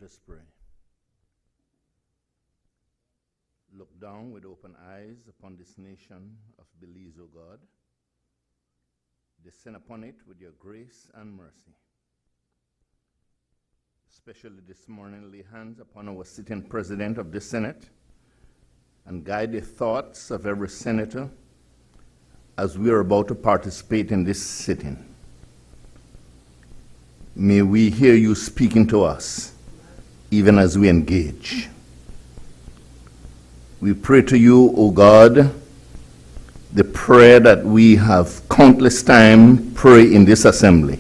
us pray. Look down with open eyes upon this nation of Belize, O God. Descend upon it with your grace and mercy. Especially this morning, lay hands upon our sitting president of the Senate and guide the thoughts of every senator as we are about to participate in this sitting. May we hear you speaking to us, even as we engage. We pray to you, O God, the prayer that we have countless time pray in this assembly.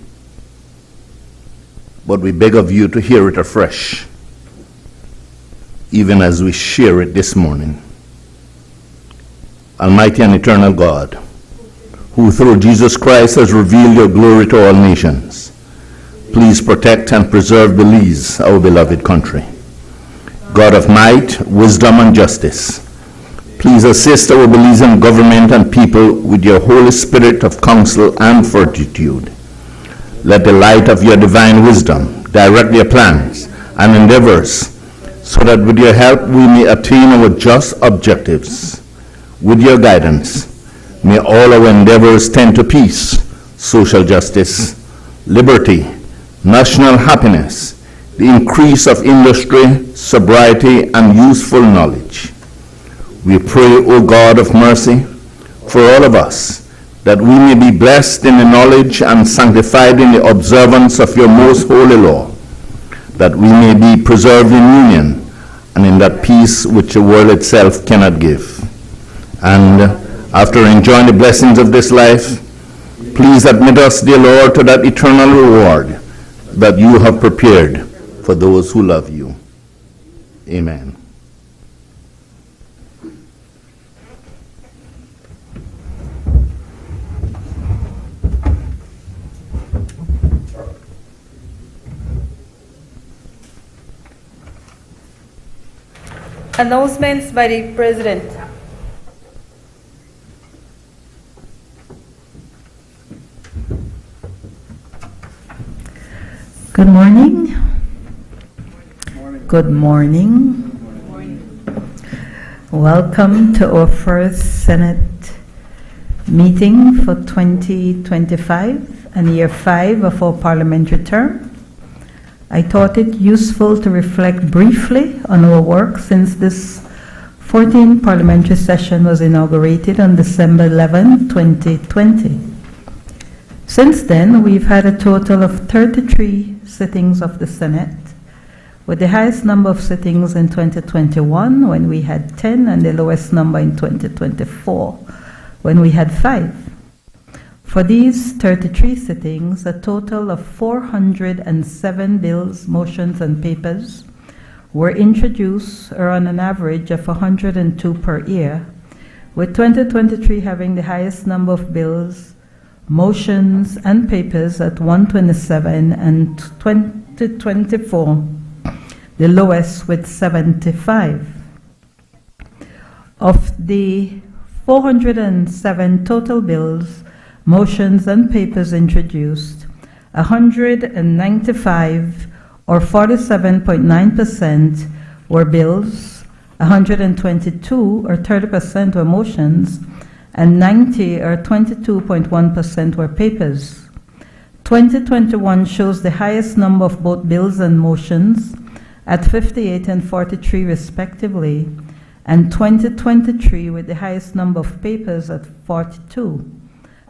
But we beg of you to hear it afresh, even as we share it this morning. Almighty and eternal God, who through Jesus Christ has revealed your glory to all nations, please protect and preserve Belize, our beloved country. God of might, wisdom, and justice, please assist our Belizean government and people with your Holy Spirit of counsel and fortitude. Let the light of your divine wisdom direct their plans and endeavors, so that with your help we may attain our just objectives. With your guidance, may all our endeavors tend to peace, social justice, liberty, national happiness, the increase of industry, sobriety, and useful knowledge. We pray, O God of mercy, for all of us, that we may be blessed in the knowledge and sanctified in the observance of your most holy law, that we may be preserved in union and in that peace which the world itself cannot give. And after enjoying the blessings of this life, please admit us, dear Lord, to that eternal reward that you have prepared for those who love you. Amen. Announcements by the President. Good morning. Good morning. Welcome to our first Senate meeting for 2025 and year 5 of our parliamentary term. I thought it useful to reflect briefly on our work since this 14th parliamentary session was inaugurated on December 11, 2020. Since then, we've had a total of 33 sittings of the Senate, with the highest number of sittings in 2021 when we had 10 and the lowest number in 2024 when we had 5. For these 33 sittings, a total of 407 bills, motions, and papers were introduced, or on an average of 102 per year, with 2023 having the highest number of bills, motions, and papers at 127, and 2024 the lowest with 75. Of the 407 total bills, motions, and papers introduced, 195 or 47.9% were bills, 122 or 30% were motions, and 90 or 22.1% were papers. 2021 shows the highest number of both bills and motions at 58 and 43 respectively, and 2023 with the highest number of papers at 42.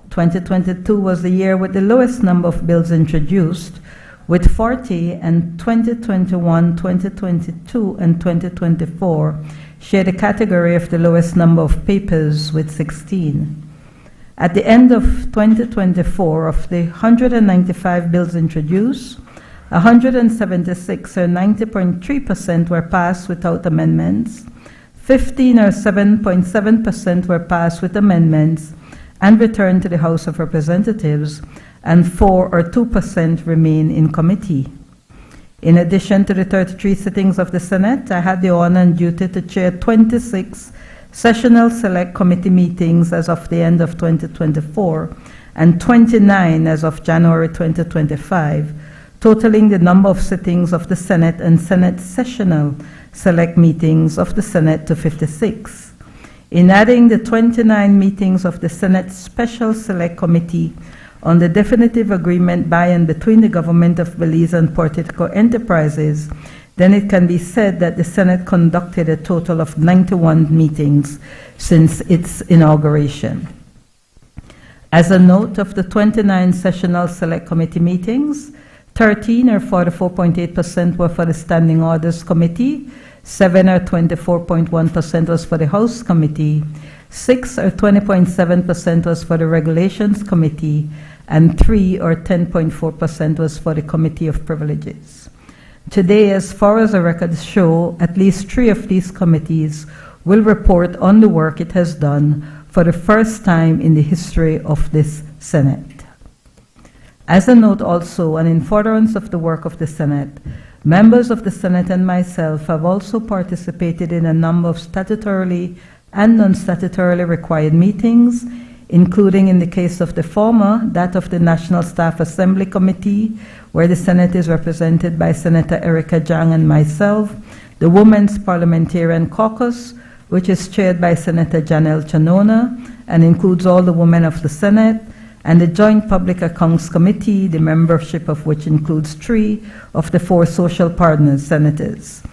2022 was the year with the lowest number of bills introduced, with 40, and 2021, 2022, and 2024 share the category of the lowest number of papers with 16. At the end of 2024, of the 195 bills introduced, 176 or 90.3% were passed without amendments, 15 or 7.7% were passed with amendments and returned to the House of Representatives, and 4 or 2% remain in committee. In addition to the 33 sittings of the Senate, I had the honor and duty to chair 26 sessional select committee meetings as of the end of 2024, and 29 as of January 2025, totaling the number of sittings of the Senate and Senate sessional select meetings of the Senate to 56. In adding the 29 meetings of the Senate Special Select Committee on the definitive agreement by and between the government of Belize and Puerto Rico enterprises, then it can be said that the Senate conducted a total of 91 meetings since its inauguration. As a note of the 29 sessional select committee meetings, 13 or 44.8% were for the Standing Orders Committee, 7 or 24.1% was for the House Committee, 6 or 20.7% was for the Regulations Committee, and 3 or 10.4% was for the Committee of Privileges. Today, as far as the records show, at least 3 of these committees will report on the work it has done for the first time in the history of this Senate. As a note also, and in furtherance of the work of the Senate, members of the Senate and myself have also participated in a number of statutorily and non-statutorily required meetings, including in the case of the former, that of the National Staff Assembly Committee, where the Senate is represented by Senator Erica Jang and myself, the Women's Parliamentarian Caucus, which is chaired by Senator Janelle Chanona and includes all the women of the Senate, and the Joint Public Accounts Committee, the membership of which includes 3 of the 4 social partners, senators.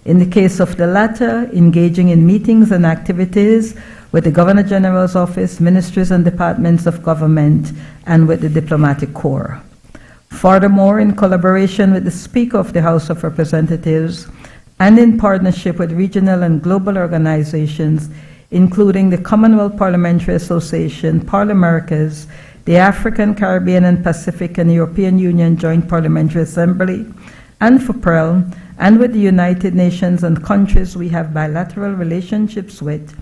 In the case of the latter, engaging in meetings and activities with the Governor General's Office, ministries and departments of government, and with the Diplomatic Corps. Furthermore, in collaboration with the Speaker of the House of Representatives, and in partnership with regional and global organizations, including the Commonwealth Parliamentary Association, Parlaméricas, the African, Caribbean, and Pacific and European Union Joint Parliamentary Assembly, and FOPREL, and with the United Nations and countries we have bilateral relationships with,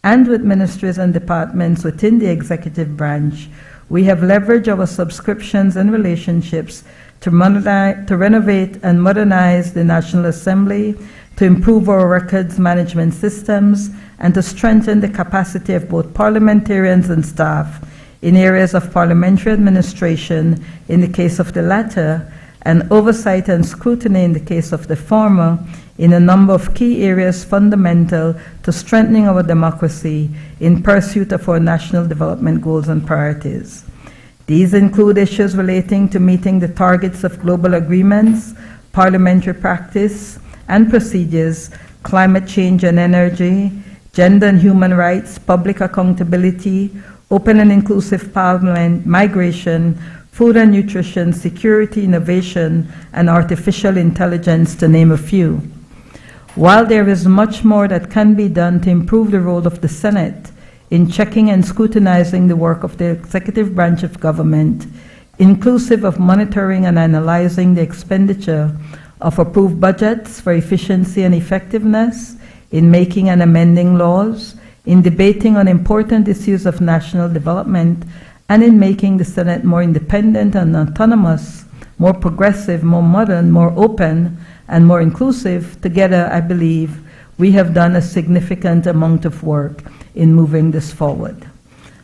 and with ministries and departments within the executive branch, we have leveraged our subscriptions and relationships to renovate and modernize the National Assembly, to improve our records management systems, and to strengthen the capacity of both parliamentarians and staff in areas of parliamentary administration in the case of the latter, and oversight and scrutiny in the case of the former, in a number of key areas fundamental to strengthening our democracy in pursuit of our national development goals and priorities. These include issues relating to meeting the targets of global agreements, parliamentary practice and procedures, climate change and energy, gender and human rights, public accountability, open and inclusive parliament, migration, food and nutrition, security, innovation, and artificial intelligence, to name a few. While there is much more that can be done to improve the role of the Senate in checking and scrutinizing the work of the executive branch of government, inclusive of monitoring and analyzing the expenditure of approved budgets for efficiency and effectiveness, in making and amending laws, in debating on important issues of national development, and in making the Senate more independent and autonomous, more progressive, more modern, more open, and more inclusive. Together, I believe, we have done a significant amount of work in moving this forward.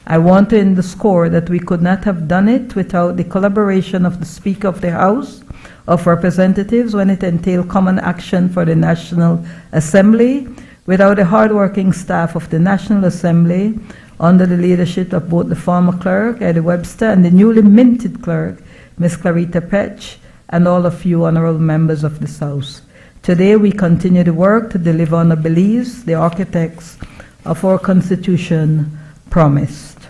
I want to underscore that we could not have done it without the collaboration of the Speaker of the House of Representatives when it entailed common action for the National Assembly, without the hardworking staff of the National Assembly, under the leadership of both the former clerk, Eddie Webster, and the newly minted clerk, Ms. Clarita Petch, and all of you honorable members of this House. Today we continue the work to deliver on the beliefs the architects of our Constitution promised.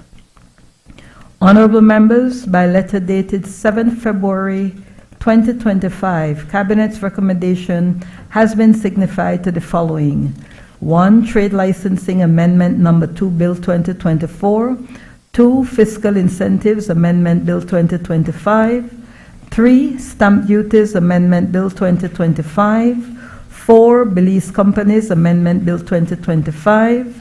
Honorable members, by letter dated 7 February 2025, Cabinet's recommendation has been signified to the following. 1. Trade Licensing Amendment Number 2, Bill 2024. 2. Fiscal Incentives Amendment Bill 2025. 3. Stamp Duties Amendment Bill 2025. 4. Belize Companies Amendment Bill 2025.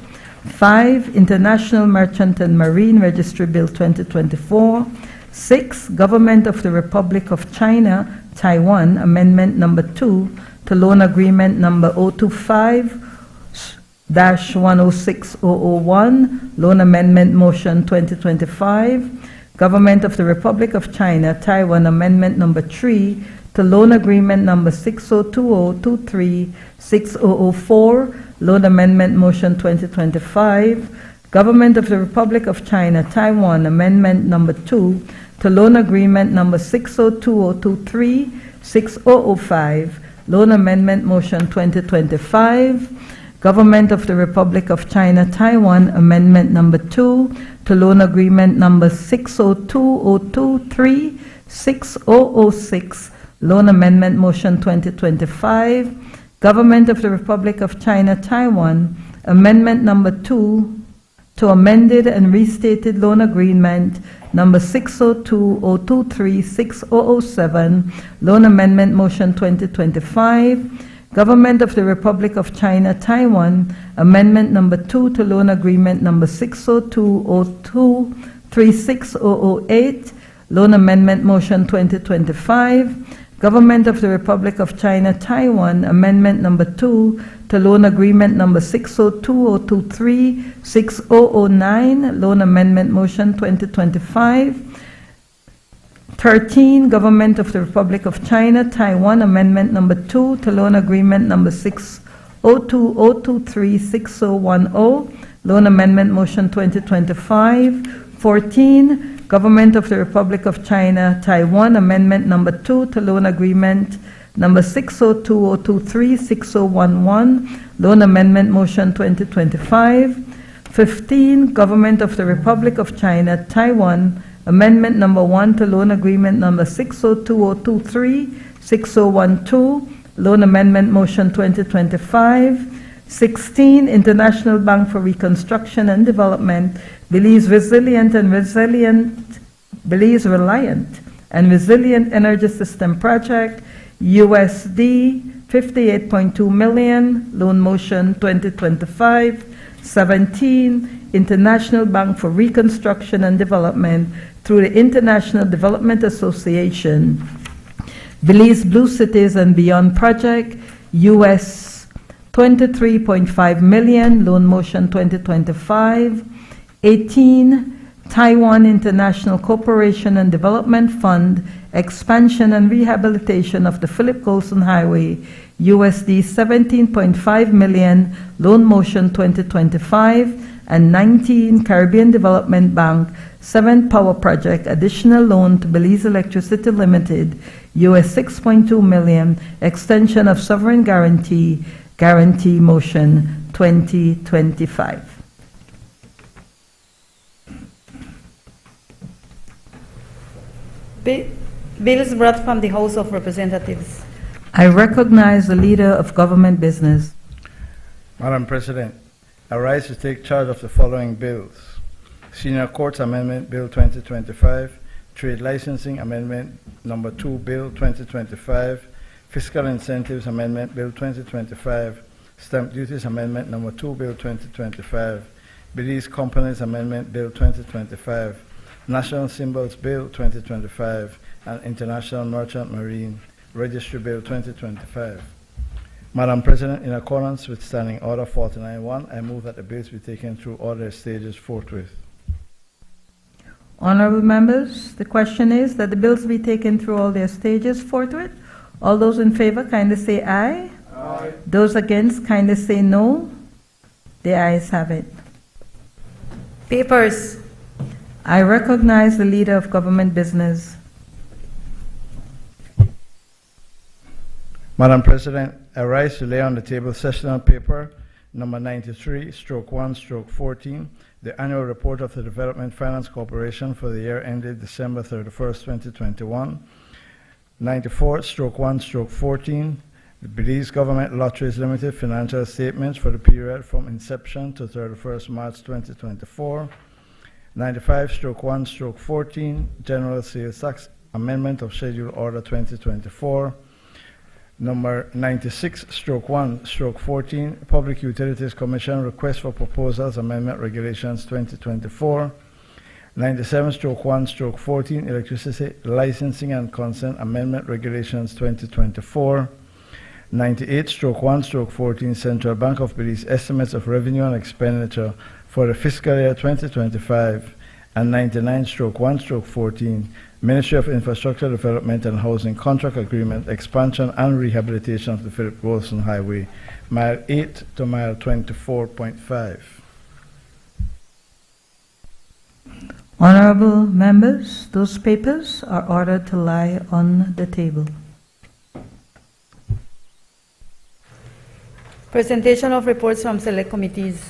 5. International Merchant and Marine Registry Bill 2024. 6. Government of the Republic of China, Taiwan Amendment Number 2 to Loan Agreement Number 025-106001, Loan Amendment Motion 2025. Government of the Republic of China, Taiwan Amendment Number 3 to loan agreement number 6020236004, loan amendment motion 2025. Government of the Republic of China, Taiwan, amendment number 2 to loan agreement number 6020236005, loan amendment motion 2025. Government of the Republic of China, Taiwan, amendment number 2 to loan agreement number 6020236006, loan amendment motion 2025. Government of the Republic of China, Taiwan, amendment number 2 to amended and restated loan agreement number 6020236007, loan amendment motion 2025. Government of the Republic of China, Taiwan, amendment number 2 to loan agreement number 6020236008, loan amendment motion 2025. Government of the Republic of China, Taiwan, amendment number 2 to loan agreement number 6020236009, loan amendment motion 2025. 13, Government of the Republic of China, Taiwan, amendment number 2 to loan agreement number 6020236010, loan amendment motion 2025. 14, Government of the Republic of China, Taiwan, amendment number 2 to loan agreement number 6020236011, loan amendment motion 2025. 15, Government of the Republic of China, Taiwan, amendment number 1 to loan agreement number 6020236012, loan amendment motion 2025. 16, International Bank for Reconstruction and Development, Belize Reliant and Resilient Energy System Project, USD 58.2 million, loan motion 2025. 17, International Bank for Reconstruction and Development through the International Development Association, Belize Blue Cities and Beyond Project, US 23.5 million, loan motion 2025. 18, Taiwan International Cooperation and Development Fund, expansion and rehabilitation of the Philip Colson Highway, USD 17.5 million, loan motion 2025. And 19, Caribbean Development Bank, 7th Power Project, additional loan to Belize Electricity Limited, US 6.2 million, extension of sovereign guarantee motion 2025. Bills brought from the House of Representatives. I recognize the leader of government business. Madam President, I rise to take charge of the following bills. Senior Courts Amendment Bill 2025, Trade Licensing Amendment Number 2 Bill 2025, Fiscal Incentives Amendment Bill 2025, Stamp Duties Amendment Number 2 Bill 2025, Belize Companies Amendment Bill 2025, National Symbols Bill 2025, and International Merchant Marine Registry Bill 2025. Madam President, in accordance with Standing Order 49.1, I move that the bills be taken through all their stages forthwith. Honorable members, the question is that the bills be taken through all their stages forthwith. All those in favor kindly say aye. Aye. Those against kindly say no. The ayes have it. Papers. I recognize the leader of government business. Madam President, I rise to lay on the table sessional paper number 93/1/14, the annual report of the Development Finance Corporation for the year ended December 31st, 2021. 94/1/14, the Belize Government Lotteries Limited financial statements for the period from inception to 31st March 2024. 95/1/14, General Sales Tax Amendment of Schedule Order 2024. Number 96/1/14, Public Utilities Commission Request for Proposals Amendment Regulations 2024. 97/1/14, Electricity Licensing and Consent Amendment Regulations 2024. 98/1/14, Central Bank of Belize Estimates of Revenue and Expenditure for the fiscal year 2025. And 99/1/14, Ministry of Infrastructure Development and Housing Contract Agreement, Expansion and Rehabilitation of the Philip Wilson Highway, Mile 8 to Mile 24.5. Honorable members, those papers are ordered to lie on the table. Presentation of reports from select committees.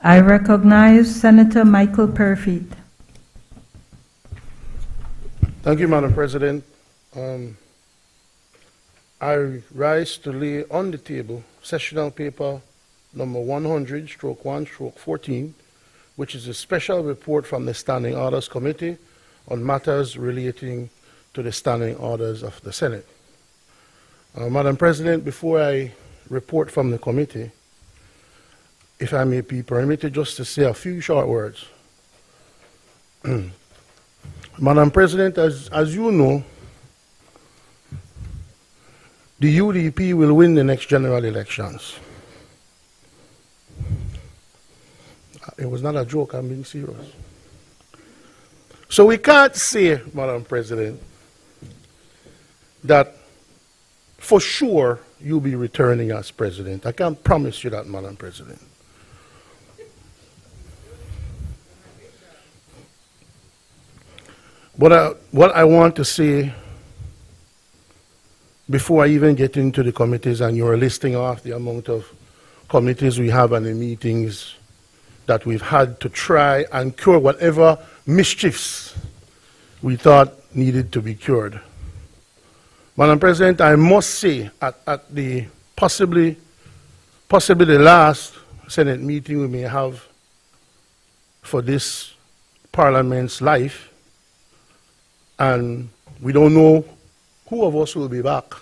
I recognize Senator Michael Perfeet. Thank you, Madam President. I rise to lay on the table sessional paper number 100/1/14, which is a special report from the Standing Orders Committee on matters relating to the standing orders of the Senate. Madam President, before I report from the committee, if I may be permitted just to say a few short words. Madam President, as you know, the UDP will win the next general elections. It was not a joke, I'm being serious. So we can't say, Madam President, that for sure you'll be returning as president. I can't promise you that, Madam President. But what I want to say before I even get into the committees, and you're listing off the amount of committees we have and the meetings that we've had to try and cure whatever mischiefs we thought needed to be cured. Madam President, I must say at the possibly the last Senate meeting we may have for this Parliament's life, and we don't know who of us will be back.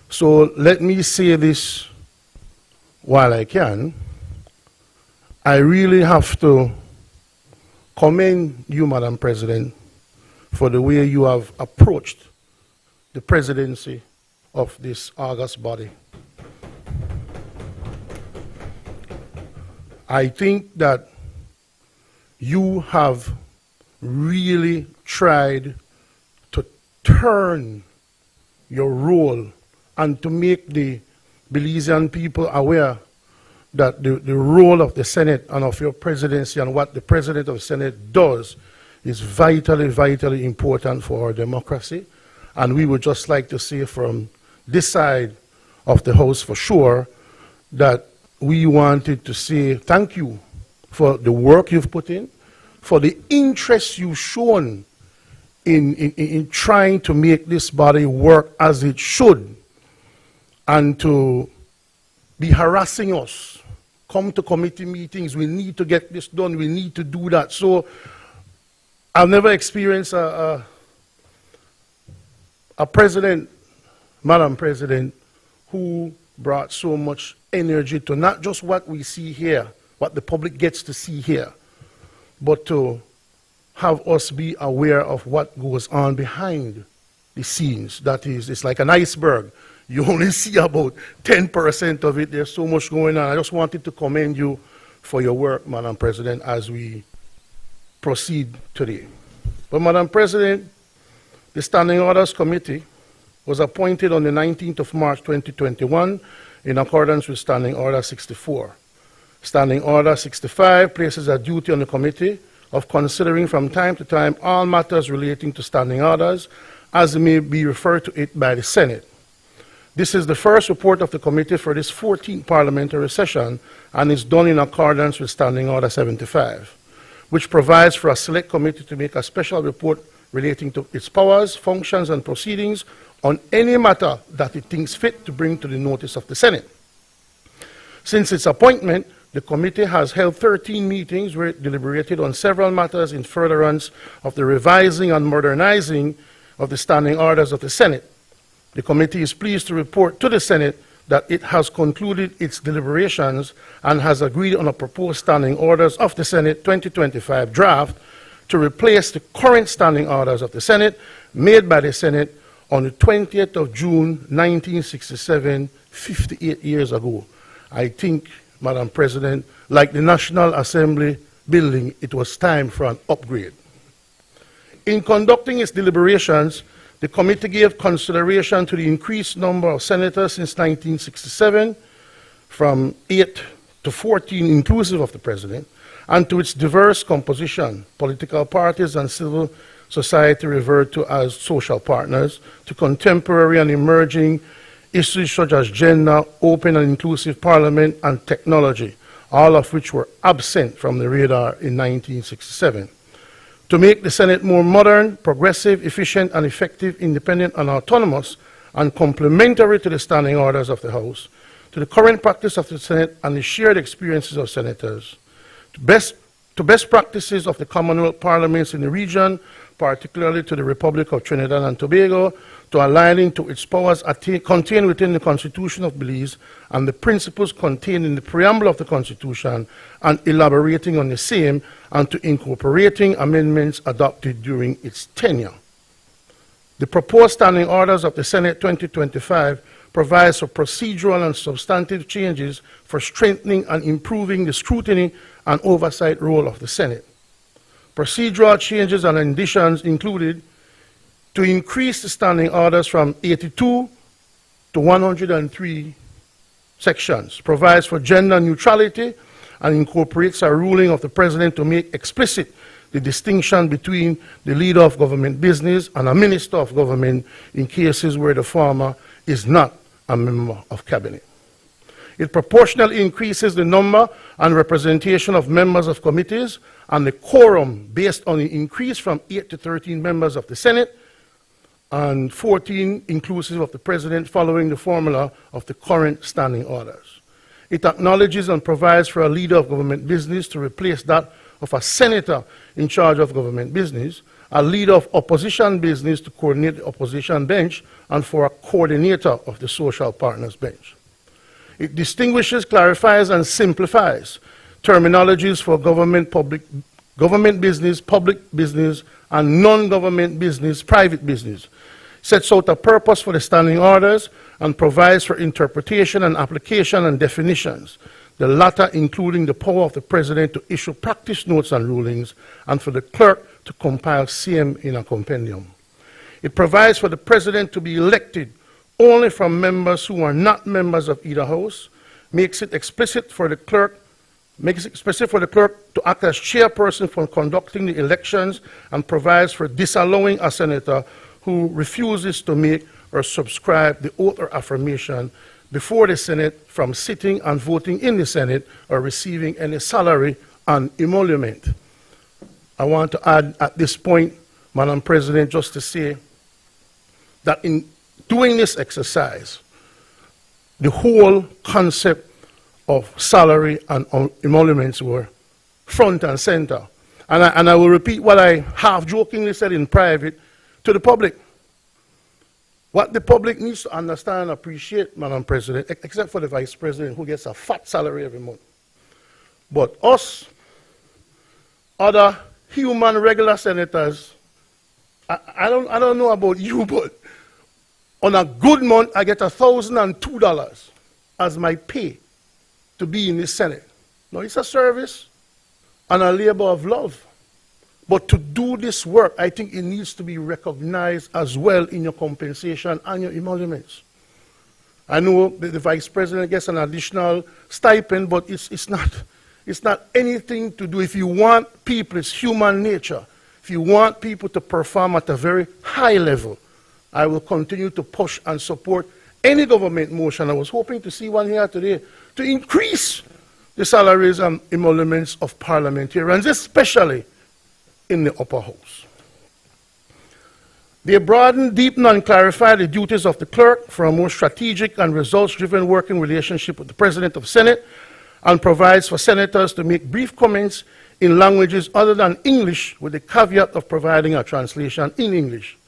So let me say this while I can. I really have to commend you, Madam President, for the way you have approached the presidency of this august body. I think that you have really tried to turn your role and to make the Belizean people aware that the role of the Senate and of your presidency and what the President of the Senate does is vitally, vitally important for our democracy. And we would just like to say from this side of the House for sure that we wanted to say thank you for the work you've put in, for the interest you've shown in trying to make this body work as it should, and to be harassing us. Come to committee meetings, we need to get this done, we need to do that. So I've never experienced a president, Madam President, who brought so much energy to not just what we see here, what the public gets to see here, but to have us be aware of what goes on behind the scenes. That is, it's like an iceberg. You only see about 10% of it. There's so much going on. I just wanted to commend you for your work, Madam President, as we proceed today. But Madam President, the Standing Orders Committee was appointed on the 19th of March 2021 in accordance with Standing Order 64. Standing Order 65 places a duty on the committee of considering from time to time all matters relating to standing orders as may be referred to it by the Senate. This is the first report of the committee for this 14th parliamentary session and is done in accordance with Standing Order 75, which provides for a select committee to make a special report relating to its powers, functions, and proceedings on any matter that it thinks fit to bring to the notice of the Senate. Since its appointment, the committee has held 13 meetings where it deliberated on several matters in furtherance of the revising and modernizing of the standing orders of the Senate. The committee is pleased to report to the Senate that it has concluded its deliberations and has agreed on a proposed standing orders of the Senate 2025 draft to replace the current standing orders of the Senate made by the Senate on the 20th of June 1967, 58 years ago. I think, Madam President, like the National Assembly building, it was time for an upgrade. In conducting its deliberations, the committee gave consideration to the increased number of senators since 1967, from 8 to 14 inclusive of the president, and to its diverse composition, political parties and civil society referred to as social partners, to contemporary and emerging issues such as gender, open and inclusive parliament, and technology, all of which were absent from the radar in 1967. To make the Senate more modern, progressive, efficient, and effective, independent and autonomous, and complementary to the standing orders of the House, to the current practice of the Senate and the shared experiences of senators, to best practices of the Commonwealth parliaments in the region, particularly to the Republic of Trinidad and Tobago, to aligning to its powers contained within the Constitution of Belize and the principles contained in the preamble of the Constitution, and elaborating on the same, and to incorporating amendments adopted during its tenure. The proposed standing orders of the Senate 2025 provides for procedural and substantive changes for strengthening and improving the scrutiny and oversight role of the Senate. Procedural changes and additions included to increase the standing orders from 82 to 103 sections, provides for gender neutrality, and incorporates a ruling of the President to make explicit the distinction between the leader of government business and a minister of government in cases where the former is not a member of cabinet. It proportionally increases the number and representation of members of committees and the quorum based on the increase from 8 to 13 members of the Senate and 14 inclusive of the President, following the formula of the current standing orders. It acknowledges and provides for a leader of government business to replace that of a senator in charge of government business, a leader of opposition business to coordinate the opposition bench, and for a coordinator of the social partners bench. It distinguishes, clarifies, and simplifies terminologies for government business, public business, and non-government business, private business, sets out a purpose for the standing orders, and provides for interpretation and application and definitions, the latter including the power of the President to issue practice notes and rulings, and for the clerk to compile same in a compendium. It provides for the President to be elected only from members who are not members of either House, makes it explicit for the clerk to act as chairperson for conducting the elections, and provides for disallowing a senator who refuses to make or subscribe the oath or affirmation before the Senate from sitting and voting in the Senate or receiving any salary and emolument. I want to add at this point, Madam President, just to say that in doing this exercise, the whole concept of salary and emoluments were front and center. And I will repeat what I half-jokingly said in private to the public. What the public needs to understand and appreciate, Madam President, except for the Vice President who gets a fat salary every month. But us, other human regular senators, I don't know about you, but on a good month, I get $1,002 as my pay to be in the Senate. Now, it's a service and a labor of love. But to do this work, I think it needs to be recognized as well in your compensation and your emoluments. I know the Vice President gets an additional stipend, but it's not anything to do. If you want people, it's human nature. If you want people to perform at a very high level, I will continue to push and support any government motion. I was hoping to see one here today to increase the salaries and emoluments of parliamentarians, especially in the upper house. They broaden, deepen, and clarify the duties of the clerk for a more strategic and results-driven working relationship with the President of the Senate, and provides for senators to make brief comments in languages other than English, with the caveat of providing a translation in English.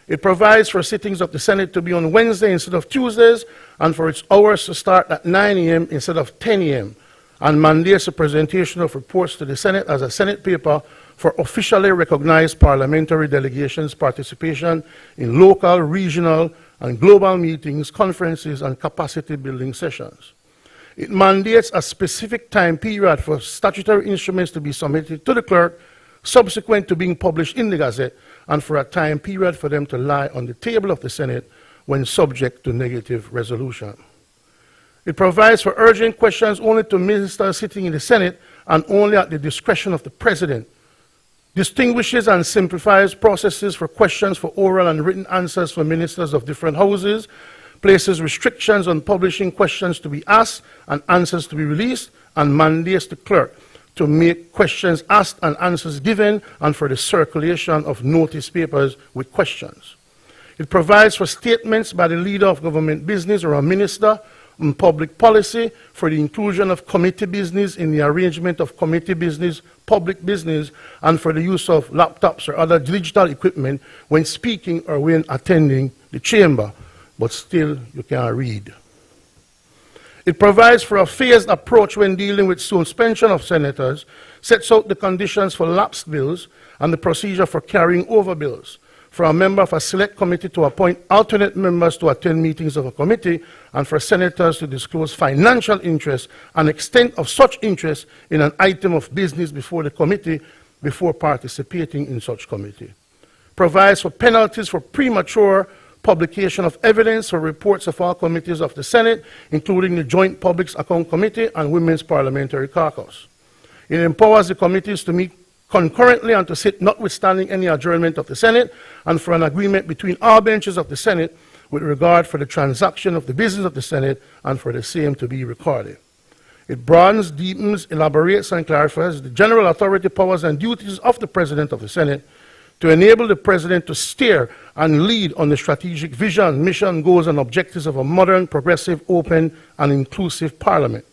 It provides for sittings of the Senate to be on Wednesday instead of Tuesdays, and for its hours to start at 9 a.m. instead of 10 a.m., and mandates the presentation of reports to the Senate as a Senate paper for officially recognized parliamentary delegations' participation in local, regional, and global meetings, conferences, and capacity building sessions. It mandates a specific time period for statutory instruments to be submitted to the clerk, subsequent to being published in the Gazette, and for a time period for them to lie on the table of the Senate when subject to negative resolution. It provides for urgent questions only to ministers sitting in the Senate and only at the discretion of the President. Distinguishes and simplifies processes for questions for oral and written answers for ministers of different houses, places restrictions on publishing questions to be asked and answers to be released, and mandates the clerk to make questions asked and answers given, and for the circulation of notice papers with questions. It provides for statements by the leader of government business or a minister on public policy, for the inclusion of committee business in the arrangement of committee business, public business, and for the use of laptops or other digital equipment when speaking or when attending the chamber, but still you can't read. It provides for a phased approach when dealing with suspension of senators, sets out the conditions for lapsed bills and the procedure for carrying over bills, for a member of a select committee to appoint alternate members to attend meetings of a committee, and for senators to disclose financial interest and extent of such interest in an item of business before the committee before participating in such committee. Provides for penalties for premature publication of evidence or reports of all committees of the Senate, including the Joint Public Account Committee and Women's Parliamentary Caucus. It empowers the committees to meet concurrently and to sit notwithstanding any adjournment of the Senate, and for an agreement between all benches of the Senate with regard for the transaction of the business of the Senate and for the same to be recorded. It broadens, deepens, elaborates, and clarifies the general authority, powers, and duties of the President of the Senate to enable the President to steer and lead on the strategic vision, mission, goals, and objectives of a modern, progressive, open, and inclusive Parliament.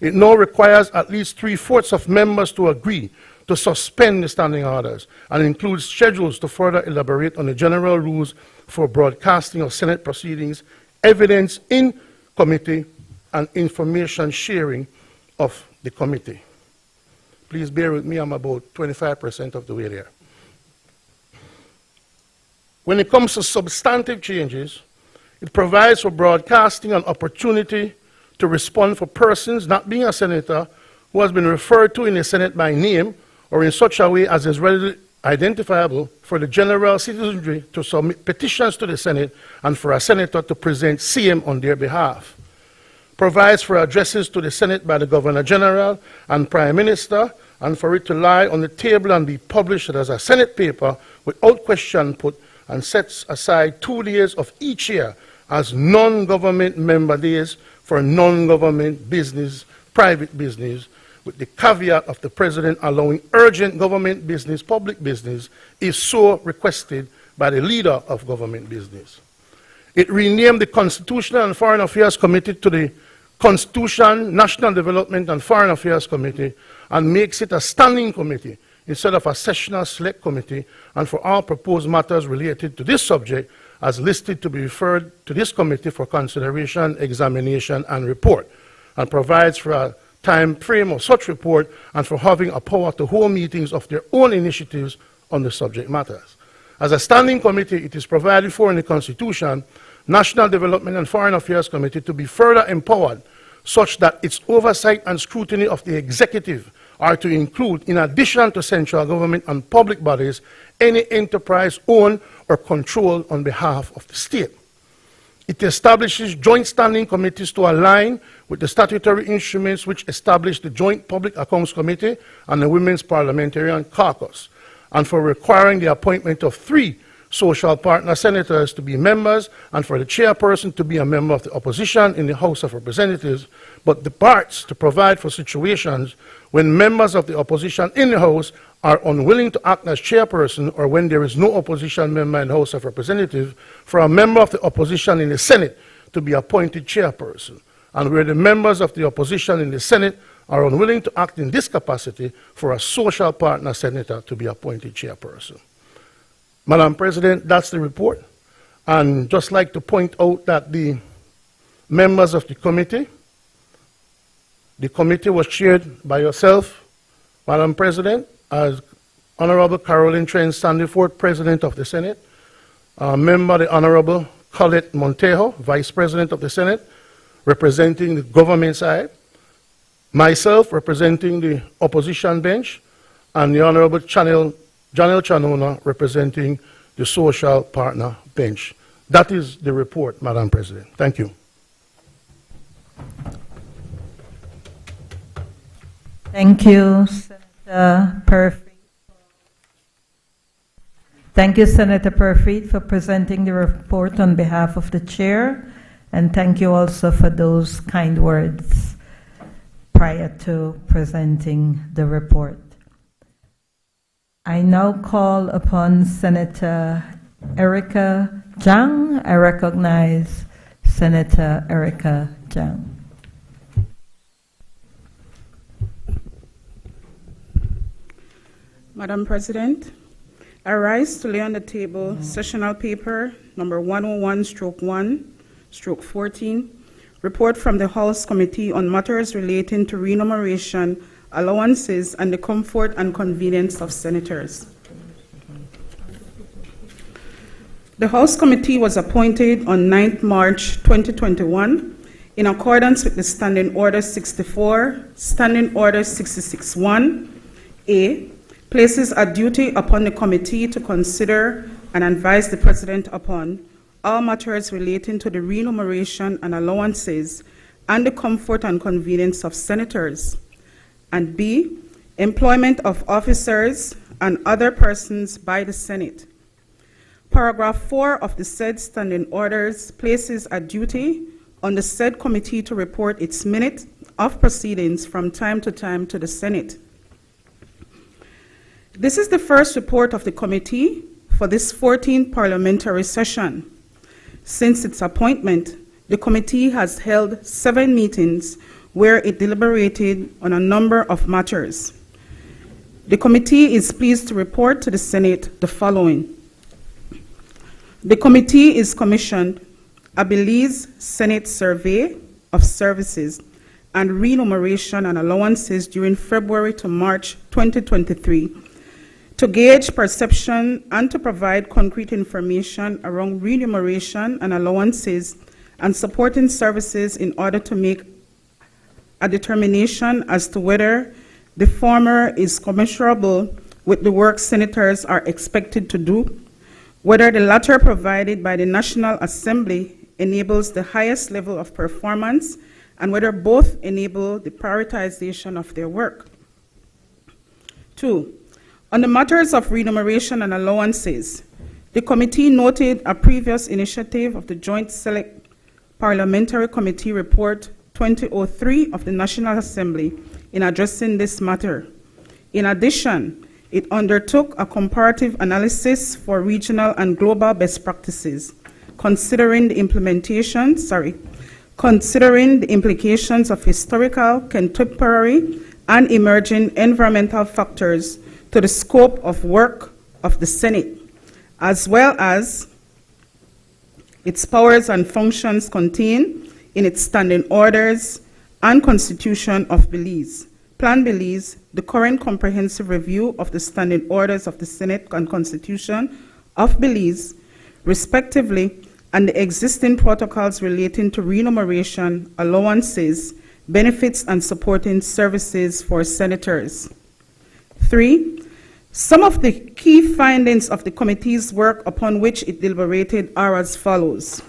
It now requires at least 3/4 of members to agree to suspend the standing orders, and includes schedules to further elaborate on the general rules for broadcasting of Senate proceedings, evidence in committee, and information sharing of the committee. Please bear with me, I'm about 25% of the way there. When it comes to substantive changes, it provides for broadcasting an opportunity to respond for persons not being a senator who has been referred to in the Senate by name or in such a way as is readily identifiable, for the general citizenry to submit petitions to the Senate and for a senator to present same on their behalf. Provides for addresses to the Senate by the Governor General and Prime Minister, and for it to lie on the table and be published as a Senate paper without question put, and sets aside 2 days of each year as non-government member days for non-government business, private business, with the caveat of the President allowing urgent government business, public business, if so requested by the leader of government business. It renamed the Constitutional and Foreign Affairs Committee to the Constitution, National Development and Foreign Affairs Committee, and makes it a standing committee instead of a sessional select committee, and for all proposed matters related to this subject as listed to be referred to this committee for consideration, examination, and report, and provides for a time frame of such report and for having a power to hold meetings of their own initiatives on the subject matters. As a standing committee, it is provided for in the Constitution, National Development and Foreign Affairs Committee to be further empowered such that its oversight and scrutiny of the executive are to include, in addition to central government and public bodies, any enterprise owned or controlled on behalf of the state. It establishes joint standing committees to align with the statutory instruments which establish the Joint Public Accounts Committee and the Women's Parliamentary Caucus, and for requiring the appointment of 3 social partner senators to be members, and for the chairperson to be a member of the opposition in the House of Representatives, but departs to provide for situations when members of the opposition in the House are unwilling to act as chairperson, or when there is no opposition member in the House of Representatives, for a member of the opposition in the Senate to be appointed chairperson, and where the members of the opposition in the Senate are unwilling to act in this capacity, for a social partner senator to be appointed chairperson. Madam President, that's the report. And just like to point out that the members of the committee was chaired by yourself, Madam President, as Honorable Caroline Trent Sandiford, President of the Senate, member the Honorable Colette Montejo, Vice President of the Senate, representing the government side, myself representing the opposition bench, and the Honorable Janelle Chanona representing the social partner bench. That is the report, Madam President. Thank you. Thank you, Senator Perfeet. Thank you, Senator Perfeet, for presenting the report on behalf of the chair, and thank you also for those kind words prior to presenting the report. I now call upon Senator Erica Jang. I recognize Senator Erica Jang. Madam President, I rise to lay on the table sessional paper number 101/1/14, report from the House Committee on Matters Relating to Remuneration, Allowances, and the Comfort and Convenience of Senators. The House Committee was appointed on 9th March 2021 in accordance with the Standing Order 64, Standing Order 66-1A, places a duty upon the committee to consider and advise the President upon all matters relating to the remuneration and allowances and the comfort and convenience of senators, and B, employment of officers and other persons by the Senate. Paragraph 4 of the said standing orders places a duty on the said committee to report its minute of proceedings from time to time to the Senate. This is the first report of the committee for this 14th parliamentary session. Since its appointment, the committee has held 7 meetings where it deliberated on a number of matters. The committee is pleased to report to the Senate the following. The committee is commissioned a Belize Senate survey of services and remuneration and allowances during February to March 2023 to gauge perception and to provide concrete information around remuneration and allowances and supporting services in order to make a determination as to whether the former is commensurable with the work senators are expected to do, whether the latter provided by the National Assembly enables the highest level of performance, and whether both enable the prioritization of their work. 2. On the matters of remuneration and allowances, the committee noted a previous initiative of the Joint Select Parliamentary Committee Report 2003 of the National Assembly in addressing this matter. In addition, it undertook a comparative analysis for regional and global best practices, considering the implications of historical, contemporary, and emerging environmental factors to the scope of work of the Senate, as well as its powers and functions contained in its standing orders and Constitution of Belize. Plan Belize, the current comprehensive review of the standing orders of the Senate and Constitution of Belize, respectively, and the existing protocols relating to remuneration, allowances, benefits, and supporting services for senators. 3. Some of the key findings of the committee's work upon which it deliberated are as follows.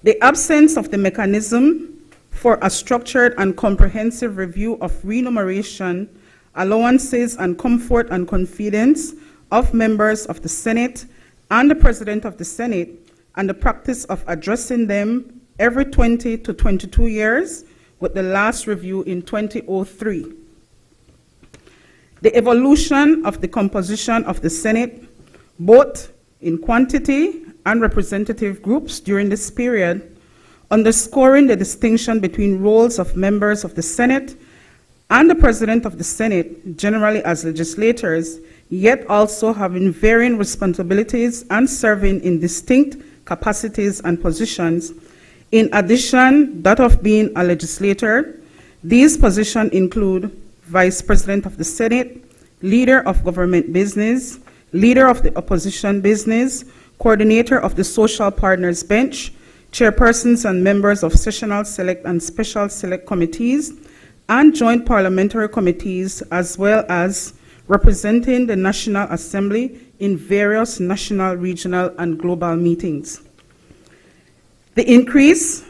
The absence of the mechanism for a structured and comprehensive review of remuneration, allowances, and comfort and confidence of members of the Senate and the President of the Senate, and the practice of addressing them every 20 to 22 years, with the last review in 2003. The evolution of the composition of the Senate, both in quantity and representative groups during this period, underscoring the distinction between roles of members of the Senate and the President of the Senate, generally as legislators, yet also having varying responsibilities and serving in distinct capacities and positions. In addition, that of being a legislator, these positions include Vice President of the Senate, Leader of Government Business, Leader of the Opposition Business, Coordinator of the Social Partners Bench, chairpersons and members of sessional select and special select committees and joint parliamentary committees, as well as representing the National Assembly in various national, regional, and global meetings. The increase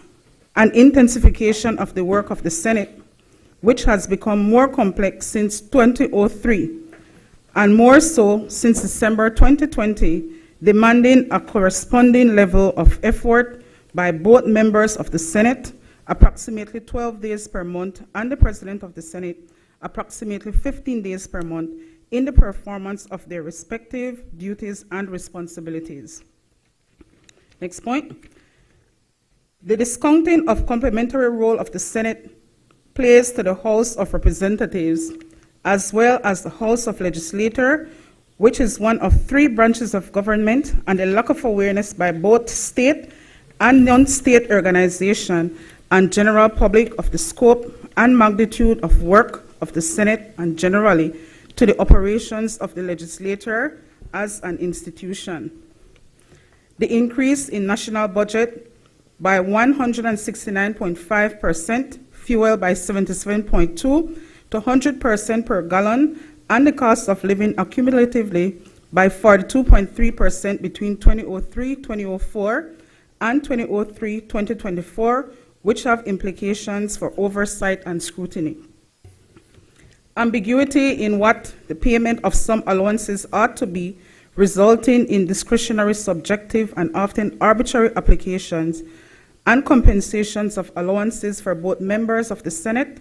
and intensification of the work of the Senate, which has become more complex since 2003, and more so since December 2020, demanding a corresponding level of effort by both members of the Senate, approximately 12 days per month, and the President of the Senate, approximately 15 days per month, in the performance of their respective duties and responsibilities. Next point. The discounting of complementary role of the Senate plays to the House of Representatives as well as the House of Legislature, which is one of 3 branches of government, and a lack of awareness by both state and non-state organizations and general public of the scope and magnitude of work of the Senate and generally to the operations of the legislature as an institution. The increase in national budget by 169.5%, fuel by 77.2% to 100% per gallon, and the cost of living accumulatively by 42.3% between 2003-2004 and 2003-2024, which have implications for oversight and scrutiny. Ambiguity in what the payment of some allowances ought to be, resulting in discretionary, subjective, and often arbitrary applications and compensations of allowances for both members of the Senate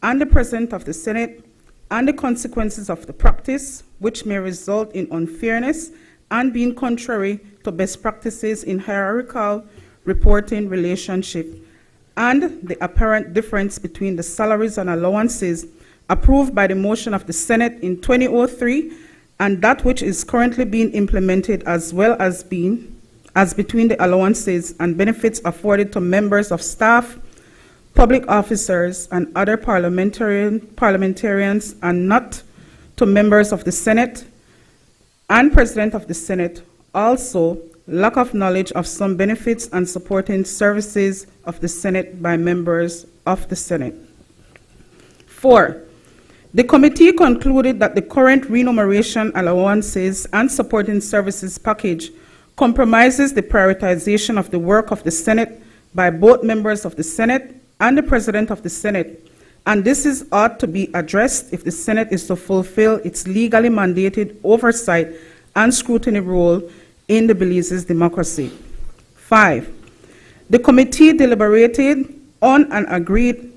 and the President of the Senate, and the consequences of the practice, which may result in unfairness and being contrary to best practices in hierarchical reporting relationship, and the apparent difference between the salaries and allowances approved by the motion of the Senate in 2003 and that which is currently being implemented, as well as between the allowances and benefits afforded to members of staff, public officers, and other parliamentarians, and not to members of the Senate and President of the Senate. Also, lack of knowledge of some benefits and supporting services of the Senate by members of the Senate. 4. The committee concluded that the current remuneration allowances and supporting services package compromises the prioritization of the work of the Senate by both members of the Senate and the President of the Senate, and this ought to be addressed if the Senate is to fulfill its legally mandated oversight and scrutiny role in the Belize's democracy. 5. The committee deliberated on and agreed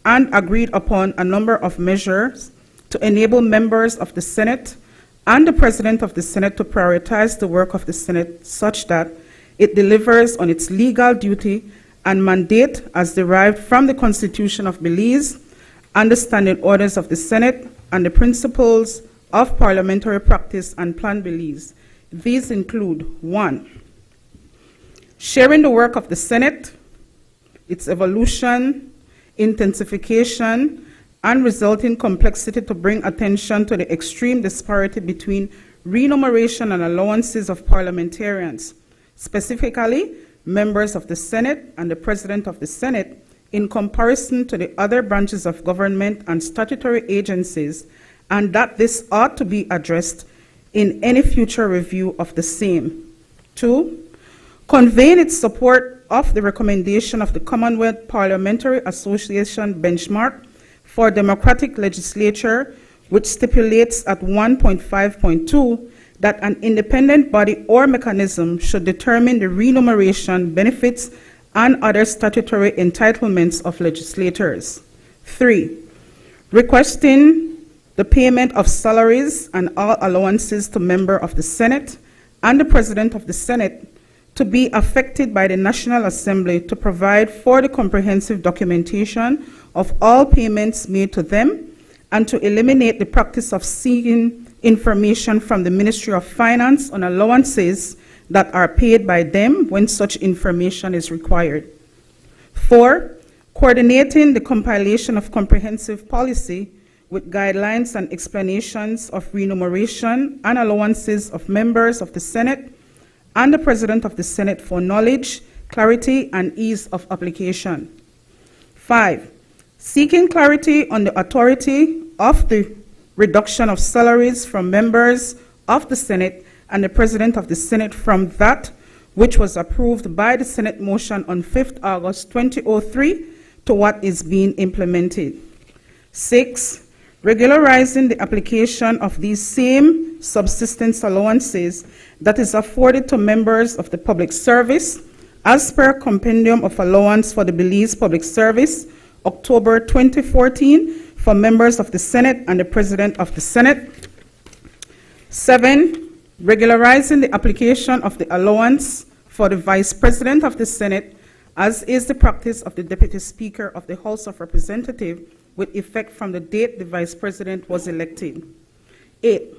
upon a number of measures to enable members of the Senate and the President of the Senate to prioritize the work of the Senate such that it delivers on its legal duty and mandate as derived from the Constitution of Belize and the standing orders of the Senate and the principles of parliamentary practice and Plan Belize. These include: 1. Sharing the work of the Senate, its evolution, intensification, and resulting complexity to bring attention to the extreme disparity between remuneration and allowances of parliamentarians, specifically members of the Senate and the President of the Senate, in comparison to the other branches of government and statutory agencies, and that this ought to be addressed in any future review of the same. 2. Conveying its support of the recommendation of the Commonwealth Parliamentary Association benchmark for democratic legislature, which stipulates at 1.5.2 that an independent body or mechanism should determine the remuneration, benefits, and other statutory entitlements of legislators. 3. Requesting the payment of salaries and all allowances to members of the Senate and the President of the Senate to be affected by the National Assembly to provide for the comprehensive documentation of all payments made to them and to eliminate the practice of seeking information from the Ministry of Finance on allowances that are paid by them when such information is required. 4. Coordinating the compilation of comprehensive policy with guidelines and explanations of remuneration and allowances of members of the Senate and the President of the Senate for knowledge, clarity and ease of application. 5, seeking clarity on the authority of the reduction of salaries from members of the Senate and the President of the Senate from that which was approved by the Senate motion on 5th August 2003 to what is being implemented. 6, regularizing the application of these same subsistence allowances that is afforded to members of the public service as per Compendium of Allowance for the Belize Public Service, October 2014, for members of the Senate and the President of the Senate. 7, regularizing the application of the allowance for the Vice President of the Senate, as is the practice of the Deputy Speaker of the House of Representatives, with effect from the date the Vice President was elected. 8,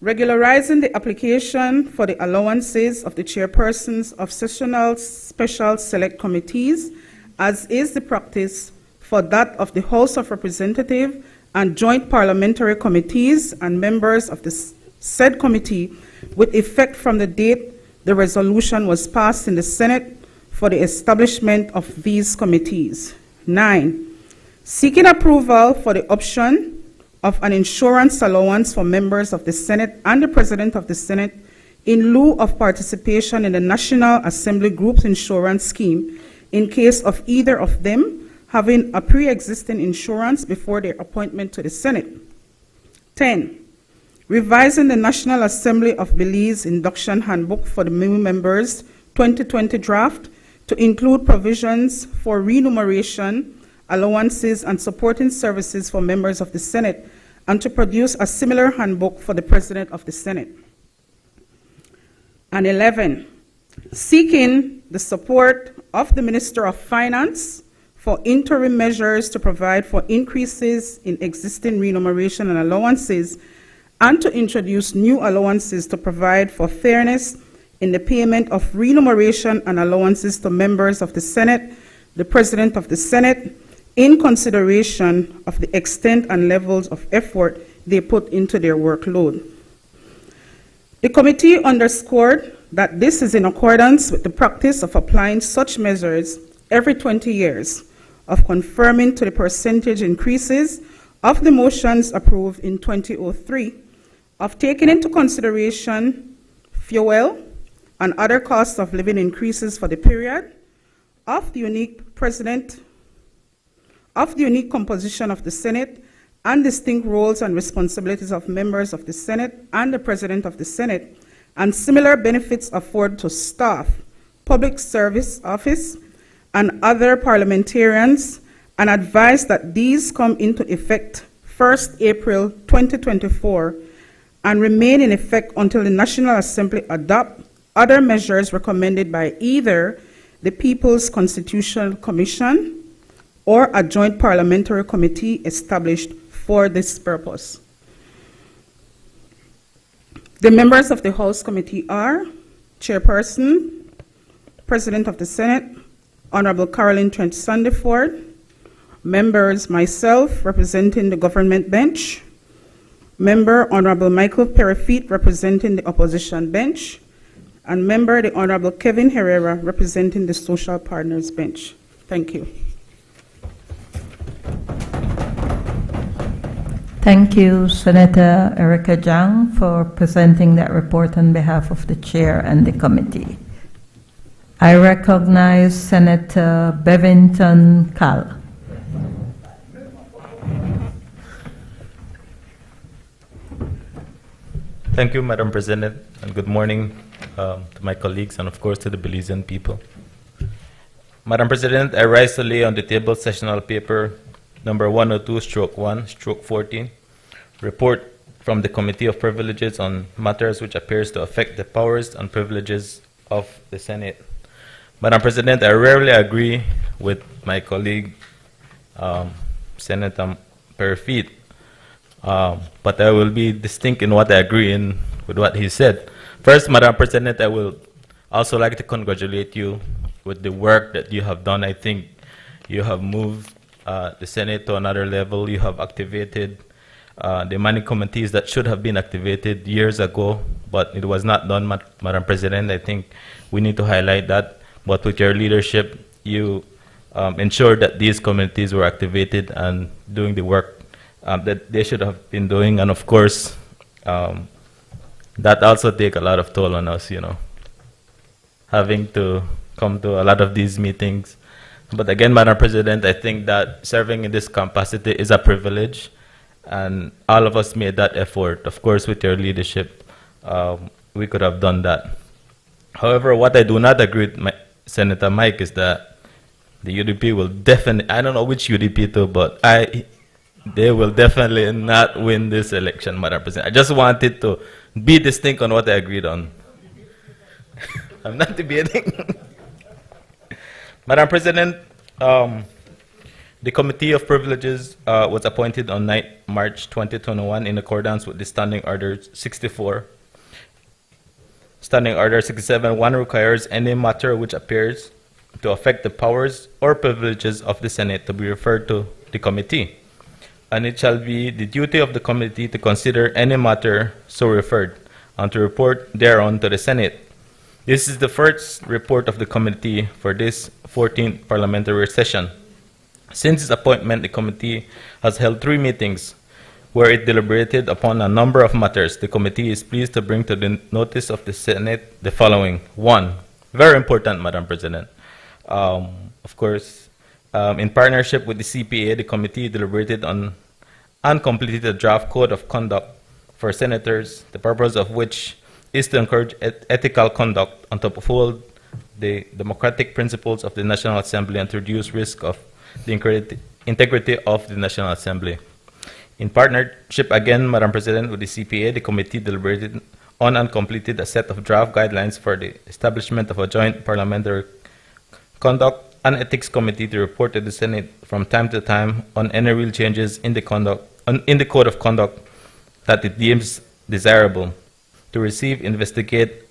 regularizing the application for the allowances of the chairpersons of sessional special select committees, as is the practice for that of the House of Representatives and joint parliamentary committees and members of the said committee, with effect from the date the resolution was passed in the Senate for the establishment of these committees. 9, seeking approval for the option of an insurance allowance for members of the Senate and the President of the Senate in lieu of participation in the National Assembly Group's insurance scheme in case of either of them having a pre-existing insurance before their appointment to the Senate. 10, revising the National Assembly of Belize Induction Handbook for the new members 2020 draft to include provisions for remuneration, allowances, and supporting services for members of the Senate, and to produce a similar handbook for the President of the Senate. And 11, seeking the support of the Minister of Finance for interim measures to provide for increases in existing remuneration and allowances, and to introduce new allowances to provide for fairness in the payment of remuneration and allowances to members of the Senate, the President of the Senate, in consideration of the extent and levels of effort they put into their workload. The committee underscored that this is in accordance with the practice of applying such measures every 20 years, of confirming to the percentage increases of the motions approved in 2003, of taking into consideration fuel and other costs of living increases for the period, of the unique composition of the Senate, and distinct roles and responsibilities of members of the Senate and the President of the Senate, and similar benefits afforded to staff, public service office, and other parliamentarians, and advised that these come into effect 1st April 2024 and remain in effect until the National Assembly adopt other measures recommended by either the People's Constitutional Commission or a joint parliamentary committee established for this purpose. The members of the House Committee are Chairperson, President of the Senate, Honorable Caroline Trent Sandiford, members myself representing the government bench, member Honorable Michael Perifit representing the opposition bench, and member the Honorable Kevin Herrera representing the social partners bench. Thank you. Thank you, Senator Erica Jang, for presenting that report on behalf of the chair and the committee. I recognize Senator Bevington Cal. Thank you, Madam President, and good morning to my colleagues and, of course, to the Belizean people. Madam President, I rise to lay on the table sessional paper number 102/1/14, report from the Committee of Privileges on matters which appears to affect the powers and privileges of the Senate. Madam President, I rarely agree with my colleague, Senator Perifit, but I will be distinct in what I agree in with what he said. First, Madam President, I will also like to congratulate you with the work that you have done. I think you have moved the Senate to another level. You have activated the many committees that should have been activated years ago, but it was not done, Madam President. I think we need to highlight that. but with your leadership, you ensured that these communities were activated and doing the work that they should have been doing. And of course, that also take a lot of toll on us, having to come to a lot of these meetings. But again, Madam President, I think that serving in this capacity is a privilege, and all of us made that effort. Of course, with your leadership, we could have done that. However, what I do not agree with Senator Mike is that the UDP will definitely, I don't know which UDP too, but they will definitely not win this election, Madam President. I just wanted to be distinct on what I agreed on. I'm not debating. Madam President, the Committee of Privileges was appointed on March 2021 in accordance with the Standing Order 64. Standing Order 67-1 requires any matter which appears to affect the powers or privileges of the Senate to be referred to the committee. And it shall be the duty of the committee to consider any matter so referred and to report thereon to the Senate. This is the first report of the committee for this 14th parliamentary session. Since its appointment, the committee has held 3 meetings where it deliberated upon a number of matters. The committee is pleased to bring to the notice of the Senate the following. 1, very important, Madam President. Of course, in partnership with the CPA, the committee deliberated on and completed a draft code of conduct for senators, the purpose of which is to encourage ethical conduct and to uphold the democratic principles of the National Assembly and to reduce risk of the integrity of the National Assembly. In partnership, again, Madam President, with the CPA, the committee deliberated on and completed a set of draft guidelines for the establishment of a joint parliamentary conduct and ethics committee to report to the Senate from time to time on any real changes in the code of conduct that it deems desirable, to receive, investigate,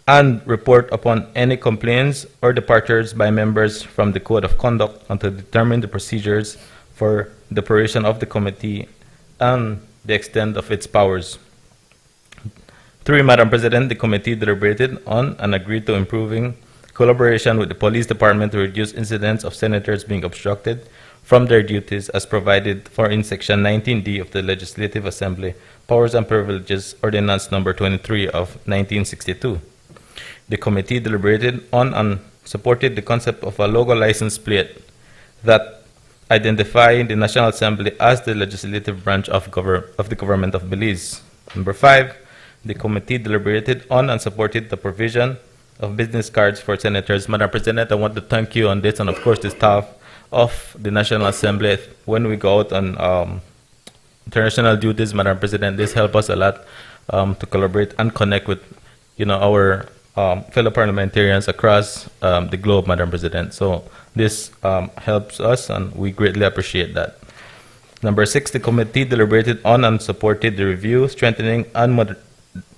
and report upon any complaints or departures by members from the code of conduct, and to determine the procedures for the operation of the committee and the extent of its powers. 3, Madam President, the committee deliberated on and agreed to improving collaboration with the police department to reduce incidents of senators being obstructed from their duties as provided for in Section 19D of the Legislative Assembly Powers and Privileges Ordinance Number 23 of 1962. The committee deliberated on and supported the concept of a logo license plate that identify the National Assembly as the legislative branch of the government of Belize. Number 5, the committee deliberated on and supported the provision of business cards for senators. Madam President, I want to thank you on this and of course the staff of the National Assembly. When we go out on international duties, Madam President, this helps us a lot to collaborate and connect with our fellow parliamentarians across the globe, Madam President. So this helps us and we greatly appreciate that. Number 6, the committee deliberated on and supported the review, strengthening, and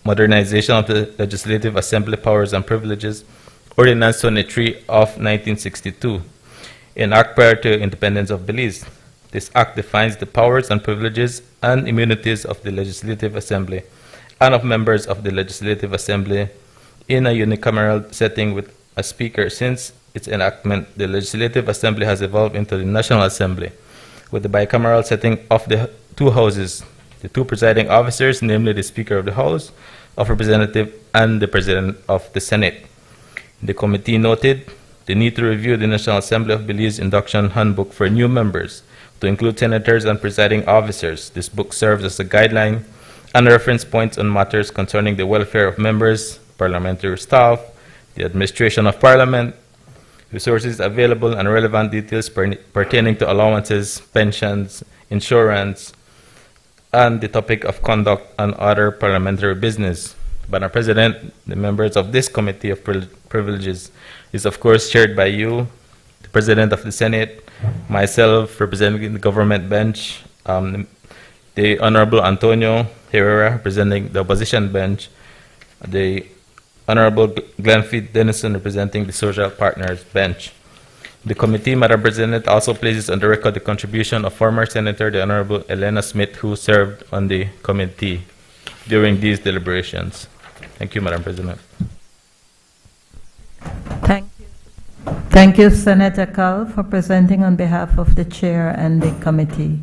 modernization of the Legislative Assembly Powers and Privileges Ordinance 23 of 1962, an act prior to independence of Belize. This act defines the powers and privileges and immunities of the Legislative Assembly and of members of the Legislative Assembly in a unicameral setting with a speaker. Since its enactment, the Legislative Assembly has evolved into the National Assembly with the bicameral setting of the 2 houses, the 2 presiding officers, namely the Speaker of the House of Representatives and the President of the Senate. The committee noted the need to review the National Assembly of Belize induction handbook for new members to include senators and presiding officers. This book serves as a guideline and reference points on matters concerning the welfare of members, parliamentary staff, the administration of Parliament, resources available, and relevant details pertaining to allowances, pensions, insurance, and the topic of conduct and other parliamentary business. Madam President, the members of this Committee of Privileges is of course chaired by you, the President of the Senate, myself representing the government bench, the Honorable Antonio Herrera representing the opposition bench, the Honorable Glenfield Denison representing the Social Partners bench. The committee, Madam President, also places on the record the contribution of former Senator the Honorable Elena Smith, who served on the committee during these deliberations. Thank you, Madam President. Thank you, Senator Cull, for presenting on behalf of the chair and the committee.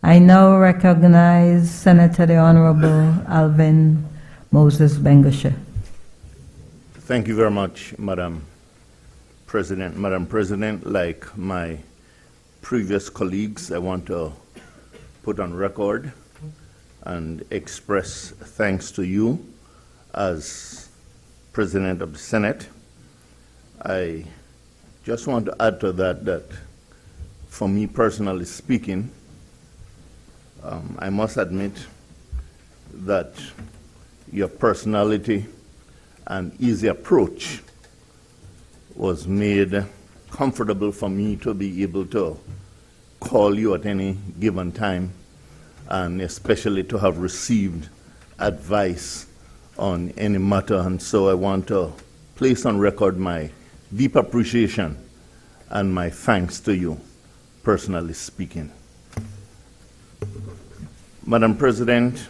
I now recognize Senator the Honorable Alvin Moses Bengushe. Thank you very much, Madam President. Madam President, like my previous colleagues, I want to put on record and express thanks to you as President of the Senate. I just want to add to that for me personally speaking, I must admit that your personality and easy approach was made comfortable for me to be able to call you at any given time, and especially to have received advice on any matter. And so I want to place on record my deep appreciation and my thanks to you, personally speaking. Madam President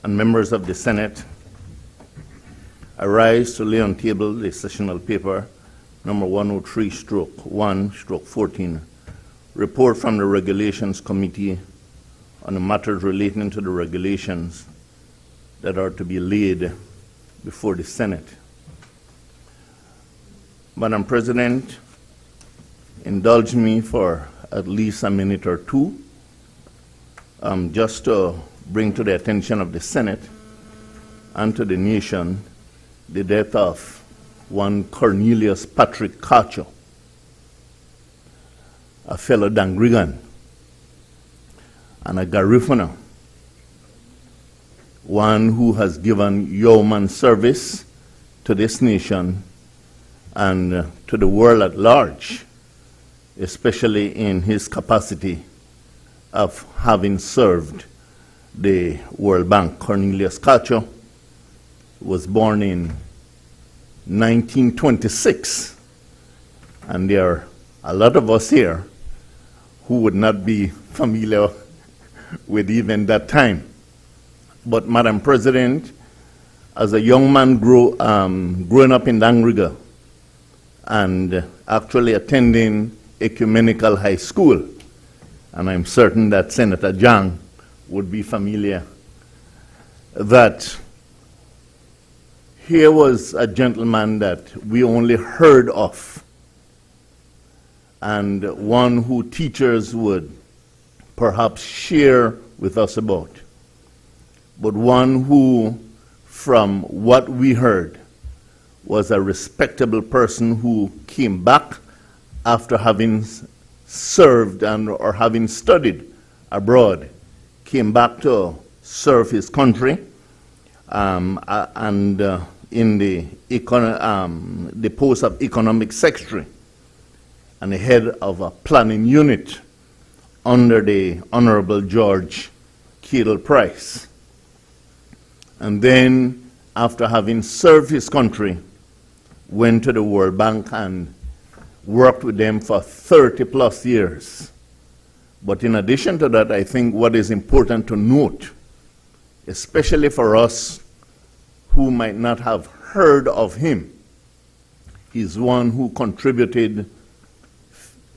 and members of the Senate, I rise to lay on table the sessional paper number 103/1/14, report from the Regulations Committee on the matters relating to the regulations that are to be laid before the Senate. Madam President, indulge me for at least a minute or two just to bring to the attention of the Senate and to the nation the death of one Cornelius Patrick Carcho, a fellow Dangrigan and a Garifuna, one who has given yeoman service to this nation and to the world at large, especially in his capacity of having served the World Bank. Cornelius Carcho was born in 1926, and there are a lot of us here who would not be familiar with even that time. But Madam President, as a young man growing up in Dangriga and actually attending ecumenical high school, and I'm certain that Senator Jang would be familiar, that here was a gentleman that we only heard of, and one who teachers would perhaps share with us about, but one who, from what we heard, was a respectable person who came back after having served or having studied abroad, came back to serve his country, and in the post of economic secretary and the head of a planning unit under the Honorable George Cadle Price. And then, after having served his country, went to the World Bank and worked with them for 30 plus years. But in addition to that, I think what is important to note, especially for us who might not have heard of him, he's one who contributed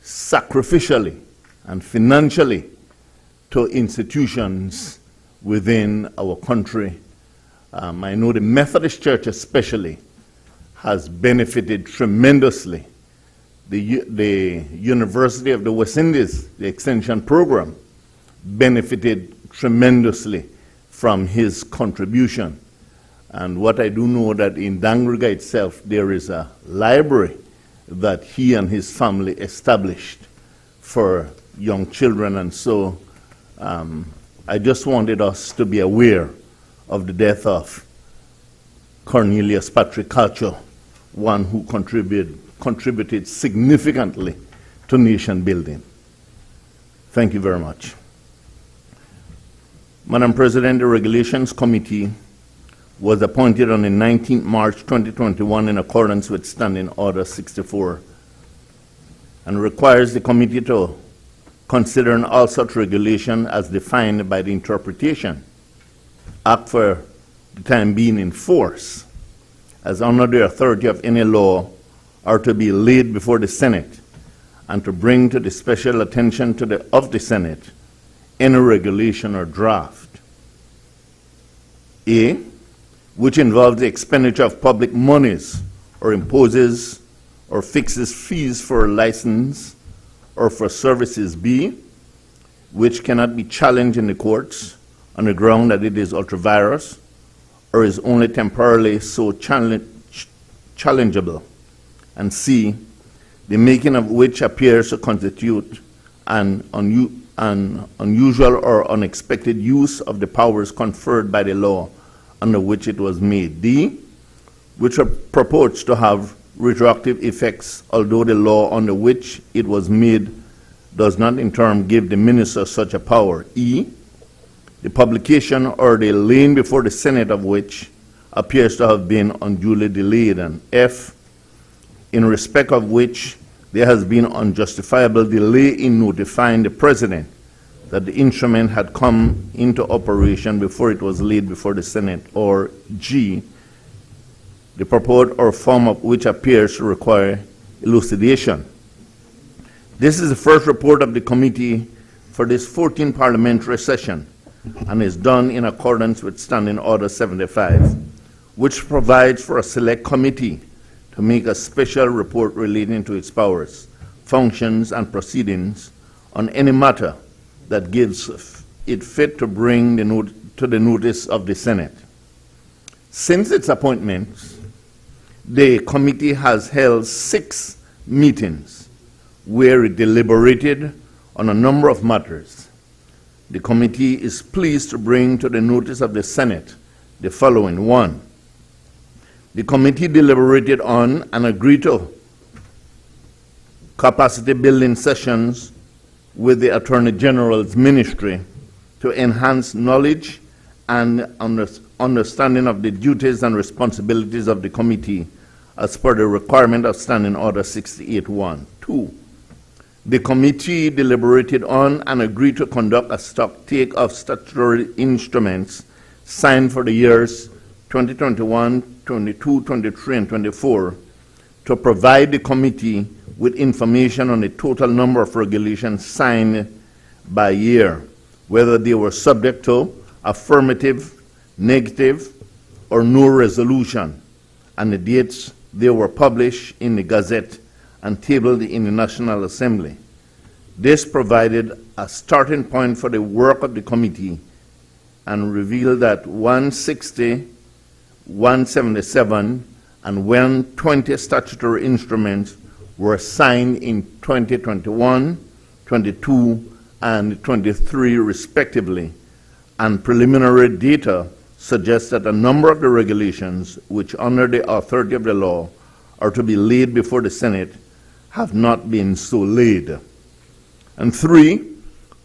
sacrificially and financially to institutions within our country. I know the Methodist Church especially has benefited tremendously. The University of the West Indies, the extension program, benefited tremendously from his contribution. And what I do know that in Dangriga itself, there is a library that he and his family established for young children. And so I just wanted us to be aware of the death of Cornelius Patrick Carcho, one who contributed significantly to nation building. Thank you very much. Madam President, the Regulations Committee was appointed on the 19th March 2021 in accordance with Standing Order 64 and requires the committee to consider all such regulation as defined by the Interpretation Act for the time being in force as under the authority of any law, are to be laid before the Senate, and to bring to the special attention of the Senate any regulation or draft. A, which involves the expenditure of public monies or imposes or fixes fees for a license or for services. B, which cannot be challenged in the courts on the ground that it is ultra-virus or is only temporarily so challengeable. And C, the making of which appears to constitute an unusual or unexpected use of the powers conferred by the law under which it was made. D, which purports to have retroactive effects, although the law under which it was made does not in turn give the minister such a power. E, the publication or the laying before the Senate of which appears to have been unduly delayed. And F, in respect of which there has been unjustifiable delay in notifying the President that the instrument had come into operation before it was laid before the Senate. Or G, the purport or form of which appears to require elucidation. This is the first report of the committee for this 14th parliamentary session and is done in accordance with Standing Order 75, which provides for a select committee to make a special report relating to its powers, functions, and proceedings on any matter that gives it fit to bring to the notice of the Senate. Since its appointment, the committee has held 6 meetings where it deliberated on a number of matters. The committee is pleased to bring to the notice of the Senate the following. 1, the committee deliberated on and agreed to capacity building sessions with the Attorney General's ministry to enhance knowledge and understanding of the duties and responsibilities of the committee as per the requirement of Standing Order 68-1. 2, the committee deliberated on and agreed to conduct a stock take of statutory instruments signed for the years 2021, 22, 23, and 24 to provide the committee with information on the total number of regulations signed by year, whether they were subject to affirmative, negative, or no resolution, and the dates they were published in the Gazette and tabled in the National Assembly. This provided a starting point for the work of the committee and revealed that 160, 177, and 120 statutory instruments were signed in 2021, 22, and 23 respectively, and preliminary data suggests that a number of the regulations which under the authority of the law are to be laid before the Senate have not been so laid. And 3,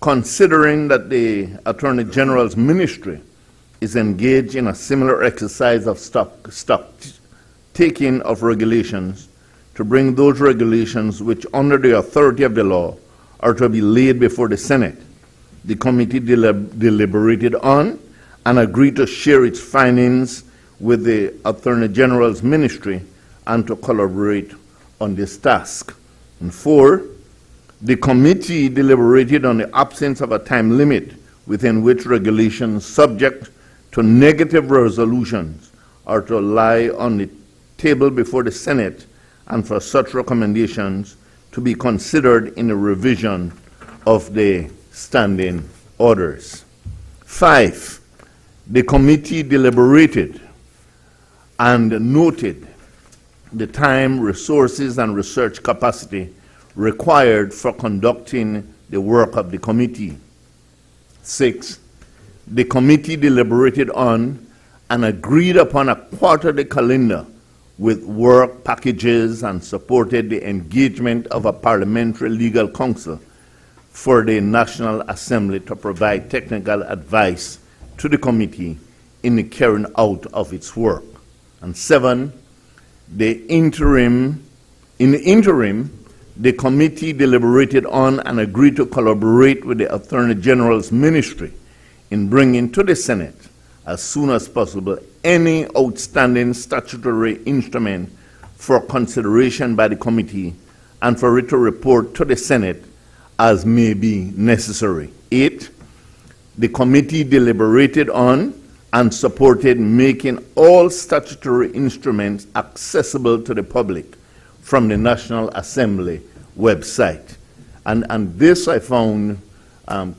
considering that the Attorney General's ministry is engaged in a similar exercise of stock taking of regulations to bring those regulations which under the authority of the law are to be laid before the Senate, the committee deliberated on and agreed to share its findings with the Attorney General's ministry and to collaborate on this task. And 4, the committee deliberated on the absence of a time limit within which regulations subject to negative resolutions are to lie on the table before the Senate, and for such recommendations to be considered in the revision of the standing orders. 5, the committee deliberated and noted the time, resources, and research capacity required for conducting the work of the committee. 6, the committee deliberated on and agreed upon a quarterly calendar with work packages and supported the engagement of a parliamentary legal counsel for the National Assembly to provide technical advice to the committee in the carrying out of its work. And 7, in the interim, the committee deliberated on and agreed to collaborate with the Attorney General's ministry in bringing to the Senate as soon as possible any outstanding statutory instrument for consideration by the committee and for it to report to the Senate as may be necessary. 8, the committee deliberated on and supported making all statutory instruments accessible to the public from the National Assembly website. And this I found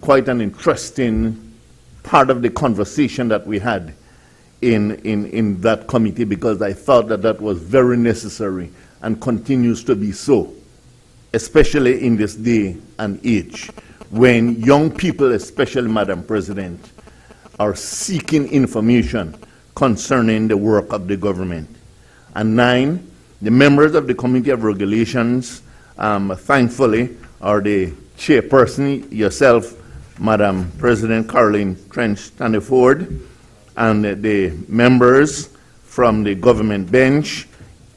quite an interesting part of the conversation that we had in that committee, because I thought that that was very necessary and continues to be so, especially in this day and age, when young people, especially, Madam President, are seeking information concerning the work of the government. And 9, the members of the Committee of Regulations, thankfully, are the chairperson, yourself, Madam President Caroline Trench-Tanniford, and the members from the government bench,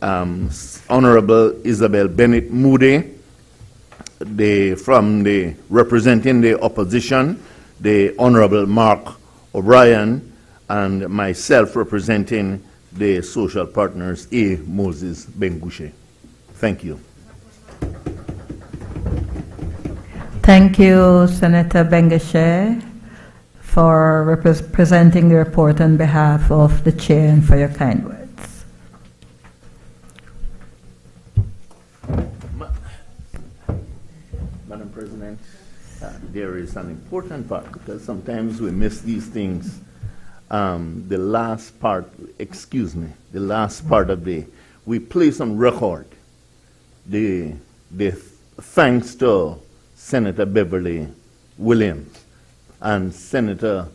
Honorable Isabel Bennett Moody, representing the opposition, the Honorable Mark O'Brien, and myself representing the social partners, A. Moses Bengushe. Thank you. Thank you, Senator Bengushe, for presenting the report on behalf of the chair and for your kind words. Madam President, there is an important part, because sometimes we miss these things. The last part, the last part of we place on record the thanks to Senator Beverly Williams and Senator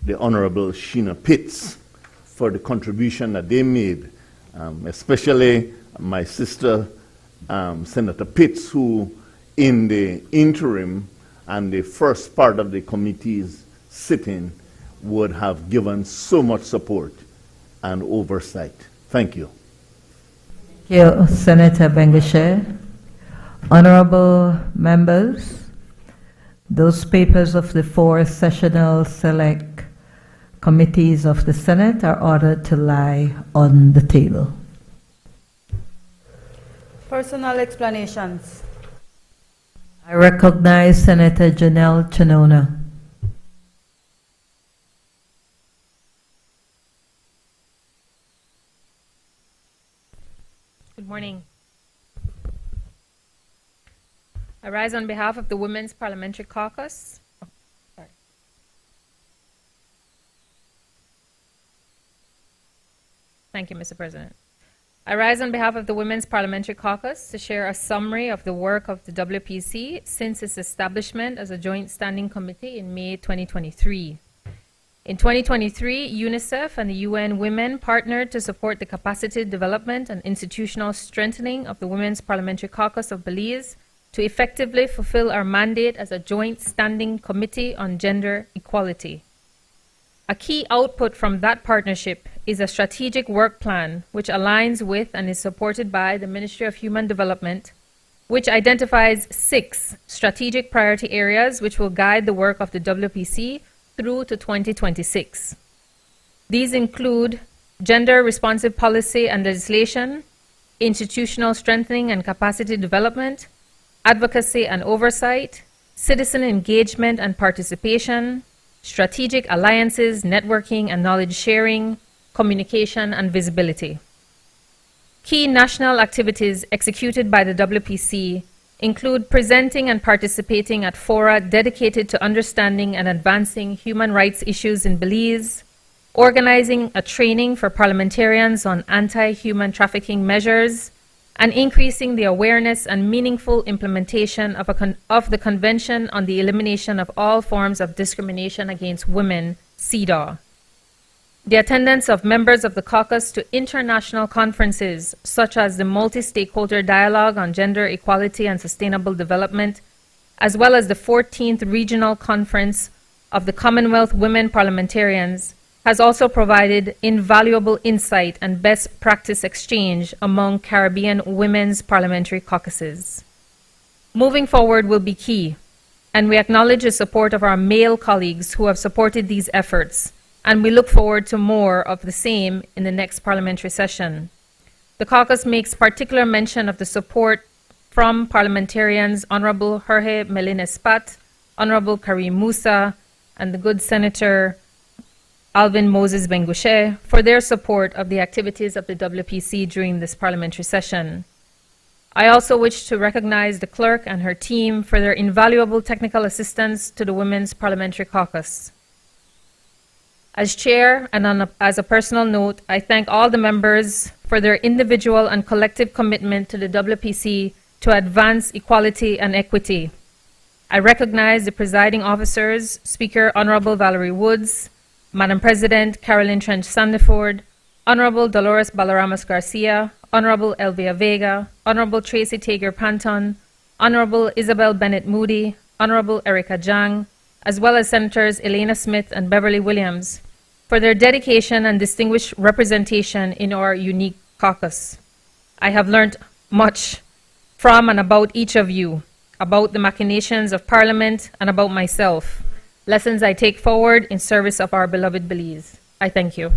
the Honorable Sheena Pitts for the contribution that they made, especially my sister, Senator Pitts, who in the interim and the first part of the committee's sitting would have given so much support and oversight. Thank you. Thank you, Senator Bengushe. Honorable members, those papers of the 4 sessional select committees of the Senate are ordered to lie on the table. Personal explanations. I recognize Senator Janelle Chinona. Good morning. I rise on behalf of the Women's Parliamentary Caucus. Thank you, Mr. President. I rise on behalf of the Women's Parliamentary Caucus to share a summary of the work of the WPC since its establishment as a joint standing committee in May 2023. In 2023, UNICEF and the UN Women partnered to support the capacity development and institutional strengthening of the Women's Parliamentary Caucus of Belize to effectively fulfill our mandate as a joint standing committee on gender equality. A key output from that partnership is a strategic work plan which aligns with and is supported by the Ministry of Human Development, which identifies 6 strategic priority areas which will guide the work of the WPC through to 2026. These include gender responsive policy and legislation, institutional strengthening and capacity development, advocacy and oversight, citizen engagement and participation, strategic alliances, networking and knowledge sharing, communication and visibility. Key national activities executed by the WPC include presenting and participating at fora dedicated to understanding and advancing human rights issues in Belize, organizing a training for parliamentarians on anti-human trafficking measures, and increasing the awareness and meaningful implementation of the Convention on the Elimination of All Forms of Discrimination Against Women, CEDAW. The attendance of members of the caucus to international conferences, such as the Multi-Stakeholder Dialogue on Gender Equality and Sustainable Development, as well as the 14th Regional Conference of the Commonwealth Women Parliamentarians, has also provided invaluable insight and best practice exchange among Caribbean women's parliamentary caucuses. Moving forward will be key, and we acknowledge the support of our male colleagues who have supported these efforts, and we look forward to more of the same in the next parliamentary session. The caucus makes particular mention of the support from parliamentarians Honorable Jorge Melina Spat, Honorable Karim Musa, and the good Senator Alvin Moses Benguche for their support of the activities of the WPC during this parliamentary session. I also wish to recognize the clerk and her team for their invaluable technical assistance to the Women's Parliamentary Caucus. As chair and as a personal note, I thank all the members for their individual and collective commitment to the WPC to advance equality and equity. I recognize the presiding officers, Speaker Honorable Valerie Woods, Madam President Carolyn Trench Sandiford, Honorable Dolores Balaramas Garcia, Honorable Elvia Vega, Honorable Tracy Tager Panton, Honorable Isabel Bennett Moody, Honorable Erica Jang, as well as Senators Elena Smith and Beverly Williams, for their dedication and distinguished representation in our unique caucus. I have learned much from and about each of you, about the machinations of Parliament and about myself, lessons I take forward in service of our beloved Belize. I thank you.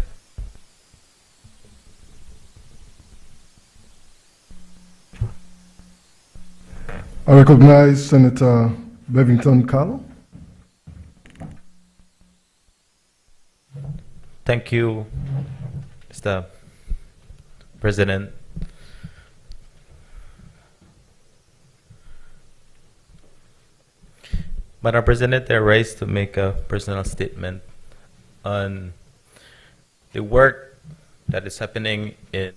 I recognize Senator Bevington Carlo. Thank you, Mr. President. Madam President, I rise to make a personal statement on the work that is happening in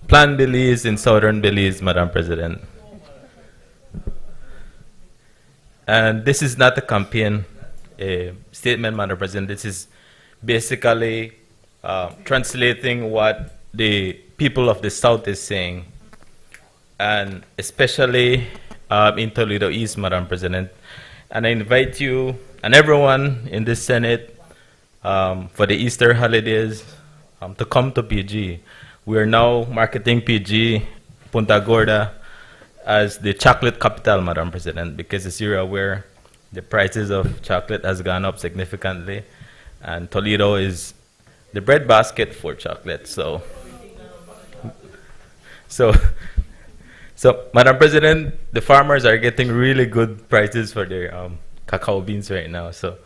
Plan Belize in southern Belize, Madam President. And this is not a campaign statement, Madam President. This is basically translating what the people of the South is saying, and especially in Toledo East, Madam President. And I invite you and everyone in this Senate for the Easter holidays to come to PG. We are now marketing PG, Punta Gorda, as the chocolate capital, Madam President, because as you're aware, the prices of chocolate has gone up significantly, and Toledo is the breadbasket for chocolate. So, Madam President, the farmers are getting really good prices for their cacao beans right now. So,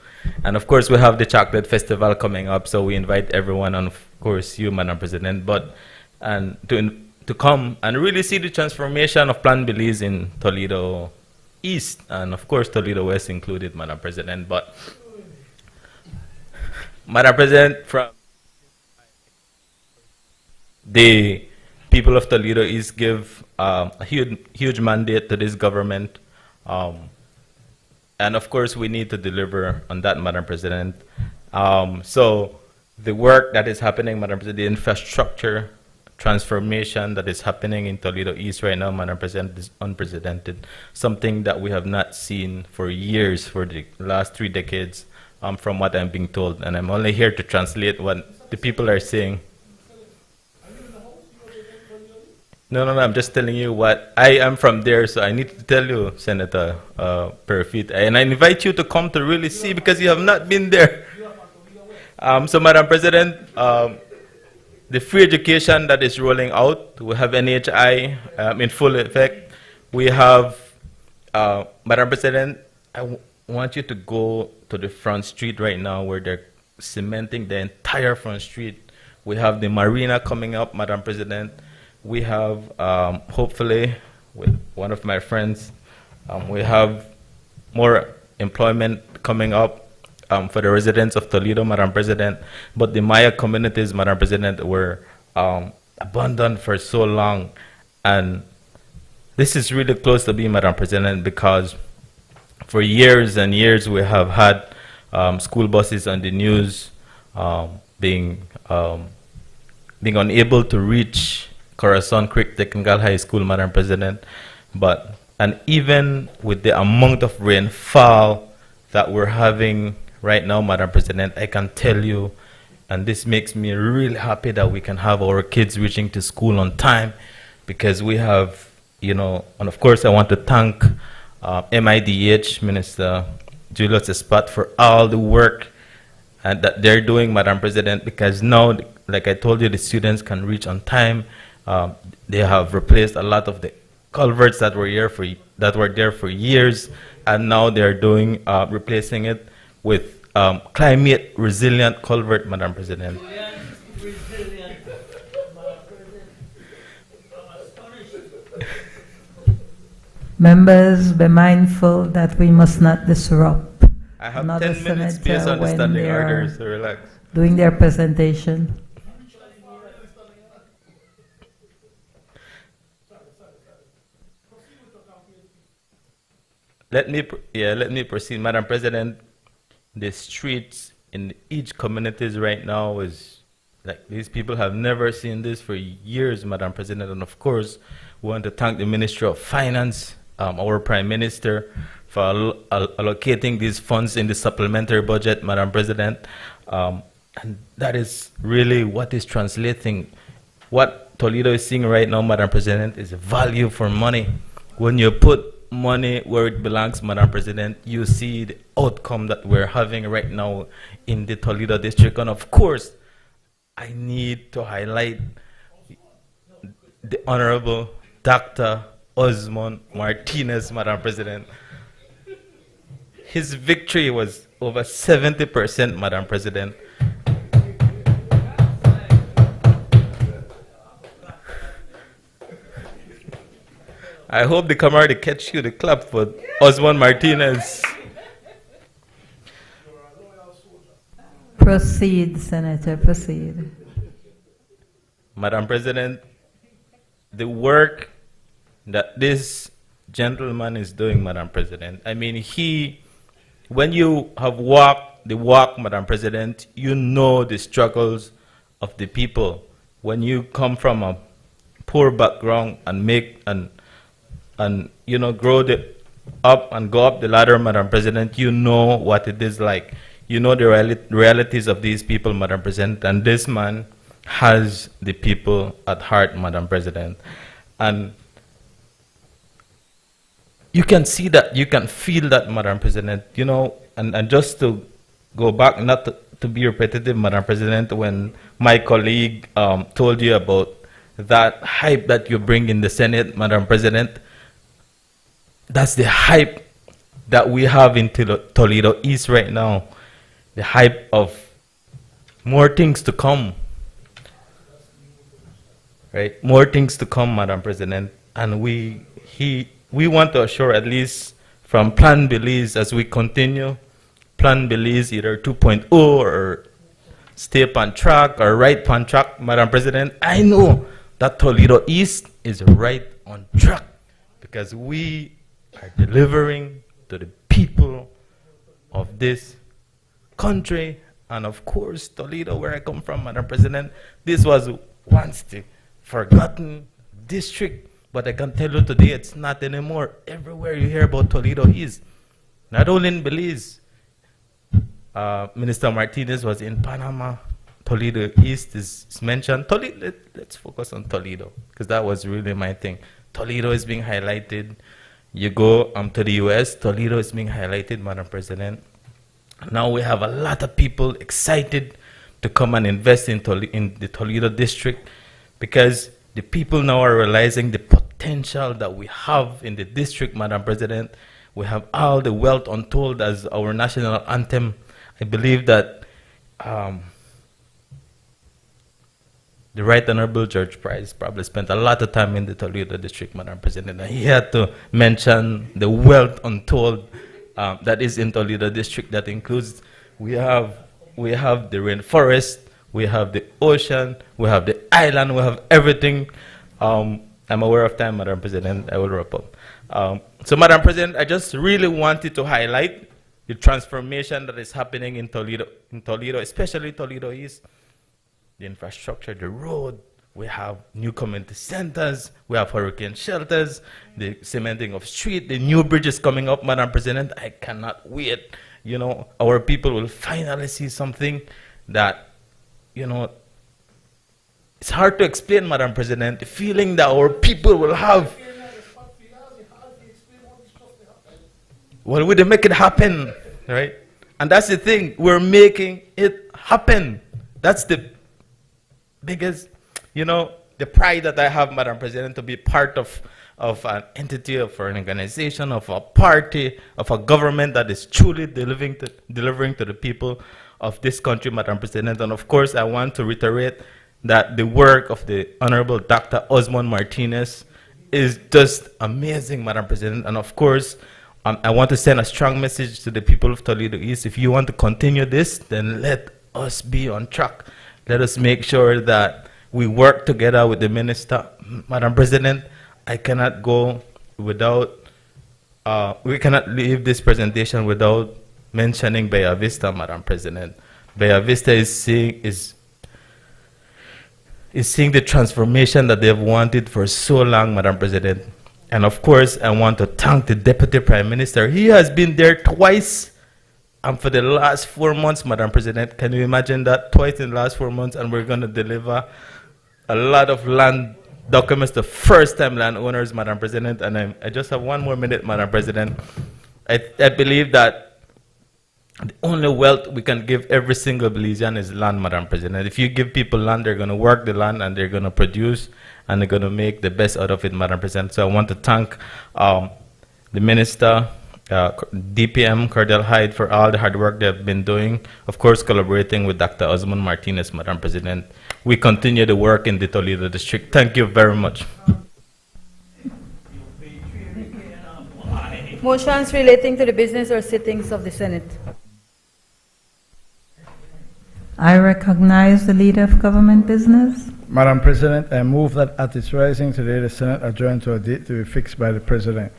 and of course, we have the chocolate festival coming up. So we invite everyone, and of course you, Madam President, and to come and really see the transformation of Plan Belize in Toledo East, and of course Toledo West included, Madam President. But Madam President, from the people of Toledo East give a huge mandate to this government, and of course we need to deliver on that, Madam President. So the work that is happening, Madam President, the infrastructure transformation that is happening in Toledo East right now, Madam President, is unprecedented. Something that we have not seen for years, for the last 3 decades, from what I'm being told. And I'm only here to translate what the people are saying. No, I'm just telling you what I am from there, so I need to tell you, Senator Perfit. And I invite you to come to really see, because you have not been there. So, Madam President, the free education that is rolling out, we have NHI in full effect. We have, Madam President, I want you to go to the front street right now where they're cementing the entire front street. We have the marina coming up, Madam President. We have, hopefully, with one of my friends, we have more employment coming up for the residents of Toledo, Madam President. But the Maya communities, Madam President, were abandoned for so long. And this is really close to being, Madam President, because for years and years we have had school buses on the news being unable to reach Corazon Creek Technical High School, Madam President. And even with the amount of rainfall that we're having right now, Madam President, I can tell you, and this makes me really happy that we can have our kids reaching to school on time, because we have, and of course I want to thank MIDH, Minister Julius Spot for all the work and that they're doing, Madam President, because now, like I told you, the students can reach on time. They have replaced a lot of the culverts that were there for years, and now they're doing replacing it with climate resilient culvert, Madam President. Members, be mindful that we must not disrupt I have another 10 minutes senator based on the when standing they are orders, so relax. doing their presentation. Let me proceed, Madam President. The streets in each communities right now is like these people have never seen this for years, Madam President. And of course, we want to thank the Ministry of Finance, our Prime Minister, for allocating these funds in the supplementary budget, Madam President. And that is really what is translating. What Toledo is seeing right now, Madam President, is value for money. When you put money where it belongs, Madam President, you see the outcome that we're having right now in the Toledo district. And of course, I need to highlight the Honorable Dr. Osmond Martinez, Madam President. His victory was over 70%, Madam President. I hope the camera to catch you the clap for Osmond Martinez. Proceed, Senator, proceed. Madam President, the work that this gentleman is doing, Madam President, I mean, when you have walked the walk, Madam President, you know the struggles of the people. When you come from a poor background and grow up and go up the ladder, Madam President, you know what it is like. You know the realities of these people, Madam President, and this man has the people at heart, Madam President. And you can see that, you can feel that, Madam President, and just to go back, not to be repetitive, Madam President, when my colleague told you about that hype that you bring in the Senate, Madam President, that's the hype that we have in Toledo East right now. The hype of more things to come. Right? More things to come, Madam President. And we want to assure, at least from Plan Belize, as we continue, Plan Belize either 2.0 or stay on track or right on track, Madam President. I know that Toledo East is right on track because we are delivering to the people of this country, and of course Toledo, where I come from, Madam President. This was once the forgotten district, but I can tell you today it's not anymore. Everywhere you hear about Toledo East, not only in Belize. Minister Martinez was in Panama. Toledo East is mentioned. Let's focus on Toledo because that was really my thing. Toledo is being highlighted. You go to the US, Toledo is being highlighted, Madam President. Now we have a lot of people excited to come and invest in the Toledo district because the people now are realizing the potential that we have in the district, Madam President. We have all the wealth untold as our national anthem. I believe that the Right Honorable George Price probably spent a lot of time in the Toledo district, Madam President, and he had to mention the wealth untold that is in Toledo district. That includes we have the rainforest, we have the ocean, we have the island, we have everything. I'm aware of time, Madam President. I will wrap up. So, Madam President, I just really wanted to highlight the transformation that is happening in Toledo, especially Toledo East. The infrastructure, the road, we have new community centers, we have hurricane shelters, the cementing of street, the new bridges coming up, Madam President. I cannot wait. Our people will finally see something that, it's hard to explain, Madam President, the feeling that our people will have. Well, we didn't make it happen. right? And that's the thing, we're making it happen. That's the biggest, the pride that I have, Madam President, to be part of an entity, of an organization, of a party, of a government that is truly delivering to the people of this country, Madam President. And of course, I want to reiterate that the work of the Honorable Dr. Osmond Martinez is just amazing, Madam President. And of course, I want to send a strong message to the people of Toledo East. If you want to continue this, then let us be on track. Let us make sure that we work together with the minister. Madam President, I cannot go without, we cannot leave this presentation without mentioning Bella Vista, Madam President. Bella Vista is seeing the transformation that they've wanted for so long, Madam President. And of course, I want to thank the Deputy Prime Minister. He has been there twice, and for the last 4 months, Madam President. Can you imagine that? Twice in the last 4 months, and we're going to deliver a lot of land documents to first-time landowners, Madam President. And I just have 1 more minute, Madam President. I believe that the only wealth we can give every single Belizean is land, Madam President. If you give people land, they're going to work the land and they're going to produce and they're going to make the best out of it, Madam President. So I want to thank the Minister, DPM, Cordell Hyde, for all the hard work they've been doing. Of course, collaborating with Dr. Osmond Martinez, Madam President. We continue the work in the Toledo District. Thank you very much. Motions relating to the business or sittings of the Senate. I recognize the Leader of Government Business. Madam President, I move that at its rising today, the Senate adjourn to a date to be fixed by the President.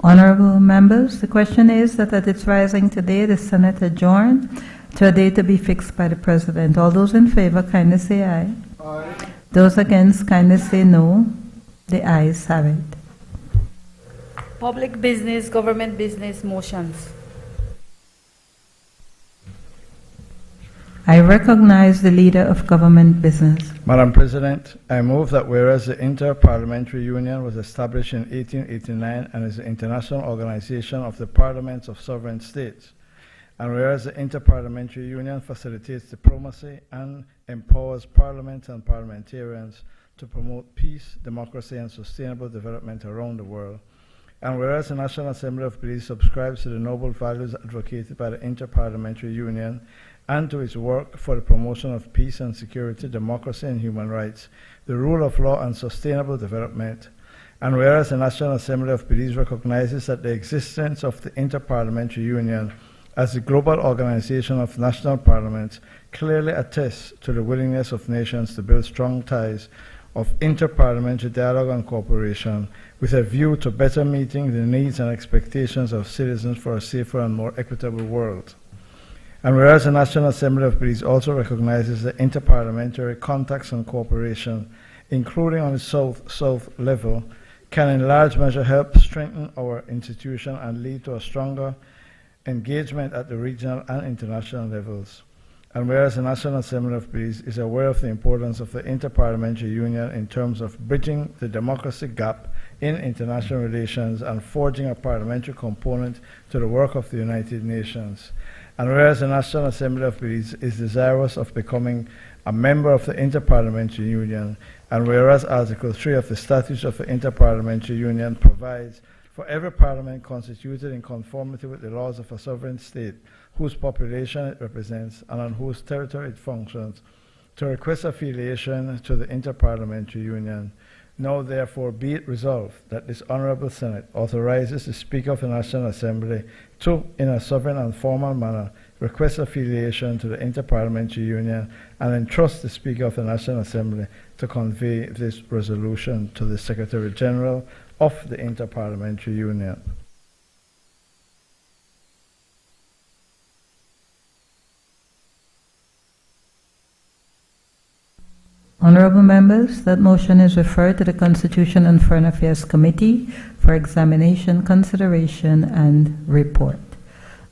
Honorable members, the question is that at its rising today, the Senate adjourn to a date to be fixed by the President. All those in favor, kindly say aye. Aye. Those against, kindly say no. The ayes have it. Public business, government business motions. I recognize the Leader of Government Business. Madam President, I move that whereas the Inter-Parliamentary Union was established in 1889 and is an international organization of the parliaments of sovereign states, and whereas the Inter-Parliamentary Union facilitates diplomacy and empowers parliaments and parliamentarians to promote peace, democracy, and sustainable development around the world, and whereas the National Assembly of Belize subscribes to the noble values advocated by the Inter-Parliamentary Union and to its work for the promotion of peace and security, democracy and human rights, the rule of law and sustainable development, and whereas the National Assembly of Belize recognizes that the existence of the Inter-Parliamentary Union as the global organization of national parliaments clearly attests to the willingness of nations to build strong ties of inter-parliamentary dialogue and cooperation with a view to better meeting the needs and expectations of citizens for a safer and more equitable world. And whereas the National Assembly of Belize also recognizes the interparliamentary contacts and cooperation, including on the South-South level, can in large measure help strengthen our institution and lead to a stronger engagement at the regional and international levels. And whereas the National Assembly of Belize is aware of the importance of the Interparliamentary Union in terms of bridging the democracy gap in international relations and forging a parliamentary component to the work of the United Nations. And whereas the National Assembly of Belize is desirous of becoming a member of the Interparliamentary Union, and whereas Article 3 of the Statutes of the Interparliamentary Union provides for every parliament constituted in conformity with the laws of a sovereign state whose population it represents and on whose territory it functions, to request affiliation to the Interparliamentary Union. Now therefore be it resolved that this Honorable Senate authorizes the Speaker of the National Assembly to, in a sovereign and formal manner, request affiliation to the Interparliamentary Union and entrust the Speaker of the National Assembly to convey this resolution to the Secretary General of the Interparliamentary Union. Honorable members, that motion is referred to the Constitution and Foreign Affairs Committee for examination, consideration, and report.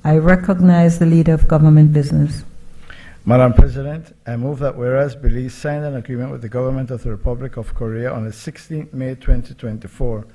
I recognize the Leader of Government Business. Madam President, I move that whereas Belize signed an agreement with the Government of the Republic of Korea on the 16th May 2024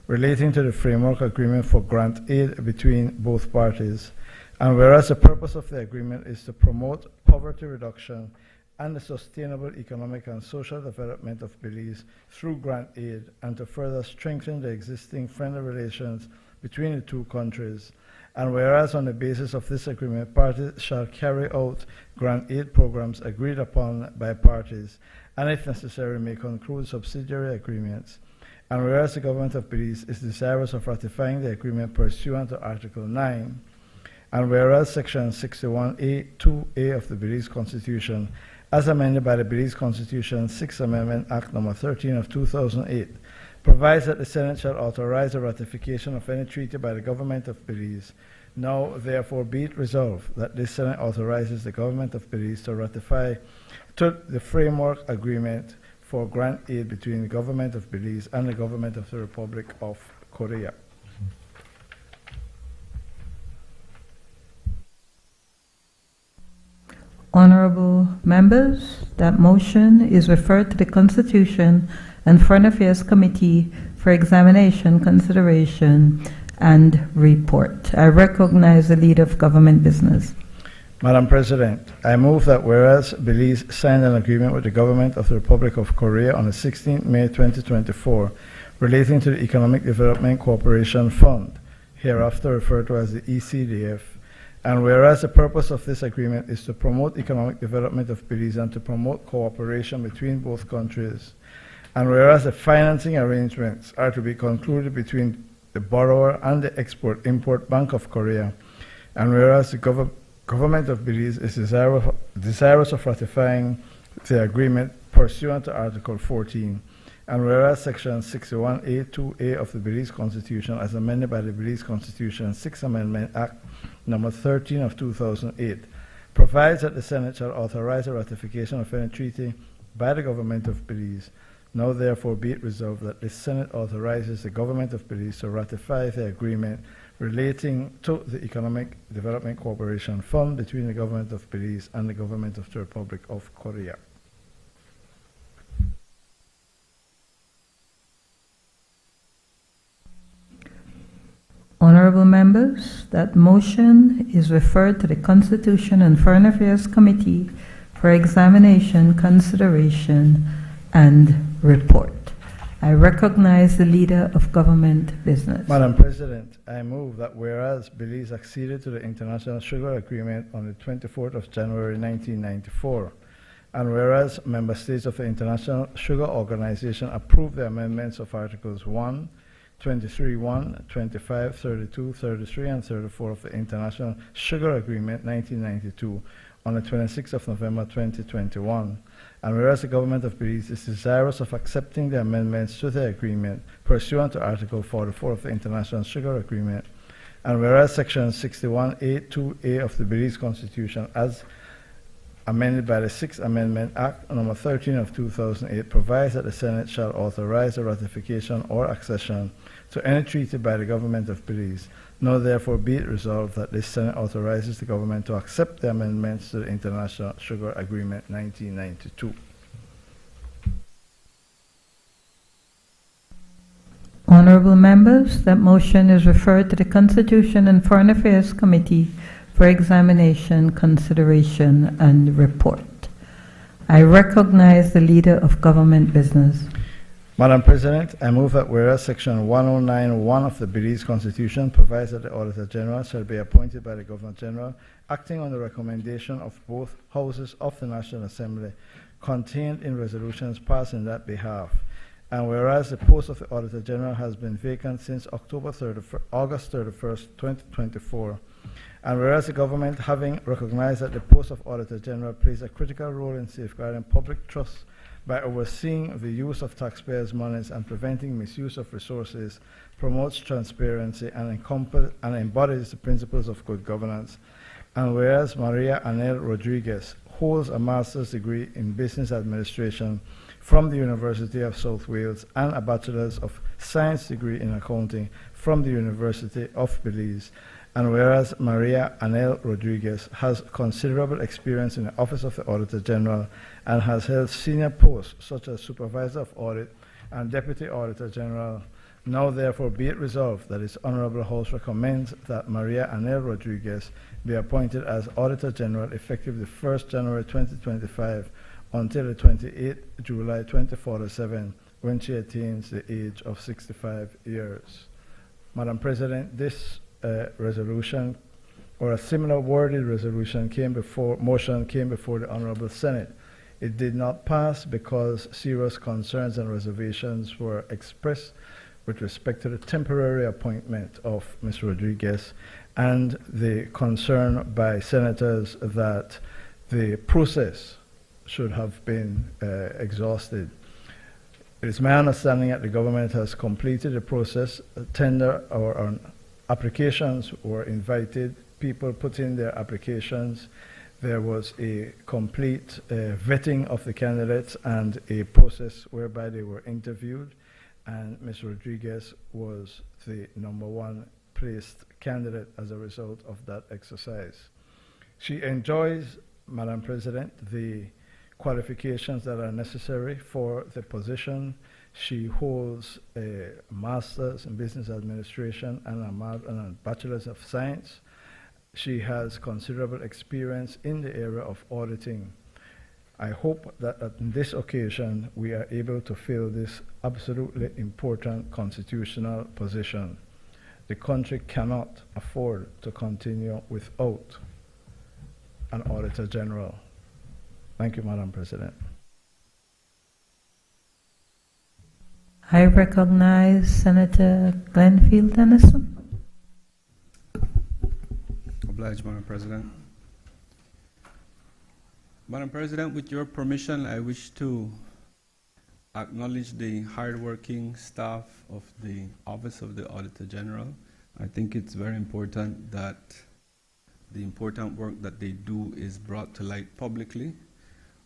relating to the framework agreement for grant aid between both parties, And whereas the purpose of the agreement is to promote poverty reduction and the sustainable economic and social development of Belize through grant aid, and to further strengthen the existing friendly relations between the two countries. And whereas on the basis of this agreement, parties shall carry out grant aid programs agreed upon by parties, and if necessary, may conclude subsidiary agreements. And whereas the government of Belize is desirous of ratifying the agreement pursuant to Article 9, and whereas Section 61A(2)(a) of the Belize Constitution, as amended by the Belize Constitution 6th Amendment Act No. 13 of 2008, provides that the Senate shall authorize the ratification of any treaty by the government of Belize. Now, therefore, be it resolved that this Senate authorizes the government of Belize to ratify the framework agreement for grant aid between the government of Belize and the government of the Republic of Korea. Honorable members, that motion is referred to the Constitution and Foreign Affairs Committee for examination, consideration, and report. I recognize the Leader of Government Business. Madam President, I move that whereas Belize signed an agreement with the government of the Republic of Korea on the 16th May 2024 relating to the Economic Development Cooperation Fund, hereafter referred to as the ECDF, and whereas the purpose of this agreement is to promote economic development of Belize and to promote cooperation between both countries, and whereas the financing arrangements are to be concluded between the borrower and the Export-Import Bank of Korea, and whereas the government of Belize is desirous of ratifying the agreement pursuant to Article 14, and whereas Section 61A(2)(a) of the Belize Constitution, as amended by the Belize Constitution 6th Amendment Act No. 13 of 2008, provides that the Senate shall authorize the ratification of any treaty by the government of Belize. Now, therefore, be it resolved that the Senate authorizes the government of Belize to ratify the agreement relating to the Economic Development Cooperation Fund between the government of Belize and the government of the Republic of Korea. Honorable members, that motion is referred to the Constitution and Foreign Affairs Committee for examination, consideration, and report. I recognize the Leader of Government Business. Madam President, I move that whereas Belize acceded to the International Sugar Agreement on the 24th of January 1994, and whereas member states of the International Sugar Organization approved the amendments of Articles 1, 23(1), 25, 32, 33, and 34 of the International Sugar Agreement 1992 on the 26th of November 2021, and whereas the government of Belize is desirous of accepting the amendments to the agreement pursuant to Article 44 of the International Sugar Agreement, and whereas Section 61A(2)(a) of the Belize Constitution, as amended by the 6th Amendment Act No. 13 of 2008, provides that the Senate shall authorize the ratification or accession to any treaty by the government of Belize. Now, therefore, be it resolved that this Senate authorizes the government to accept the amendments to the International Sugar Agreement 1992. Honorable members, that motion is referred to the Constitution and Foreign Affairs Committee for examination, consideration, and report. I recognize the Leader of Government Business. Madam President, I move that whereas Section 109(1) of the Belize Constitution provides that the Auditor General shall be appointed by the Governor General, acting on the recommendation of both houses of the National Assembly, contained in resolutions passed in that behalf, and whereas the post of the Auditor General has been vacant since August 31st, 2024, and whereas the government, having recognized that the post of Auditor General plays a critical role in safeguarding public trust by overseeing the use of taxpayers' monies and preventing misuse of resources, promotes transparency and embodies the principles of good governance, and whereas Maria Anel Rodriguez holds a master's degree in business administration from the University of South Wales and a bachelor's of science degree in accounting from the University of Belize, and whereas Maria Anel Rodriguez has considerable experience in the Office of the Auditor General and has held senior posts such as Supervisor of Audit and Deputy Auditor General. Now therefore be it resolved that its Honorable House recommends that Maria Anel Rodriguez be appointed as Auditor General effective the 1st January 2025 until the 28th July 2047 when she attains the age of 65 years. Madam President, this resolution or a similar worded resolution motion came before the Honorable Senate. It did not pass because serious concerns and reservations were expressed with respect to the temporary appointment of Ms. Rodriguez and the concern by senators that the process should have been exhausted. It is my understanding that the government has completed the process. Tender or applications were invited. People put in their applications. There was a complete vetting of the candidates and a process whereby they were interviewed, and Ms. Rodriguez was the #1 placed candidate as a result of that exercise. She enjoys, Madam President, the qualifications that are necessary for the position. She holds a master's in business administration and a bachelor's of science. She has considerable experience in the area of auditing. I hope that on this occasion we are able to fill this absolutely important constitutional position. The country cannot afford to continue without an Auditor General. Thank you, Madam President. I recognize Senator Glenfield Dennison. Obliged, Madam President. Madam President, with your permission, I wish to acknowledge the hardworking staff of the Office of the Auditor General. I think it's very important that the important work that they do is brought to light publicly,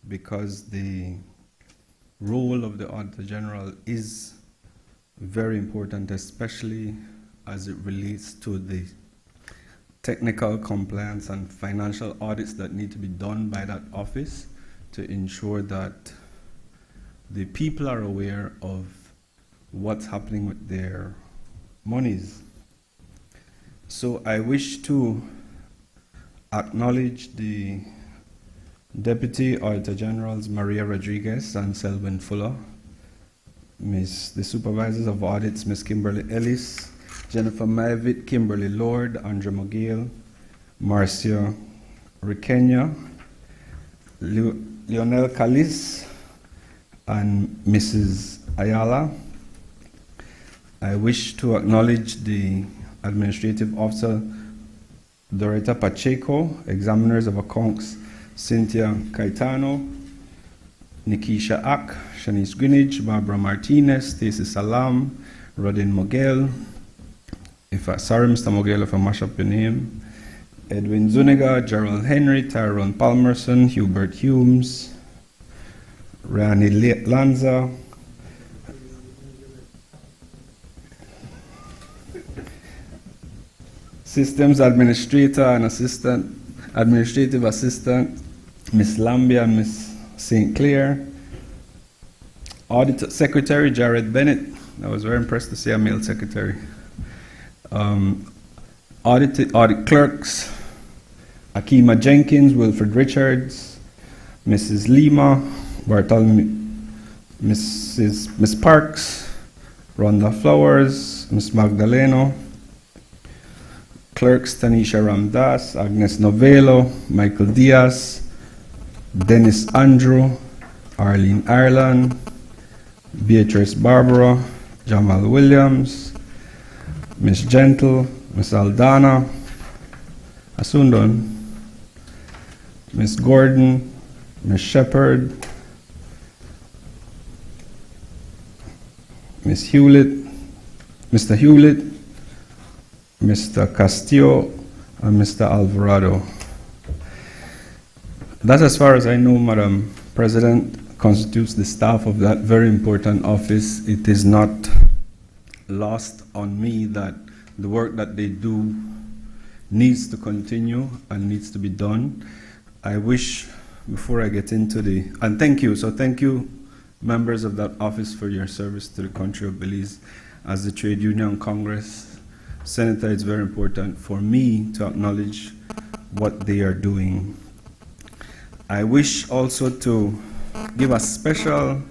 because the role of the Auditor General is very important, especially as it relates to the technical compliance and financial audits that need to be done by that office to ensure that the people are aware of what's happening with their monies. So I wish to acknowledge the Deputy Auditor Generals Maria Rodriguez and Selwyn Fuller, the Supervisors of Audits Ms. Kimberly Ellis, Jennifer Mavitt, Kimberly Lord, Andrea McGill, Marcia Riquenya, Lionel Callis, and Mrs. Ayala. I wish to acknowledge the Administrative Officer Doretta Pacheco, Examiners of Accounts Cynthia Caetano, Nikisha Ack, Shanice Greenwich, Barbara Martinez, Stacey Salam, Rodin Mogel. Sorry, Mr. Mogel, if I mash up your name. Edwin Zuniga, Gerald Henry, Tyrone Palmerson, Hubert Humes, Rani Lanza, Systems Administrator and Administrative Assistant, Ms. Lambia and Ms. St. Clair. Audit Secretary Jared Bennett. I was very impressed to see a male secretary. Audit Clerks, Akima Jenkins, Wilfred Richards, Mrs. Lima, Bartholomew, Miss Parks, Rhonda Flowers, Miss Magdaleno. Clerks Tanisha Ramdas, Agnes Novello, Michael Diaz, Dennis Andrew, Arlene Ireland, Beatrice Barbara, Jamal Williams, Miss Gentle, Miss Aldana Asundon, Miss Gordon, Miss Shepherd, Miss Hewlett, Mr. Hewlett, Mr. Castillo, and Mr. Alvarado. That, as far as I know, Madam President, constitutes the staff of that very important office. It is not lost on me that the work that they do needs to continue and needs to be done. I wish, before I get into and thank you, members of that office, for your service to the country of Belize. as the Trade Union Congress Senator, it's very important for me to acknowledge what they are doing. I wish also to give a special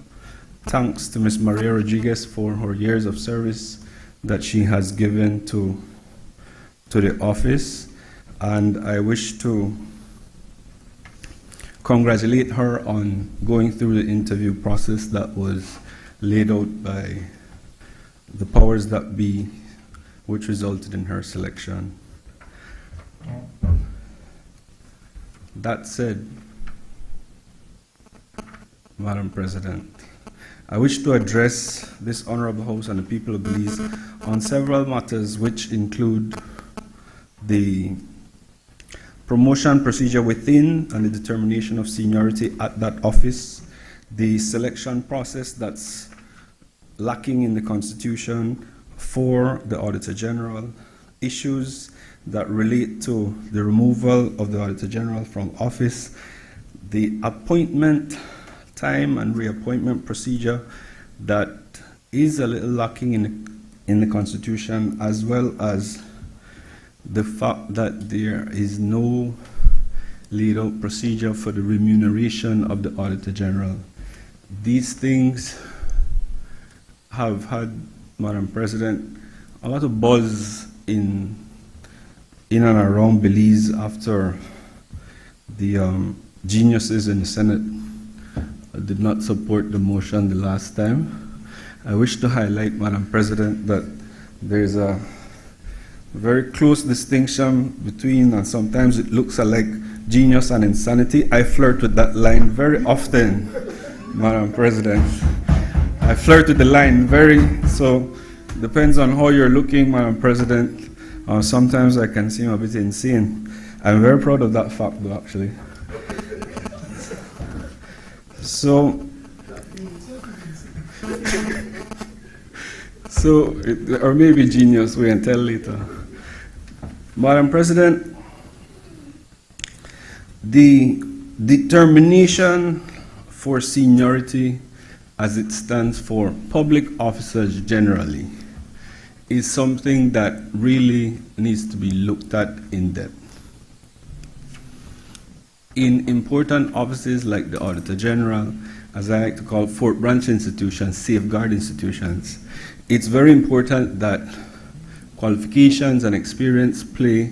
thanks to Ms. Maria Rodriguez for her years of service that she has given to the office, and I wish to congratulate her on going through the interview process that was laid out by the powers that be, which resulted in her selection. That said, Madam President, I wish to address this Honorable House and the people of Belize on several matters, which include the promotion procedure within and the determination of seniority at that office, the selection process that's lacking in the Constitution for the Auditor General, issues that relate to the removal of the Auditor General from office, the appointment time and reappointment procedure that is a little lacking in the Constitution, as well as the fact that there is no laid out procedure for the remuneration of the Auditor General. These things have had, Madam President, a lot of buzz in and around Belize after the geniuses in the Senate did not support the motion the last time. I wish to highlight, Madam President, that there's a very close distinction between, and sometimes it looks like genius and insanity. I flirt with that line very often, Madam President. I flirt with the line so depends on how you're looking, Madam President. Sometimes I can seem a bit insane. I'm very proud of that fact, though, actually. Or maybe genius, we can tell later. Madam President, the determination for seniority as it stands for public officers generally is something that really needs to be looked at in depth. In important offices like the Auditor General, as I like to call Fort Branch institutions, safeguard institutions, it's very important that qualifications and experience play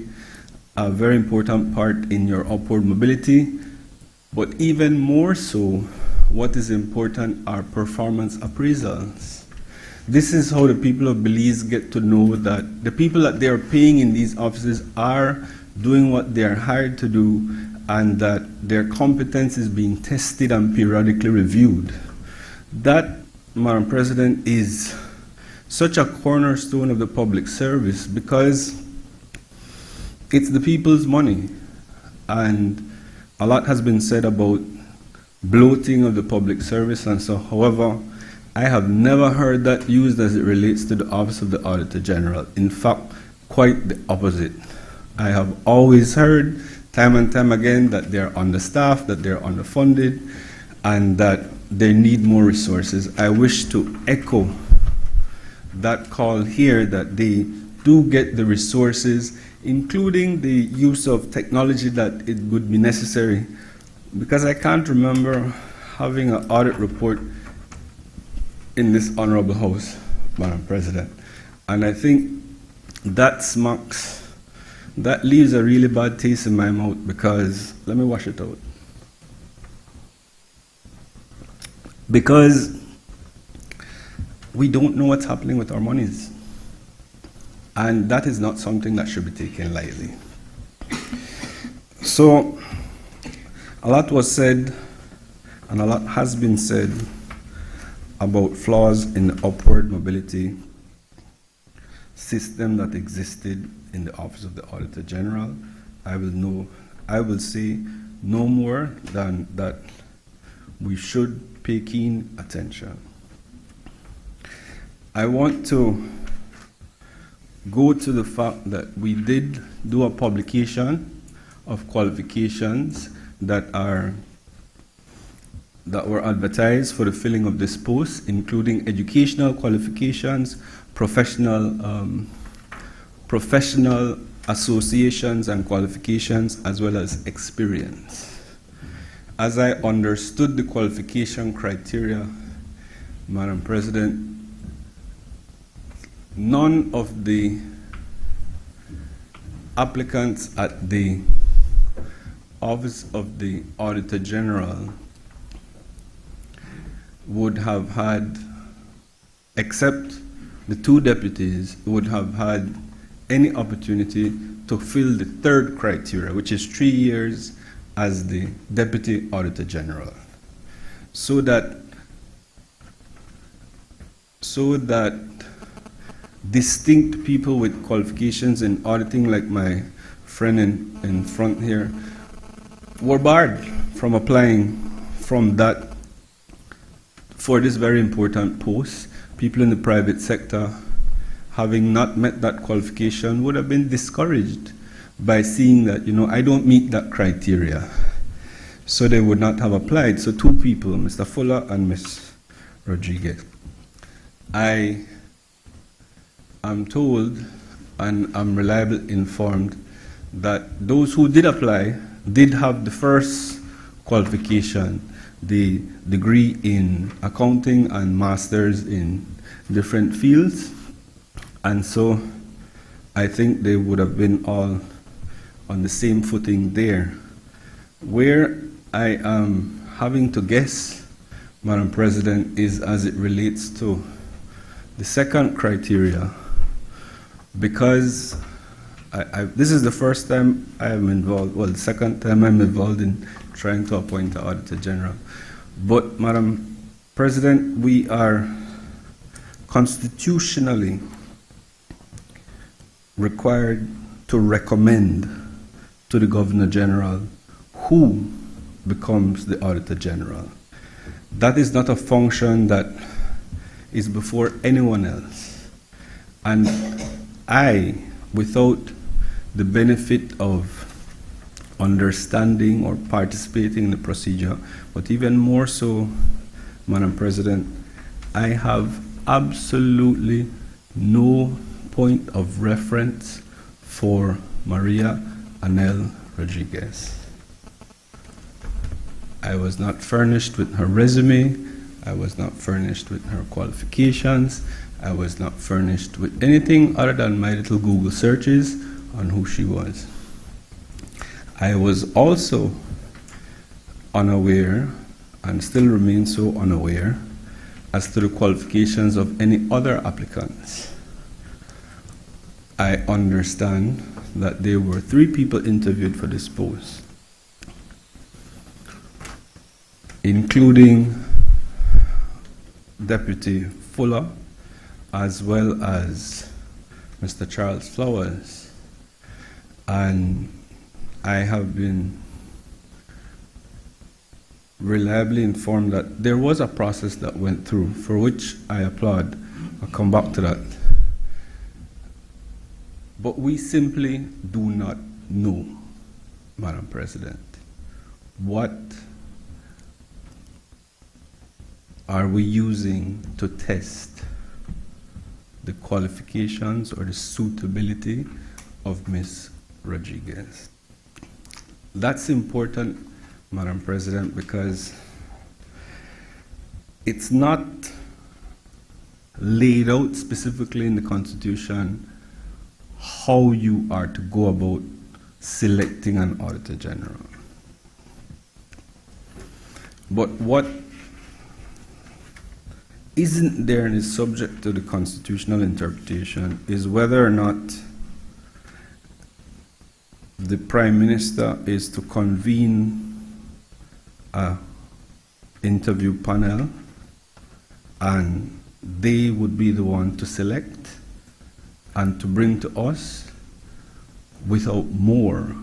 a very important part in your upward mobility, but even more so, what is important are performance appraisals. This is how the people of Belize get to know that the people that they are paying in these offices are doing what they are hired to do, and that their competence is being tested and periodically reviewed. That, Madam President, is such a cornerstone of the public service because it's the people's money. And a lot has been said about bloating of the public service and so. However, I have never heard that used as it relates to the Office of the Auditor General. In fact, quite the opposite. I have always heard time and time again that they're understaffed, that they're underfunded, and that they need more resources. I wish to echo that call here that they do get the resources, including the use of technology that it would be necessary, because I can't remember having an audit report in this Honorable House, Madam President. And I think that leaves a really bad taste in my mouth, because, let me wash it out. Because we don't know what's happening with our monies. And that is not something that should be taken lightly. So, a lot was said, and a lot has been said about flaws in the upward mobility system that existed in the Office of the Auditor General. I will say no more than that we should pay keen attention. I want to go to the fact that we did do a publication of qualifications that were advertised for the filling of this post, including educational qualifications, professional associations and qualifications, as well as experience. As I understood the qualification criteria, Madam President, none of the applicants at the Office of the Auditor General would have had, except the two deputies, would have had any opportunity to fill the third criteria, which is 3 years as the Deputy Auditor General. So that distinct people with qualifications in auditing, like my friend in front here, were barred from applying from that for this very important post. People in the private sector, having not met that qualification, would have been discouraged by seeing that, I don't meet that criteria. So they would not have applied. So two people, Mr. Fuller and Ms. Rodriguez. I am told, and I'm reliably informed, that those who did apply did have the first qualification, the degree in accounting and masters in different fields. And so I think they would have been all on the same footing there. Where I am having to guess, Madam President, is as it relates to the second criteria, because this is the first time I am involved, well, the second time I'm involved in trying to appoint an Auditor General. But, Madam President, we are constitutionally required to recommend to the Governor General who becomes the Auditor General. That is not a function that is before anyone else. And I, without the benefit of understanding or participating in the procedure, but even more so, Madam President, I have absolutely no point of reference for Maria Anel Rodriguez. I was not furnished with her resume. I was not furnished with her qualifications. I was not furnished with anything other than my little Google searches on who she was. I was also unaware, and still remain so unaware, as to the qualifications of any other applicants. I understand that there were 3 people interviewed for this post, including Deputy Fuller, as well as Mr. Charles Flowers. And I have been reliably informed that there was a process that went through, for which I applaud. I'll come back to that. But we simply do not know, Madam President, what are we using to test the qualifications or the suitability of Ms. Rodriguez. That's important, Madam President, because it's not laid out specifically in the Constitution how you are to go about selecting an Auditor General. But what isn't there and is subject to the constitutional interpretation is whether or not the Prime Minister is to convene an interview panel and they would be the one to select and to bring to us without more.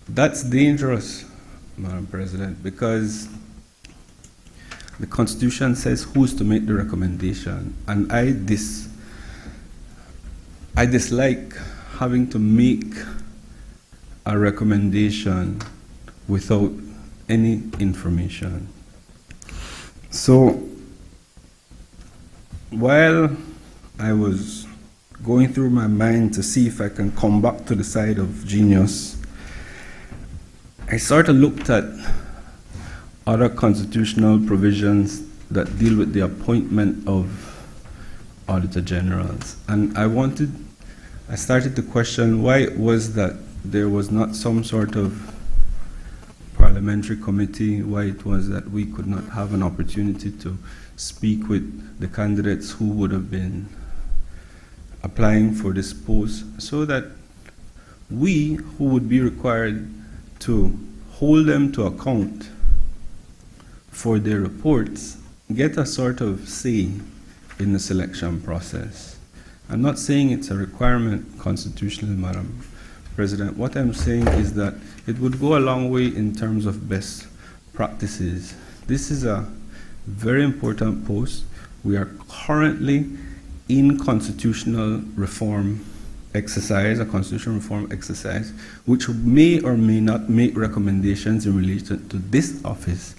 That's dangerous, Madam President, because the Constitution says who's to make the recommendation, and I dislike having to make a recommendation without any information. So, while I was going through my mind to see if I can come back to the side of genius, I sort of looked at other constitutional provisions that deal with the appointment of Auditor Generals. And I started to question why it was that there was not some sort of parliamentary committee, why it was that we could not have an opportunity to speak with the candidates who would have been applying for this post, so that we, who would be required to hold them to account for their reports, get a sort of say in the selection process. I'm not saying it's a requirement constitutionally, Madam President. What I'm saying is that it would go a long way in terms of best practices. This is a very important post. We are currently in constitutional reform exercise, a constitutional reform exercise, which may or may not make recommendations in relation to this office.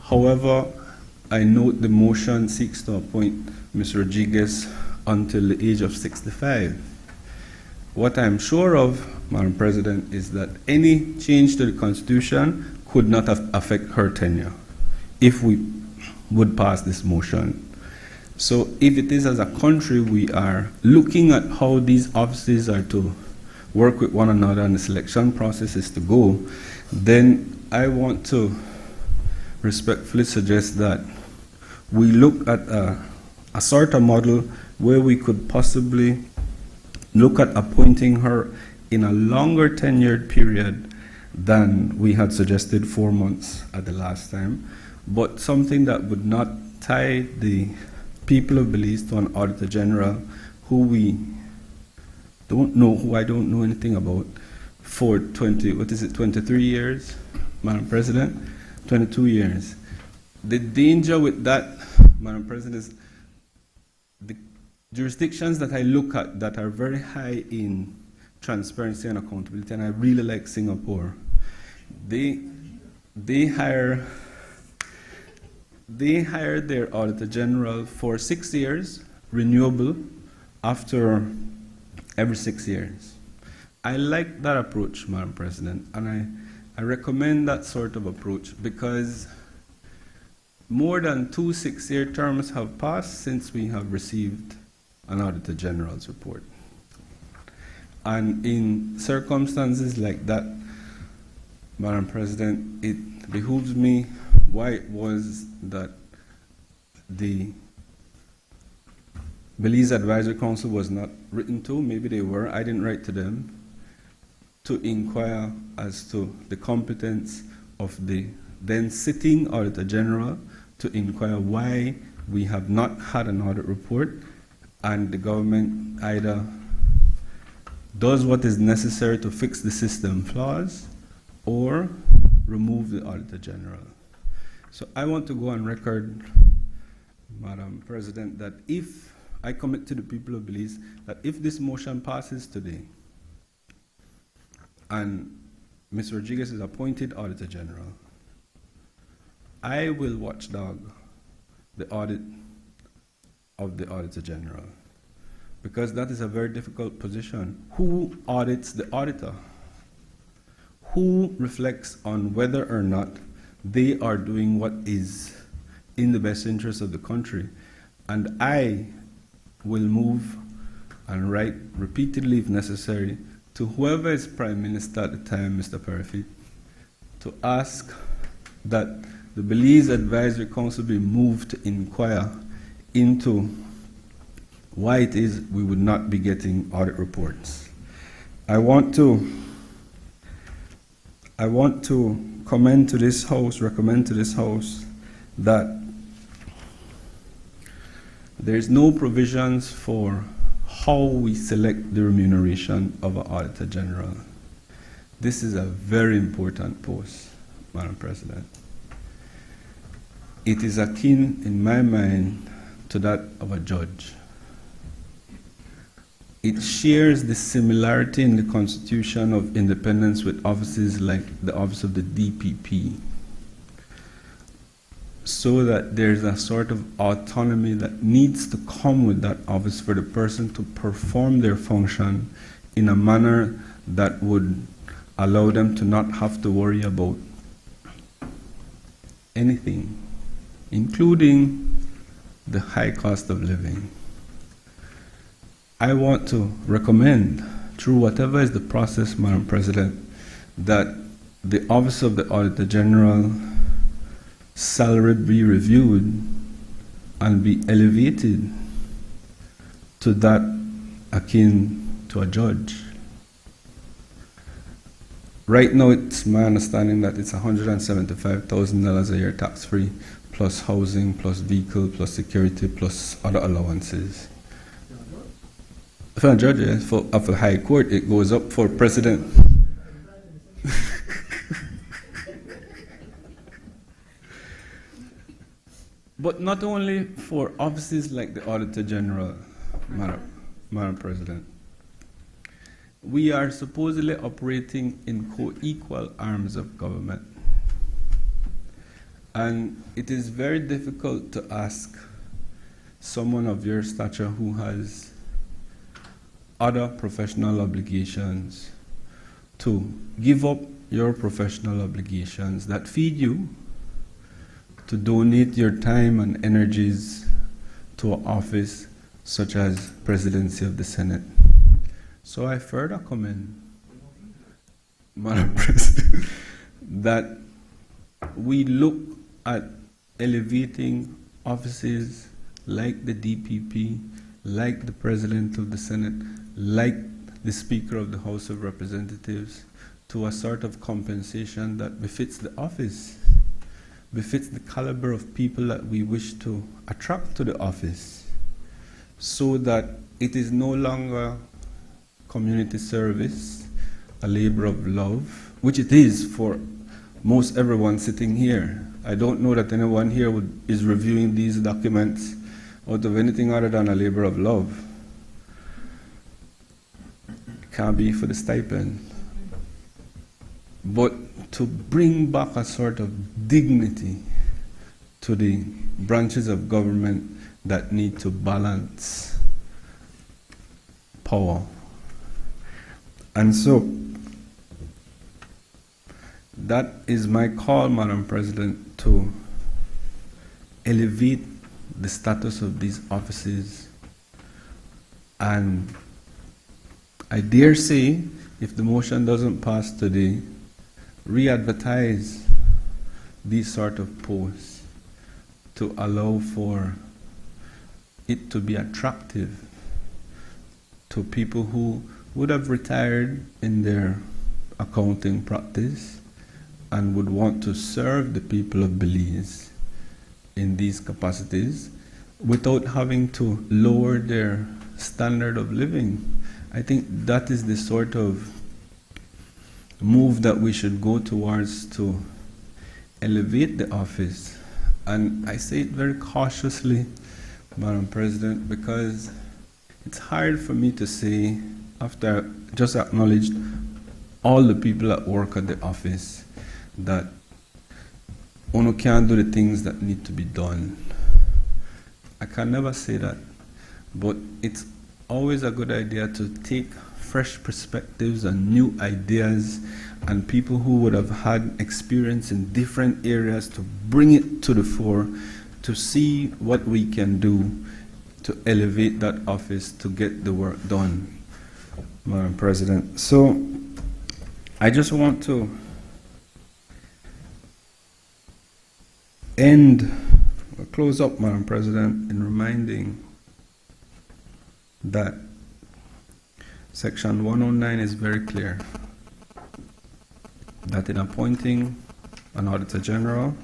However, I note the motion seeks to appoint Ms. Rodriguez until the age of 65. What I'm sure of, Madam President, is that any change to the Constitution could not affect her tenure if we would pass this motion. So if it is as a country we are looking at how these offices are to work with one another and the selection process is to go, then I want to respectfully suggest that we look at a sort of model where we could possibly look at appointing her in a longer tenured period than we had suggested, 4 months at the last time, but something that would not tie the people of Belize to an Auditor General who I don't know anything about for 23 years, Madam President? 22 years. The danger with that, Madam President, is the jurisdictions that I look at that are very high in transparency and accountability, and I really like Singapore. They hire their Auditor General for 6 years, renewable after every 6 years. I like that approach, Madam President, and I recommend that sort of approach because more than 2 6-year terms have passed since we have received an Auditor General's report. And in circumstances like that, Madam President, it behooves me why it was that the Belize Advisory Council was not written to, maybe they were, I didn't write to them, to inquire as to the competence of the then sitting Auditor General, to inquire why we have not had an audit report, and the government either does what is necessary to fix the system flaws or remove the Auditor General. So I want to go on record, Madam President, that if I commit to the people of Belize that if this motion passes today and Ms. Rodriguez is appointed Auditor General, I will watchdog the audit of the Auditor General, because that is a very difficult position. Who audits the auditor? Who reflects on whether or not they are doing what is in the best interest of the country? And I will move and write repeatedly, if necessary, to whoever is Prime Minister at the time, Mr. Parafit, to ask that the Belize Advisory Council be moved to inquire into why it is we would not be getting audit reports. I want to recommend to this House that there is no provisions for how we select the remuneration of an Auditor General. This is a very important post, Madam President. It is akin, in my mind, to that of a judge. It shares the similarity in the Constitution of independence with offices like the office of the DPP. so that there's a sort of autonomy that needs to come with that office for the person to perform their function in a manner that would allow them to not have to worry about anything, including the high cost of living. I want to recommend, through whatever is the process, Madam President, that the Office of the Auditor General salary be reviewed and be elevated to that akin to a judge. Right now, it's my understanding that it's $175,000 a year tax-free, plus housing, plus vehicle, plus security, plus other allowances. For a judge, yeah, for a high court, it goes up for president. But not only for offices like the Auditor General, Madam President. We are supposedly operating in co-equal arms of government. And it is very difficult to ask someone of your stature who has other professional obligations to give up your professional obligations that feed you, to donate your time and energies to an office such as Presidency of the Senate. So I further commend, Madam President, that we look at elevating offices like the DPP, like the President of the Senate, like the Speaker of the House of Representatives, to a sort of compensation that befits the office, befits the caliber of people that we wish to attract to the office, so that it is no longer community service, a labor of love, which it is for most everyone sitting here. I don't know that anyone here is reviewing these documents out of anything other than a labor of love. It can't be for the stipend. But to bring back a sort of dignity to the branches of government that need to balance power. And so, that is my call, Madam President, to elevate the status of these offices. And I dare say, if the motion doesn't pass today, re-advertise these sort of posts to allow for it to be attractive to people who would have retired in their accounting practice and would want to serve the people of Belize in these capacities without having to lower their standard of living. I think that is the sort of move that we should go towards to elevate the office. And I say it very cautiously, Madam President, because it's hard for me to say, after I just acknowledged all the people that work at the office, that one can't do the things that need to be done. I can never say that, but it's always a good idea to take fresh perspectives and new ideas and people who would have had experience in different areas to bring it to the fore to see what we can do to elevate that office to get the work done, Madam President. So I just want to close up, Madam President, in reminding that Section 109 is very clear that in appointing an Auditor General,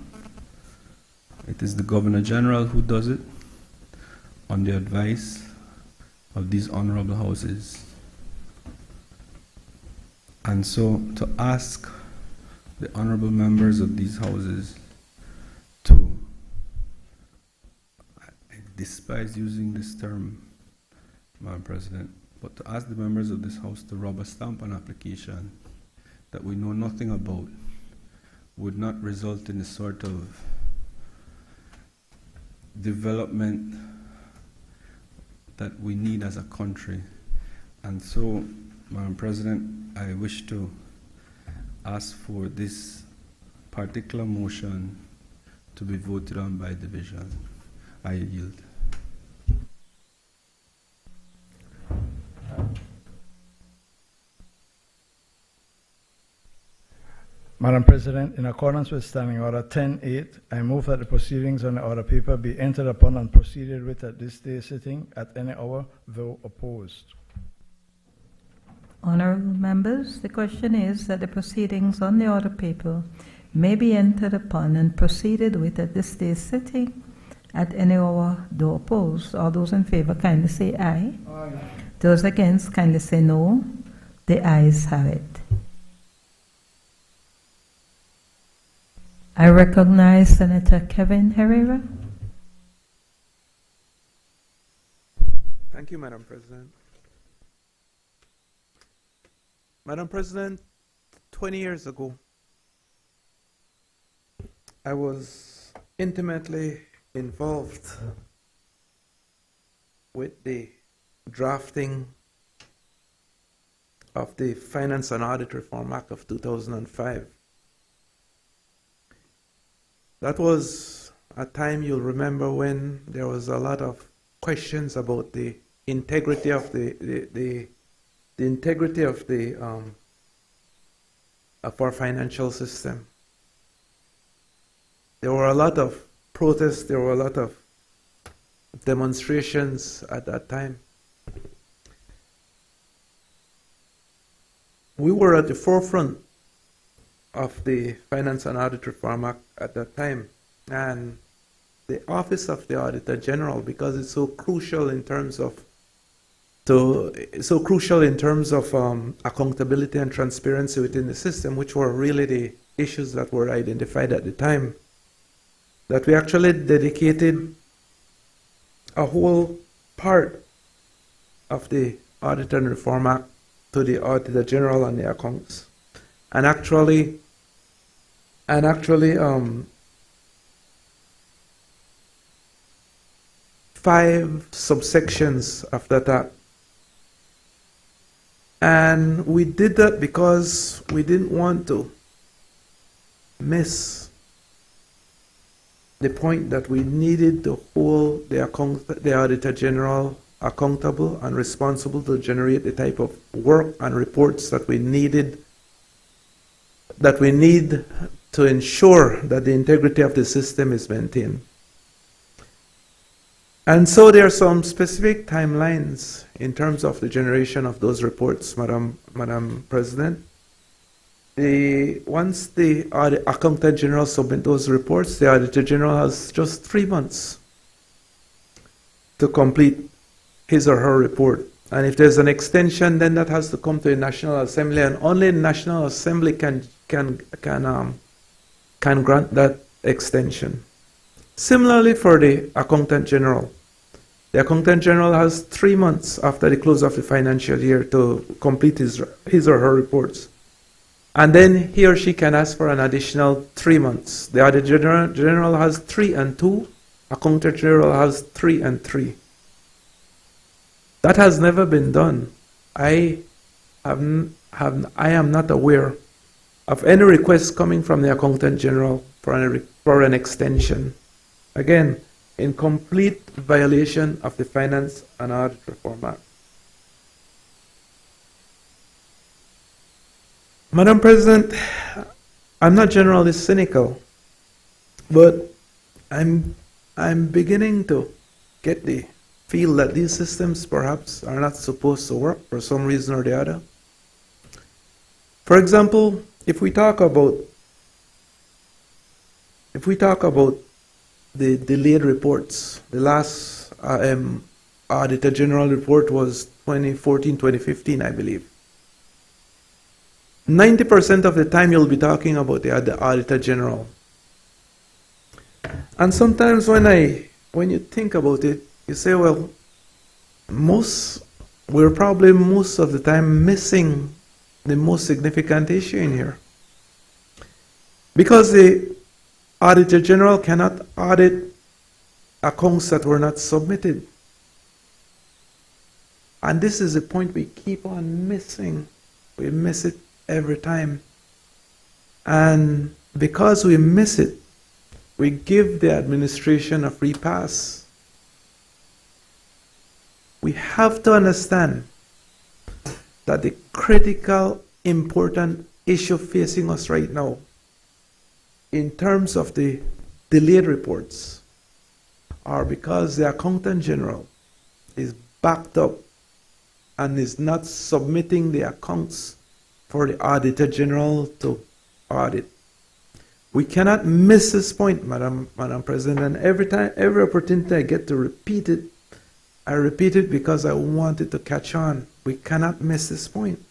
it is the Governor General who does it on the advice of these honorable houses. And so to ask the honorable members of these houses to, I despise using this term, Madam President, but to ask the members of this House to rubber stamp an application that we know nothing about would not result in a sort of development that we need as a country. And so, Madam President, I wish to ask for this particular motion to be voted on by division. I yield. Madam President, in accordance with Standing Order 10-8, I move that the proceedings on the order paper be entered upon and proceeded with at this day's sitting at any hour, though opposed. Honorable members, the question is that the proceedings on the order paper may be entered upon and proceeded with at this day's sitting at any hour, though opposed. All those in favor kindly say aye. Aye. Those against kindly say no. The ayes have it. I recognize Senator Kevin Herrera. Thank you, Madam President. Madam President, 20 years ago, I was intimately involved with the drafting of the Finance and Audit Reform Act of 2005. That was a time, you'll remember, when there was a lot of questions about the integrity of the integrity of our financial system. There were a lot of protests, there were a lot of demonstrations at that time. We were at the forefront of the Finance and Audit Reform Act at that time, and the Office of the Auditor General, because it's so crucial in terms of accountability and transparency within the system, which were really the issues that were identified at the time, that we actually dedicated a whole part of the Audit and Reform Act to the Auditor General and the accounts. And actually 5 subsections of that act. And we did that because we didn't want to miss the point that we needed to hold the Auditor General accountable and responsible to generate the type of work and reports that we need to ensure that the integrity of the system is maintained. And so there are some specific timelines in terms of the generation of those reports, Madam President. Once the Accountant General submits those reports, the Auditor General has just 3 months to complete his or her report. And if there's an extension, then that has to come to the National Assembly, and only the National Assembly can grant that extension. Similarly for the Accountant General. The Accountant General has 3 months after the close of the financial year to complete his or her reports. And then he or she can ask for an additional 3 months. The Auditor General has 3 and 2. Accountant General has 3 and 3. That has never been done. I am not aware of any request coming from the Accountant General for an extension. Again, in complete violation of the Finance and Audit Reform Act. Madam President, I'm not generally cynical, but I'm beginning to get the feel that these systems perhaps are not supposed to work for some reason or the other. For example, if we talk about the delayed reports, the last Auditor General report was 2014-2015, I believe. 90% of the time you'll be talking about the Auditor General. And sometimes when you think about it, you say, well, we're probably most of the time missing the most significant issue in here. Because the Auditor General cannot audit accounts that were not submitted. And this is a point we keep on missing. We miss it every time. And because we miss it, we give the administration a free pass. We have to understand that the critical, important issue facing us right now, in terms of the delayed reports, are because the Accountant General is backed up and is not submitting the accounts for the Auditor General to audit. We cannot miss this point, Madam President, and every opportunity I get to repeat it, I repeat it because I want it to catch on. We cannot miss this point.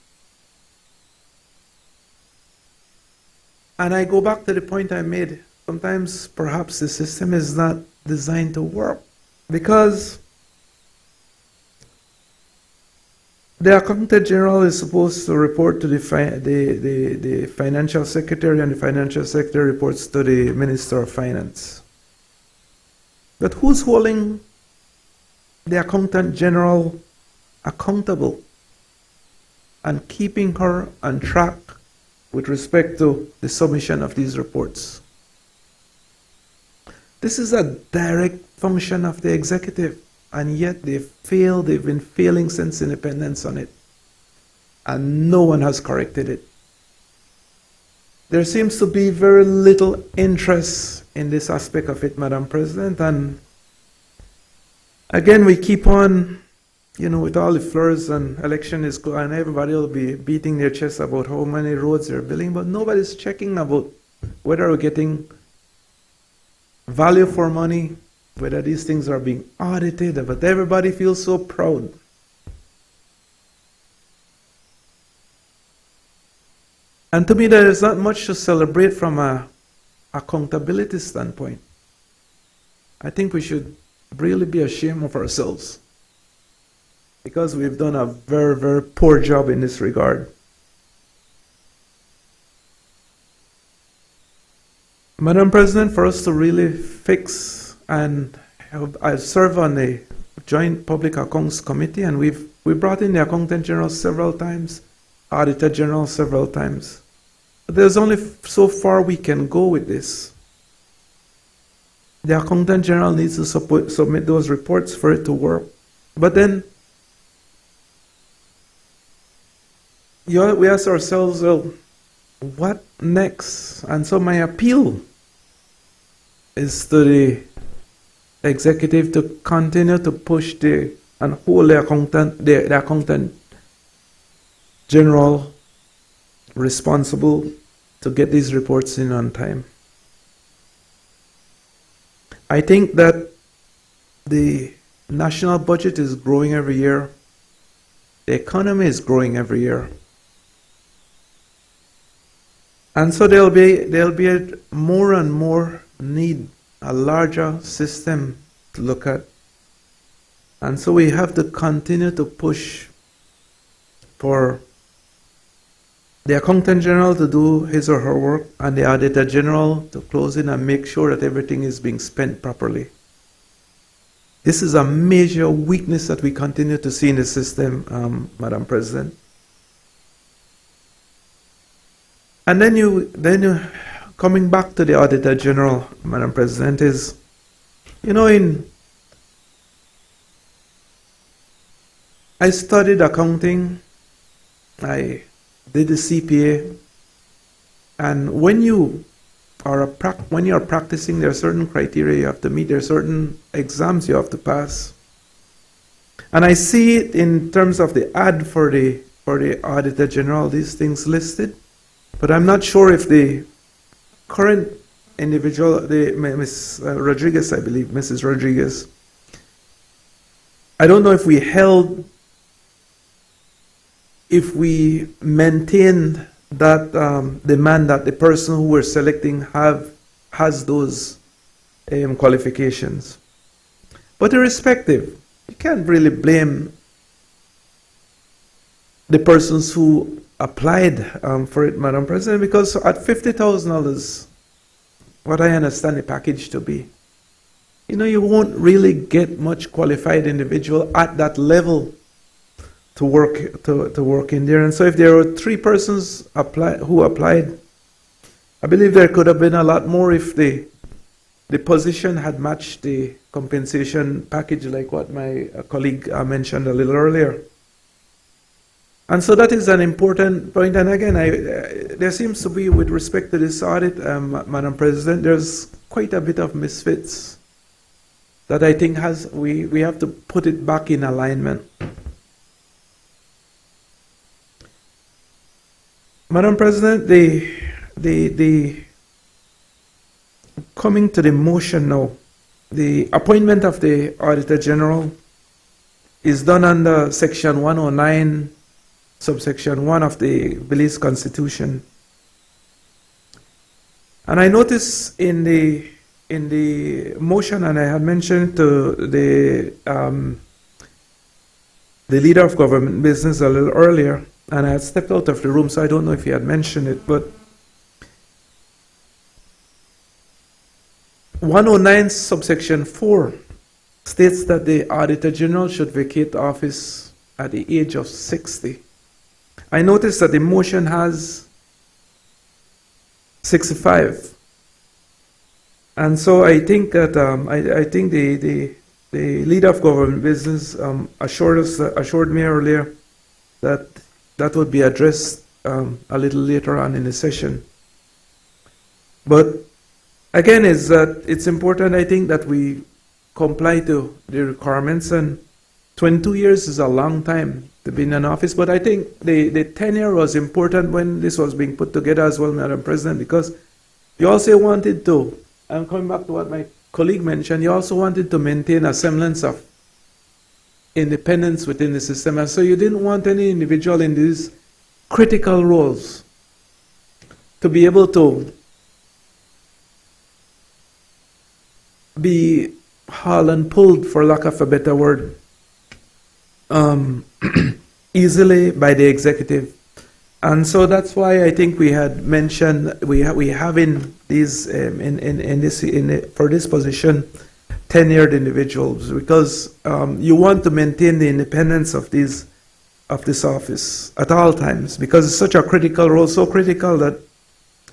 And I go back to the point I made. Sometimes perhaps the system is not designed to work because the Accountant General is supposed to report to the Financial Secretary, and the Financial Secretary reports to the Minister of Finance. But who's holding the Accountant General accountable and keeping her on track with respect to the submission of these reports? This is a direct function of the executive, and yet they've been failing since independence on it, and no one has corrected it. There seems to be very little interest in this aspect of it, Madam President, and again, we keep on, with all the flurs and election is going, and everybody will be beating their chest about how many roads they're building, but nobody's checking about whether we're getting value for money, whether these things are being audited, but everybody feels so proud. And to me, there is not much to celebrate from an accountability standpoint. I think we should really be ashamed of ourselves because we've done a very, very poor job in this regard. Madam President, for us to really fix, and I serve on the Joint Public Accounts Committee, and we brought in the Accountant General several times, Auditor General several times. But there's only so far we can go with this. The Accountant General needs to submit those reports for it to work. But then, we ask ourselves, well, what next? And so my appeal is to the executive to continue to push and hold the Accountant General responsible to get these reports in on time. I think that the national budget is growing every year. The economy is growing every year. And so there'll be a more and more need, a larger system to look at. And so we have to continue to push for the Accountant General to do his or her work and the Auditor General to close in and make sure that everything is being spent properly. This is a major weakness that we continue to see in the system, Madam President. And then you coming back to the Auditor General, Madam President, is, I studied accounting, I did the CPA, and when you are practicing, there are certain criteria you have to meet, there are certain exams you have to pass. And I see it in terms of the ad for the Auditor General, these things listed. But I'm not sure if the current individual, Ms. Rodriguez, I believe, Mrs. Rodriguez, I don't know if we maintained that demand that the person who we're selecting has those qualifications. But irrespective, you can't really blame the persons who applied for it, Madam President, because at $50,000, what I understand the package to be, you won't really get much qualified individual at that level to work in there. And so if there were 3 persons who applied, I believe there could have been a lot more if the position had matched the compensation package, like what my colleague mentioned a little earlier. And so that is an important point. And again, there seems to be, with respect to this audit, Madam President, there's quite a bit of misfits that I think we have to put it back in alignment. Madam President, the coming to the motion now, the appointment of the Auditor General is done under Section 109, subsection 1 of the Belize Constitution. And I noticed in the motion, and I had mentioned to the leader of government business a little earlier, and I had stepped out of the room, so I don't know if he had mentioned it, but 109 subsection 4 states that the Auditor General should vacate office at the age of 60. I noticed that the motion has 65. And so I think that I think the leader of government business assured me earlier that that would be addressed a little later on in the session. But again, it's important, I think, that we comply to the requirements, and 22 years is a long time to be in an office, but I think the tenure was important when this was being put together as well, Madam President, because you also wanted to, I'm coming back to what my colleague mentioned, you also wanted to maintain a semblance of independence within the system, and so you didn't want any individual in these critical roles to be able to be hauled and pulled, for lack of a better word, easily by the executive. And so that's why I think we had mentioned we have in these for this position tenured individuals, because you want to maintain the independence of this office at all times, because it's such a critical role, so critical that,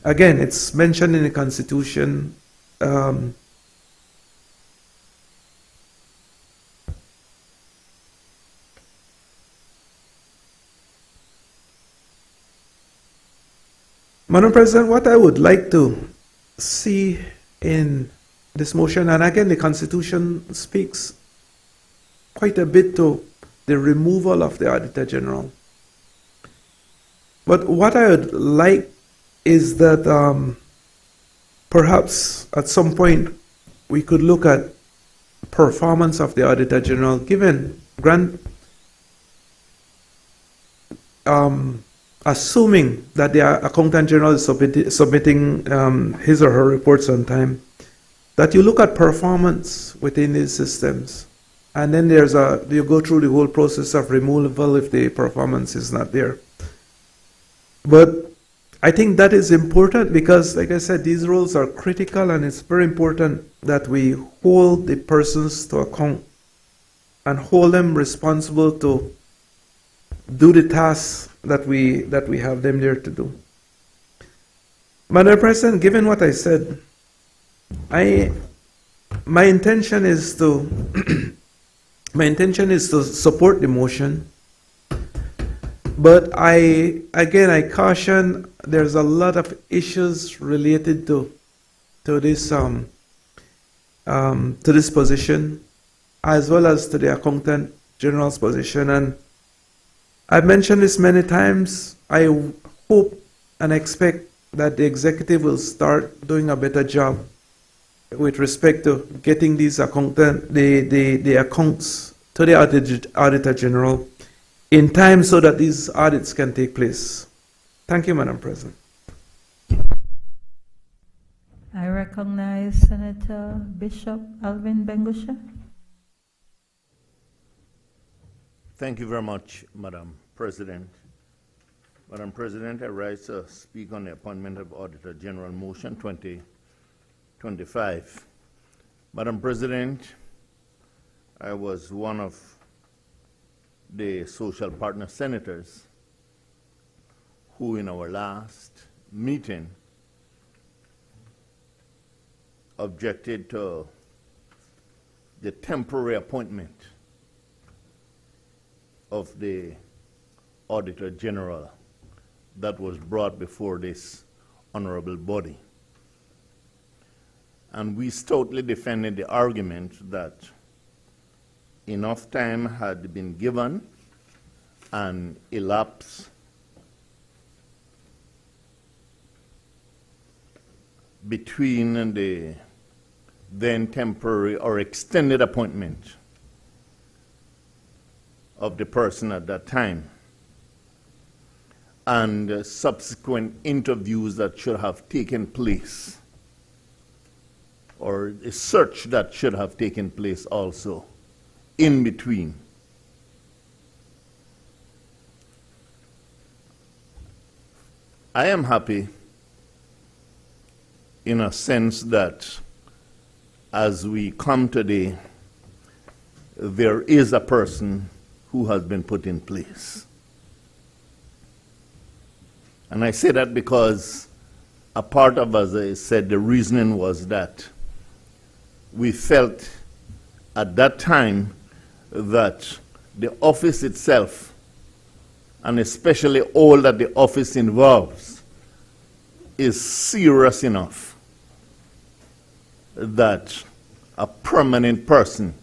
again, it's mentioned in the Constitution. Madam President, what I would like to see in this motion, and again, the Constitution speaks quite a bit to the removal of the Auditor General. But what I would like is that perhaps at some point we could look at performance of the Auditor General, assuming that the Accountant General is submitting his or her reports on time, that you look at performance within these systems, and then you go through the whole process of removal if the performance is not there. But I think that is important because, like I said, these roles are critical, and it's very important that we hold the persons to account and hold them responsible to do the tasks that we have them there to do. Madam President, given what I said, my intention is to support the motion, but I caution there's a lot of issues related to this position, as well as to the Accountant General's position. And I've mentioned this many times. I hope and expect that the executive will start doing a better job with respect to getting these the accounts to the Auditor General in time so that these audits can take place. Thank you, Madam President. I recognize Senator Bishop Alvin Bengusha. Thank you very much, Madam President. Madam President, I rise to speak on the appointment of Auditor General Motion 2025. Madam President, I was one of the social partner senators who in our last meeting objected to the temporary appointment of the Auditor General that was brought before this honorable body. And we stoutly defended the argument that enough time had been given and elapsed between the then temporary or extended appointment of the person at that time and subsequent interviews that should have taken place, or a search that should have taken place also in between. I am happy in a sense that as we come today, there is a person who has been put in place. And I say that because a part of, as I said, the reasoning was that we felt at that time that the office itself, and especially all that the office involves, is serious enough that a permanent person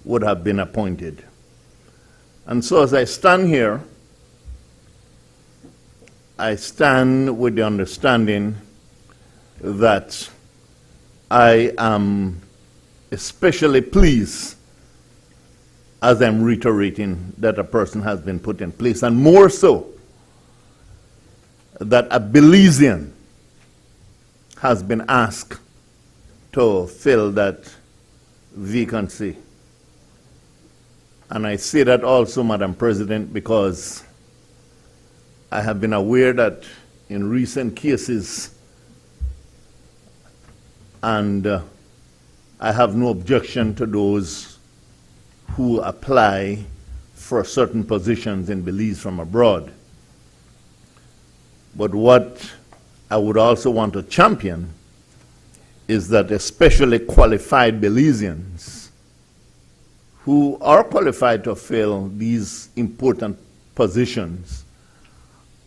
would have been appointed. And so as I stand here, I stand with the understanding that I am especially pleased as I'm reiterating that a person has been put in place, and more so that a Belizean has been asked to fill that vacancy. And I say that also, Madam President, because I have been aware that in recent cases, and I have no objection to those who apply for certain positions in Belize from abroad. But what I would also want to champion is that especially qualified Belizeans who are qualified to fill these important positions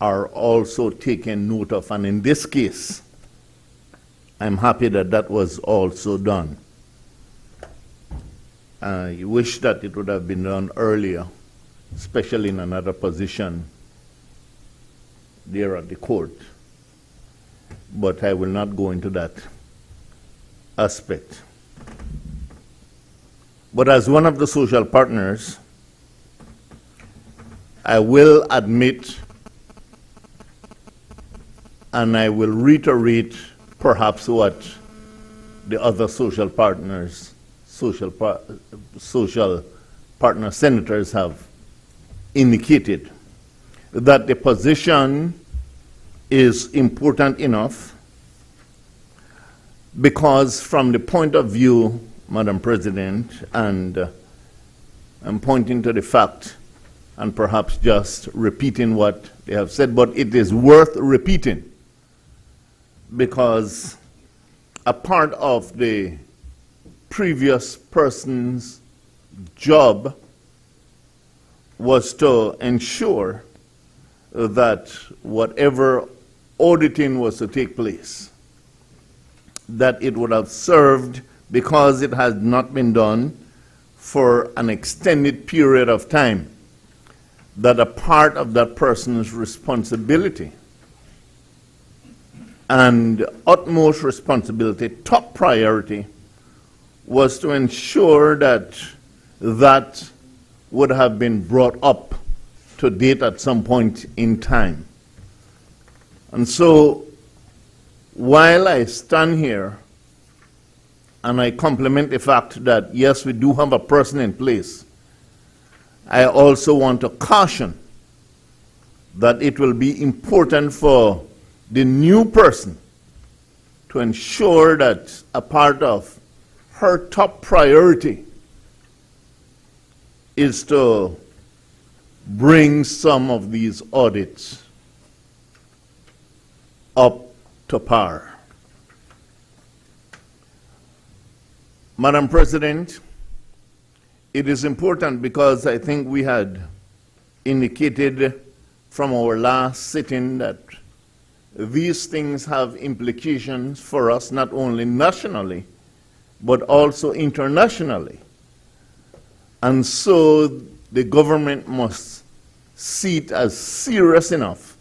are also taken note of. And in this case, I'm happy that that was also done. I wish that it would have been done earlier, especially in another position there at the court. But I will not go into that aspect. But as one of the social partners, I will admit and I will reiterate perhaps what the other social partners, social partner senators have indicated, that the position is important enough because from the point of view, Madam President, and I'm pointing to the fact and perhaps just repeating what they have said, but it is worth repeating because a part of the previous person's job was to ensure that whatever auditing was to take place, that it would have served, because it had not been done for an extended period of time, that a part of that person's responsibility and utmost responsibility, top priority, was to ensure that that would have been brought up to date at some point in time. And so, while I stand here and I compliment the fact that, yes, we do have a person in place, I also want to caution that it will be important for the new person to ensure that a part of her top priority is to bring some of these audits up to par. Madam President, it is important because I think we had indicated from our last sitting that these things have implications for us not only nationally, but also internationally. And so the government must see it as serious enough.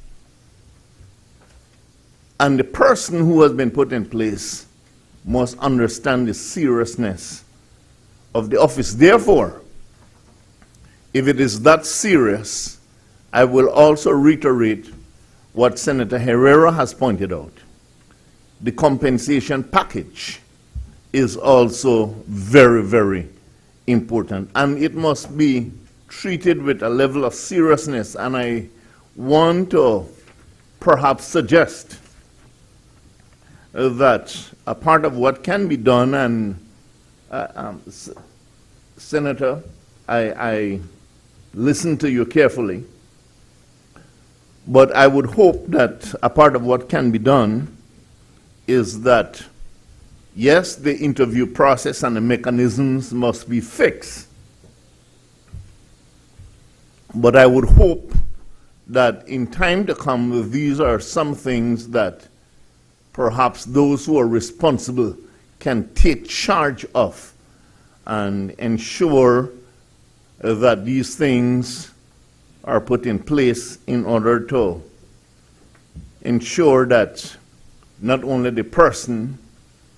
And the person who has been put in place must understand the seriousness of the office. Therefore, if it is that serious, I will also reiterate what Senator Herrera has pointed out. The compensation package is also very, very important, and it must be treated with a level of seriousness. And I want to perhaps suggest that a part of what can be done, and Senator, I listened to you carefully, but I would hope that a part of what can be done is that, yes, the interview process and the mechanisms must be fixed, but I would hope that in time to come, these are some things that perhaps those who are responsible can take charge of and ensure that these things are put in place in order to ensure that not only the person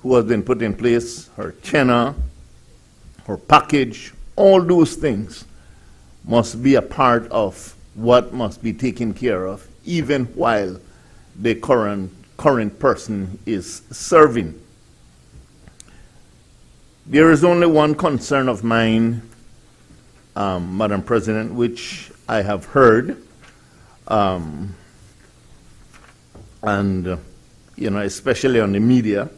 who has been put in place, her tenure, her package, all those things must be a part of what must be taken care of, even while the current person is serving. There is only one concern of mine, Madam President, which I have heard, and especially on the media,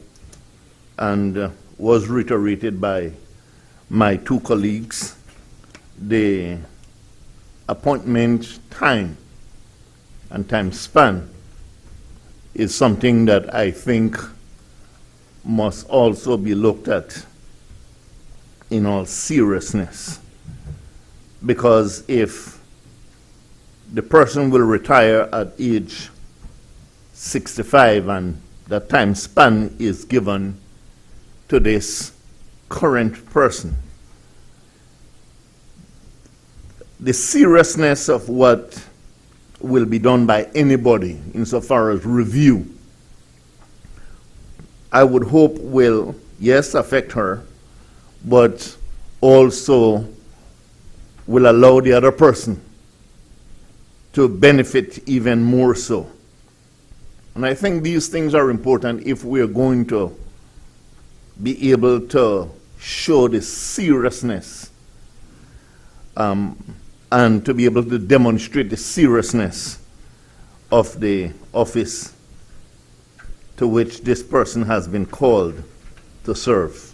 and was reiterated by my two colleagues. The appointment time and time span is something that I think must also be looked at in all seriousness. Because if the person will retire at age 65 and the time span is given to this current person, the seriousness of what will be done by anybody insofar as review, I would hope will, yes, affect her, but also will allow the other person to benefit even more so. And I think these things are important if we are going to be able to show the seriousness and to be able to demonstrate the seriousness of the office to which this person has been called to serve.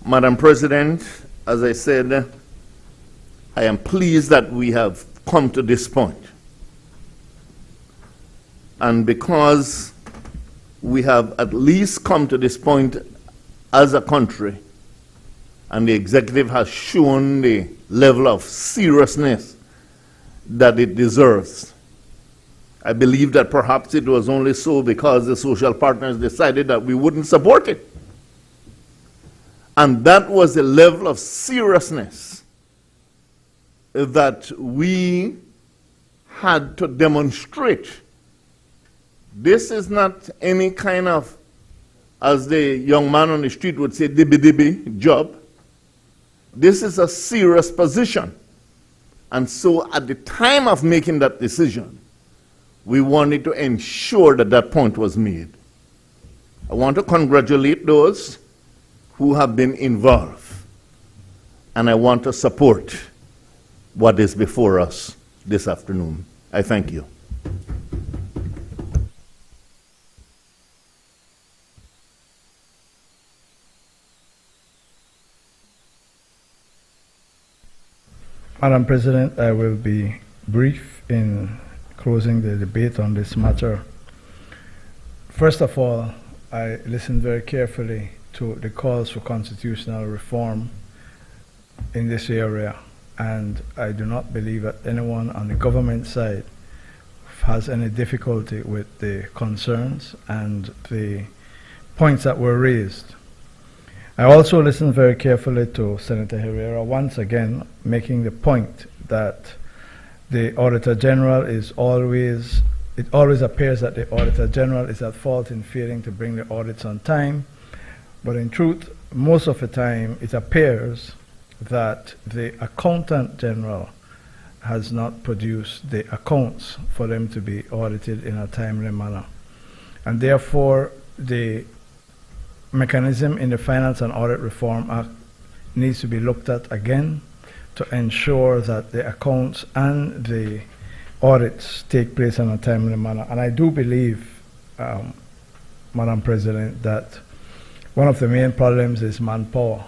Madam President, as I said, I am pleased that we have come to this point. And because we have at least come to this point as a country, and the executive has shown the level of seriousness that it deserves, I believe that perhaps it was only so because the social partners decided that we wouldn't support it. And that was the level of seriousness that we had to demonstrate. This is not any kind of, as the young man on the street would say, dibby-dibby job. This is a serious position. And so at the time of making that decision, we wanted to ensure that that point was made. I want to congratulate those who have been involved, and I want to support what is before us this afternoon. I thank you. Madam President, I will be brief in closing the debate on this matter. First of all, I listened very carefully to the calls for constitutional reform in this area, and I do not believe that anyone on the government side has any difficulty with the concerns and the points that were raised. I also listened very carefully to Senator Herrera once again making the point that the Auditor General it always appears that the Auditor General is at fault in failing to bring the audits on time, but in truth, most of the time it appears that the Accountant General has not produced the accounts for them to be audited in a timely manner. And therefore, the mechanism in the Finance and Audit Reform Act needs to be looked at again to ensure that the accounts and the audits take place in a timely manner. And I do believe, Madam President, that one of the main problems is manpower.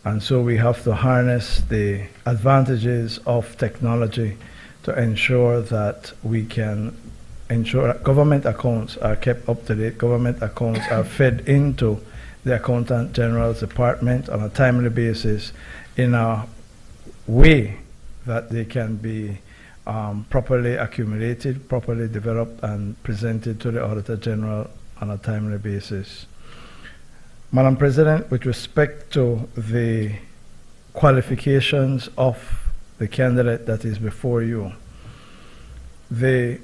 And so we have to harness the advantages of technology to ensure that we can ensure that government accounts are kept up to date, government accounts are fed into the Accountant General's department on a timely basis in a way that they can be properly accumulated, properly developed, and presented to the Auditor General on a timely basis. Madam President, with respect to the qualifications of the candidate that is before you, the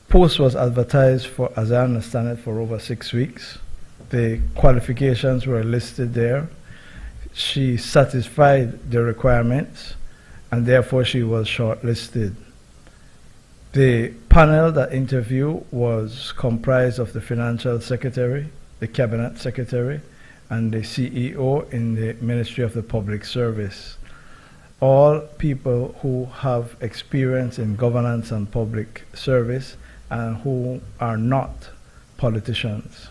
post was advertised for, as I understand it, for over 6 weeks. The qualifications were listed there. She satisfied the requirements, and therefore she was shortlisted. The panel that interviewed was comprised of the Financial Secretary, the Cabinet Secretary, and the CEO in the Ministry of the Public Service. All people who have experience in governance and public service and who are not politicians.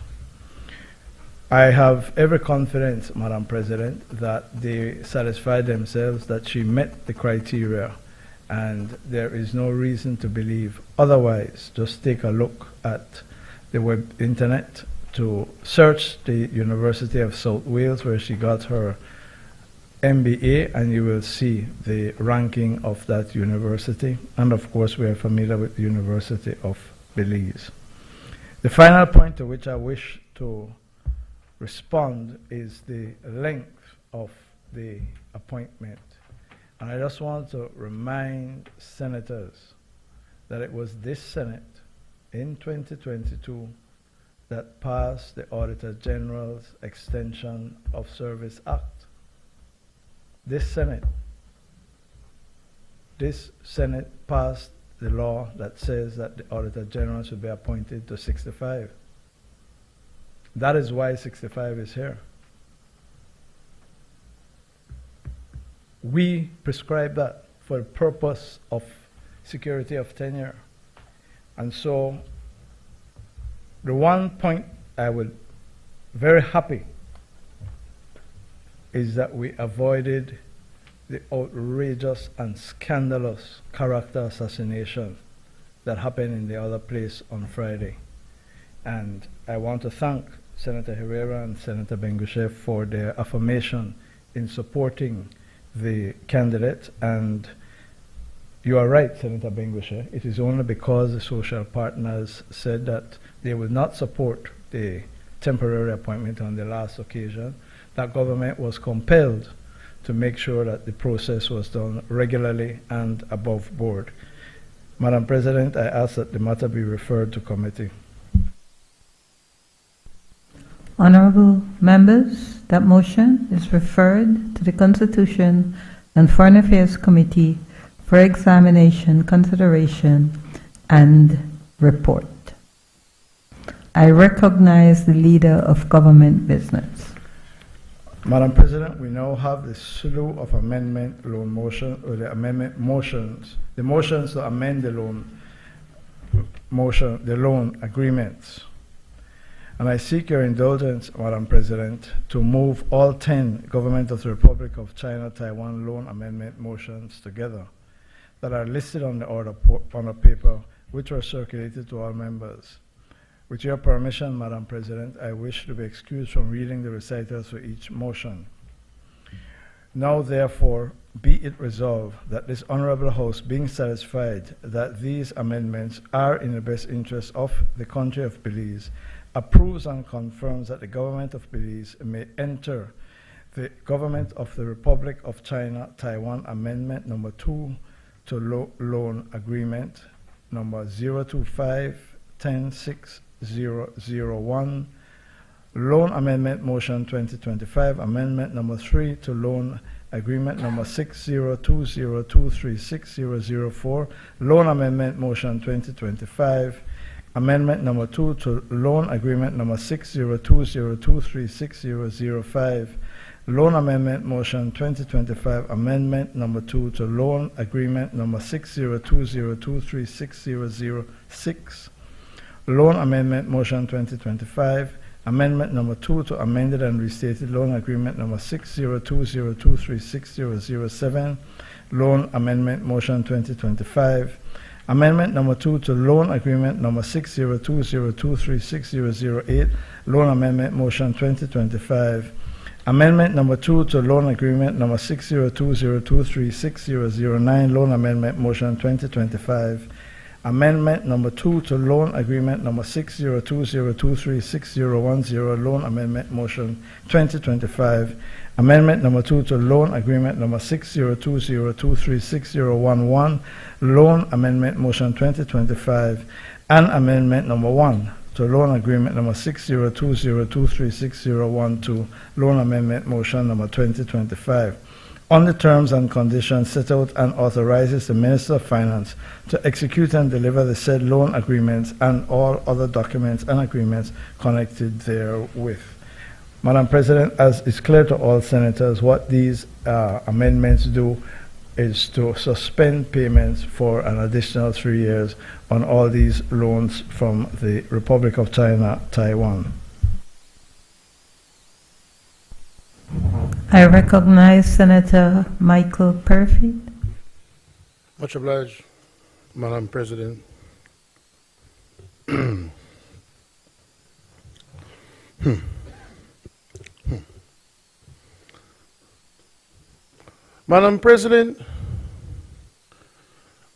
I have every confidence, Madam President, that they satisfied themselves that she met the criteria, and there is no reason to believe otherwise. Just take a look at the internet to search the University of South Wales, where she got her MBA, and you will see the ranking of that university. And of course, we are familiar with the University of Belize. The final point to which I wish to respond is the length of the appointment. And I just want to remind senators that it was this Senate in 2022 that passed the Auditor General's Extension of Service Act. This Senate passed the law that says that the Auditor General should be appointed to 65. That is why 65 is here. We prescribe that for the purpose of security of tenure. And so the one point I would very happy is that we avoided the outrageous and scandalous character assassination that happened in the other place on Friday. And I want to thank Senator Herrera and Senator Benguche for their affirmation in supporting the candidate. And you are right, Senator Benguche. It is only because the social partners said that they would not support the temporary appointment on the last occasion that government was compelled to make sure that the process was done regularly and above board. Madam President, I ask that the matter be referred to committee. Honorable members, that motion is referred to the Constitution and Foreign Affairs Committee for examination, consideration, and report. I recognize the Leader of Government Business. Madam President, we now have the slew of amendment loan motion, or the amendment motions, the motions to amend the loan motion, the loan agreements. And I seek your indulgence, Madam President, to move all 10 Government of the Republic of China Taiwan loan amendment motions together that are listed on the order on a paper which were circulated to all members. With your permission, Madam President, I wish to be excused from reading the recitals for each motion. Now, therefore, be it resolved that this Honorable House, being satisfied that these amendments are in the best interest of the country of Belize, approves and confirms that the Government of Belize may enter the Government of the Republic of China Taiwan Amendment Number 2 to Loan Agreement Number 025-106-001, Loan Amendment Motion 2025, Amendment Number 3 to Loan Agreement Number 60202360004, Loan Amendment Motion 2025, Amendment Number 2 to Loan Agreement Number 60202360005, Loan Amendment Motion 2025, Amendment Number 2 to Loan Agreement Number 60202360006, Loan Amendment Motion 2025, Amendment Number 2 to Amended and Restated Loan Agreement Number 60202360007, Loan Amendment Motion 2025, Amendment Number 2 to Loan Agreement Number 60202360008, Loan Amendment Motion 2025, Amendment Number 2 to Loan Agreement Number 60202360009, Loan Amendment Motion 2025, Amendment Number 2 to Loan Agreement Number 60202360010, Loan Amendment Motion 2025, Amendment Number 2 to Loan Agreement Number 60202360011, Loan Amendment Motion 2025, and Amendment Number 1 to Loan Agreement Number 60202360012, Loan Amendment Motion Number 2025, on the terms and conditions set out, and authorizes the Minister of Finance to execute and deliver the said loan agreements and all other documents and agreements connected therewith. Madam President, as is clear to all senators, what these amendments do is to suspend payments for an additional 3 years on all these loans from the Republic of China, Taiwan. I recognize Senator Michael Perfit. Much obliged, Madam President. Madam President,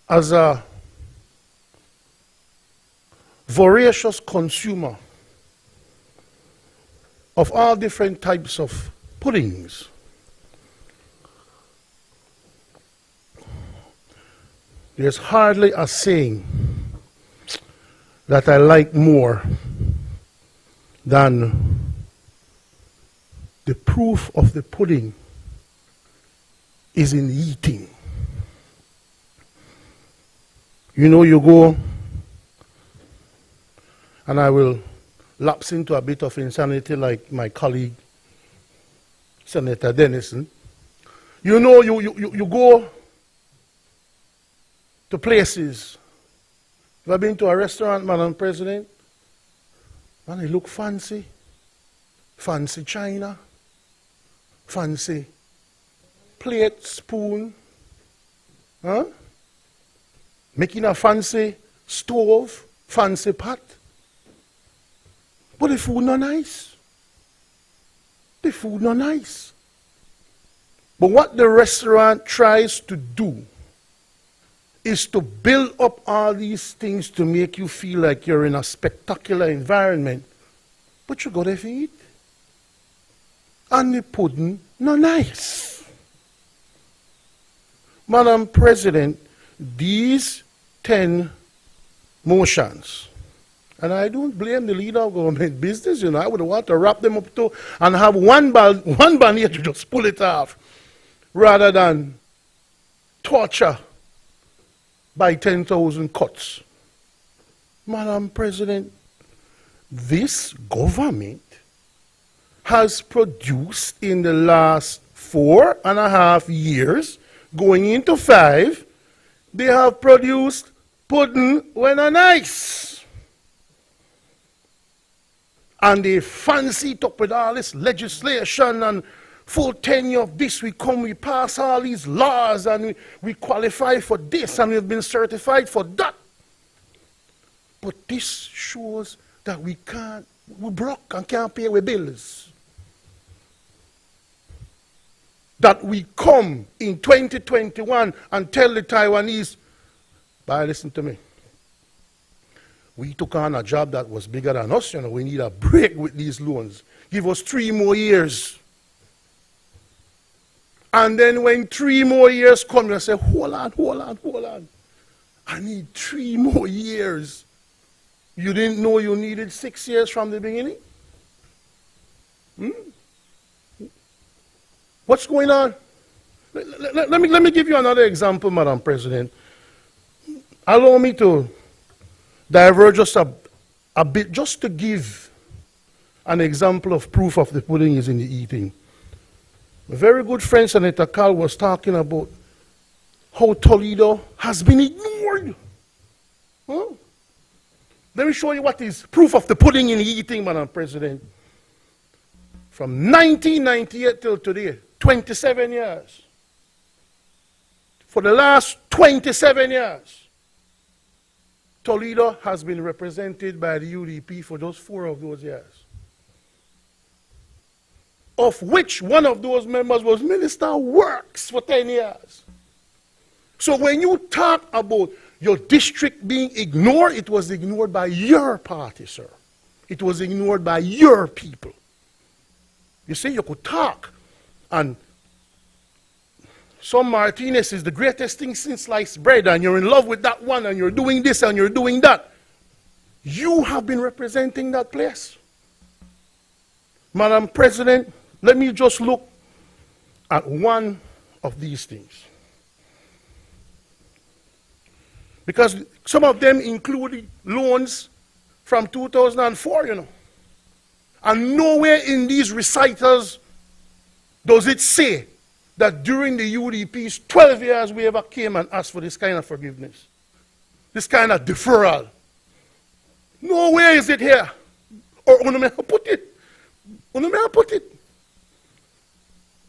as a voracious consumer of all different types of puddings, there's hardly a saying that I like more than the proof of the pudding is in eating. You know, you go, and I will lapse into a bit of insanity like my colleague, Senator Dennison. You know, you go to places. Have I been to a restaurant, Madam President? And they look fancy. Fancy china. Fancy plate, spoon. Huh? Making a fancy stove, fancy pot. But the food not nice. The food not nice. But what the restaurant tries to do is to build up all these things to make you feel like you're in a spectacular environment. But you go there to eat. And the pudding not nice. Madam President, these 10 motions, and I don't blame the leader of government business, you know, I would want to wrap them up too and have one banner to just pull it off rather than torture by 10,000 cuts. Madam President, this government has produced in the last 4.5 years, going into 5, they have produced pudding when a nice. And they fancy it up with all this legislation and full tenure of this. We pass all these laws and we qualify for this and we've been certified for that. But this shows that we're broke and can't pay our bills. That we come in 2021 and tell the Taiwanese, "Bye, listen to me. We took on a job that was bigger than us, you know, we need a break with these loans. Give us 3 more years." And then when 3 more years come, you say, hold on. I need 3 more years. You didn't know you needed 6 years from the beginning? What's going on? Let me give you another example, Madam President. Allow me to diverge just a bit, just to give an example of proof of the pudding is in the eating. A very good friend, Senator Carl, was talking about how Toledo has been ignored. Let me show you what is proof of the pudding in the eating, Madam President. From 1998 till today, 27 years. For the last 27 years, Toledo has been represented by the UDP for those 4 of those years. Of which one of those members was Minister of Works for 10 years. So when you talk about your district being ignored, it was ignored by your party, sir. It was ignored by your people. You see, you could talk, and some Martinez is the greatest thing since sliced bread, and you're in love with that one, and you're doing this, and you're doing that. You have been representing that place. Madam President, let me just look at one of these things. Because some of them include loans from 2004, you know. And nowhere in these recitals does it say that during the UDP's 12 years we ever came and asked for this kind of forgiveness, this kind of deferral. Nowhere is it here. Or put it.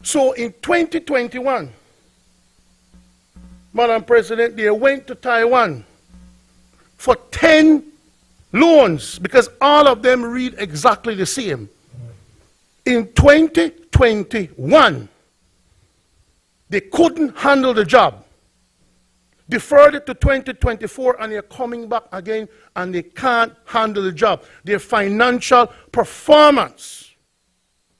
So in 2021, Madam President, they went to Taiwan for 10 loans because all of them read exactly the same. In 2021, they couldn't handle the job. Deferred it to 2024 and they're coming back again and they can't handle the job. Their financial performance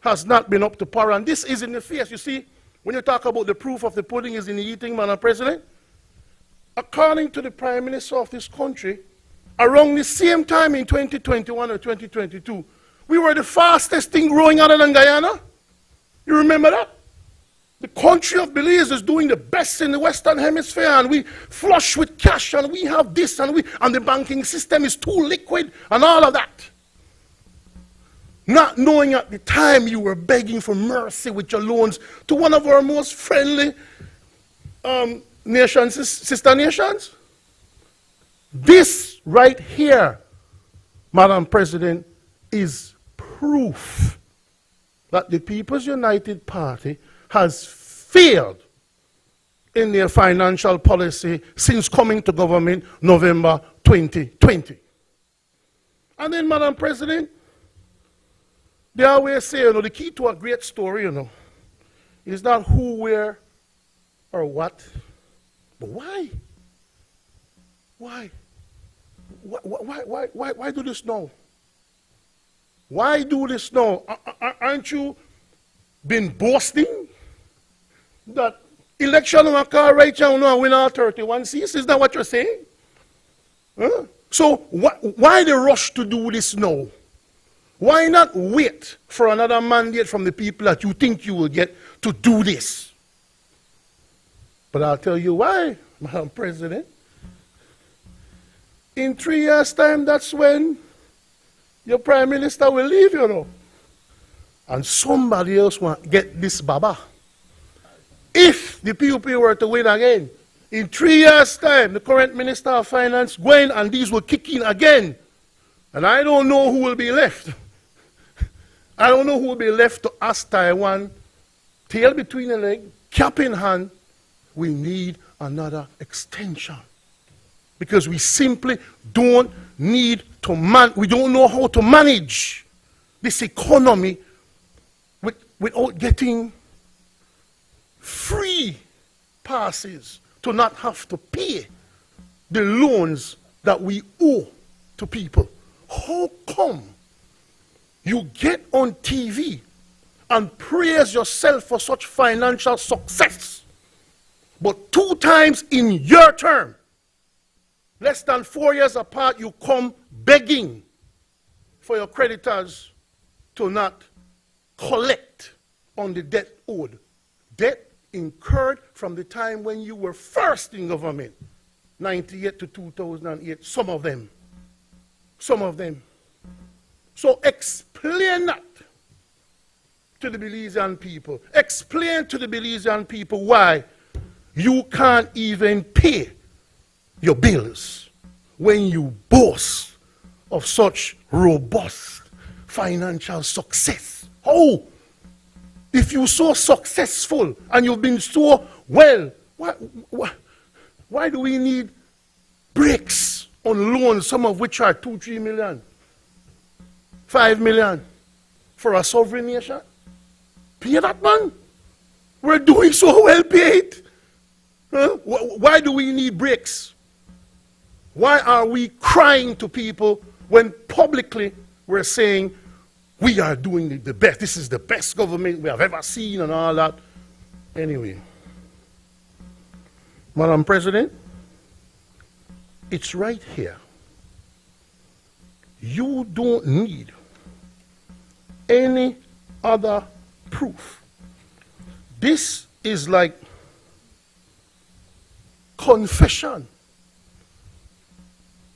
has not been up to par, and this is in the face. You see, when you talk about the proof of the pudding is in the eating, Madam President, according to the Prime Minister of this country, around the same time in 2021 or 2022, we were the fastest thing growing other than Guyana. You remember that? The country of Belize is doing the best in the Western Hemisphere, and we flush with cash, and we have this, and the banking system is too liquid, and all of that. Not knowing at the time you were begging for mercy with your loans to one of our most friendly nations, sister nations. This right here, Madam President, is proof that the People's United Party has failed in their financial policy since coming to government November 2020. And then, Madam President, they always say, you know, the key to a great story, you know, is not who, where, or what, but why? Why? Why do this now? Why do this now? Aren't you been boasting that election on a car right now and win all 31 seats? Is that what you're saying? Huh? So why the rush to do this now? Why not wait for another mandate from the people that you think you will get to do this? But I'll tell you why, Madam President. In 3 years' time, that's when your Prime Minister will leave, you know. And somebody else will get this baba. If the PUP were to win again, in 3 years' time, the current Minister of Finance, Gwen, and these will kick in again. And I don't know who will be left. I don't know who will be left to ask Taiwan, tail between the leg, cap in hand, we need another extension. Because we simply don't need to we don't know how to manage this economy without getting free passes to not have to pay the loans that we owe to people. How come you get on TV and praise yourself for such financial success, but 2 times in your term, less than 4 years apart, you come begging for your creditors to not collect on the debt owed? Debt incurred from the time when you were first in government, 98 to 2008, some of them. So explain that to the Belizean people. Explain to the Belizean people why you can't even pay your bills when you boast of such robust financial success. Oh, if you're so successful and you've been so well, why do we need breaks on loans, some of which are 2-3 million, 5 million for a sovereign nation? Pay that, man. We're doing so well paid. Huh? Why do we need breaks? Why are we crying to people when publicly we're saying we are doing the best? This is the best government we have ever seen and all that. Anyway, Madam President, it's right here. You don't need any other proof. This is like confession.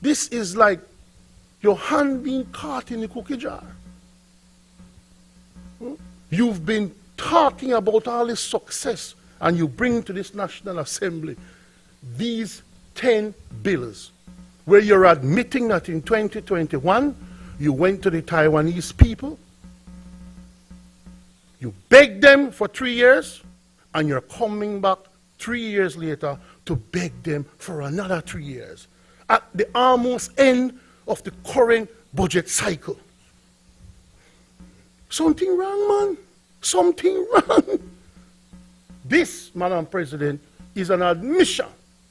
This is like your hand being caught in the cookie jar. You've been talking about all this success and you bring to this National Assembly these 10 bills where you're admitting that in 2021 you went to the Taiwanese people, you begged them for 3 years, and you're coming back 3 years later to beg them for another 3 years at the almost end of the current budget cycle. Something wrong, man. Something wrong. This, Madam President, is an admission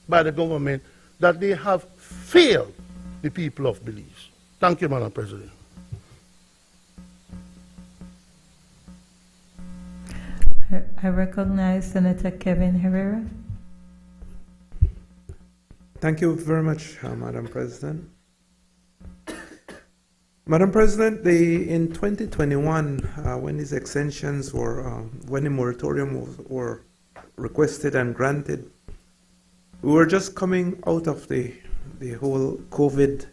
by the government that they have failed the people of Belize. Thank you, Madam President. I recognize Senator Kevin Herrera. Thank you very much, Madam President. Madam President, in 2021, when these extensions were, when the moratorium were requested and granted, we were just coming out of the whole COVID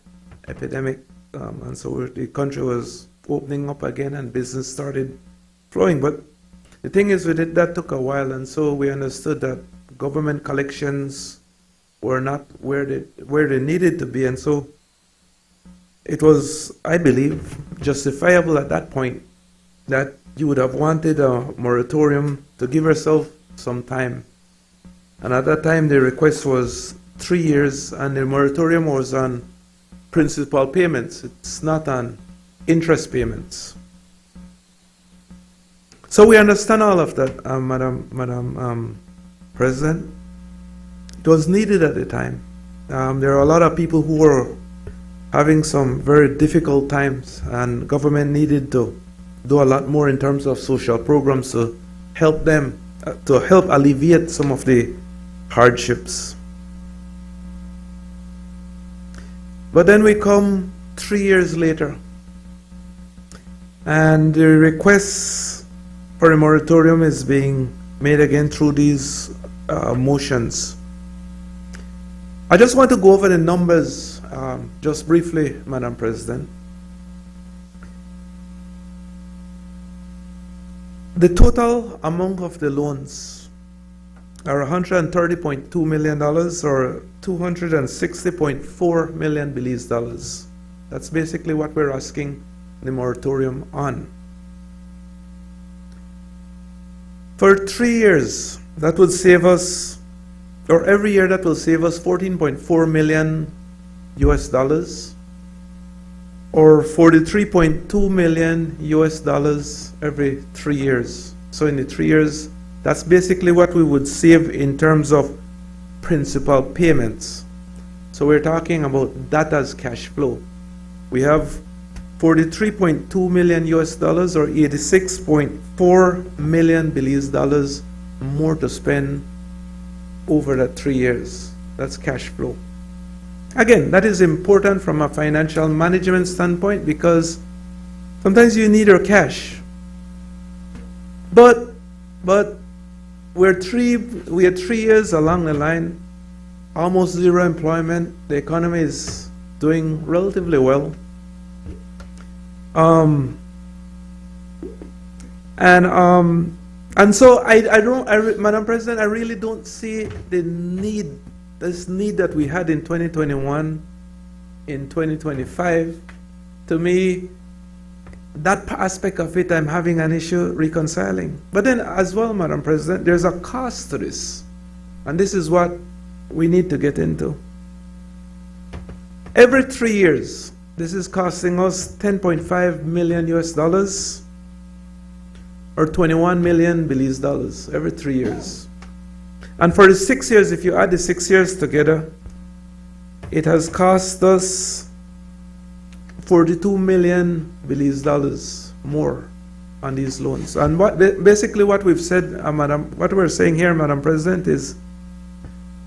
epidemic, and so the country was opening up again and business started flowing. But the thing is with it, that took a while, and so we understood that government collections were not where they needed to be, and so it was, I believe, justifiable at that point that you would have wanted a moratorium to give yourself some time. And at that time, the request was 3 years, and the moratorium was on principal payments. It's not on interest payments. So we understand all of that, Madam President. It was needed at the time. There are a lot of people who were having some very difficult times, and government needed to do a lot more in terms of social programs to help them, to help alleviate some of the hardships. But then we come 3 years later, and the request for a moratorium is being made again through these motions. I just want to go over the numbers just briefly, Madam President. The total amount of the loans are $130.2 million, or $260.4 million Belize dollars. That's basically what we're asking the moratorium on. For 3 years, that would save us, or every year that will save us $14.4 million US dollars, or $43.2 million US dollars every 3 years. So in the 3 years, that's basically what we would save in terms of principal payments. So we're talking about that as cash flow. We have $43.2 million US dollars, or 86.4 million Belize dollars more to spend over that 3 years. That's cash flow. Again, that is important from a financial management standpoint because sometimes you need your cash. But we are 3 years along the line, almost zero employment. The economy is doing relatively well. And so Madam President, I really don't see the need, this need that we had in 2021, in 2025. To me, that aspect of it, I'm having an issue reconciling. But then as well, Madam President, there's a cost to this. And this is what we need to get into. Every 3 years, this is costing us $10.5 million US dollars, or 21 million Belize dollars every 3 years. And for the 6 years, if you add the 6 years together, it has cost us 42 million Belize dollars more on these loans. And basically what we've said, what we're saying here, Madam President, is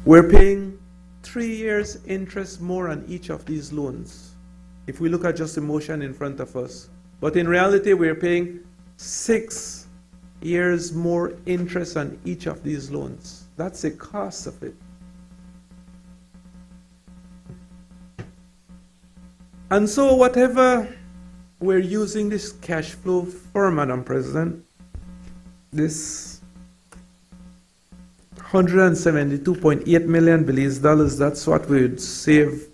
we're paying 3 years interest more on each of these loans, if we look at just the motion in front of us. But in reality, we're paying 6 years more interest on each of these loans. That's the cost of it. And so whatever we're using this cash flow for, Madam President, this 172.8 million Belize dollars, that's what we would save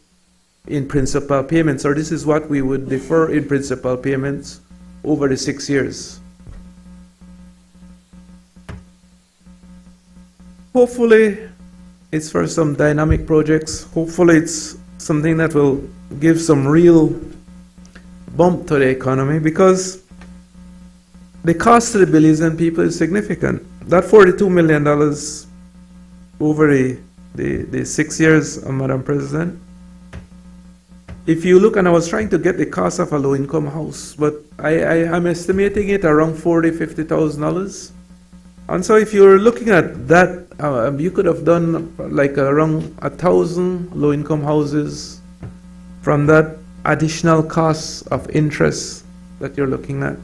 in principal payments, or this is what we would defer in principal payments over the 6 years. Hopefully, it's for some dynamic projects. Hopefully, it's something that will give some real bump to the economy, because the cost to the Belizean people is significant. That $42 million over the 6 years, Madam President, if you look, and I was trying to get the cost of a low-income house, but I'm estimating it around $40,000, $50,000. And so if you're looking at that, you could have done like around 1,000 low-income houses from that additional cost of interest that you're looking at.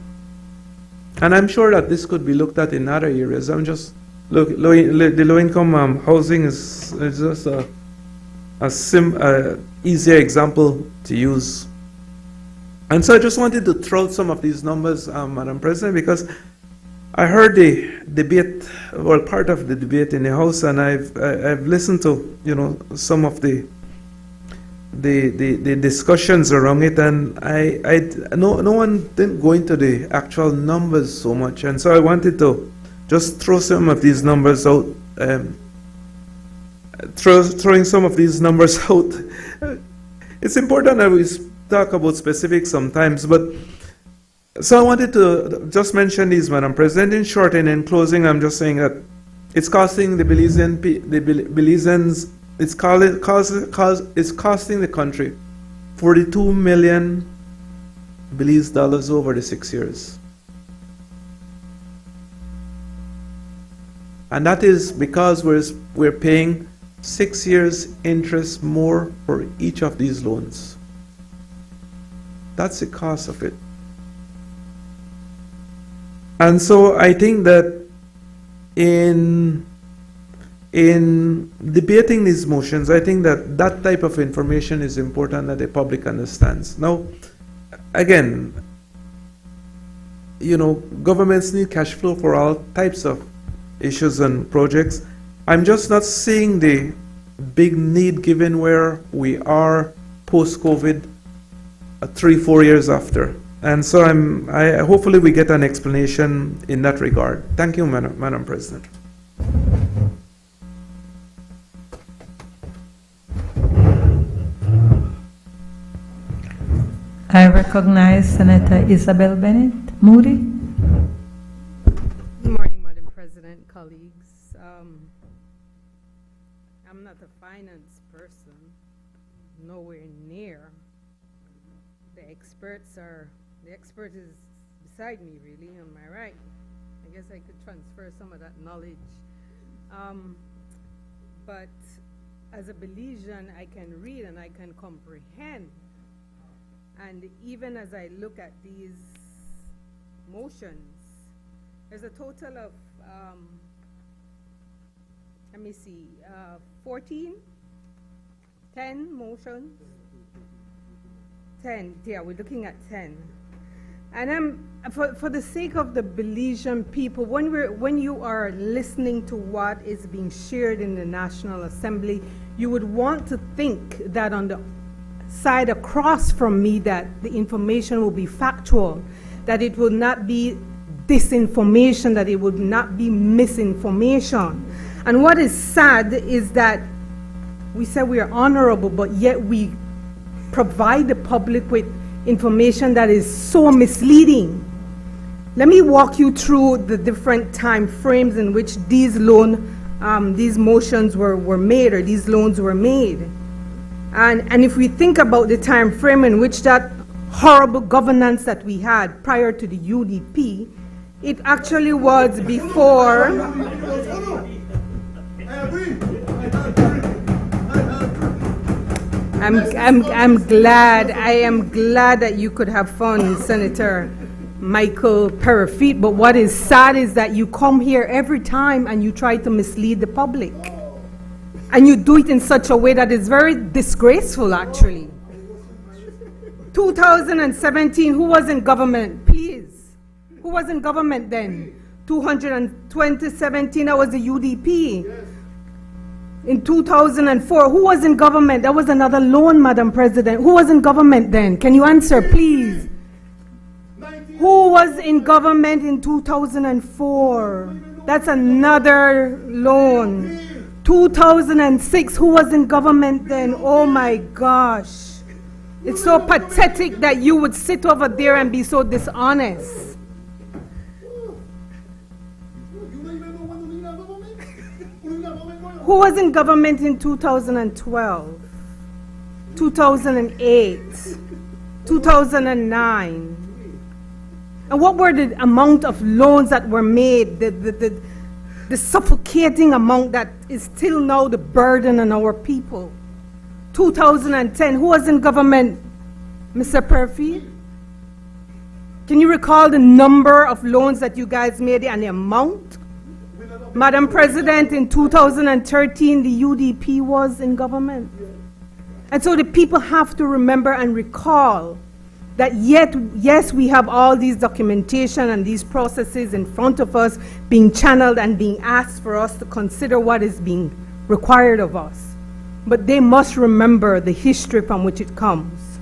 And I'm sure that this could be looked at in other areas. I'm just the low-income housing is just a easier example to use. And so I just wanted to throw out some of these numbers, Madam President, because I heard the debate, well, part of the debate in the House, and I've listened to, some of the discussions around it, and no one didn't go into the actual numbers so much, and so I wanted to just throw some of these numbers out. Throwing some of these numbers out. It's important that we talk about specifics sometimes, but so I wanted to just mention these, Madam President. In short, and in closing, I'm just saying that it's costing the Belizeans, it's costing the country 42 million Belize dollars over the 6 years. And that is because we're paying 6 years interest more for each of these loans. That's the cost of it. And so I think that in debating these motions, I think that that type of information is important that the public understands. Now, again, governments need cash flow for all types of issues and projects. I'm just not seeing the big need given where we are post-COVID 3-4 years after. And so hopefully we get an explanation in that regard. Thank you, Madam President. I recognize Senator Isabel Bennett Moody. Good morning, Madam President, colleagues. I'm not a finance person, nowhere near. The expert is beside me, really, on my right. I guess I could transfer some of that knowledge. But as a Belizean, I can read and I can comprehend. And even as I look at these motions, there's a total of, let me see, 10 motions? 10, yeah, we're looking at 10. And for the sake of the Belizean people, when you are listening to what is being shared in the National Assembly, you would want to think that on the side across from me that the information will be factual, that it will not be disinformation, that it would not be misinformation. And what is sad is that we say we are honorable, but yet we provide the public with information that is so misleading. Let me walk you through the different time frames in which these motions were made, or these loans were made. And if we think about the time frame in which that horrible governance that we had prior to the UDP, it actually was before. I am glad that you could have fun, Senator Michael Perifete, but what is sad is that you come here every time and you try to mislead the public. And you do it in such a way that is very disgraceful, actually. 2017, who was in government? Please. Who was in government then? 2017, that was the UDP. In 2004, who was in government? That was another loan, Madam President. Who was in government then? Can you answer, please? Who was in government in 2004? That's another loan. 2006, who was in government then? Oh my gosh. It's so pathetic that you would sit over there and be so dishonest. Who was in government in 2012, 2008, 2009? And what were the amount of loans that were made, the suffocating amount that is still now the burden on our people? 2010, who was in government? Mr. Perifete? Can you recall the number of loans that you guys made and the amount? Madam President, in 2013, the UDP was in government. And so the people have to remember and recall that yes, we have all these documentation and these processes in front of us being channeled and being asked for us to consider what is being required of us. But they must remember the history from which it comes.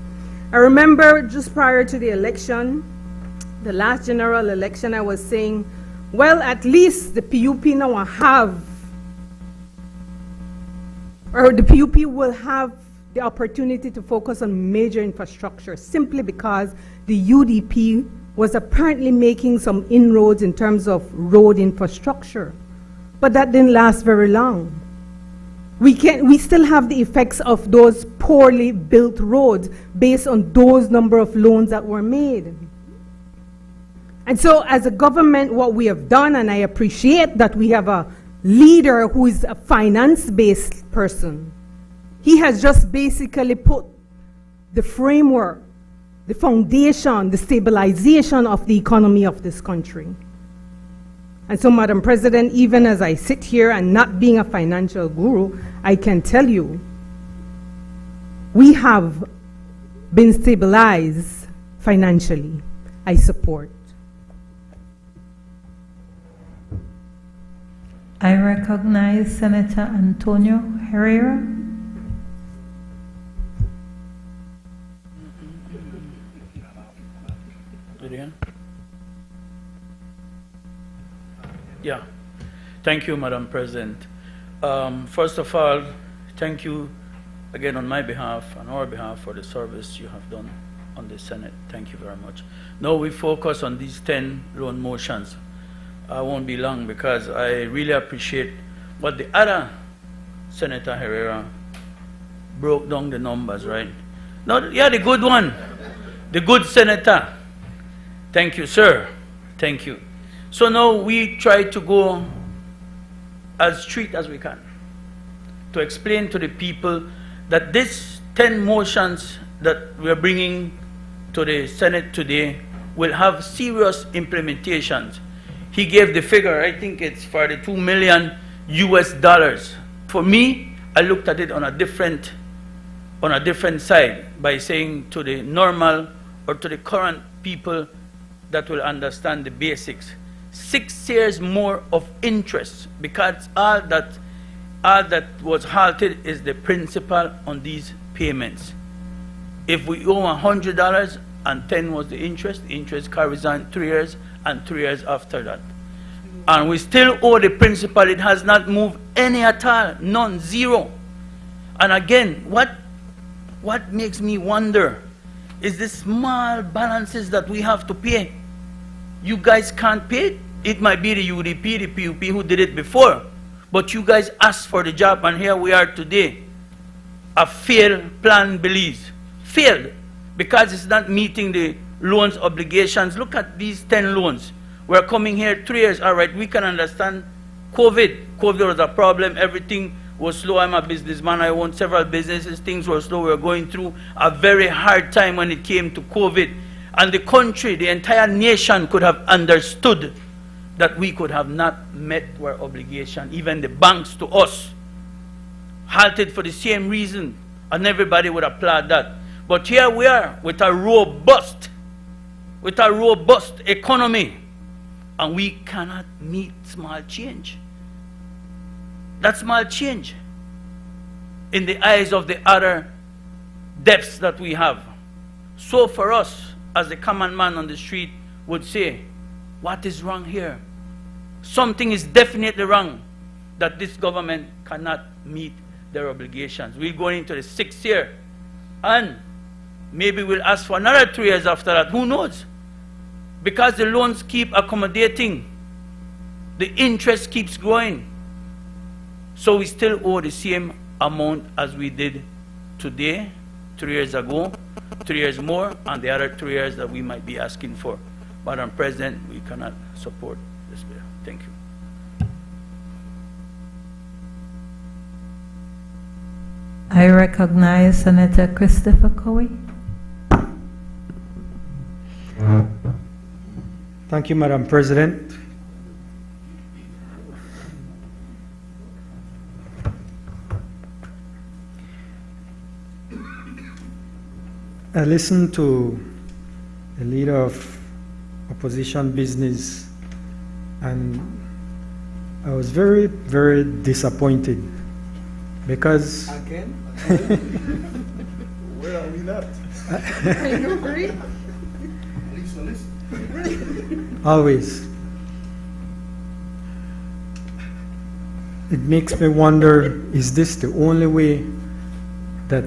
I remember just prior to the election, the last general election, I was saying, well, at least the PUP now the PUP will have the opportunity to focus on major infrastructure simply because the UDP was apparently making some inroads in terms of road infrastructure. But that didn't last very long. We still have the effects of those poorly built roads based on those number of loans that were made. And so as a government, what we have done, and I appreciate that we have a leader who is a finance-based person, he has just basically put the framework, the foundation, the stabilization of the economy of this country. And so, Madam President, even as I sit here and not being a financial guru, I can tell you, we have been stabilized financially. I support. I recognize Senator Antonio Herrera. Yeah. Thank you, Madam President. First of all, thank you again on my behalf and our behalf for the service you have done on the Senate. Thank you very much. Now we focus on these 10 loan motions. I won't be long because I really appreciate what the other Senator Herrera broke down the numbers, right? No, yeah, the good one. The good senator. Thank you, sir. Thank you. So now we try to go as straight as we can to explain to the people that these 10 motions that we're bringing to the Senate today will have serious implementations. He gave the figure, I think it's for the $2 million US. For me, I looked at it on a different side by saying to the normal or to the current people that will understand the basics. 6 years more of interest, because all that was halted is the principal on these payments. If we owe $100 and 10 was the interest carries on 3 years and 3 years after that. And we still owe the principal. It has not moved any at all, none, zero. And again, what makes me wonder is the small balances that we have to pay. You guys can't pay it. It might be the UDP, the PUP who did it before, but you guys asked for the job, and here we are today. A failed plan Belize. Failed because it's not meeting the loans obligations. Look at these 10 loans. We're coming here 3 years. All right, we can understand COVID. COVID was a problem. Everything was slow. I'm a businessman. I own several businesses. Things were slow. We were going through a very hard time when it came to COVID. And the country, the entire nation could have understood that we could have not met our obligation. Even the banks to us halted for the same reason, and everybody would applaud that. But here we are with a robust economy, and we cannot meet small change. That small change in the eyes of the other debts that we have. So for us, as the common man on the street would say, what is wrong here? Something is definitely wrong that this government cannot meet their obligations. We're going into the 6th year, and maybe we'll ask for another 3 years after that. Who knows? Because the loans keep accommodating, the interest keeps growing. So we still owe the same amount as we did today, 3 years ago, 3 years more, and the other 3 years that we might be asking for. Madam President, we cannot support this bill. Thank you. I recognize Senator Christopher Cowie. Thank you, Madam President. I listened to the leader of opposition business, and I was very, very disappointed because Again? Where are we not? Are you agree? always. It makes me wonder, is this the only way that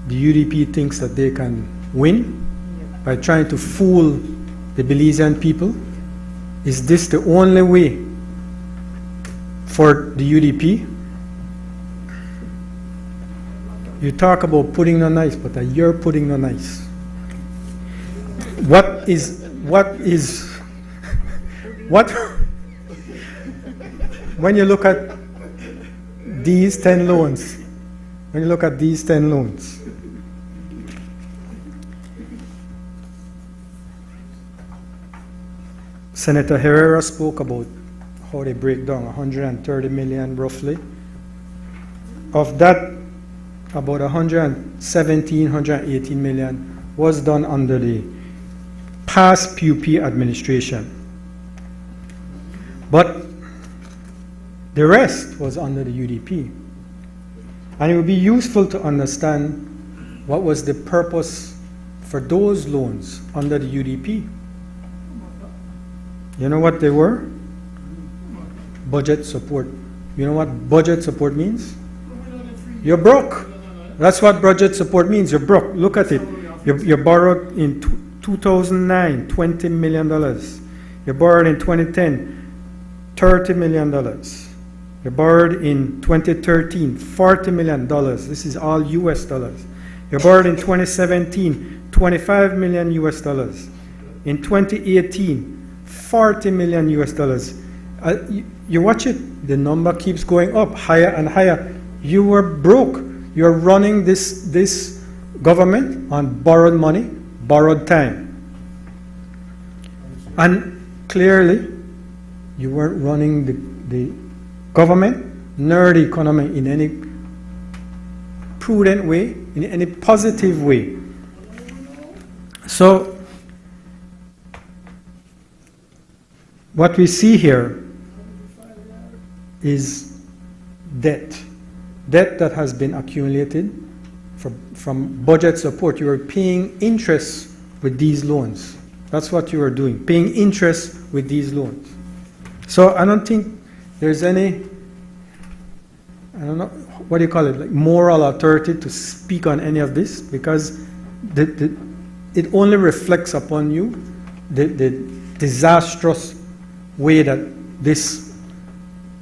the UDP thinks that they can win? By trying to fool the Belizean people? Is this the only way for the UDP? You talk about putting on ice, but you're putting on ice. What when you look at these 10 loans, Senator Herrera spoke about how they break down 130 million roughly. Of that, about 117, 118 million was done under the past PUP administration. But the rest was under the UDP. And it would be useful to understand what was the purpose for those loans under the UDP. You know what they were? budget support. You know what budget support means? You're broke. That's what budget support means. You're broke. Look at it. You borrowed in 2009, $20 million. You borrowed in 2010, $30 million. You borrowed in 2013, $40 million. This is all US dollars. You borrowed in 2017, $25 million US dollars. In 2018, $40 million US dollars. You watch it, the number keeps going up, higher and higher. You were broke. You're running this government on borrowed money, borrowed time. And clearly, you weren't running the government nor the economy in any prudent way, in any positive way. So, what we see here is debt. Debt that has been accumulated from budget support. You are paying interest with these loans. That's what you are doing, paying interest with these loans. So I don't think there's any, I don't know, what do you call it, like moral authority to speak on any of this, because it only reflects upon you the disastrous way that this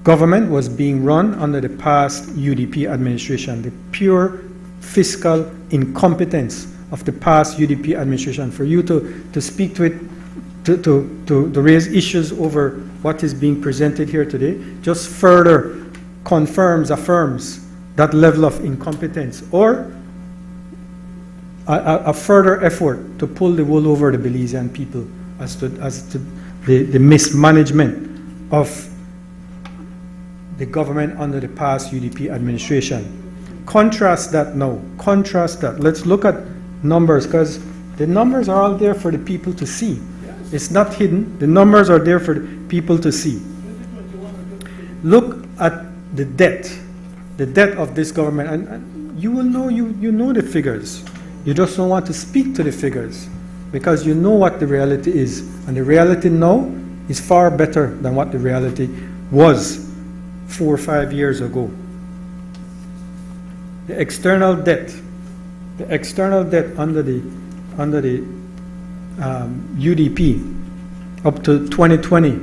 government was being run under the past UDP administration, the pure fiscal incompetence of the past UDP administration. For you to speak to it, to raise issues over what is being presented here today, just further affirms that level of incompetence, or a further effort to pull the wool over the Belizean people as to the mismanagement of the government under the past UDP administration. Contrast that now. Contrast that. Let's look at numbers, because the numbers are all there for the people to see. It's not hidden. The numbers are there for the people to see. Look at the debt of this government, and you will know, you know the figures. You just don't want to speak to the figures because you know what the reality is, and the reality now is far better than what the reality was 4 or 5 years ago. The external debt under the UDP up to 2020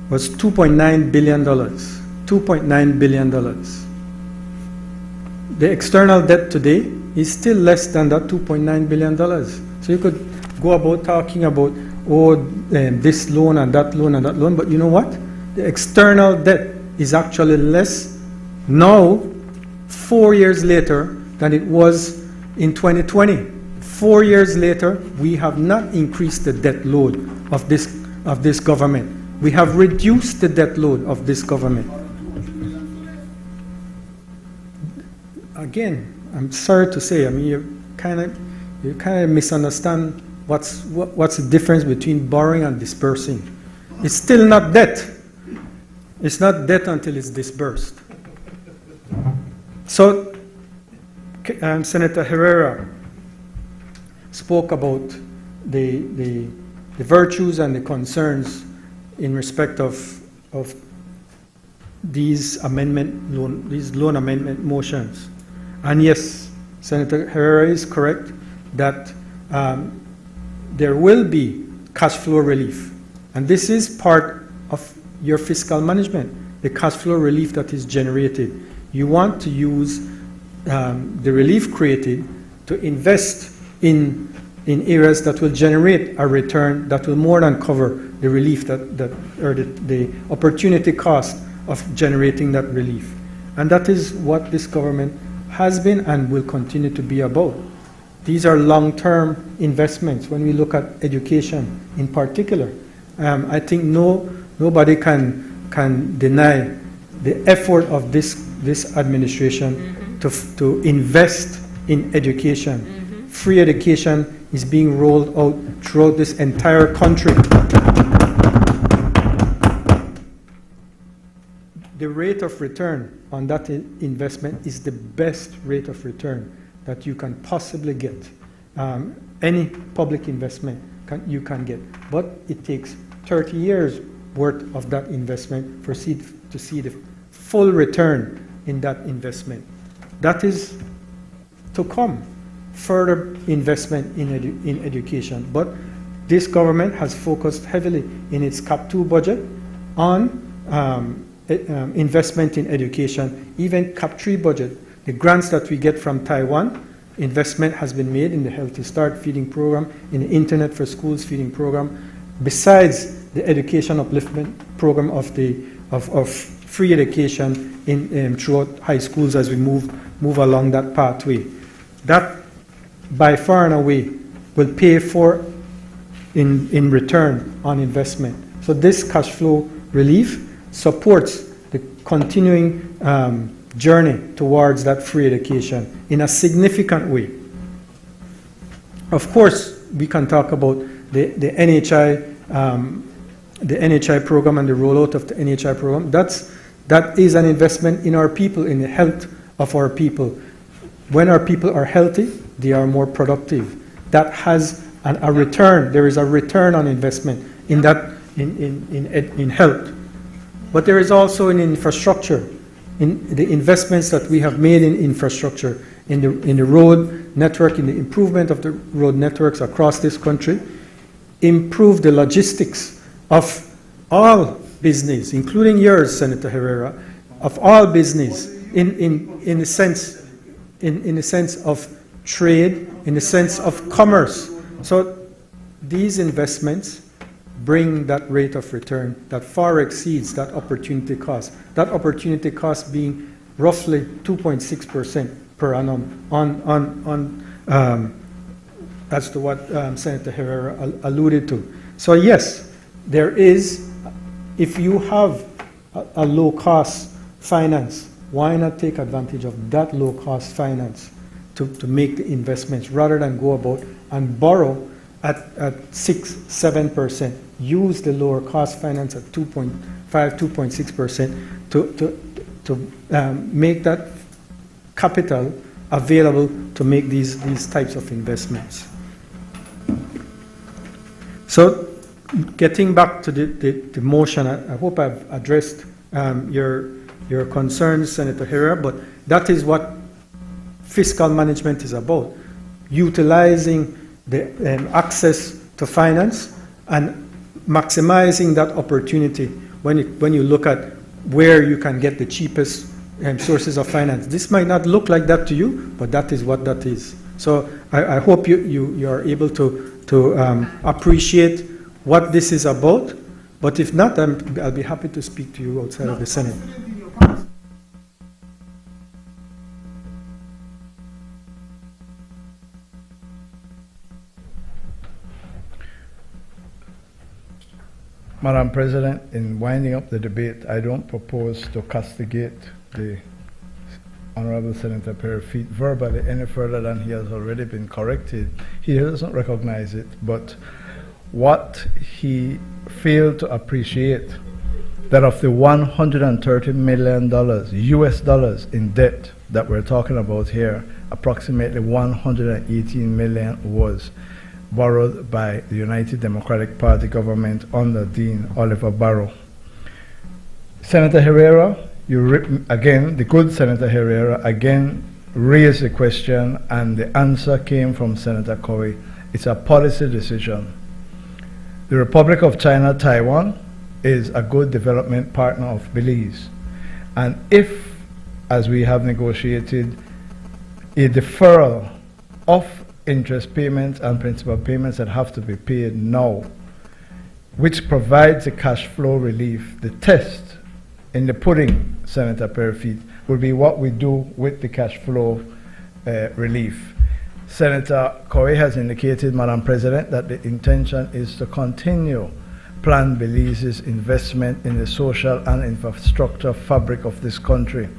was $2.9 billion. $2.9 billion. The external debt today is still less than that $2.9 billion. So you could go about talking about, this loan and that loan and that loan, but you know what? The external debt is actually less now, 4 years later, than it was in 2020. 4 years later, we have not increased the debt load of this government. We have reduced the debt load of this government. Again, I'm sorry to say, I mean, you kind of misunderstand what's the difference between borrowing and dispersing. It's still not debt. It's not debt until it's disbursed. So, Senator Herrera spoke about the virtues and the concerns in respect of these loan amendment motions. And yes, Senator Herrera is correct that there will be cash flow relief. And this is part of your fiscal management, the cash flow relief that is generated. You want to use the relief created to invest in areas that will generate a return that will more than cover the relief or the opportunity cost of generating that relief. And that is what this government has been and will continue to be about. These are long-term investments. When we look at education in particular, I think nobody can deny the effort of this administration to invest in education. Free education is being rolled out throughout this entire country. The rate of return on that investment is the best rate of return that you can possibly get. Any public investment you can get. But it takes 30 years worth of that investment, proceed to see the full return in that investment. That is to come, further investment in education. But this government has focused heavily in its CAP 2 budget on investment in education. Even CAP 3 budget, the grants that we get from Taiwan, investment has been made in the Healthy Start feeding program, in the Internet for Schools feeding program, besides the education upliftment program of free education throughout high schools as we move along that pathway. That, by far and away, will pay for in return on investment. So this cash flow relief supports the continuing journey towards that free education in a significant way. Of course, we can talk about the NHI program and the rollout of the NHI program. That is an investment in our people, in the health of our people. When our people are healthy, they are more productive. That has a return. There is a return on investment in that in health. But there is also in infrastructure, in the investments that we have made in infrastructure, in the road network, in the improvement of the road networks across this country, improve the logistics of all business, including yours, Senator Herrera, of all business in the sense of trade, in the sense of commerce. So these investments bring that rate of return that far exceeds that opportunity cost. That opportunity cost being roughly 2.6% per annum as to what Senator Herrera alluded to. So yes, there is, if you have a low-cost finance, why not take advantage of that low-cost finance to make the investments rather than go about and borrow at 6-7%. Use the lower cost finance at 2.5, 2.6% to make that capital available to make these types of investments. So getting back to the motion, I hope I've addressed your concerns, Senator Herrera, but that is what fiscal management is about. Utilizing the access to finance and maximizing that opportunity when you look at where you can get the cheapest sources of finance. This might not look like that to you, but that is what that is. So I hope you are able to appreciate what this is about, but if not, I'll be happy to speak to you outside of the Senate. Madam President, in winding up the debate, I don't propose to castigate the Honorable Senator Perry-Feet verbally any further than he has already been corrected. He doesn't recognize it, but what he failed to appreciate, that of the $130 million US dollars in debt that we're talking about here, approximately 118 million was borrowed by the United Democratic Party government under Dean Oliver Barrow. Senator Herrera, the good Senator Herrera again raised the question, and the answer came from Senator Corey. It's a policy decision. The Republic of China, Taiwan, is a good development partner of Belize. And if, as we have negotiated, a deferral of interest payments and principal payments that have to be paid now, which provides a cash flow relief, the test in the pudding, Senator Perry-Feet, will be what we do with the cash flow relief. Senator Corey has indicated, Madam President, that the intention is to continue Plan Belize's investment in the social and infrastructure fabric of this country.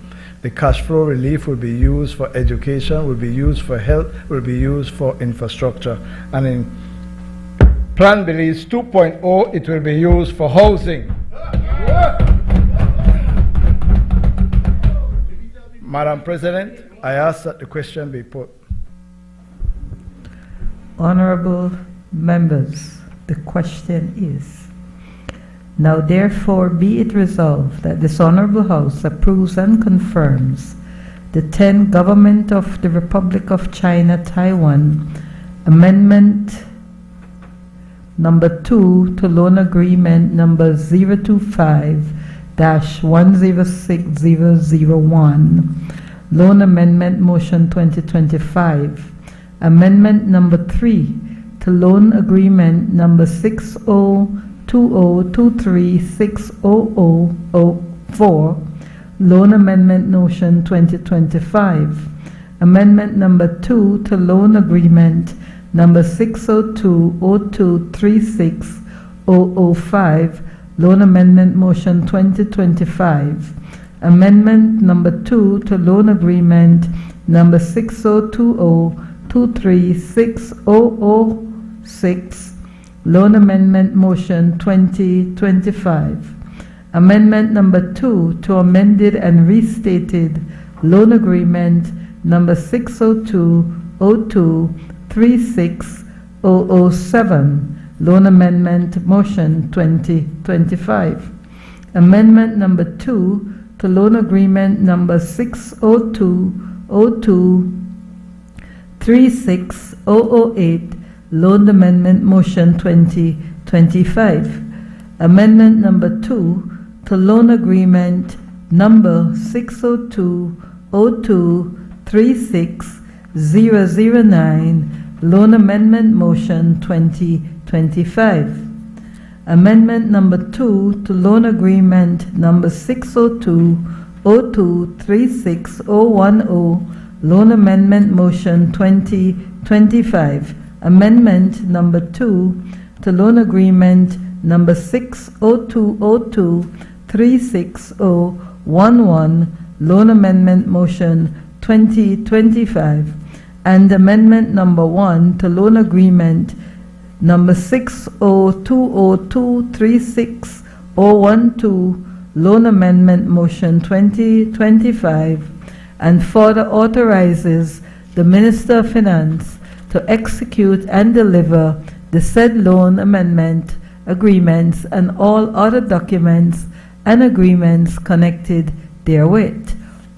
The cash flow relief will be used for education, will be used for health, will be used for infrastructure. And in Plan Belize 2.0, it will be used for housing. Madam President, I ask that the question be put. Honorable members, the question is, Now therefore be it resolved that this Honorable House approves and confirms the 10 Government of the Republic of China, Taiwan Amendment number 2 to Loan Agreement number 025-106001, Loan Amendment Motion 2025, Amendment number 3 to Loan Agreement number 602023600004, Loan Amendment Motion 2025, Amendment number 2 to Loan Agreement number 60202360005, Loan Amendment Motion 2025, Amendment number 2 to Loan Agreement number 6020236006, Loan Amendment Motion 2025, Amendment number 2 to amended and restated Loan Agreement number 60202360007, Loan Amendment Motion 2025, Amendment number 2 to Loan Agreement number 60202360008, Loan Amendment Motion 2025, Amendment number 2 to Loan Agreement number 60202360009, Loan Amendment Motion 2025, Amendment number 2 to Loan Agreement number 60202360010, Loan Amendment Motion 2025, Amendment number 2 to Loan Agreement number 60202360011, Loan Amendment Motion 2025, and Amendment number 1 to Loan Agreement number 60202360012, Loan Amendment Motion 2025, and further authorizes the Minister of Finance to execute and deliver the said loan amendment agreements and all other documents and agreements connected therewith.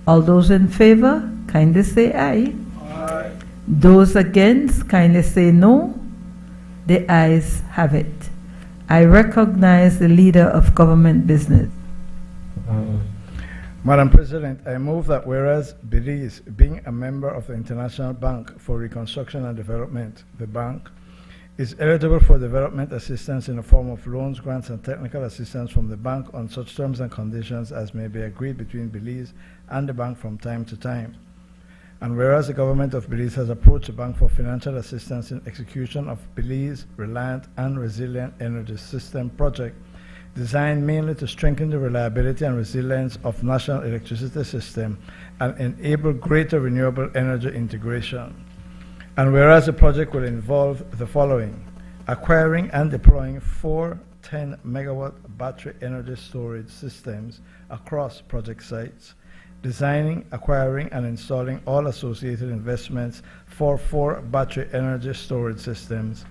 All those in favor, kindly say aye. Aye. Those against, kindly say no. The ayes have it. I recognize the Leader of Government Business. Madam President, I move that whereas Belize, being a member of the International Bank for Reconstruction and Development, the bank, is eligible for development assistance in the form of loans, grants, and technical assistance from the bank on such terms and conditions as may be agreed between Belize and the bank from time to time. And whereas the government of Belize has approached the bank for financial assistance in execution of Belize Reliant and Resilient Energy System project designed mainly to strengthen the reliability and resilience of national electricity system and enable greater renewable energy integration. And whereas the project will involve the following: acquiring and deploying 4 10-megawatt battery energy storage systems across project sites, designing, acquiring, and installing all associated investments for 4 battery energy storage systems,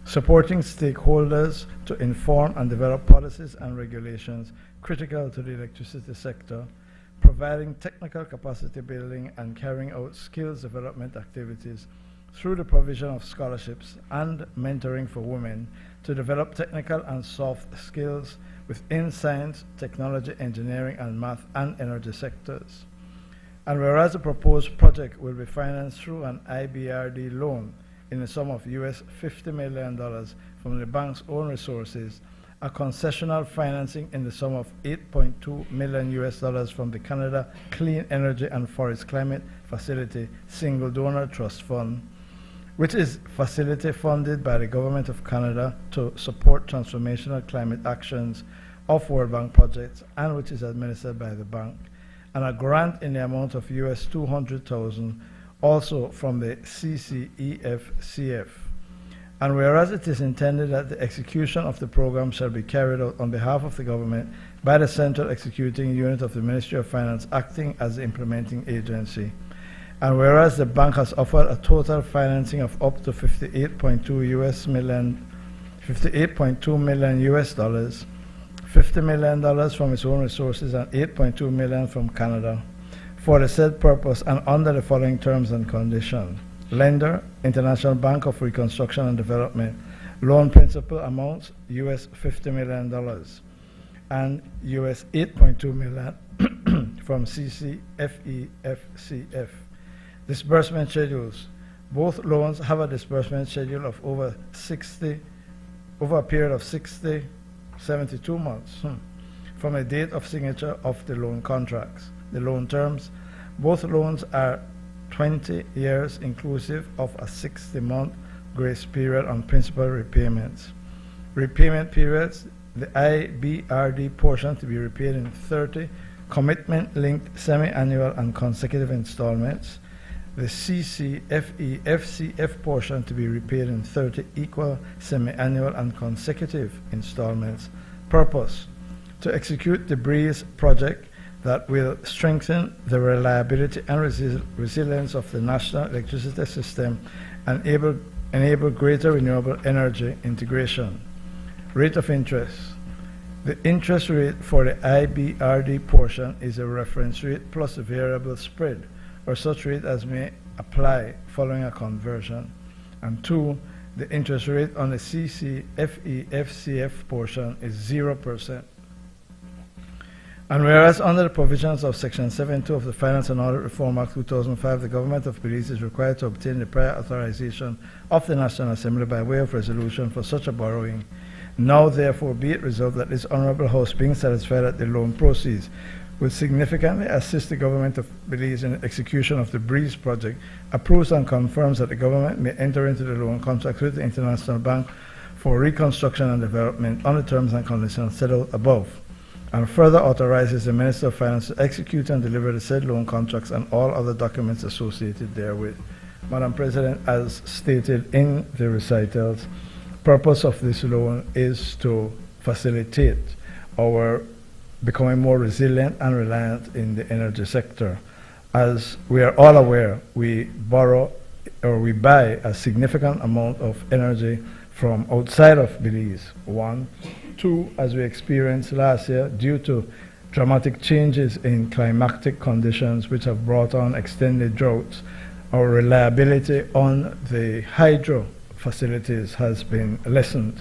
supporting stakeholders to inform and develop policies and regulations critical to the electricity sector, providing technical capacity building and carrying out skills development activities through the provision of scholarships and mentoring for women to develop technical and soft skills within science, technology, engineering, and math and energy sectors. And whereas the proposed project will be financed through an IBRD loan in the sum of US $50 million from the bank's own resources, a concessional financing in the sum of $8.2 million from the Canada Clean Energy and Forest Climate Facility Single Donor Trust Fund, which is facility funded by the Government of Canada to support transformational climate actions of World Bank projects, and which is administered by the bank, and a grant in the amount of US $200,000 also from the CCEF-CF. And whereas it is intended that the execution of the program shall be carried out on behalf of the government by the Central Executing Unit of the Ministry of Finance acting as the implementing agency, and whereas the bank has offered a total financing of up to $58.2 million US dollars, $50 million from its own resources and $8.2 million from Canada for the said purpose and under the following terms and conditions. Lender, International Bank of Reconstruction and Development. Loan principal amounts US $50 million and US $8.2 million from CCFEFCF. Disbursement schedules. Both loans have a disbursement schedule of over a period of 72 months from the date of signature of the loan contracts. The loan terms. Both loans are 20 years inclusive of a 60-month grace period on principal repayments. Repayment periods, the IBRD portion to be repaid in 30 commitment-linked semi-annual and consecutive installments. The CCFEFCF portion to be repaid in 30 equal semi-annual and consecutive installments. Purpose: to execute the BREEZE project that will strengthen the reliability and resilience of the national electricity system and enable greater renewable energy integration. Rate of interest. The interest rate for the IBRD portion is a reference rate plus a variable spread, or such rate as may apply following a conversion. And 2, the interest rate on the CCFEFCF portion is 0%. And whereas under the provisions of Section 7.2 of the Finance and Audit Reform Act 2005, the government of Belize is required to obtain the prior authorization of the National Assembly by way of resolution for such a borrowing. Now therefore be it resolved that this Honorable House, being satisfied that the loan proceeds will significantly assist the government of Belize in the execution of the BREEZE project, approves and confirms that the government may enter into the loan contract with the International Bank for Reconstruction and Development on the terms and conditions set out above, and further authorizes the Minister of Finance to execute and deliver the said loan contracts and all other documents associated therewith. Madam President, as stated in the recitals, purpose of this loan is to facilitate our becoming more resilient and reliant in the energy sector. As we are all aware, we borrow or we buy a significant amount of energy from outside of Belize. 1. 2, as we experienced last year, due to dramatic changes in climatic conditions which have brought on extended droughts, our reliability on the hydro facilities has been lessened.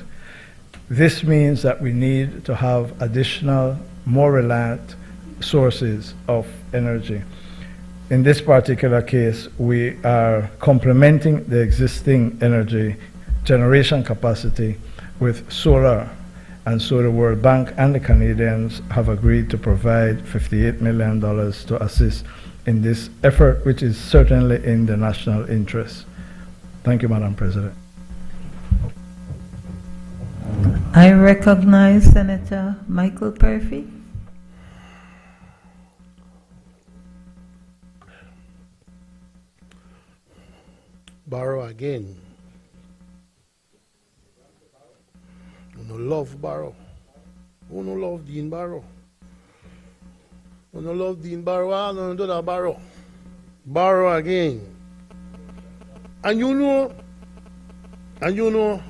This means that we need to have additional, more reliant sources of energy. In this particular case, we are complementing the existing energy generation capacity with solar. And so the World Bank and the Canadians have agreed to provide $58 million to assist in this effort, which is certainly in the national interest. Thank you, Madam President. I recognize Senator Michael Perfy. Borrow again. You no love borrow. You no love Dean Barrow. You no love Dean Barrow. I don't do that borrow. Borrow again. And you know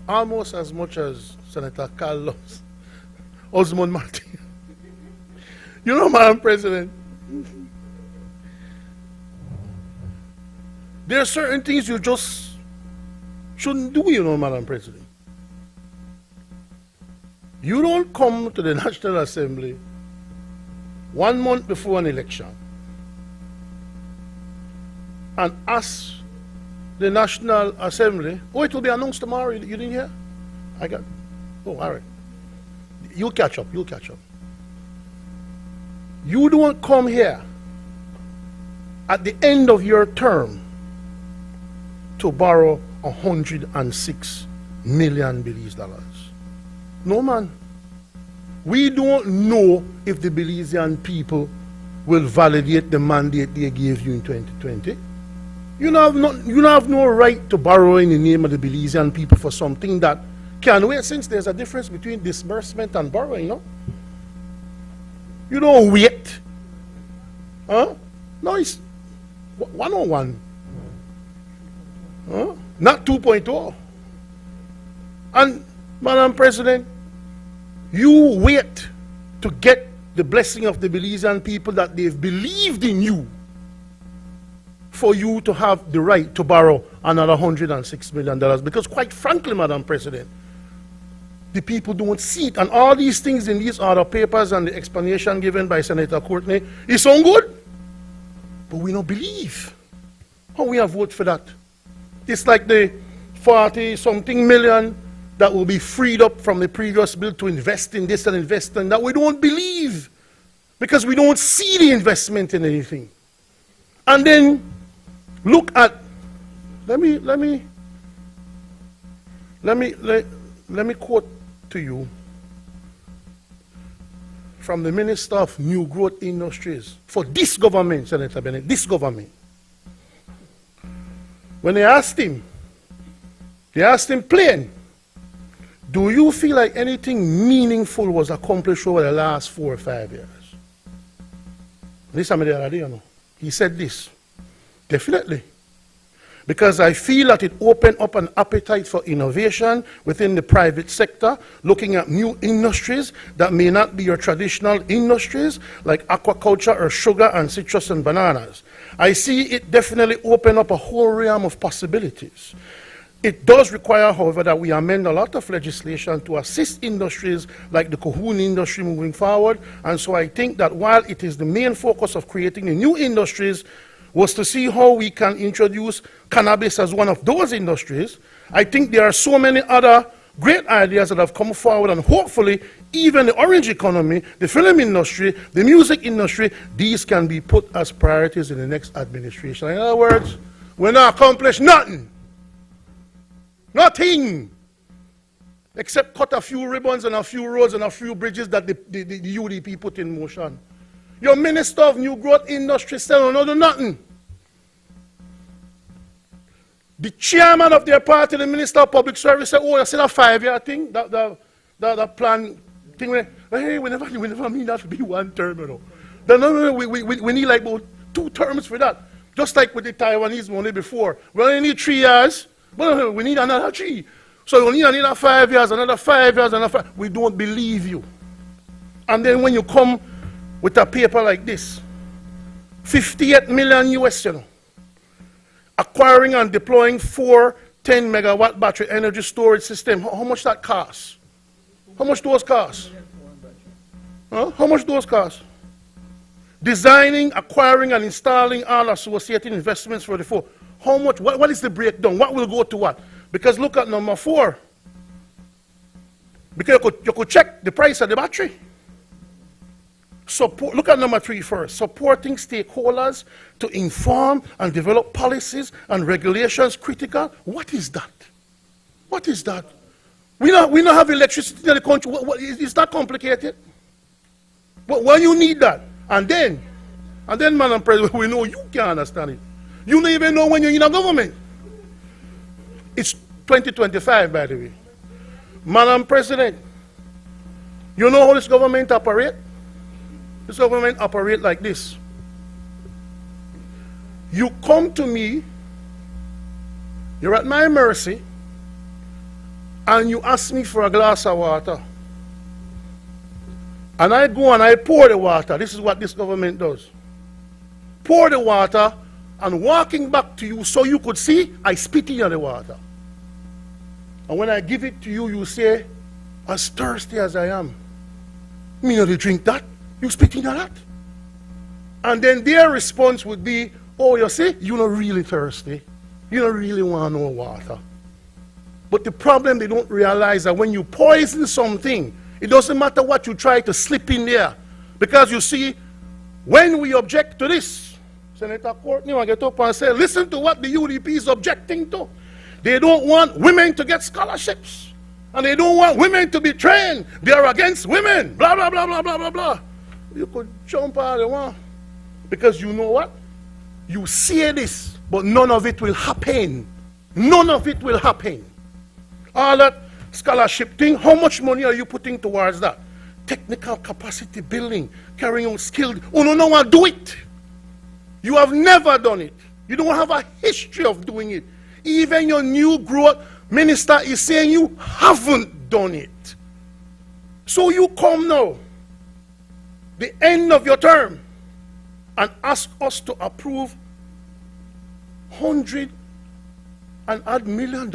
almost as much as Senator Carl loves Osmond Martin. You know, Madam President, there are certain things you just shouldn't do, you know, Madam President. You don't come to the National Assembly 1 month before an election and ask the National Assembly, oh, it will be announced tomorrow. You didn't hear? Oh, all right. You'll catch up. You don't come here at the end of your term to borrow $106 million Belize dollars. No, man. We don't know if the Belizean people will validate the mandate they gave you in 2020. You don't have no right to borrow in the name of the Belizean people for something that can wait, since there's a difference between disbursement and borrowing, no? You don't wait. Huh? No, it's 101. Huh? Not 2.0. And, Madam President, you wait to get the blessing of the Belizean people that they've believed in you for you to have the right to borrow another $106 million. Because quite frankly, Madam President, the people don't see it. And all these things in these other papers and the explanation given by Senator Courtney is so good, but we don't believe. How we have voted for that? It's like the 40-something million that will be freed up from the previous bill to invest in this and invest in that. We don't believe because we don't see the investment in anything. And then look at, let me quote to you from the Minister of New Growth Industries for this government, Senator Bennett, this government. When they asked him plain, do you feel like anything meaningful was accomplished over the last 4 or 5 years? This time the other day, you know, he said this, definitely. Because I feel that it opened up an appetite for innovation within the private sector, looking at new industries that may not be your traditional industries, like aquaculture or sugar and citrus and bananas. I see it definitely open up a whole realm of possibilities. It does require, however, that we amend a lot of legislation to assist industries like the Cahoon industry moving forward. And so I think that while it is the main focus of creating the new industries, was to see how we can introduce cannabis as one of those industries. I think there are so many other great ideas that have come forward, and hopefully even the orange economy, the film industry, the music industry, these can be put as priorities in the next administration. In other words, we're not accomplished nothing. Nothing. Except cut a few ribbons and a few roads and a few bridges that the UDP put in motion. Your Minister of New Growth Industry said, no, do nothing. The chairman of their party, the Minister of Public Service, said, oh, you see that 5-year thing, that plan thing. Hey, we never mean that to be 1 term, you know. No, we need like about 2 terms for that. Just like with the Taiwanese money before. We only need 3 years, but we need another 3. So we need another 5 years, another 5 years, another 5. We don't believe you. And then when you come with a paper like this, 58 million US, you know, acquiring and deploying 4 10-megawatt battery energy storage system. How much that costs? How much those cost? Huh? How much those cost? Designing, acquiring, and installing all associated investments for the 4. How much? What is the breakdown? What will go to what? Because look at number 4. Because you could check the price of the battery. Look at number 3 first. Supporting stakeholders to inform and develop policies and regulations critical. What is that? What is that? We don't have electricity in the country. It's not complicated. But when you need that, and then, Madam President, we know you can't understand it. You don't even know when you're in a government. It's 2025, by the way. Madam President, you know how this government operates? This government operates like this. You come to me, you're at my mercy, and you ask me for a glass of water. And I go and I pour the water. This is what this government does. Pour the water, and walking back to you so you could see, I spit in the water. And when I give it to you, you say, as thirsty as I am. Me not to drink that. You spit in that. And then their response would be, oh, you see, you're not really thirsty. You don't really want no water. But the problem they don't realize that when you poison something, it doesn't matter what you try to slip in there. Because you see, when we object to this, Senator Courtney will get up and say, listen to what the UDP is objecting to. They don't want women to get scholarships. And they don't want women to be trained. They are against women. Blah, blah, blah, blah, blah, blah, blah. You could jump all you want. Because you know what? You say this, but none of it will happen. None of it will happen. All that scholarship thing, how much money are you putting towards that? Technical capacity building, carrying out skilled. Oh, no one do it. You have never done it. You don't have a history of doing it. Even your new growth minister is saying you haven't done it. So you come now the end of your term and ask us to approve $100 and odd million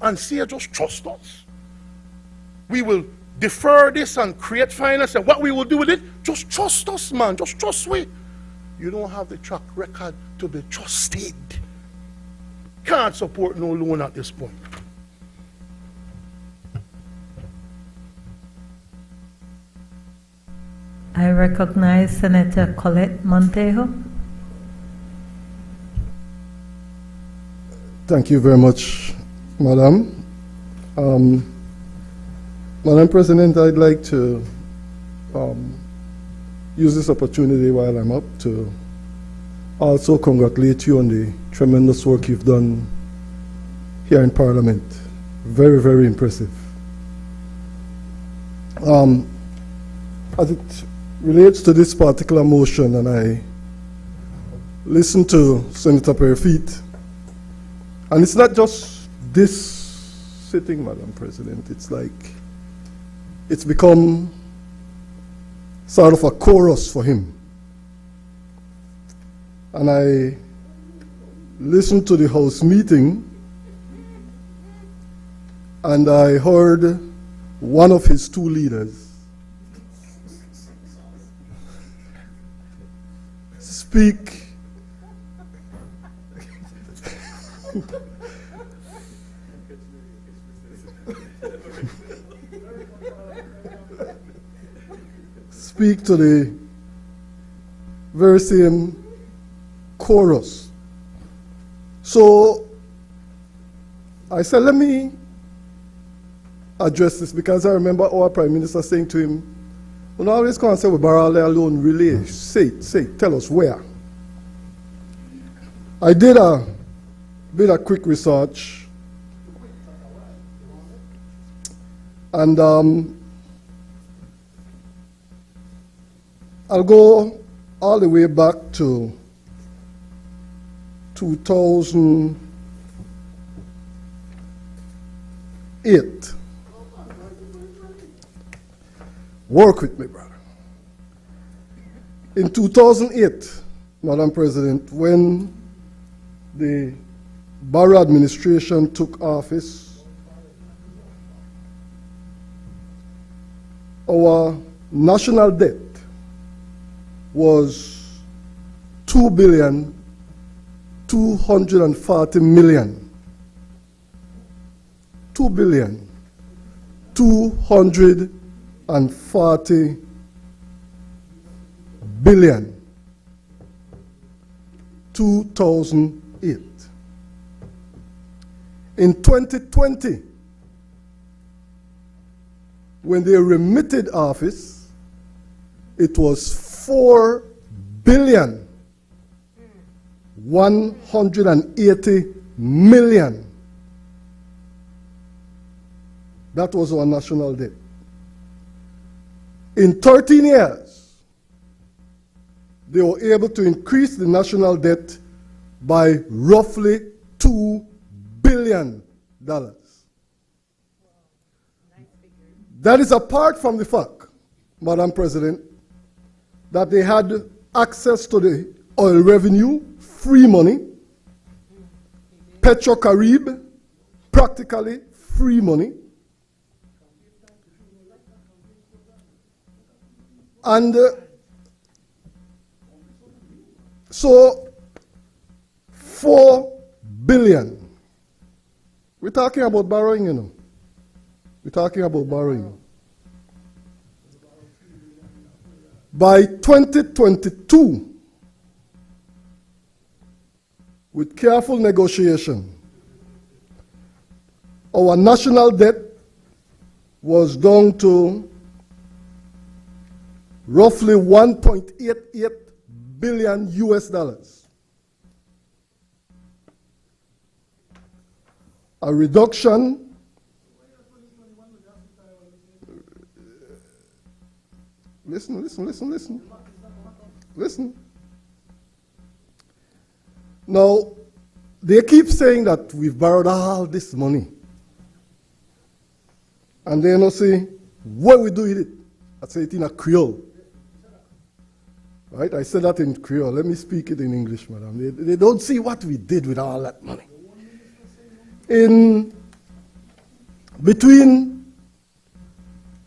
and say just trust us? We will defer this and create finance, and what we will do with it, just trust us, man. Just trust we. You don't have the track record to be trusted. Can't support no loan at this point. I recognize Senator Colette Montejo. Thank you very much, Madam. Madam President, I'd like to use this opportunity while I'm up to also congratulate you on the tremendous work you've done here in Parliament. Very, very impressive. As it relates to this particular motion, and I listened to Senator Perifeet, and it's not just this sitting, Madam President, it's like, it's become sort of a chorus for him. And I listened to the House meeting, and I heard one of his two leaders speak speak to the very same chorus. So I said, let me address this, because I remember our Prime Minister saying to him, "When always come and say we borrow alone, really, say it, tell us where." I did a bit of quick research, and I'll go all the way back to 2008. Work with me, brother. In 2008, Madam President, when the Barrow administration took office, our national debt was $2,240,000,000. $2,240,000,000,000. 2008. In 2020, when they remitted office, it was $4,180,000,000. That was our national debt. In 13 years, they were able to increase the national debt by roughly $2 billion. That is apart from the fact, Madam President, that they had access to the oil revenue, free money, Petro-Carib, practically free money, and so $4 billion. We're talking about borrowing, you know. We're talking about borrowing. By 2022, with careful negotiation, our national debt was down to roughly $1.88 billion US. A reduction Listen. Now, they keep saying that we've borrowed all this money. And then I say, what we do with it? I say it in a Creole. Right? I said that in Creole. Let me speak it in English, madam. They don't see what we did with all that money. Between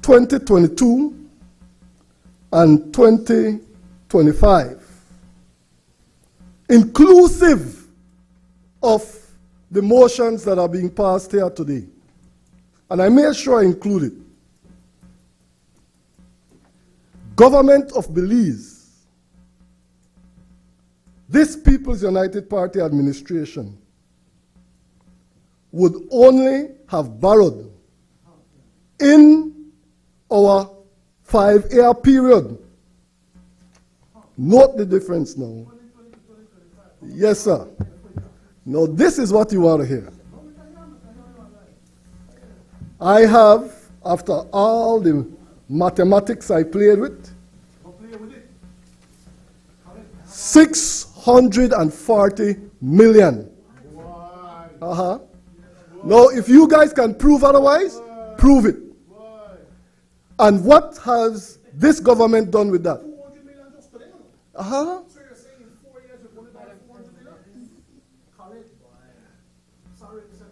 2022 and 2025, inclusive of the motions that are being passed here today, and I made sure I include it, government of Belize, this People's United Party administration would only have borrowed in our 5-year period. Note the difference now. Yes, sir. Now, this is what you want to hear. I have, after all the mathematics I played with, 640 million. Now, if you guys can prove otherwise, prove it. And what has this government done with that?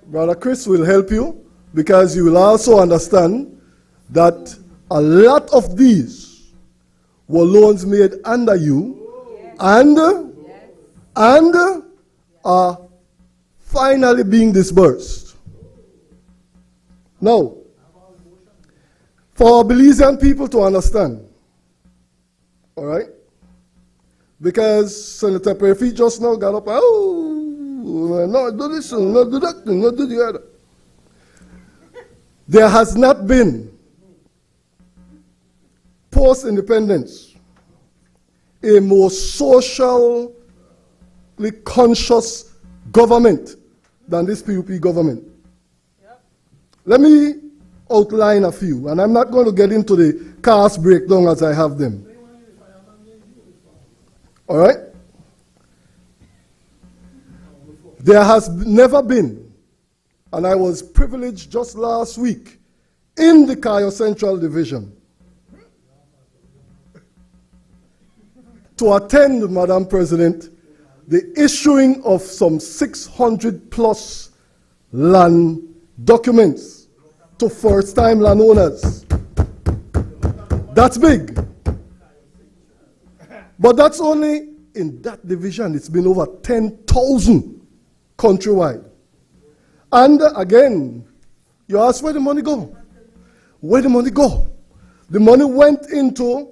Brother Chris will help you, because you will also understand that a lot of these were loans made under you and are finally being disbursed. Now, for Belizean people to understand, all right, because Senator Perfy just now got up, no, do this, no, do that, no, do the other. There has not been, post-independence, a more socially conscious government than this PUP government. Let me outline a few, and I'm not going to get into the cost breakdown as I have them. All right? There has never been, and I was privileged just last week in the Cayo Central Division to attend, Madam President, the issuing of some 600 plus land documents to first-time landowners. That's big. But that's only in that division. It's been over 10,000 countrywide. And again, you ask where the money go? Where the money go? The money went into,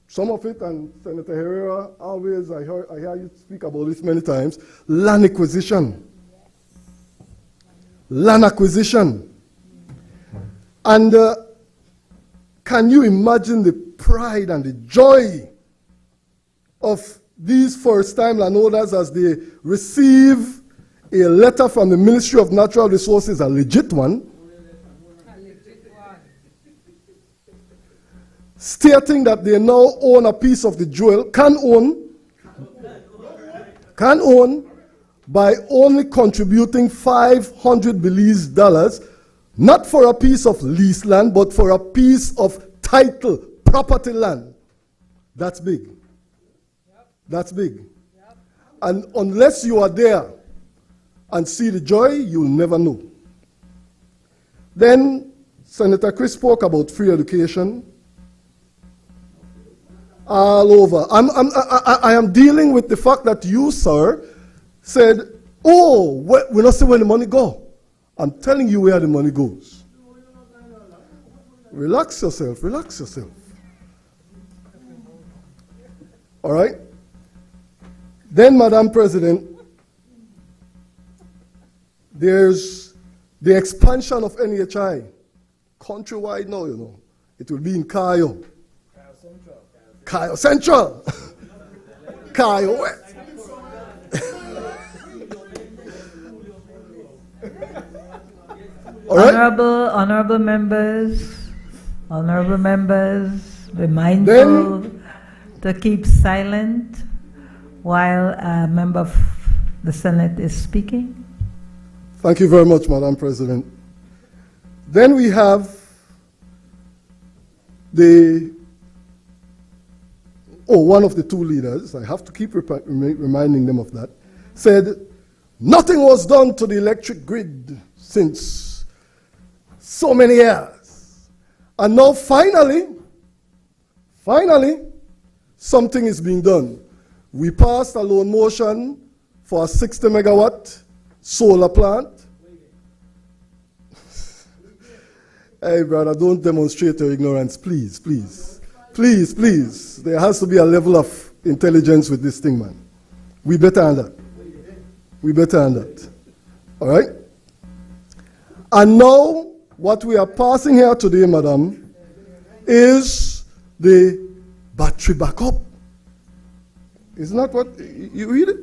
some of it, and Senator Herrera always, I hear you speak about this many times, land acquisition. Land acquisition. And can you imagine the pride and the joy of these first-time landowners as they receive a letter from the Ministry of Natural Resources, a legit one, stating that they now own a piece of the jewel, can own by only contributing $500 Belize dollars, not for a piece of leased land, but for a piece of title, property land. That's big. That's big. And unless you are there and see the joy, you'll never know. Then Senator Chris spoke about free education. All over. I am dealing with the fact that you, sir, said, oh, we're not saying where the money go. I'm telling you where the money goes. Relax yourself, relax yourself. All right? Then, Madam President, there's the expansion of NHI. Countrywide now, you know. It will be in Cayo. Cayo Central. Cayo West. All right? Honorable members, be mindful to keep silent while a member of the Senate is speaking. Thank you very much, Madam President. Then we have the one of the two leaders, I have to keep reminding them of that, said nothing was done to the electric grid since so many years. And now finally, something is being done. We passed a loan motion for a 60 megawatt solar plant. Hey, brother, don't demonstrate your ignorance, please, please. Please, please. There has to be a level of intelligence with this thing, man. We better than that. We better than that. All right? And now, what we are passing here today, madam, is the battery backup. Isn't that what, you read it?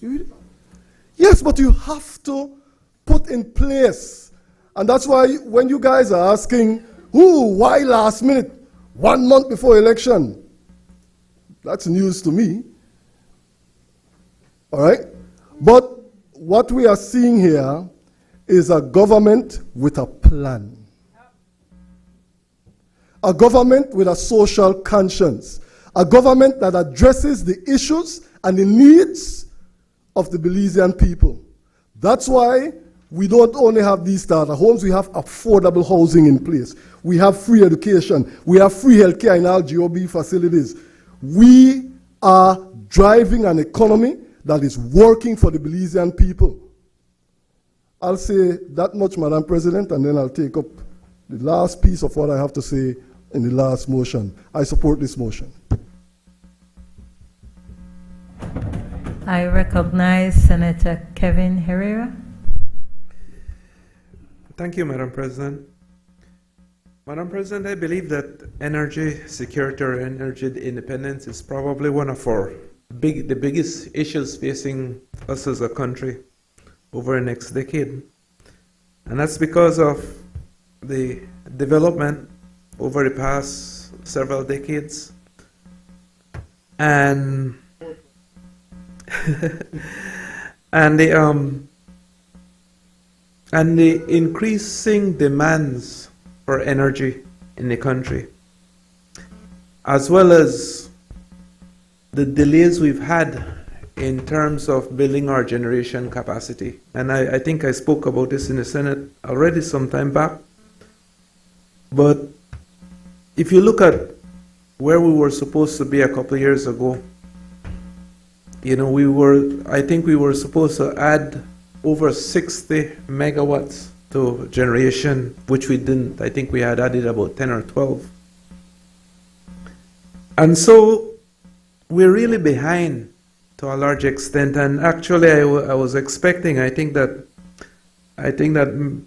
You read it? Yes, but you have to put in place. And that's why when you guys are asking, why last minute, 1 month before election? That's news to me. All right? But what we are seeing here is a government with a plan. A government with a social conscience. A government that addresses the issues and the needs of the Belizean people. That's why we don't only have these starter homes, we have affordable housing in place. We have free education. We have free healthcare in our GOB facilities. We are driving an economy that is working for the Belizean people. I'll say that much, Madam President, and then I'll take up the last piece of what I have to say in the last motion. I support this motion. I recognize Senator Kevin Herrera. Thank you, Madam President. Madam President, I believe that energy security or energy independence is probably one of the biggest issues facing us as a country over the next decade. And that's because of the development over the past several decades and and the increasing demands for energy in the country, as well as the delays we've had in terms of building our generation capacity. And I think I spoke about this in the Senate already some time back. But if you look at where we were supposed to be a couple of years ago, I think we were supposed to add over 60 megawatts to generation, which we didn't. I think we had added about 10 or 12. And so we're really behind to a large extent. And actually, I was expecting, I think that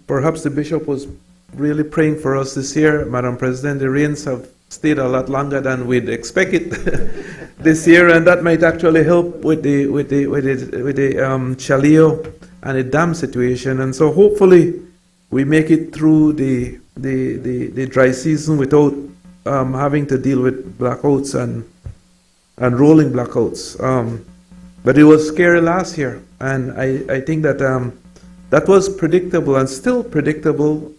perhaps the bishop was really praying for us this year, Madam President. The rains have stayed a lot longer than we'd expected this year, and that might actually help with the Chaleo and the dam situation. And so hopefully we make it through the dry season without having to deal with blackouts and rolling blackouts. But it was scary last year, and I think that that was predictable and still predictable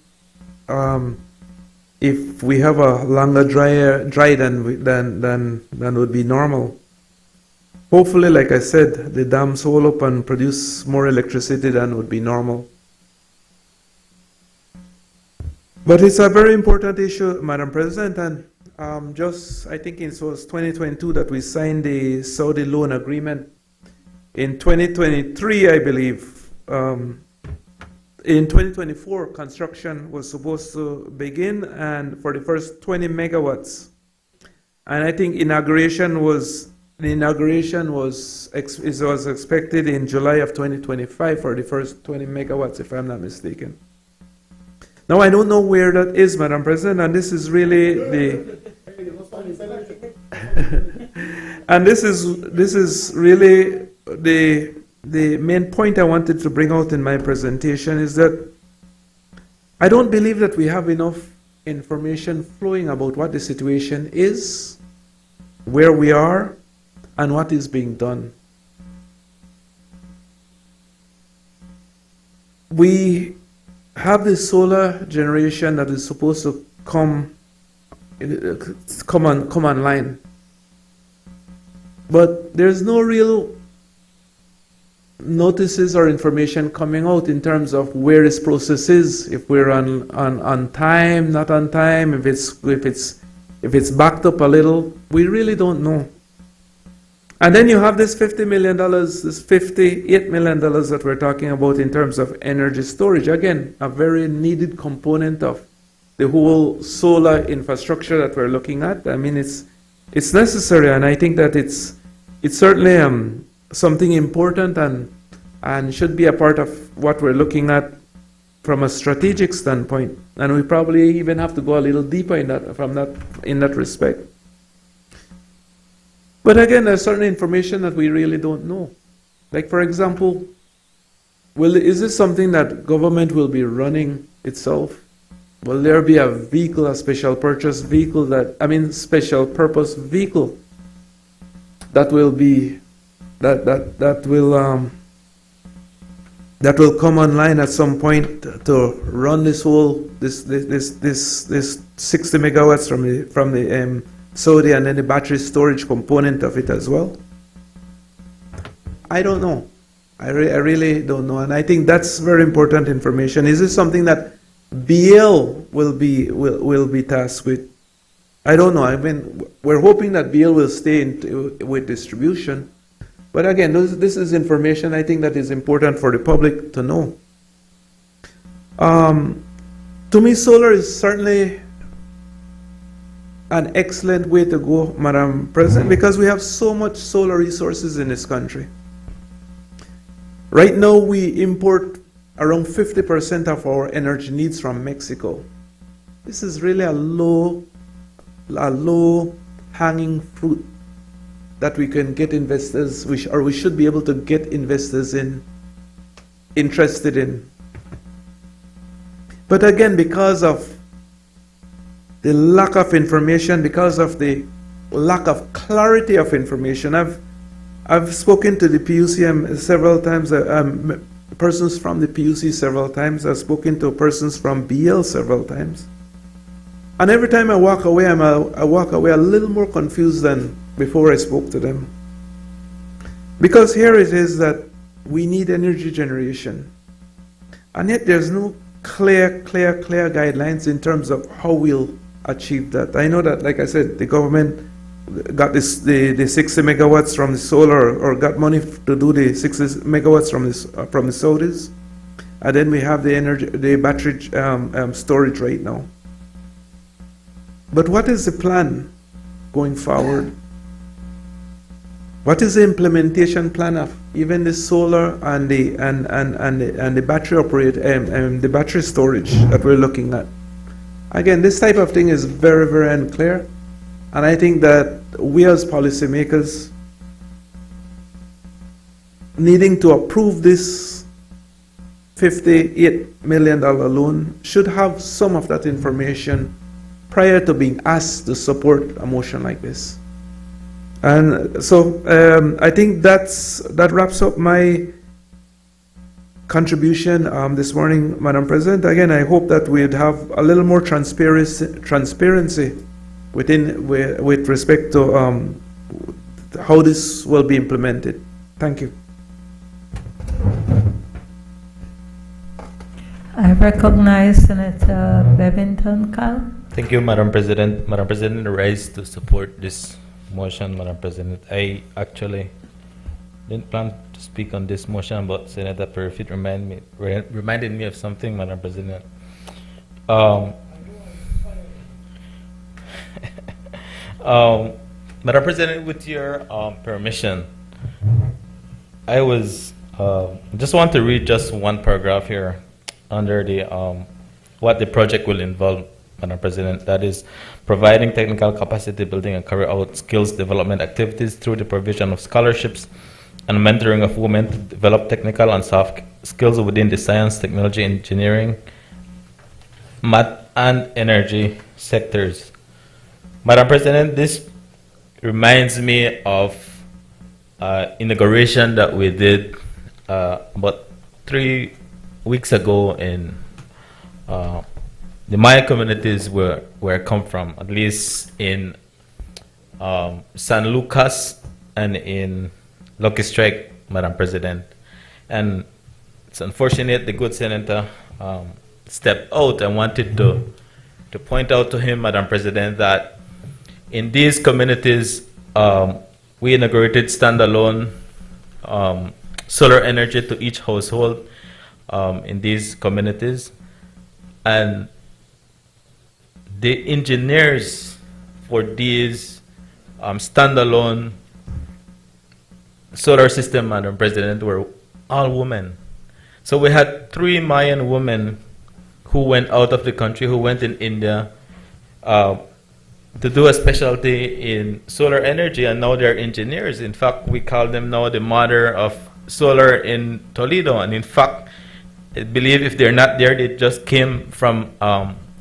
if we have a longer dry than would be normal. Hopefully, like I said, the dams hold up and produce more electricity than would be normal. But it's a very important issue, Madam President, and I think it was 2022 that we signed the Saudi loan agreement. In 2023, I believe, in 2024, construction was supposed to begin, and for the first 20 megawatts. And I think inauguration was expected in July of 2025 for the first 20 megawatts, if I'm not mistaken. Now, I don't know where that is, Madam President, and this is really this is really the main point I wanted to bring out in my presentation is that I don't believe that we have enough information flowing about what the situation is, where we are, and what is being done. We have this solar generation that is supposed to come online. but there's no real notices or information coming out in terms of where this process is, if we're on time, not on time, if it's backed up a little. We really don't know. And then you have this $50 million, this $58 million that we're talking about in terms of energy storage. Again, a very needed component of the whole solar infrastructure that we're looking at. I mean, it's necessary, and I think that it's certainly something important and should be a part of what we're looking at from a strategic standpoint. And we probably even have to go a little deeper in that respect. But again, there's certain information that we really don't know. Like, for example, is this something that government will be running itself? Will there be a vehicle, a special purpose vehicle that will come online at some point to run this 60 megawatts from the Saudi, and then the battery storage component of it as well? I don't know. I really don't know, and I think that's very important information. Is this something that BL will be tasked with? I don't know. I mean, we're hoping that BL will stay with distribution, but again, this is information I think that is important for the public to know. To me, solar is certainly an excellent way to go, Madam President, because we have so much solar resources in this country. Right now, we import around 50% of our energy needs from Mexico. This is really a low hanging fruit that we can get investors, we should be able to get investors interested in. But again, because of the lack of information, because of the lack of clarity of information, I've spoken to the PUC several times, persons from the PUC several times. I've spoken to persons from BL several times. And every time I walk away, I walk away a little more confused than before I spoke to them. Because here it is that we need energy generation. And yet there's no clear guidelines in terms of how we'll achieve that. I know that, like I said, the government got the 60 megawatts from the solar, or got money to do the 60 megawatts from the Saudis, and then we have the battery storage right now. But what is the plan going forward? What is the implementation plan of even the solar and the battery the battery storage that we're looking at? Again, this type of thing is very, very unclear, and I think that we as policymakers needing to approve this $58 million loan should have some of that information prior to being asked to support a motion like this. And so I think that wraps up my contribution this morning, Madam President. Again, I hope that we'd have a little more transparency with respect to how this will be implemented. Thank you. I recognize Senator Bevington Carl. Thank you, Madam President. Madam President, I rise to support this motion, Madam President. I actually didn't plan to speak on this motion, but Senator Perfit reminded me of something, Madam President. Madam President, with your permission, I just want to read just one paragraph here under the what the project will involve, Madam President. That is, providing technical capacity building and carry out skills development activities through the provision of scholarships and mentoring of women to develop technical and soft skills within the science, technology, engineering, math, and energy sectors. Madam President, this reminds me of inauguration that we did about 3 weeks ago in the Maya communities where I come from, at least in San Lucas and in Lucky Strike, Madam President. And it's unfortunate the good senator stepped out. I wanted to point out to him, Madam President, that in these communities, we integrated standalone solar energy to each household in these communities. And the engineers for these standalone solar system, Madam President, were all women. So we had 3 Mayan women who went out of the country, who went in India to do a specialty in solar energy, and now they're engineers. In fact, we call them now the mother of solar in Toledo. And in fact, I believe if they're not there, they just came from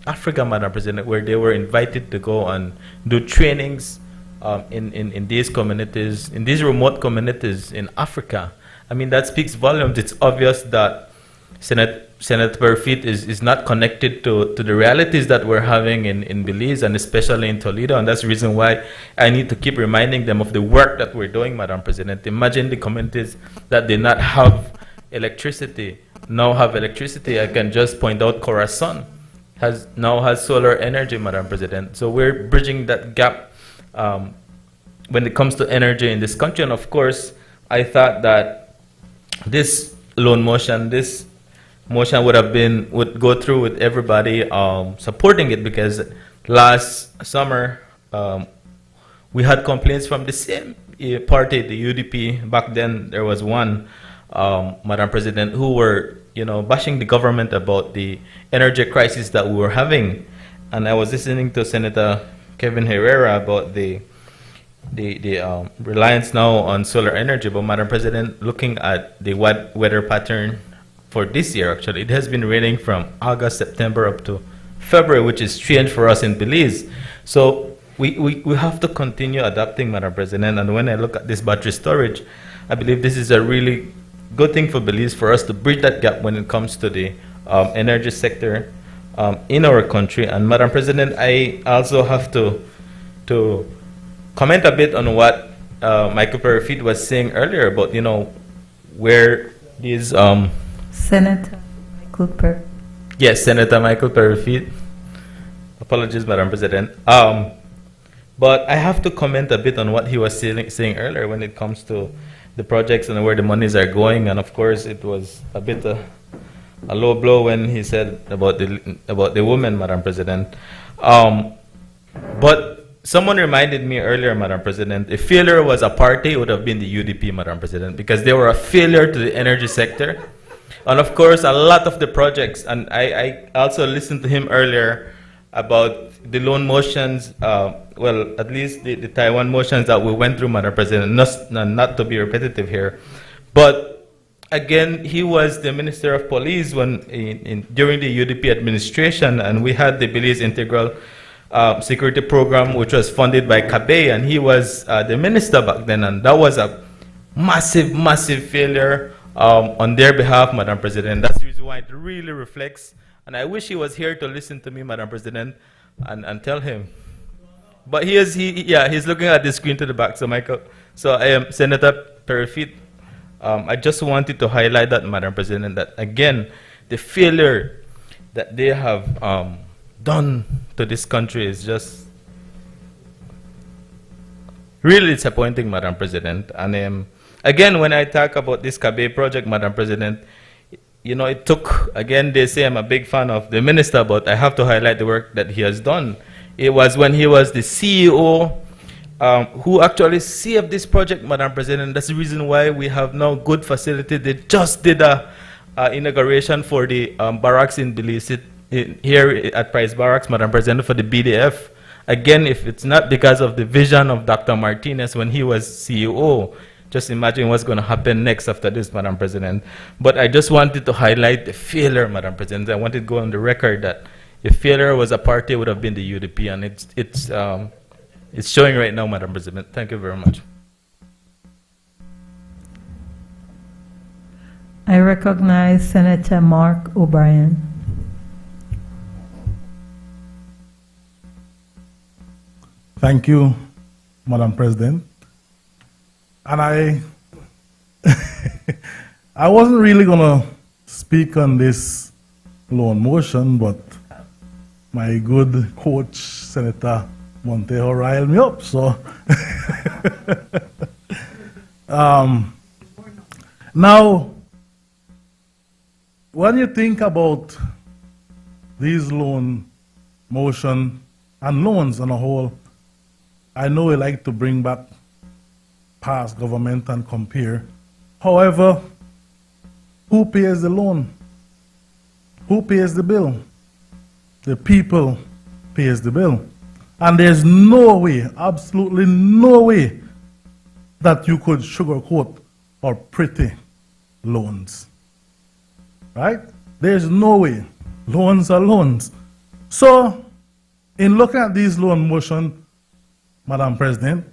Africa, Madam President, where they were invited to go and do trainings in these communities, in these remote communities in Africa. I mean, that speaks volumes. It's obvious that Senator Perfit is not connected to the realities that we're having in Belize, and especially in Toledo. And that's the reason why I need to keep reminding them of the work that we're doing, Madam President. Imagine the communities that did not have electricity now have electricity. I can just point out Corazon now has solar energy, Madam President. So we're bridging that gap when it comes to energy in this country. And of course, I thought that this loan motion, this motion would go through with everybody supporting it, because last summer we had complaints from the same party, the UDP. Back then there was one, Madam President, who were bashing the government about the energy crisis that we were having. And I was listening to Senator Kevin Herrera about the reliance now on solar energy. But Madam President, looking at the weather pattern for this year, actually, it has been raining from August, September up to February, which is strange for us in Belize. So we have to continue adapting, Madam President. And when I look at this battery storage, I believe this is a really good thing for Belize, for us to bridge that gap when it comes to the energy sector in our country. And Madam President, I also have to comment a bit on what Michael Perfit was saying earlier about, where these Senator Michael Perfit. Yes, Senator Michael Perfit. Apologies, Madam President. But I have to comment a bit on what he was saying earlier when it comes to the projects and where the monies are going. And of course, it was a bit a low blow when he said about the women, Madam President. But someone reminded me earlier, Madam President, if failure was a party, it would have been the UDP, Madam President, because they were a failure to the energy sector. And of course, a lot of the projects, and I also listened to him earlier about the loan motions, well, at least the Taiwan motions that we went through, Madam President, not to be repetitive here. But again, he was the Minister of Police during the UDP administration, and we had the Belize Integral Security Program, which was funded by CABE, and he was the minister back then, and that was a massive, massive failure on their behalf, Madam President. That's the reason why it really reflects. And I wish he was here to listen to me, Madam President, and tell him. But he's looking at the screen to the back. So Michael, I am Senator Perfit. I just wanted to highlight that, Madam President, that again, the failure that they have done to this country is just really disappointing, Madam President. And again, when I talk about this Kabe project, Madam President, it took, again, they say I'm a big fan of the minister, but I have to highlight the work that he has done. It was when he was the CEO who actually saved this project, Madam President. That's the reason why we have now good facility. They just did a inauguration for the barracks in Belize here at Price Barracks, Madam President, for the BDF. Again, if it's not because of the vision of Dr. Martinez when he was CEO, just imagine what's going to happen next after this, Madam President. But I just wanted to highlight the failure, Madam President. I wanted to go on the record that if failure was a party, it would have been the UDP, and it's showing right now, Madam President. Thank you very much. I recognize Senator Mark O'Brien. Thank you, Madam President. And I wasn't really going to speak on this loan motion, but my good coach, Senator Montejo, riled me up. So, now, when you think about these loan motion and loans on a whole, I know we like to bring back past government and compare. However, who pays the loan? Who pays the bill? The people pays the bill. And there's no way, absolutely no way, that you could sugarcoat or pretty loans. Right? There's no way. Loans are loans. So, in looking at these loan motion, Madam President,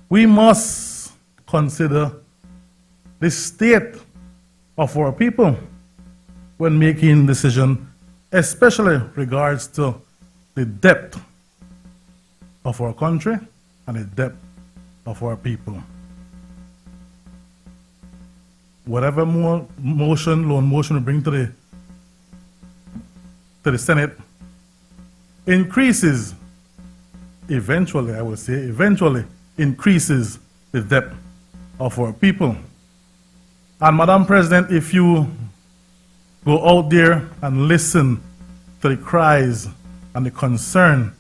we must consider the state of our people when making decision, especially regards to the depth of our country and the depth of our people. Whatever more motion, loan motion we bring to the Senate increases, eventually, I will say, eventually increases the depth of our people. And Madam President, if you go out there and listen to the cries and the concerns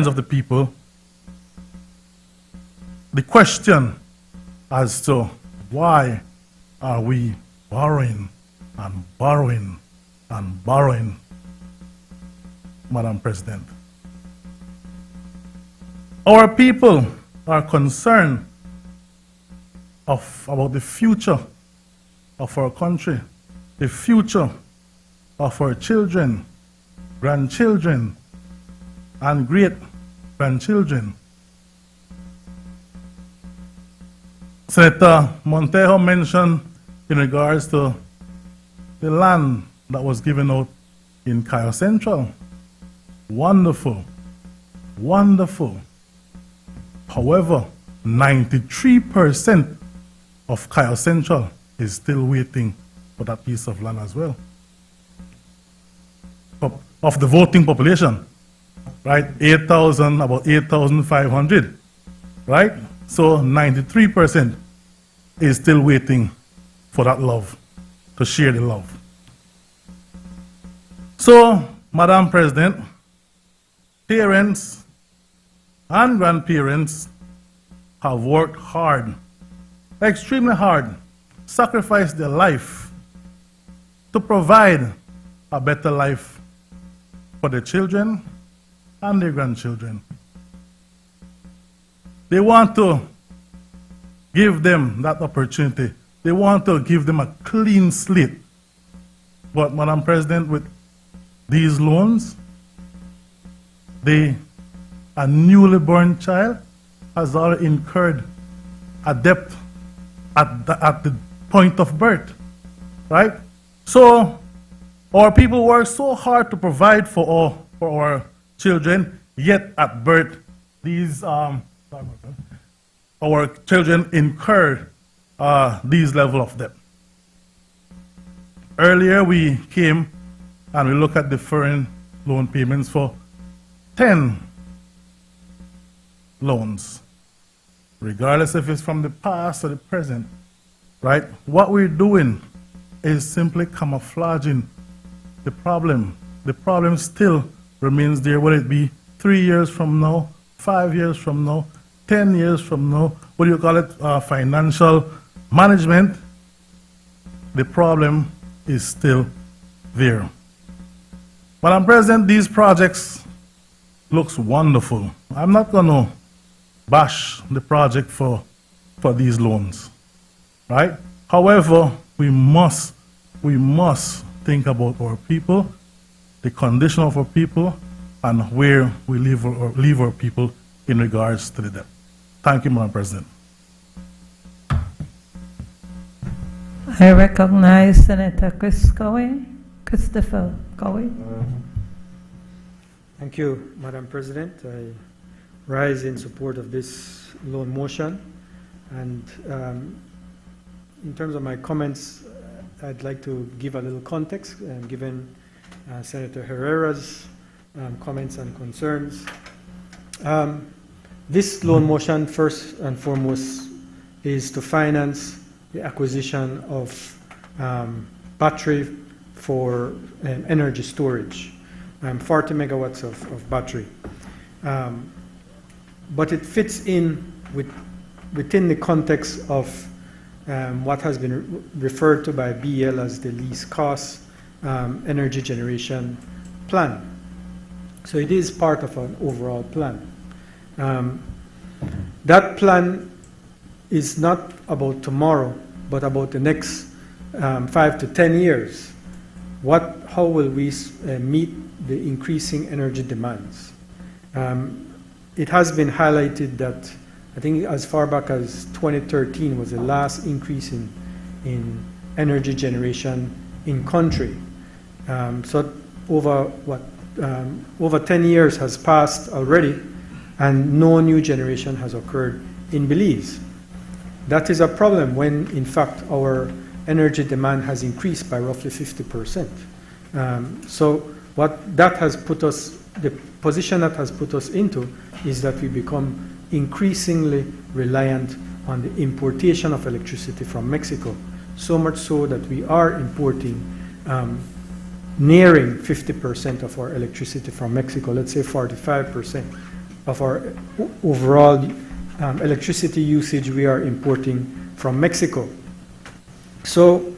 of the people, the question as to why are we borrowing and borrowing and borrowing, Madam President. Our people are concerned about the future of our country, the future of our children, grandchildren, and great-grandchildren. Senator Montejo mentioned in regards to the land that was given out in Cayo Central. Wonderful, wonderful. However, 93% of Cayo Central is still waiting for that piece of land as well. Of the voting population, right? About 8,500, right? So 93% is still waiting for that love, to share the love. So, Madam President, parents and grandparents have worked hard, extremely hard, sacrificed their life to provide a better life for their children and their grandchildren. They want to give them that opportunity. They want to give them a clean slate. But, Madam President, with these loans, a newly born child has already incurred a debt at the point of birth, right? So, our people work so hard to provide for our children, yet at birth, our children incur these level of debt. Earlier, we came and we looked at deferring loan payments for 10 loans, regardless if it's from the past or the present, right? What we're doing is simply camouflaging the problem. The problem still remains there, whether it be 3 years from now, 5 years from now, 10 years from now, what do you call it, financial management. The problem is still there. Madam President, these projects looks wonderful. I'm not going to bash the project for these loans, right? However, we must think about our people, the condition of our people, and where we leave our people in regards to the debt. Thank you, Madam President. I recognize Senator Christopher Cowie. Thank you, Madam President. I rise in support of this loan motion. And in terms of my comments, I'd like to give a little context, given Senator Herrera's comments and concerns. This loan motion, first and foremost, is to finance the acquisition of battery for energy storage, 40 megawatts of battery. But it fits in within the context of what has been referred to by BL as the least cost energy generation plan. So it is part of an overall plan. That plan is not about tomorrow, but about the next 5 to 10 years. How will we meet the increasing energy demands? It has been highlighted that I think as far back as 2013 was the last increase in energy generation in country. So over 10 years has passed already, and no new generation has occurred in Belize. That is a problem when, in fact, our energy demand has increased by roughly 50%. So what that has put us, the position that has put us into, is that we become increasingly reliant on the importation of electricity from Mexico, so much so that we are importing nearing 50% of our electricity from Mexico, let's say 45% of our overall electricity usage we are importing from Mexico. So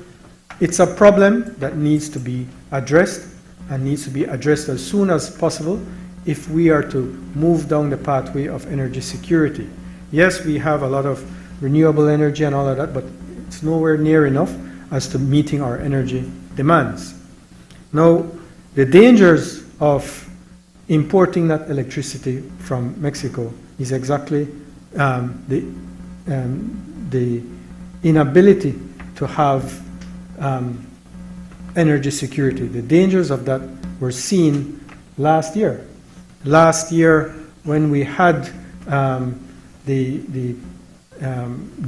it's a problem that needs to be addressed, and needs to be addressed as soon as possible if we are to move down the pathway of energy security. Yes, we have a lot of renewable energy and all of that, but it's nowhere near enough as to meeting our energy demands. Now, the dangers of importing that electricity from Mexico is exactly the inability to have energy security. The dangers of that were seen last year. Last year, when we had the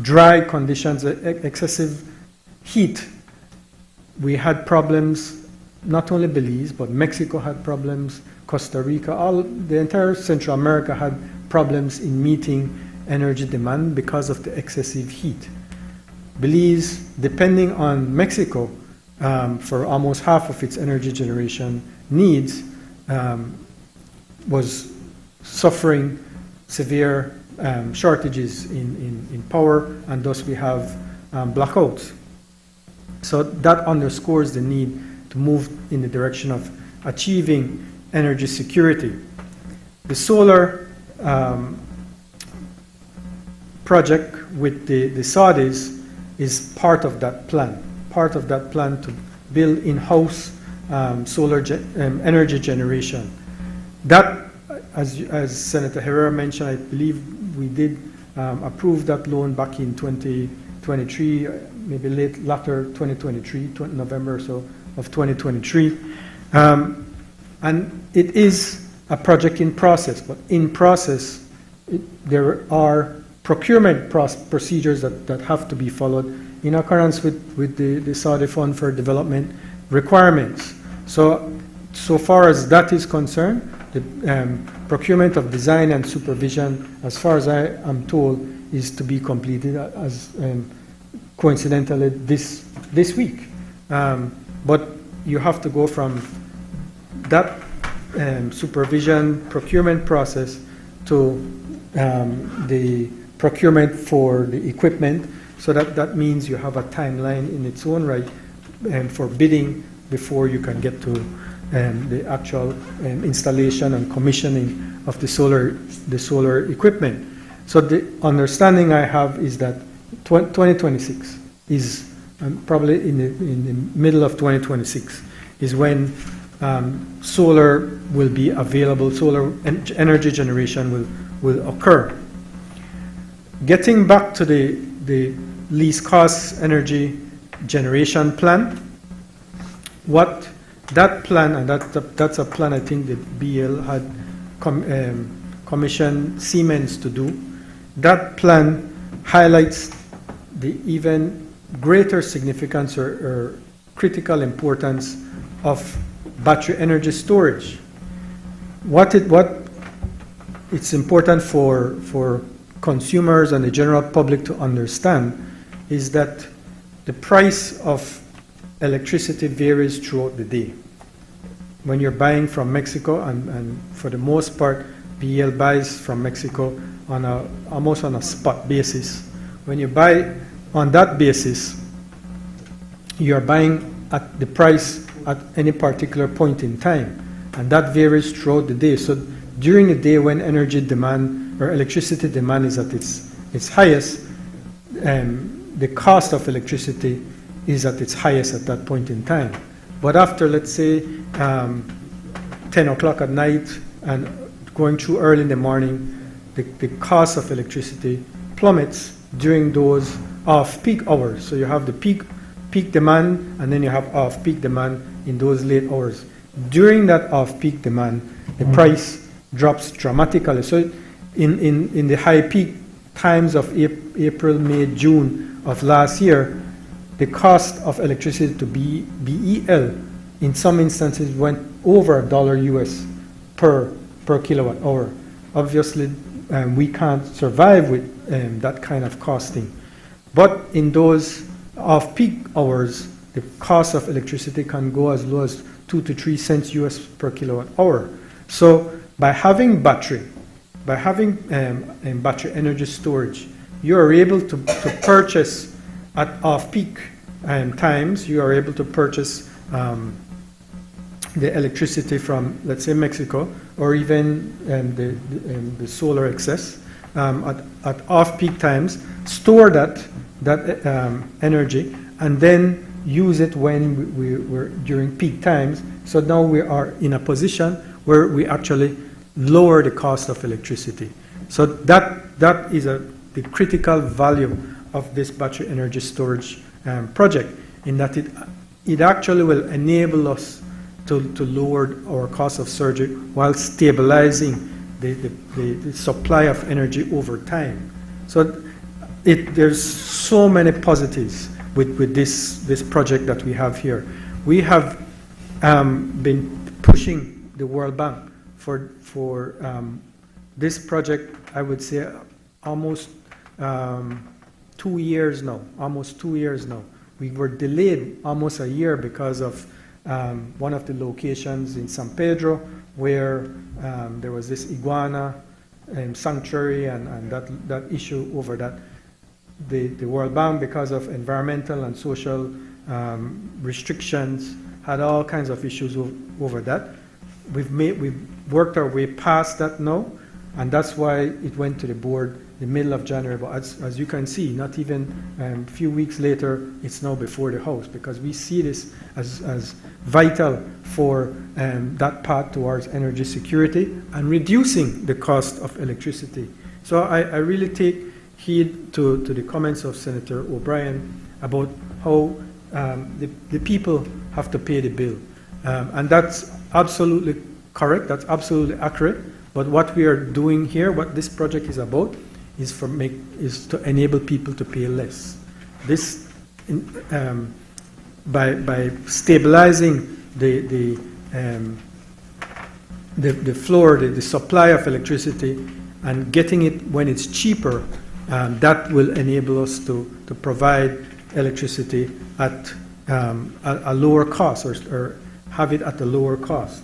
dry conditions, excessive heat, we had problems. Not only Belize, but Mexico had problems. Costa Rica, the entire Central America had problems in meeting energy demand because of the excessive heat. Belize, depending on Mexico for almost half of its energy generation needs, was suffering severe shortages in power, and thus we have blackouts. So that underscores the need to move in the direction of achieving energy security. The solar project with the Saudis is part of that plan to build in-house solar energy generation. That, as Senator Herrera mentioned, I believe we did approve that loan back in 2023, maybe latter 2023, November or so of 2023. And it is a project in process, but in process, there are procurement procedures that have to be followed in accordance with the Saudi Fund for Development requirements. So far as that is concerned, the procurement of design and supervision, as far as I am told, is to be completed as coincidentally this week. But you have to go from that supervision procurement process to the procurement for the equipment, so that means you have a timeline in its own right for bidding before you can get to the actual installation and commissioning of the solar equipment. So the understanding I have is that 2026 is probably in the middle of 2026 is when solar will be available, solar energy generation will occur. Getting back to the least cost energy generation plan, what that plan, and that's a plan I think that BL had commissioned Siemens to do. That plan highlights the even greater significance or critical importance of battery energy storage. What it's important for consumers and the general public to understand is that the price of electricity varies throughout the day. When you're buying from Mexico, and for the most part, BL buys from Mexico on almost on a spot basis. When you buy on that basis, you're buying at the price at any particular point in time, and that varies throughout the day. So during the day when energy demand or electricity demand is at its highest, the cost of electricity is at its highest at that point in time. But after, let's say, 10 o'clock at night and going through early in the morning, the cost of electricity plummets during those off-peak hours. So you have the peak demand, and then you have off-peak demand in those late hours. During that off-peak demand, the price drops dramatically. So in the high peak times of April, May, June of last year, the cost of electricity to BEL in some instances went over $1 US per kilowatt hour. Obviously, we can't survive with that kind of costing. But in those off-peak hours, the cost of electricity can go as low as 2 to 3 cents US per kilowatt hour. So by having battery energy storage, you are able to purchase at off-peak times. You are able to purchase the electricity from, let's say, Mexico, or even the solar excess at off-peak times, store that energy, and then use it when we're during peak times. So now we are in a position where we actually lower the cost of electricity. So that is the critical value of this battery energy storage project, in that it actually will enable us to lower our cost of surgery while stabilizing the supply of energy over time. So there's so many positives with this project that we have here. We have been pushing the World Bank for this project, I would say almost 2 years now, almost 2 years now. We were delayed almost a year because of one of the locations in San Pedro where there was this iguana sanctuary and that issue over that. The World Bank, because of environmental and social restrictions, had all kinds of issues over that. We've worked our way past that now, and that's why it went to the board the middle of January. But as you can see, not even a few weeks later, it's now before the House, because we see this as vital for that path towards energy security and reducing the cost of electricity. So I really take heed to the comments of Senator O'Brien about how the people have to pay the bill. And that's absolutely correct, that's absolutely accurate. But what we are doing here, what this project is about, is to enable people to pay less. This, by stabilizing the floor, the supply of electricity, and getting it when it's cheaper, that will enable us to provide electricity at a lower cost, or have it at a lower cost.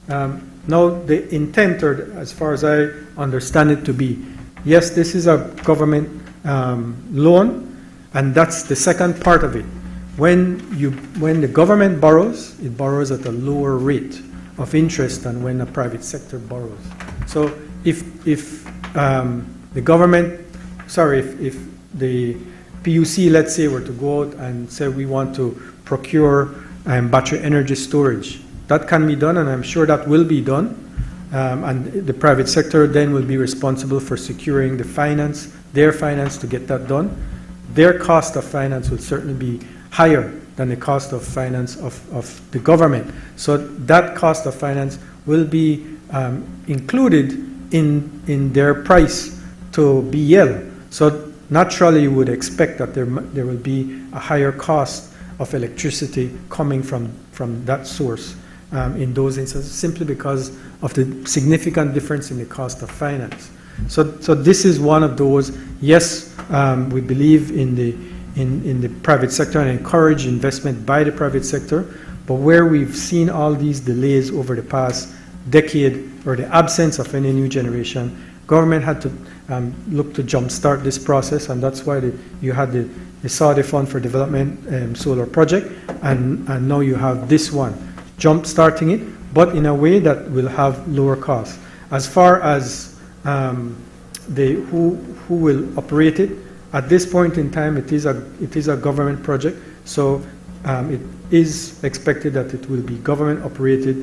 Now, the intent, or as far as I understand it to be, yes, this is a government loan, and that's the second part of it. When the government borrows, it borrows at a lower rate of interest than when a private sector borrows. So if the government, if the PUC, let's say, were to go out and say we want to procure battery energy storage, that can be done, and I'm sure that will be done. And the private sector then will be responsible for securing the finance, their finance, to get that done. Their cost of finance will certainly be higher than the cost of finance of the government. So that cost of finance will be included in their price to BL. So naturally, you would expect that there will be a higher cost of electricity coming from that source in those instances, simply because of the significant difference in the cost of finance. So this is one of those. Yes, we believe in the private sector and encourage investment by the private sector, but where we've seen all these delays over the past decade, or the absence of any new generation, government had to look to jumpstart this process, and that's why you had the Saudi Fund for Development solar project, and now you have this one, jumpstarting it, but in a way that will have lower costs. As far as who will operate it, at this point in time, it is a government project, so it is expected that it will be government operated,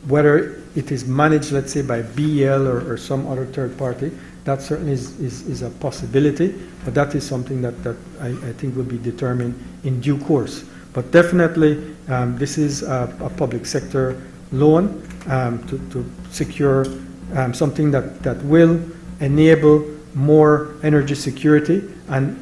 whether it is managed, let's say, by BEL or some other third party. That certainly is a possibility, but that is something that I think will be determined in due course. But definitely, this is a public sector loan to secure something that will enable more energy security and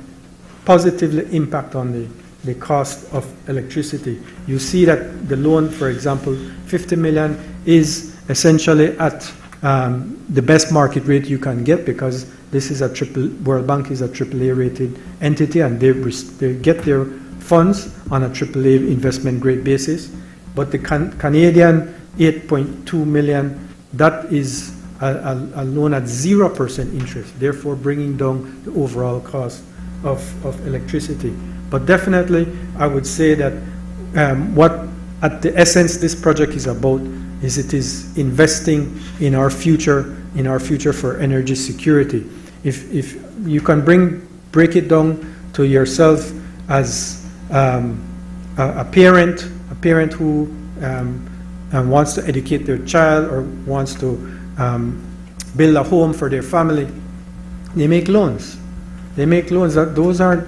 positively impact on the cost of electricity. You see that the loan, for example, 50 million is essentially at the best market rate you can get, because this is World Bank is a AAA rated entity, and they get their funds on a AAA investment grade basis. But the Canadian 8.2 million, that is a loan at 0% interest, therefore bringing down the overall cost of electricity. But definitely, I would say that what at the essence this project is about is it is investing in our future for energy security. If you can break it down to yourself as a parent who wants to educate their child or wants to build a home for their family, they make loans. They make loans that those aren't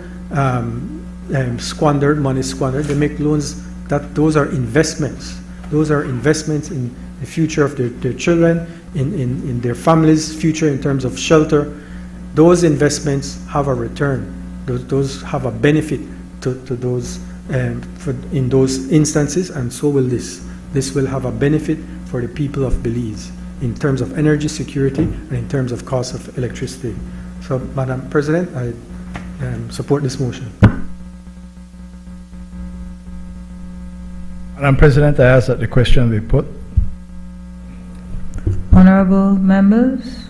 money squandered. They make loans that those are investments. Those are investments in the future of their children, in their family's future in terms of shelter. Those investments have a return. Those have a benefit to those in those instances, and so will this. This will have a benefit for the people of Belize in terms of energy security and in terms of cost of electricity. So, Madam President, I support this motion. Madam President, I ask that the question be put. Honorable members,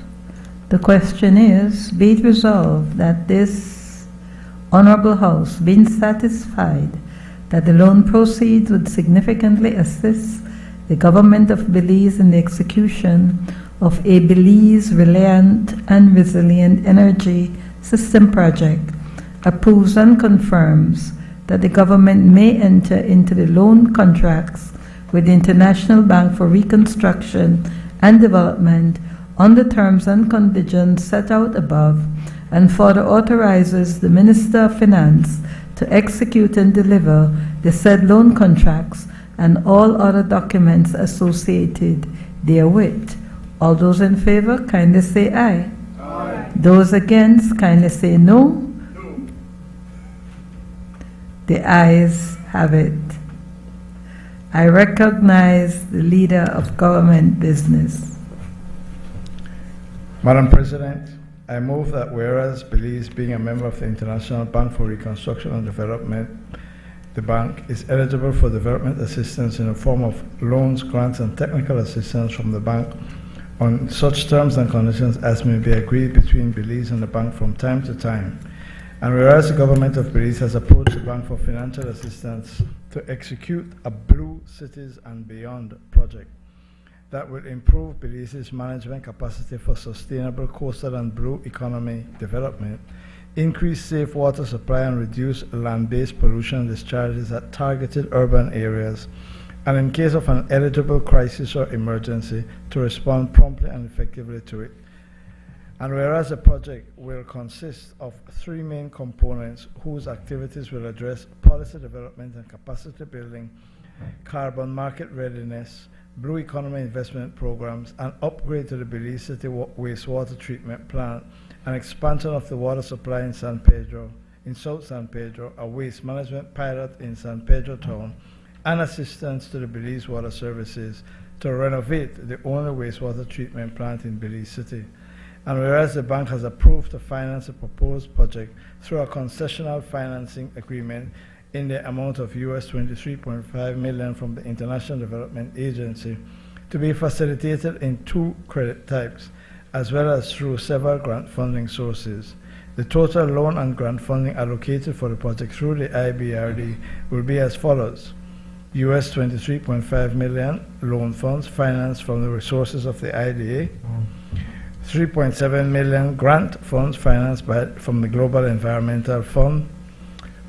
the question is, be it resolved that this Honorable House, being satisfied that the loan proceeds would significantly assist the government of Belize in the execution of a Belize reliant and resilient energy system project, approves and confirms that the government may enter into the loan contracts with the International Bank for Reconstruction and Development on the terms and conditions set out above, and further authorizes the Minister of Finance to execute and deliver the said loan contracts and all other documents associated therewith. All those in favor, kindly say aye. Aye. Those against, kindly say no. The ayes have it. I recognize the leader of government business. Madam President, I move that whereas Belize, being a member of the International Bank for Reconstruction and Development, the bank is eligible for development assistance in the form of loans, grants, and technical assistance from the bank on such terms and conditions as may be agreed between Belize and the bank from time to time. And whereas the government of Belize has approached the bank for financial assistance to execute a Blue Cities and Beyond project that will improve Belize's management capacity for sustainable coastal and blue economy development, increase safe water supply and reduce land-based pollution discharges at targeted urban areas, and in case of an eligible crisis or emergency, to respond promptly and effectively to it. And whereas the project will consist of 3 main components whose activities will address policy development and capacity building, carbon market readiness, blue economy investment programs, an upgrade to the Belize City wastewater treatment plant, an expansion of the water supply in San Pedro, in South San Pedro, a waste management pilot in San Pedro town, and assistance to the Belize Water Services to renovate the only wastewater treatment plant in Belize City. And whereas the bank has approved to finance a proposed project through a concessional financing agreement in the amount of US $23.5 million from the International Development Agency to be facilitated in 2 credit types, as well as through several grant funding sources. The total loan and grant funding allocated for the project through the IBRD will be as follows: US $23.5 million loan funds financed from the resources of the IDA, $3.7 million grant funds financed from the Global Environmental Fund,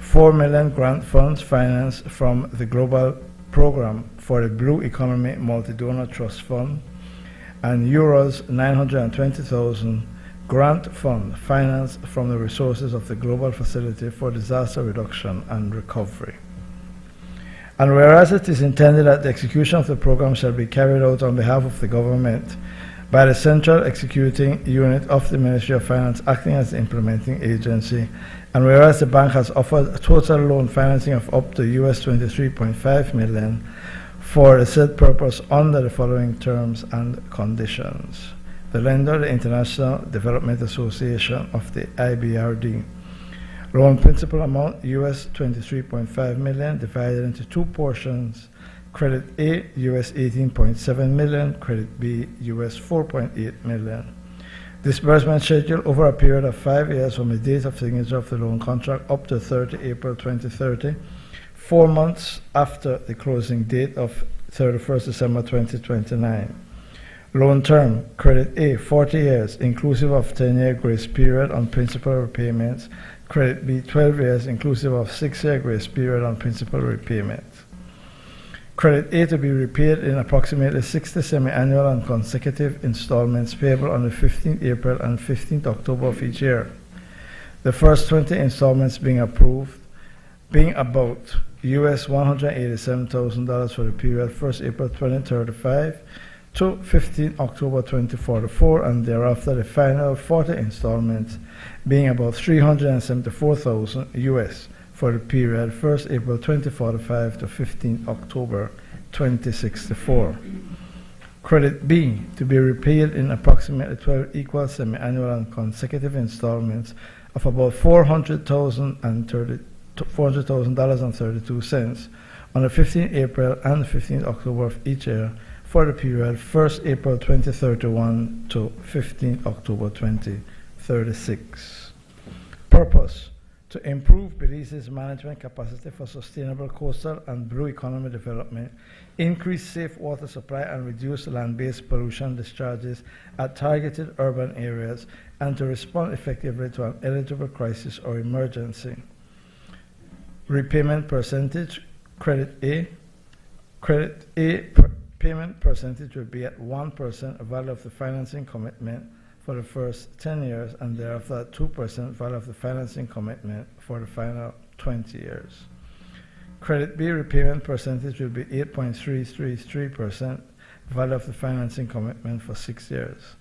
$4 million grant funds financed from the Global Program for the Blue Economy Multi-Donor Trust Fund, and euros 920,000 grant fund financed from the resources of the Global Facility for Disaster Reduction and Recovery. And whereas it is intended that the execution of the program shall be carried out on behalf of the government by the Central Executing Unit of the Ministry of Finance acting as the implementing agency, and whereas the bank has offered a total loan financing of up to US $23.5 million for the said purpose under the following terms and conditions. The lender, the International Development Association of the IBRD. Loan principal amount US $23.5 million divided into 2 portions. Credit A, US $18.7 million, credit B, US $4.8 million. Disbursement schedule over a period of 5 years from the date of signature of the loan contract up to 30 April 2030, 4 months after the closing date of 31st December 2029. Loan term, credit A, 40 years, inclusive of 10-year grace period on principal repayments. Credit B, 12 years, inclusive of 6-year grace period on principal repayments. Credit A to be repaid in approximately 60 semi-annual and consecutive installments payable on the 15th April and 15th October of each year. The first 20 installments being about US $187,000 for the period 1st April 2035 to 15 October 2044, and thereafter the final 40 installments being about $374,000 US for the period 1st April 2045 to 15 October 2064. Credit B to be repaid in approximately 12 equal semi-annual and consecutive installments of about $400,032 on the 15th April and 15th October of each year for the period 1st April 2031 to 15th October 2036. Purpose: to improve Belize's management capacity for sustainable coastal and blue economy development, increase safe water supply and reduce land-based pollution discharges at targeted urban areas, and to respond effectively to an eligible crisis or emergency. Repayment percentage, credit A. Payment percentage will be at 1% value of the financing commitment for the first 10 years, and thereafter 2% value of the financing commitment for the final 20 years. Credit B repayment percentage will be 8.333% value of the financing commitment for 6 years.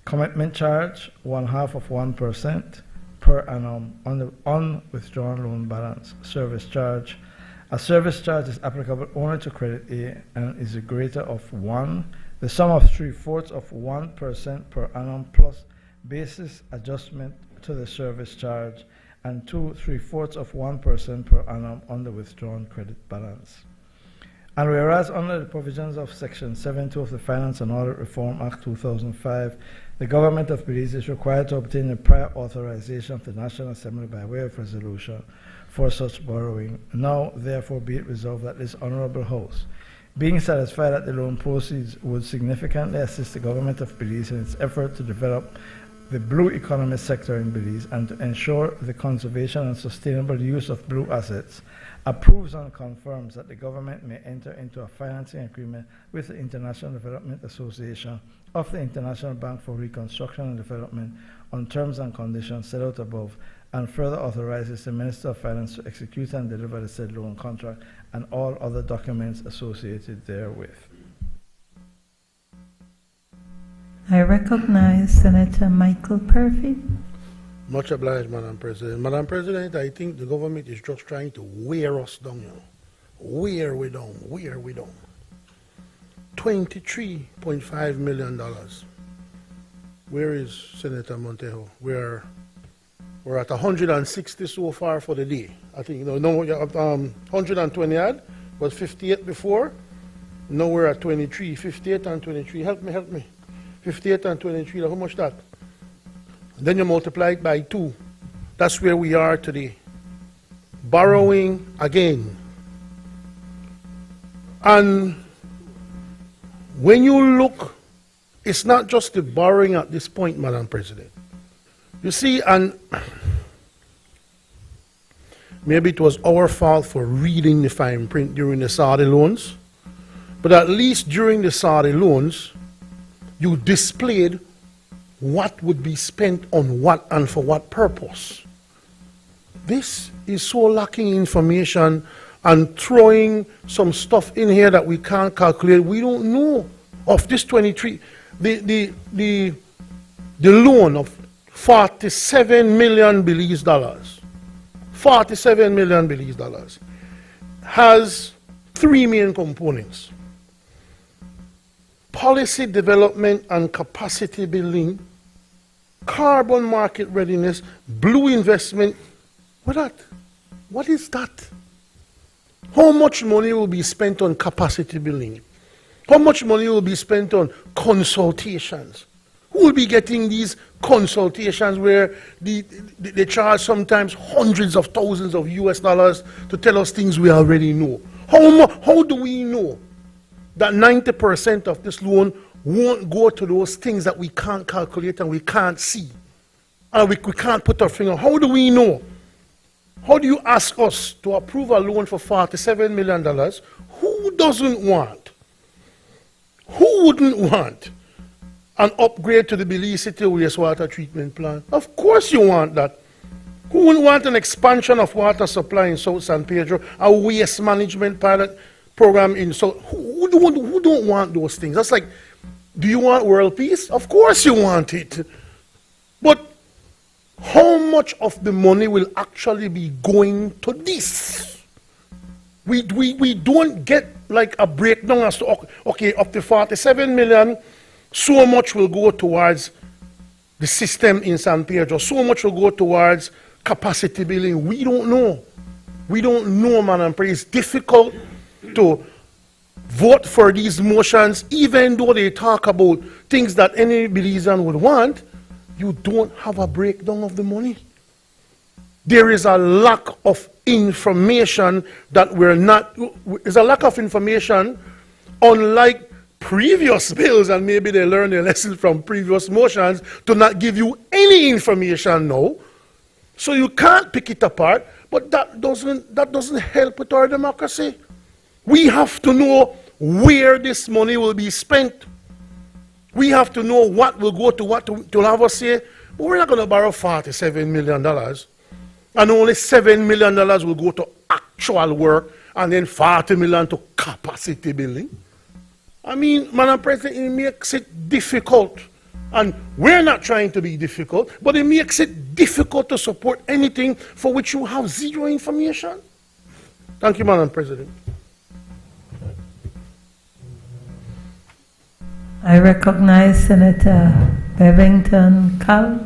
Commitment charge, 0.5% per annum on the unwithdrawn loan balance. Service charge. A service charge is applicable only to credit A and is a greater of 1, the sum of 3/4 of 1% per annum plus basis adjustment to the service charge, and 2 3/4 of 1% per annum on the withdrawn credit balance. And whereas under the provisions of Section 7.2 of the Finance and Audit Reform Act 2005, the government of Belize is required to obtain the prior authorization of the National Assembly by way of resolution for such borrowing. Now, therefore, be it resolved that this Honorable House, being satisfied that the loan proceeds would significantly assist the government of Belize in its effort to develop the blue economy sector in Belize and to ensure the conservation and sustainable use of blue assets, approves and confirms that the government may enter into a financing agreement with the International Development Association of the International Bank for Reconstruction and Development on terms and conditions set out above, and further authorizes the Minister of Finance to execute and deliver the said loan contract and all other documents associated therewith. I recognize Senator Michael Purphy. Much obliged, Madam President. Madam President, I think the government is just trying to wear us down, you know. Wear we down, wear we down. $23.5 million. Where is Senator Montejo? We're at 160 so far for the day. I think, 120 odd, was 58 before. Now we're at 23, 58 and 23. Help me. 58 and 23, how much that? Then you multiply it by 2. That's where we are today. Borrowing again. And when you look, it's not just the borrowing at this point, Madam President. You see, and maybe it was our fault for reading the fine print during the Saudi loans, but at least during the Saudi loans, you displayed what would be spent on what and for what purpose. This is so lacking information and throwing some stuff in here that we can't calculate. We don't know of this 23, the loan of 47 million Belize dollars. 47 million Belize dollars has 3 main components: policy development and capacity building, carbon market readiness, blue investment. What is that? How much money will be spent on capacity building? How much money will be spent on consultations? Who will be getting these consultations where they charge sometimes hundreds of thousands of US dollars to tell us things we already know? How do we know that 90% of this loan won't go to those things that we can't calculate and we can't see? And we can't put our finger. How do we know? How do you ask us to approve a loan for $47 million? Who doesn't want? Who wouldn't want an upgrade to the Belize City wastewater treatment plant? Of course you want that. Who wouldn't want an expansion of water supply in South San Pedro, a waste management pilot program in South? Who don't want those things? That's like, do you want world peace? Of course you want it. But how much of the money will actually be going to this? We don't get like a breakdown as to, okay, of the 47 million, so much will go towards the system in San Pedro, so much will go towards capacity building. We don't know. We don't know, Madam President. It's difficult to vote for these motions, even though they talk about things that any Belizean would want. You don't have a breakdown of the money. There is a lack of information that there's a lack of information, unlike previous bills, and maybe they learned their lesson from previous motions to not give you any information now. So you can't pick it apart, but that doesn't help with our democracy. We have to know where this money will be spent. We have to know what will go to what to have us say. But we're not going to borrow $47 million. And only $7 million will go to actual work, and then $40 million to capacity building. I mean, Madam President, it makes it difficult. And we're not trying to be difficult, but it makes it difficult to support anything for which you have zero information. Thank you, Madam President. I recognize Senator Bevington Cal.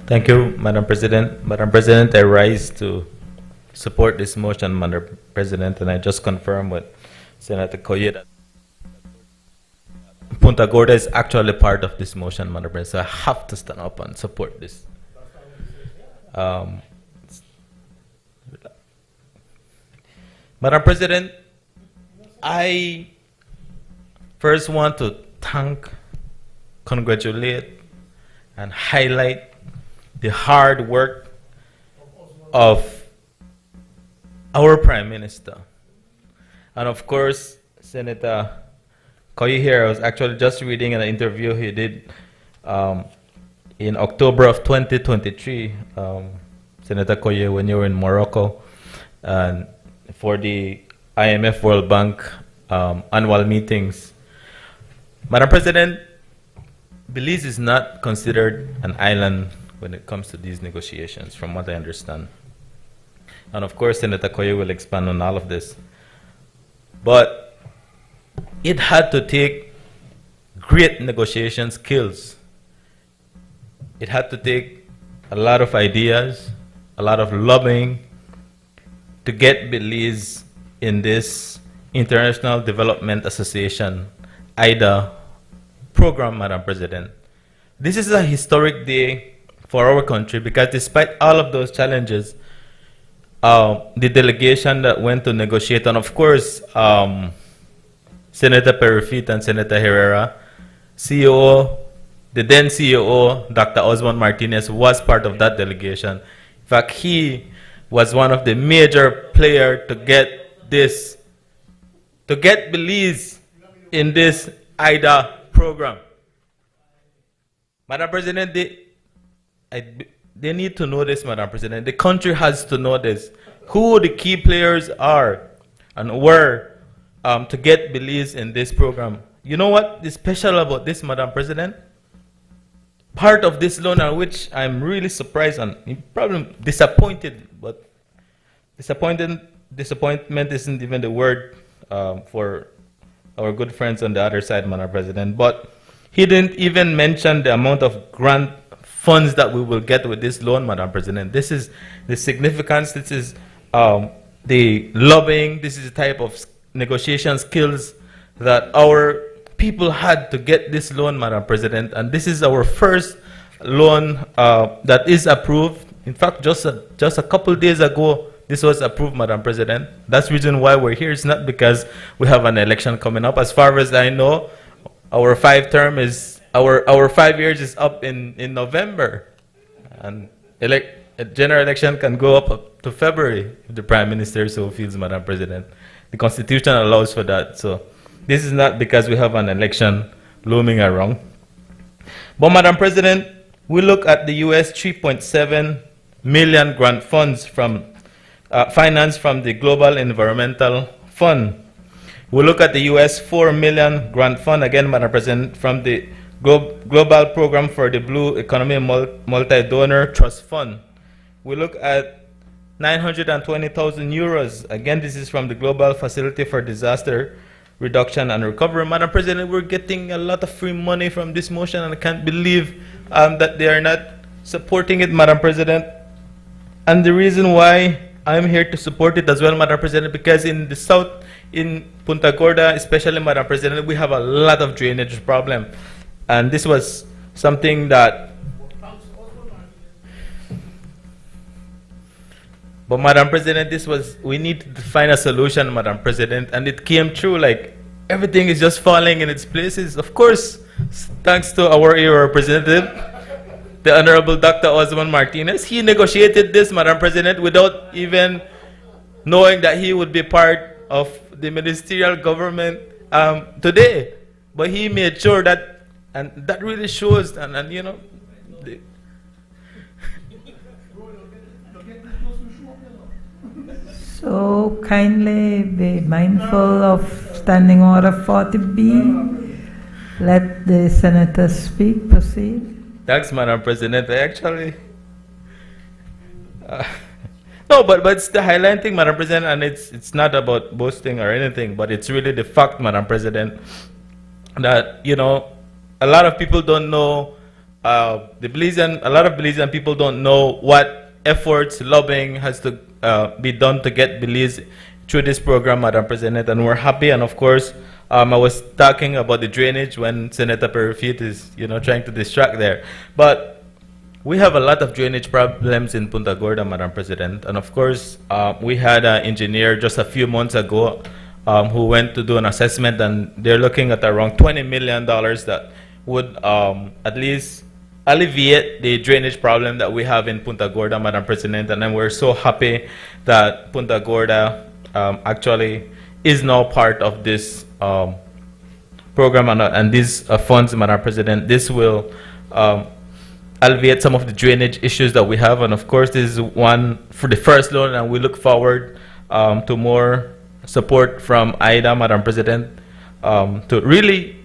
Thank you, Madam President. Madam President, I rise to support this motion, Madam President, and I just confirm what Senator Koye that Punta Gorda is actually part of this motion, Madam President, so I have to stand up and support this. Madam President, I first want to thank, congratulate, and highlight the hard work of our Prime Minister. And of course, Senator Koye here. I was actually just reading an interview he did in October of 2023, Senator Koye, when you were in Morocco, and for the IMF World Bank annual meetings. Madam President, Belize is not considered an island when it comes to these negotiations, from what I understand. And of course, Senator Koye will expand on all of this. But it had to take great negotiation skills. It had to take a lot of ideas, a lot of lobbying to get Belize in this International Development Association, IDA, program, Madam President. This is a historic day for our country because despite all of those challenges, the delegation that went to negotiate, and of course, Senator Perifit and Senator Herrera, CEO, the then CEO, Dr. Osmond Martinez, was part of that delegation. In fact, he was one of the major players to get this, to get Belize in this IDA program. Madam President, they need to know this, Madam President. The country has to know this. Who the key players are and where to get Belize in this program. You know what is special about this, Madam President? Part of this loan, on which I'm really surprised and probably disappointed, but disappointment isn't even the word for our good friends on the other side, Madam President. But he didn't even mention the amount of grant funds that we will get with this loan, Madam President. This is the significance, this is the lobbying, this is the type of negotiation skills that our people had to get this loan, Madam President. And this is our first loan that is approved. In fact, just a couple days ago, this was approved, Madam President. That's the reason why we're here. It's not because we have an election coming up. As far as I know, our 5 years is up in November, and a general election can go up to February if the Prime Minister so feels, Madam President. The Constitution allows for that. So this is not because we have an election looming around. But Madam President, we look at the US 3.7 million grant funds from financed from the Global Environmental Fund. We look at the US 4 million grant fund, again, Madam President, from the Global Program for the Blue Economy Multi-Donor Trust Fund. We look at 920,000 euros. Again, this is from the Global Facility for Disaster Reduction and Recovery. Madam President, we're getting a lot of free money from this motion, and I can't believe that they are not supporting it, Madam President. And the reason why I'm here to support it as well, Madam President, because in the south, in Punta Gorda, especially, Madam President, we have a lot of drainage problem. And this was something that, but Madam President, we need to find a solution, Madam President, and it came true, like everything is just falling in its places. Of course, thanks to our area representative, the Honorable Dr. Osmond Martinez. He negotiated this, Madam President, without even knowing that he would be part of the ministerial government today. But he made sure that, and that really shows, and you know, so kindly be mindful of Standing Order 40B. Let the senator speak. Proceed. Thanks, Madam President. I actually, no, but it's the highlighting, Madam President, and it's not about boasting or anything, but it's really the fact, Madam President, that, you know, a lot of people don't know, a lot of Belizean people don't know what efforts, lobbying has to be done to get Belize through this program, Madam President, and we're happy. And of course, I was talking about the drainage when Senator Perifit is, you know, trying to distract there. But we have a lot of drainage problems in Punta Gorda, Madam President. And of course, we had an engineer just a few months ago who went to do an assessment, and they're looking at around $20 million that would at least alleviate the drainage problem that we have in Punta Gorda, Madam President. And then we're so happy that Punta Gorda actually is now part of this program and these funds, Madam President. This will alleviate some of the drainage issues that we have. And of course, this is one for the first loan, and we look forward to more support from IDA, Madam President, to really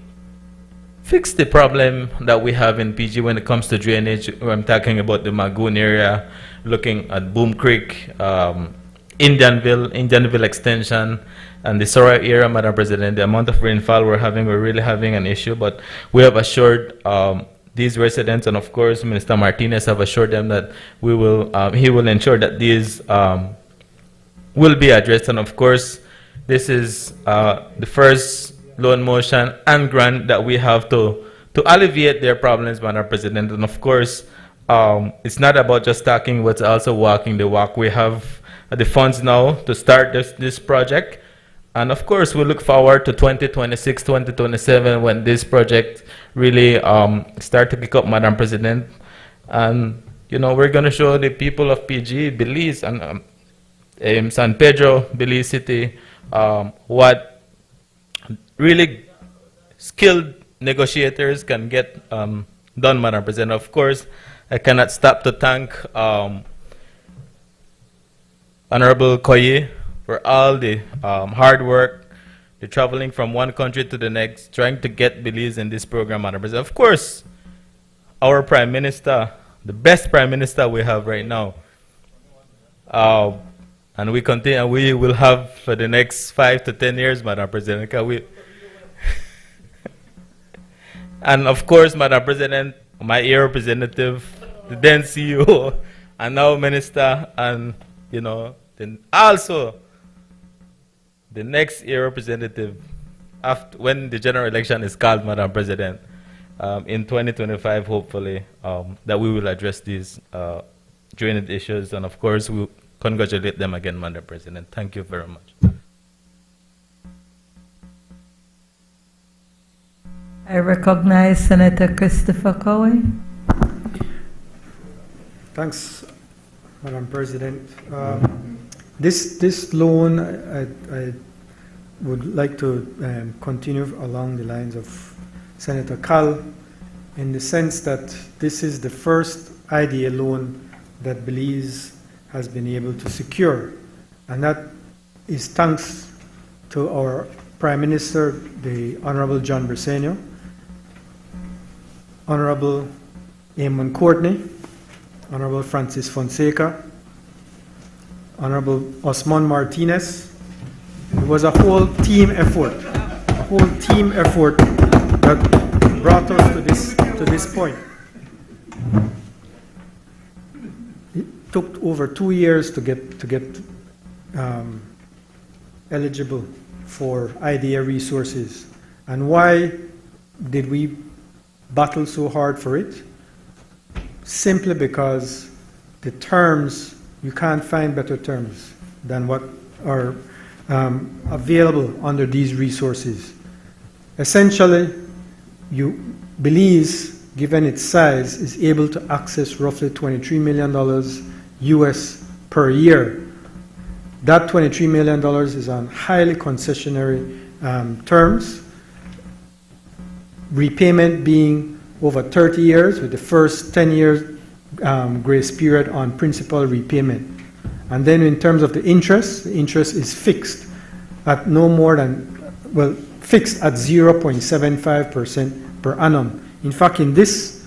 fix the problem that we have in PG when it comes to drainage. I'm talking about the Magoon area, looking at Boom Creek, Indianville Extension, and the Sora area, Madam President. The amount of rainfall we're really having an issue, but we have assured these residents, and of course, Minister Martinez have assured them that we will, he will ensure that these will be addressed. And of course, this is the first loan motion and grant that we have to alleviate their problems, Madam President. And of course, it's not about just talking, but also walking the walk. We have the funds now to start this project. And of course, we look forward to 2026, 2027, when this project really start to pick up, Madam President. And, you know, we're going to show the people of PG, Belize, and San Pedro, Belize City, what really skilled negotiators can get done, Madam President. Of course, I cannot stop to thank Honorable Koye for all the hard work, the traveling from one country to the next, trying to get Belize in this program, Madam President. Of course, our Prime Minister, the best Prime Minister we have right now. And we continue, we will have for the next 5 to 10 years, Madam President. Can we and of course, Madam President, my air representative, the then CEO, and now Minister, and you know, then also the next year representative after when the general election is called, Madam President, in 2025, hopefully, that we will address these drainage issues, and of course, we'll congratulate them again, Madam President. Thank you very much. I recognize Senator Christopher Cowie. Thanks, Madam President. This loan, I would like to continue along the lines of Senator Kal, in the sense that this is the first IDA loan that Belize has been able to secure, and that is thanks to our Prime Minister, the Honorable John Briceño, Honorable Eamon Courtney, Honorable Francis Fonseca, Honorable Osman Martinez. It was a whole team effort that brought us to this point. It took over 2 years to get eligible for IDA resources. And why did we battle so hard for it? Simply because the terms, you can't find better terms than what are available under these resources. Essentially, Belize, given its size, is able to access roughly $23 million US per year. That $23 million is on highly concessionary terms, repayment being over 30 years, with the first 10 years grace period on principal repayment. And then in terms of the interest is fixed at no more than, well, fixed at 0.75% per annum. In fact, in this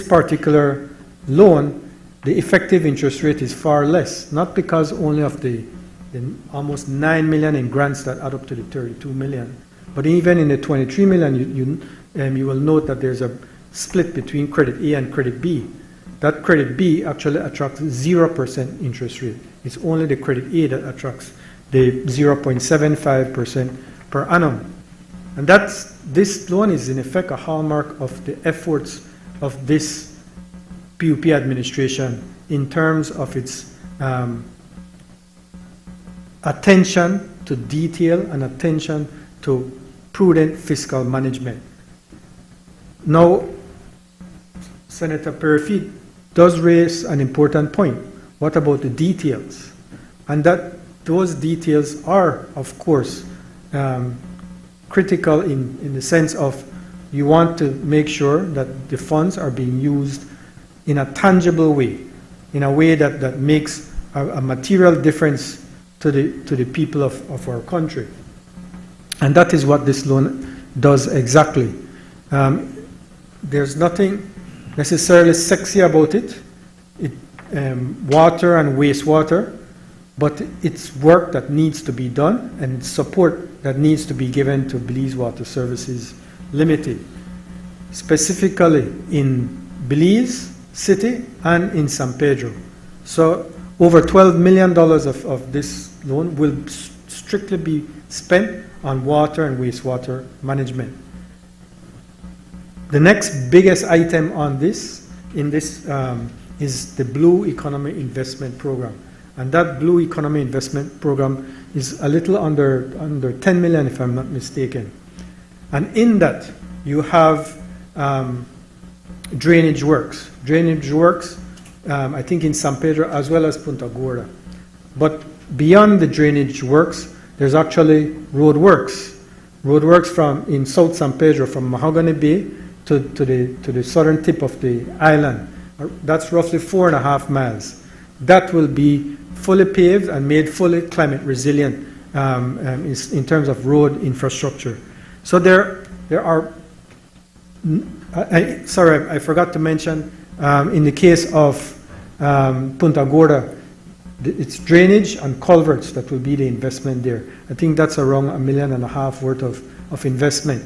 particular loan, the effective interest rate is far less, not because only of the almost 9 million in grants that add up to the 32 million, but even in the 23 million, you will note that there's a split between credit A and credit B. That credit B actually attracts 0% interest rate. It's only the credit A that attracts the 0.75% per annum. And this loan is in effect a hallmark of the efforts of this PUP administration in terms of its attention to detail and attention to prudent fiscal management. Now, Senator Perry does raise an important point. What about the details? And those details are, of course, critical in the sense of you want to make sure that the funds are being used in a tangible way, in a way that makes a material difference to the people of our country. And that is what this loan does exactly. there's nothing necessarily sexy about it. Water and wastewater, but it's work that needs to be done and support that needs to be given to Belize Water Services Limited, specifically in Belize City and in San Pedro. So over $12 million of this loan will strictly be spent on water and wastewater management. The next biggest item on this, is the Blue Economy Investment Program. And that Blue Economy Investment Program is a little under 10 million, if I'm not mistaken. And in that, you have drainage works. Drainage works, I think in San Pedro as well as Punta Gorda. But beyond the drainage works, there's actually road works. Road works in South San Pedro, from Mahogany Bay to the southern tip of the island. That's roughly 4.5 miles. That will be fully paved and made fully climate resilient in terms of road infrastructure. So there are, sorry, I forgot to mention, in the case of Punta Gorda, it's drainage and culverts that will be the investment there. I think that's around $1.5 million worth of investment.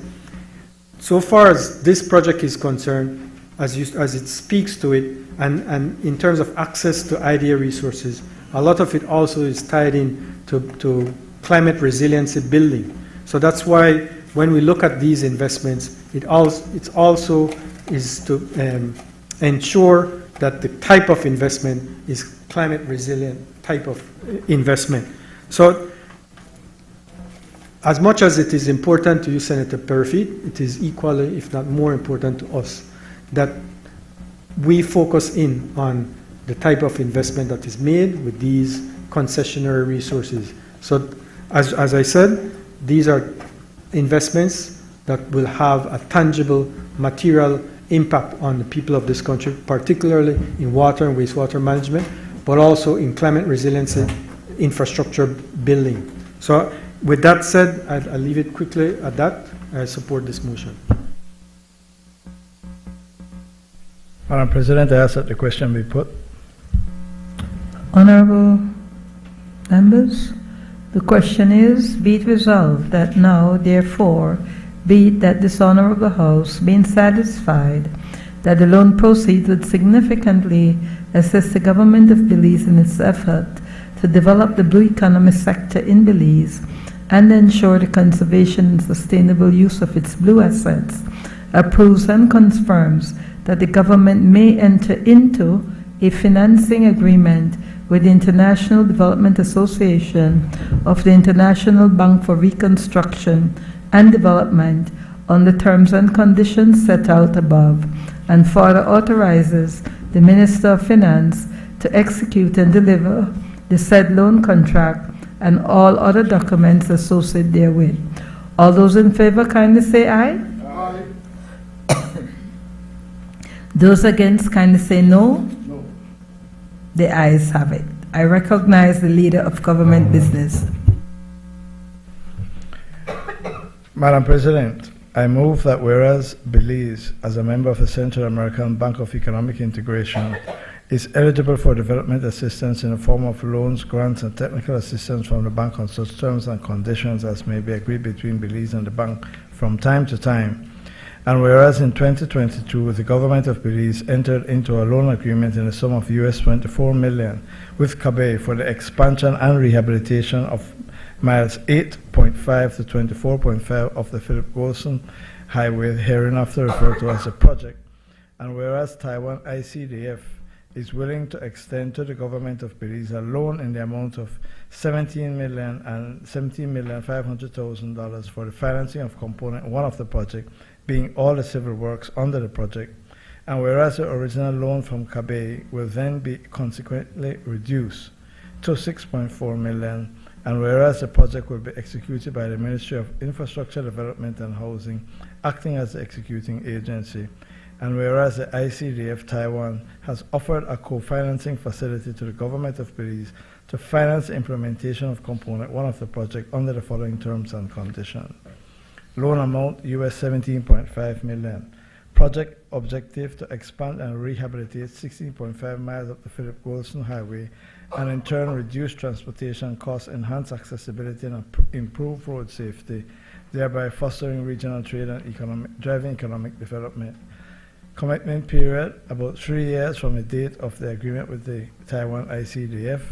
So far as this project is concerned, as it speaks to it, and in terms of access to IDA resources, a lot of it also is tied in to climate resiliency building. So that's why when we look at these investments, it also is to ensure that the type of investment is climate resilient type of investment. So as much as it is important to you, Senator Perfit, it is equally, if not more important to us, that we focus in on the type of investment that is made with these concessionary resources. So as I said, these are investments that will have a tangible material impact on the people of this country, particularly in water and wastewater management, but also in climate resiliency infrastructure building. So with that said, I'll leave it quickly at that. I support this motion. Madam President, I ask that the question be put. Honorable members, the question is, be it resolved that now, therefore, be it that this Honorable House, being satisfied that the loan proceeds would significantly assist the government of Belize in its effort to develop the blue economy sector in Belize and ensure the conservation and sustainable use of its blue assets, approves and confirms that the government may enter into a financing agreement with the International Development Association of the International Bank for Reconstruction and Development on the terms and conditions set out above, and further authorizes the Minister of Finance to execute and deliver the said loan contract and all other documents associated therewith. All those in favor kindly say aye. Aye. Those against kindly say no. No. The ayes have it. I recognize the leader of government business. Madam President, I move that whereas Belize, as a member of the Central American Bank of Economic Integration, is eligible for development assistance in the form of loans, grants, and technical assistance from the bank on such terms and conditions as may be agreed between Belize and the bank from time to time. And whereas in 2022, the government of Belize entered into a loan agreement in the sum of US $24 million with CABE for the expansion and rehabilitation of miles 8.5 to 24.5 of the Philip Golson Highway, hereinafter referred to as a project. And whereas Taiwan ICDF is willing to extend to the government of Belize a loan in the amount of $17,500,000 for the financing of component 1 of the project, being all the civil works under the project. And whereas the original loan from CABE will then be consequently reduced to $6.4 million, and whereas the project will be executed by the Ministry of Infrastructure Development and Housing, acting as the executing agency, and whereas the ICDF Taiwan has offered a co-financing facility to the government of Belize to finance the implementation of component 1 of the project under the following terms and conditions. Loan amount US $17.5 million. Project objective to expand and rehabilitate 16.5 miles of the Philip Goldson Highway and in turn reduce transportation costs, enhance accessibility, and improve road safety, thereby fostering regional trade and driving economic development. Commitment period, about 3 years from the date of the agreement with the Taiwan ICDF,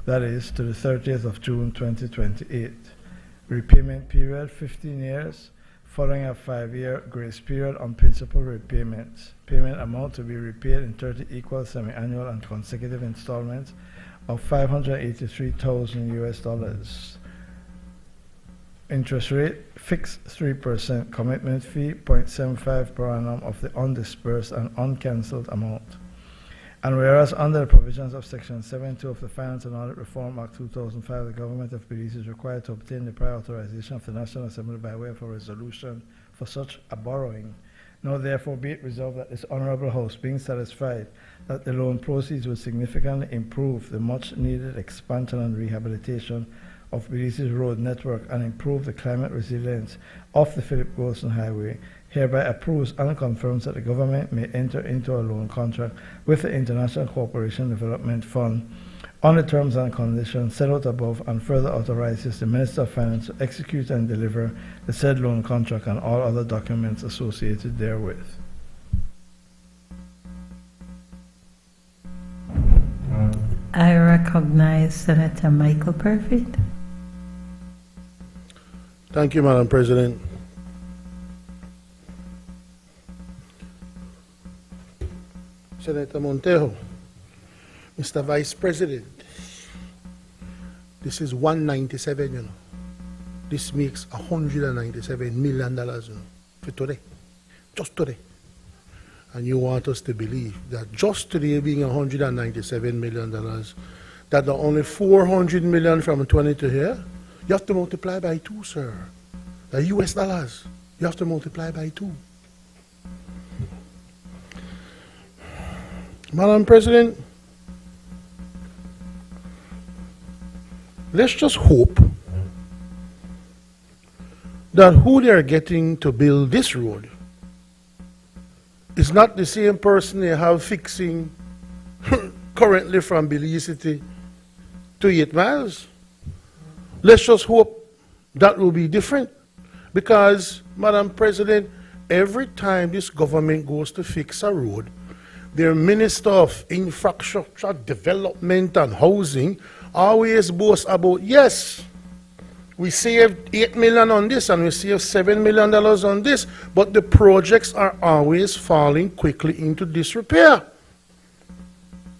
that is, to the 30th of June 2028. Repayment period, 15 years, following a 5-year grace period on principal repayments. Payment amount to be repaid in 30 equal semi-annual and consecutive installments of $583,000 US. Interest rate, fixed 3%. Commitment fee, 0.75 per annum of the undisbursed and uncancelled amount. And whereas under the provisions of Section 7.2 of the Finance and Audit Reform Act 2005, the Government of Belize is required to obtain the prior authorization of the National Assembly by way of a resolution for such a borrowing. Now therefore be it resolved that this Honorable House, being satisfied that the loan proceeds will significantly improve the much-needed expansion and rehabilitation of Belize's road network and improve the climate resilience of the Philip Goldson Highway, hereby approves and confirms that the government may enter into a loan contract with the International Cooperation Development Fund on the terms and conditions set out above, and further authorizes the Minister of Finance to execute and deliver the said loan contract and all other documents associated therewith. I recognize Senator Michael Perfit. Thank you, Madam President. Senator Montejo, Mr. Vice President, this is 197, you know. This makes $197 million, you know, for today, just today. And you want us to believe that just today being $197 million, that the only $400 million from 20 to here, you have to multiply by 2, sir. The US dollars, you have to multiply by 2. Madam President, let's just hope that who they are getting to build this road is not the same person they have fixing currently from Belize City to 8 miles. Let's just hope that will be different, because, Madam President, every time this government goes to fix a road, their Minister of Infrastructure, Development and Housing always boasts about, yes, we saved $8 million on this and we saved $7 million on this, but the projects are always falling quickly into disrepair.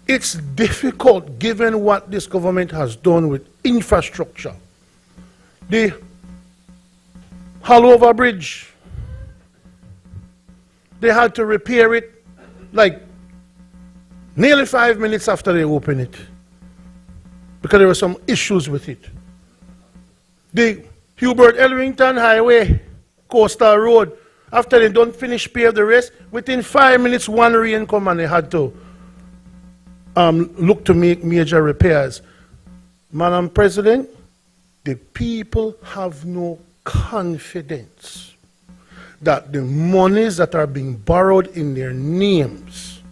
It's difficult given what this government has done with infrastructure. The Hallover Bridge, they had to repair it like nearly 5 minutes after they opened it because there were some issues with it. The Hubert Elrington Highway, Coastal Road, after they don't finish pave the rest, within 5 minutes one rain come and they had to look to make major repairs. Madam President, the people have no confidence that the monies that are being borrowed in their names,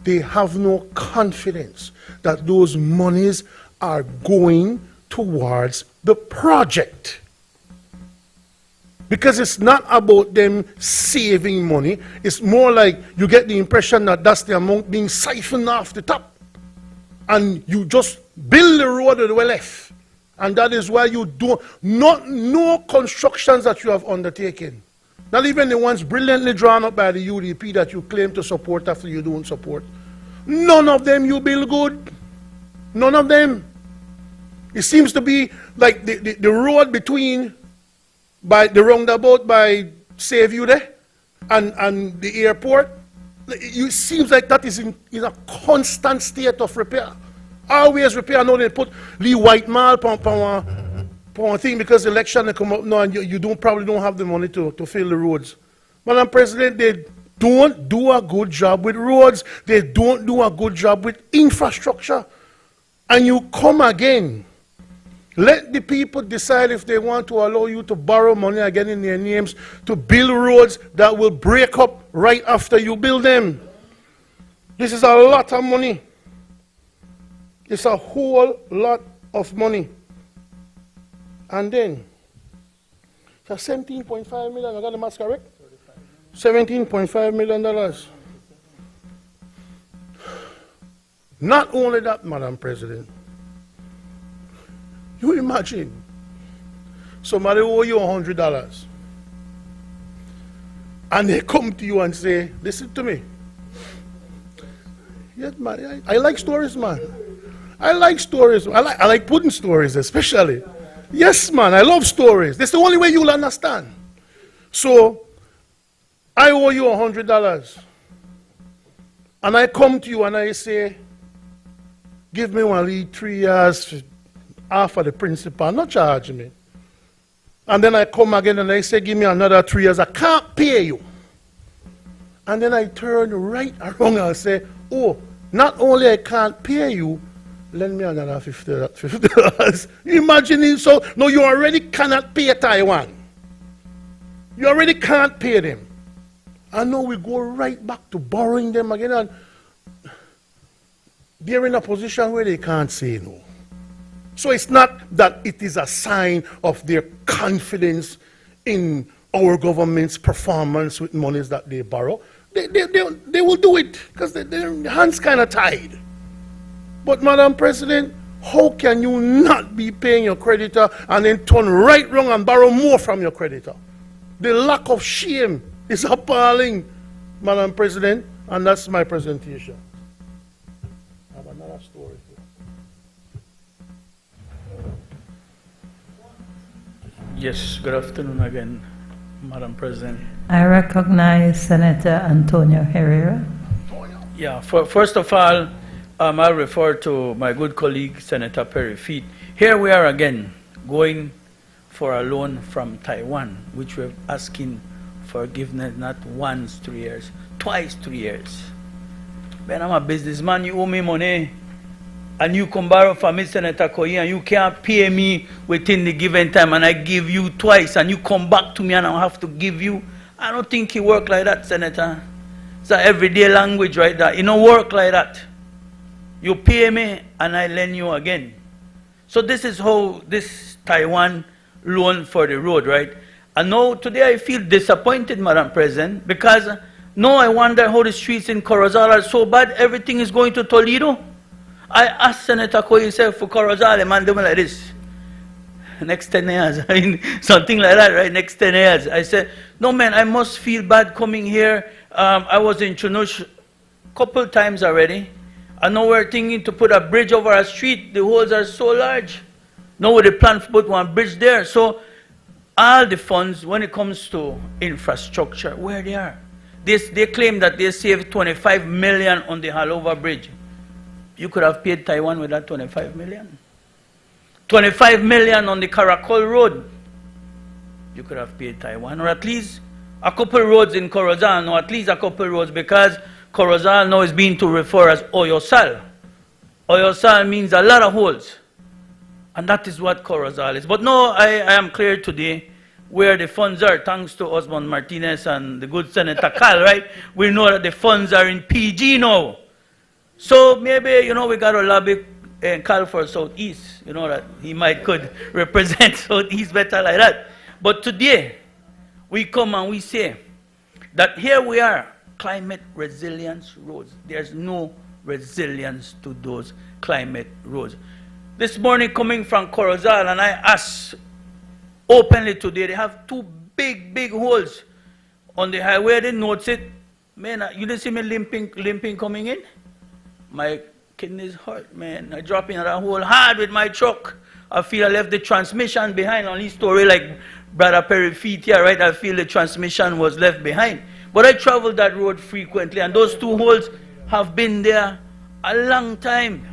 they have no confidence that those monies are going towards the project. Because it's not about them saving money, it's more like you get the impression that that's the amount being siphoned off the top. And you just build the road that were left. And that is why you do no constructions that you have undertaken. Not even the ones brilliantly drawn up by the UDP that you claim to support after you don't support. None of them you build good. None of them. It seems to be like the road between by the roundabout by Sayview there and the airport. It seems like that is in a constant state of repair. Always repair. Now they put Lee White Mall on one thing because the election they come up now and you probably don't have the money to fill the roads. Madam President, they don't do a good job with roads. They don't do a good job with infrastructure. And you come again Let the people decide if they want to allow you to borrow money again in their names to build roads that will break up right after you build them. This is a lot of money. It's a whole lot of money. And then, it's 17.5 million, I got the math correct? $17.5 million. Not only that, Madam President, you imagine somebody owe you $100 and they come to you and say, listen to me. Yes, man, I like stories, man. I like stories. I like pudding stories especially. Yes, man, I love stories. That's the only way you'll understand. So, I owe you $100 and I come to you and I say, give me only 3 years half of the principal, not charge me. And then I come again and I say, give me another 3 years, I can't pay you. And then I turn right around and I say, oh, not only I can't pay you, lend me another $50. Imagine, so, no, you already cannot pay Taiwan. You already can't pay them. And now we go right back to borrowing them again, and they're in a position where they can't say no. So it's not that it is a sign of their confidence in our government's performance with monies that they borrow. They will do it because their hands kind of tied. But Madam President, how can you not be paying your creditor and then turn right round and borrow more from your creditor? The lack of shame is appalling, Madam President, and that's my presentation. I have another story. Yes, good afternoon again, Madam President. I recognize Senator Antonio Herrera. Yeah, first of all, I'll refer to my good colleague, Senator Perry Feet. Here we are again, going for a loan from Taiwan, which we're asking forgiveness not once 3 years, twice 3 years. Man, I'm a businessman, you owe me money, and you come borrow from me, Senator Koyi, and you can't pay me within the given time, and I give you twice, and you come back to me and I have to give you. I don't think it work like that, Senator. It's an everyday language right there. It don't work like that. You pay me and I lend you again. So this is how this Taiwan loan for the road, right? And now today I feel disappointed, Madam President, because now I wonder how the streets in Corozal are so bad, everything is going to Toledo. I asked Senator Koyi himself for Corozal, a man doing like this. Next 10 years, I mean, something like that, right? Next 10 years. I said, no man, I must feel bad coming here. I was in Chunush a couple times already. And now we're thinking to put a bridge over a street. The holes are so large. Now with the plan to put one bridge there. So all the funds, when it comes to infrastructure, where they are. They claim that they saved 25 million on the Halover Bridge. You could have paid Taiwan with that 25 million. 25 million on the Caracol Road. You could have paid Taiwan, or at least a couple roads in Corozal, or at least a couple roads, because Corozal now is being to refer as Oyosal. Oyosal means a lot of holes. And that is what Corozal is. But no, I am clear today where the funds are, thanks to Osmond Martinez and the good Senator Cal, right? We know that the funds are in PG now. So maybe, you know, we got to lobby Cal for Southeast, you know, that he might could represent Southeast better like that. But today, we come and we say that here we are, climate resilience roads. There's no resilience to those climate roads. This morning coming from Corozal, and I asked openly today, they have two big holes on the highway. I didn't notice it. Man, you didn't see me limping coming in? My kidneys hurt, man. I drop in that hole hard with my truck. I feel I left the transmission behind on this story like Brother Perry Feet here, right? I feel the transmission was left behind. But I travel that road frequently, and those two holes have been there a long time.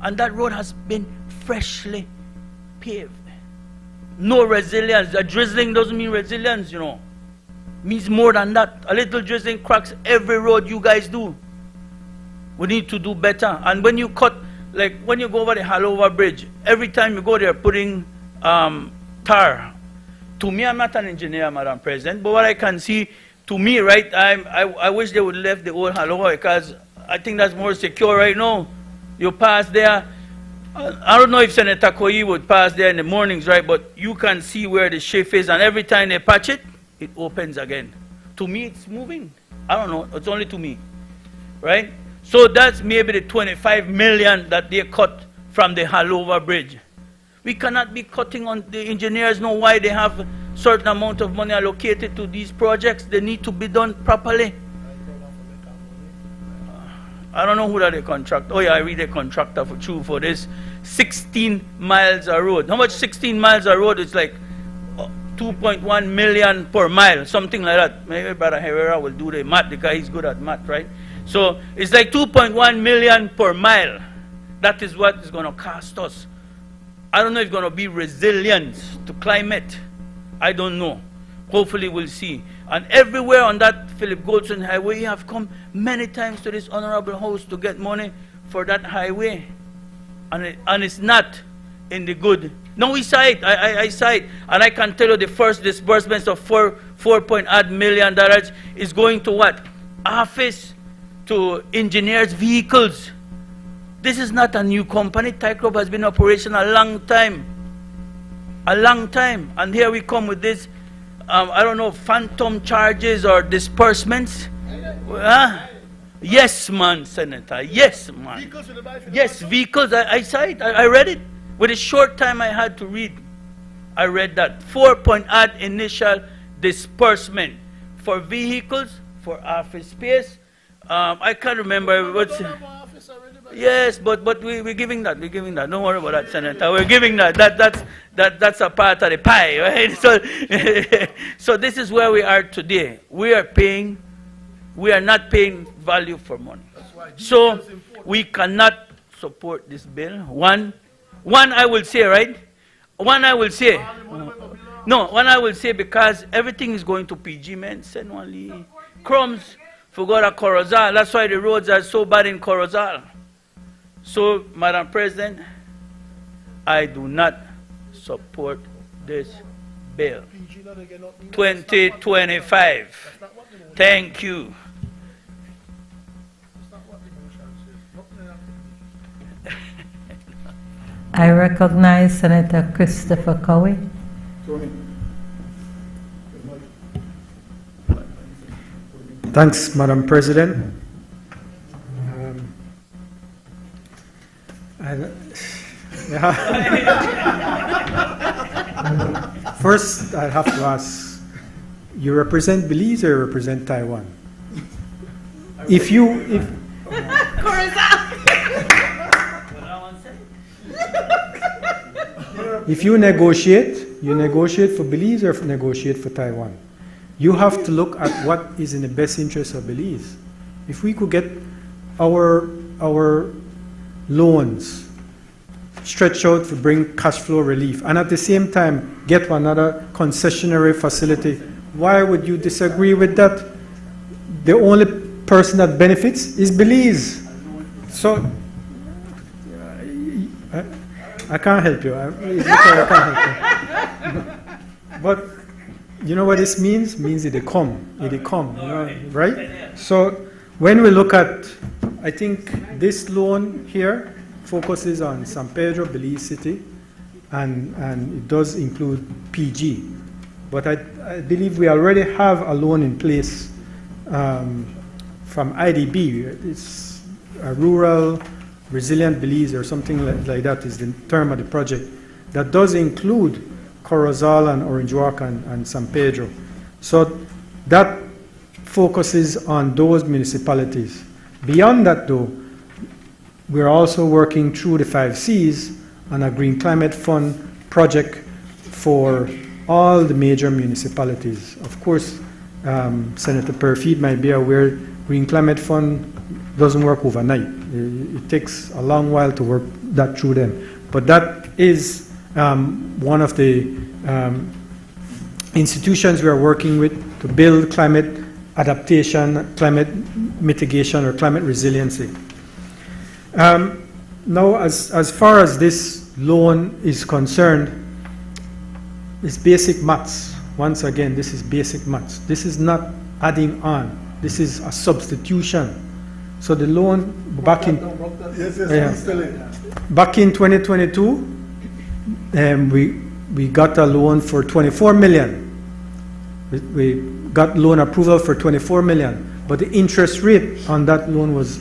And that road has been freshly paved. No resilience. A drizzling doesn't mean resilience, you know. It means more than that. A little drizzling cracks every road you guys do. We need to do better. And when you cut like when you go over the Halover Bridge, every time you go there putting tar. To me, I'm not an engineer, Madam President, but what I can see, to me, right, I wish they would left the old Halover, because I think that's more secure right now. You pass there. I don't know if Senator Koyi would pass there in the mornings, right, but you can see where the shift is, and every time they patch it, it opens again. To me, it's moving. I don't know. It's only to me, right? So that's maybe the 25 million that they cut from the Halover Bridge. We cannot be cutting on the engineers. Know why they have a certain amount of money allocated to these projects. They need to be done properly. I don't know who that they contract. Oh yeah, I read a contractor for this 16 miles of road. How much 16 miles of road? It's like 2.1 million per mile, something like that. Maybe Brother Herrera will do the math because he's good at math, right? So it's like 2.1 million per mile. That is what it's going to cost us. I don't know if it's going to be resilient to climate. I don't know. Hopefully we'll see. And everywhere on that Philip Goldson Highway, you have come many times to this honorable house to get money for that highway. And it's not in the good. No, we saw it. I saw it. And I can tell you the first disbursements of $4 million is going to what? Office, to engineers' vehicles. This is not a new company. Tycrop has been operational a long time. A long time. And here we come with this, I don't know, phantom charges or disbursements. Yes, man, Senator. Yes, man. Yes, vehicles. I saw it. I read it. With a short time I had to read, I read that. 4 initial disbursement for vehicles, for office space. I can't remember what's... Yes, but we're giving that. We're giving that. Don't worry about that, Senator. We're giving that. That's a part of the pie, right? So this is where we are today. We are not paying value for money. So we cannot support this bill. One I will say, right? One I will say. No, one I will say, because everything is going to PG, man. Send one crumbs for God at Corozal. That's why the roads are so bad in Corozal. So, Madam President, I do not support this bill. 2025. Thank you. I recognize Senator Christopher Cowie. Thanks, Madam President. First, I have to ask, you represent Belize or you represent Taiwan? If you negotiate for Belize or negotiate for Taiwan. You have to look at what is in the best interest of Belize. If we could get our loans stretched out to bring cash flow relief, and at the same time get another concessionary facility, why would you disagree with that? The only person that benefits is Belize. So I can't help you. I can't help you. But you know what this means? It means it come, you know, right? So when we look at, I think this loan here focuses on San Pedro, Belize City, and it does include PG. But I believe we already have a loan in place from IDB. It's a rural resilient Belize or something like that is the term of the project. That does include Corozal and Orange Walk and San Pedro. So that focuses on those municipalities. Beyond that though, we're also working through the 5 Cs on a Green Climate Fund project for all the major municipalities. Of course, Senator Perfeed might be aware, Green Climate Fund doesn't work overnight. It takes a long while to work that through them. But that is one of the institutions we are working with to build climate adaptation, climate mitigation, or climate resiliency. Now, as far as this loan is concerned, it's basic maths. Once again, this is basic maths. This is not adding on. This is a substitution. So the loan back in back in 2022, we got a loan for 24 million. We got loan approval for 24 million, but the interest rate on that loan was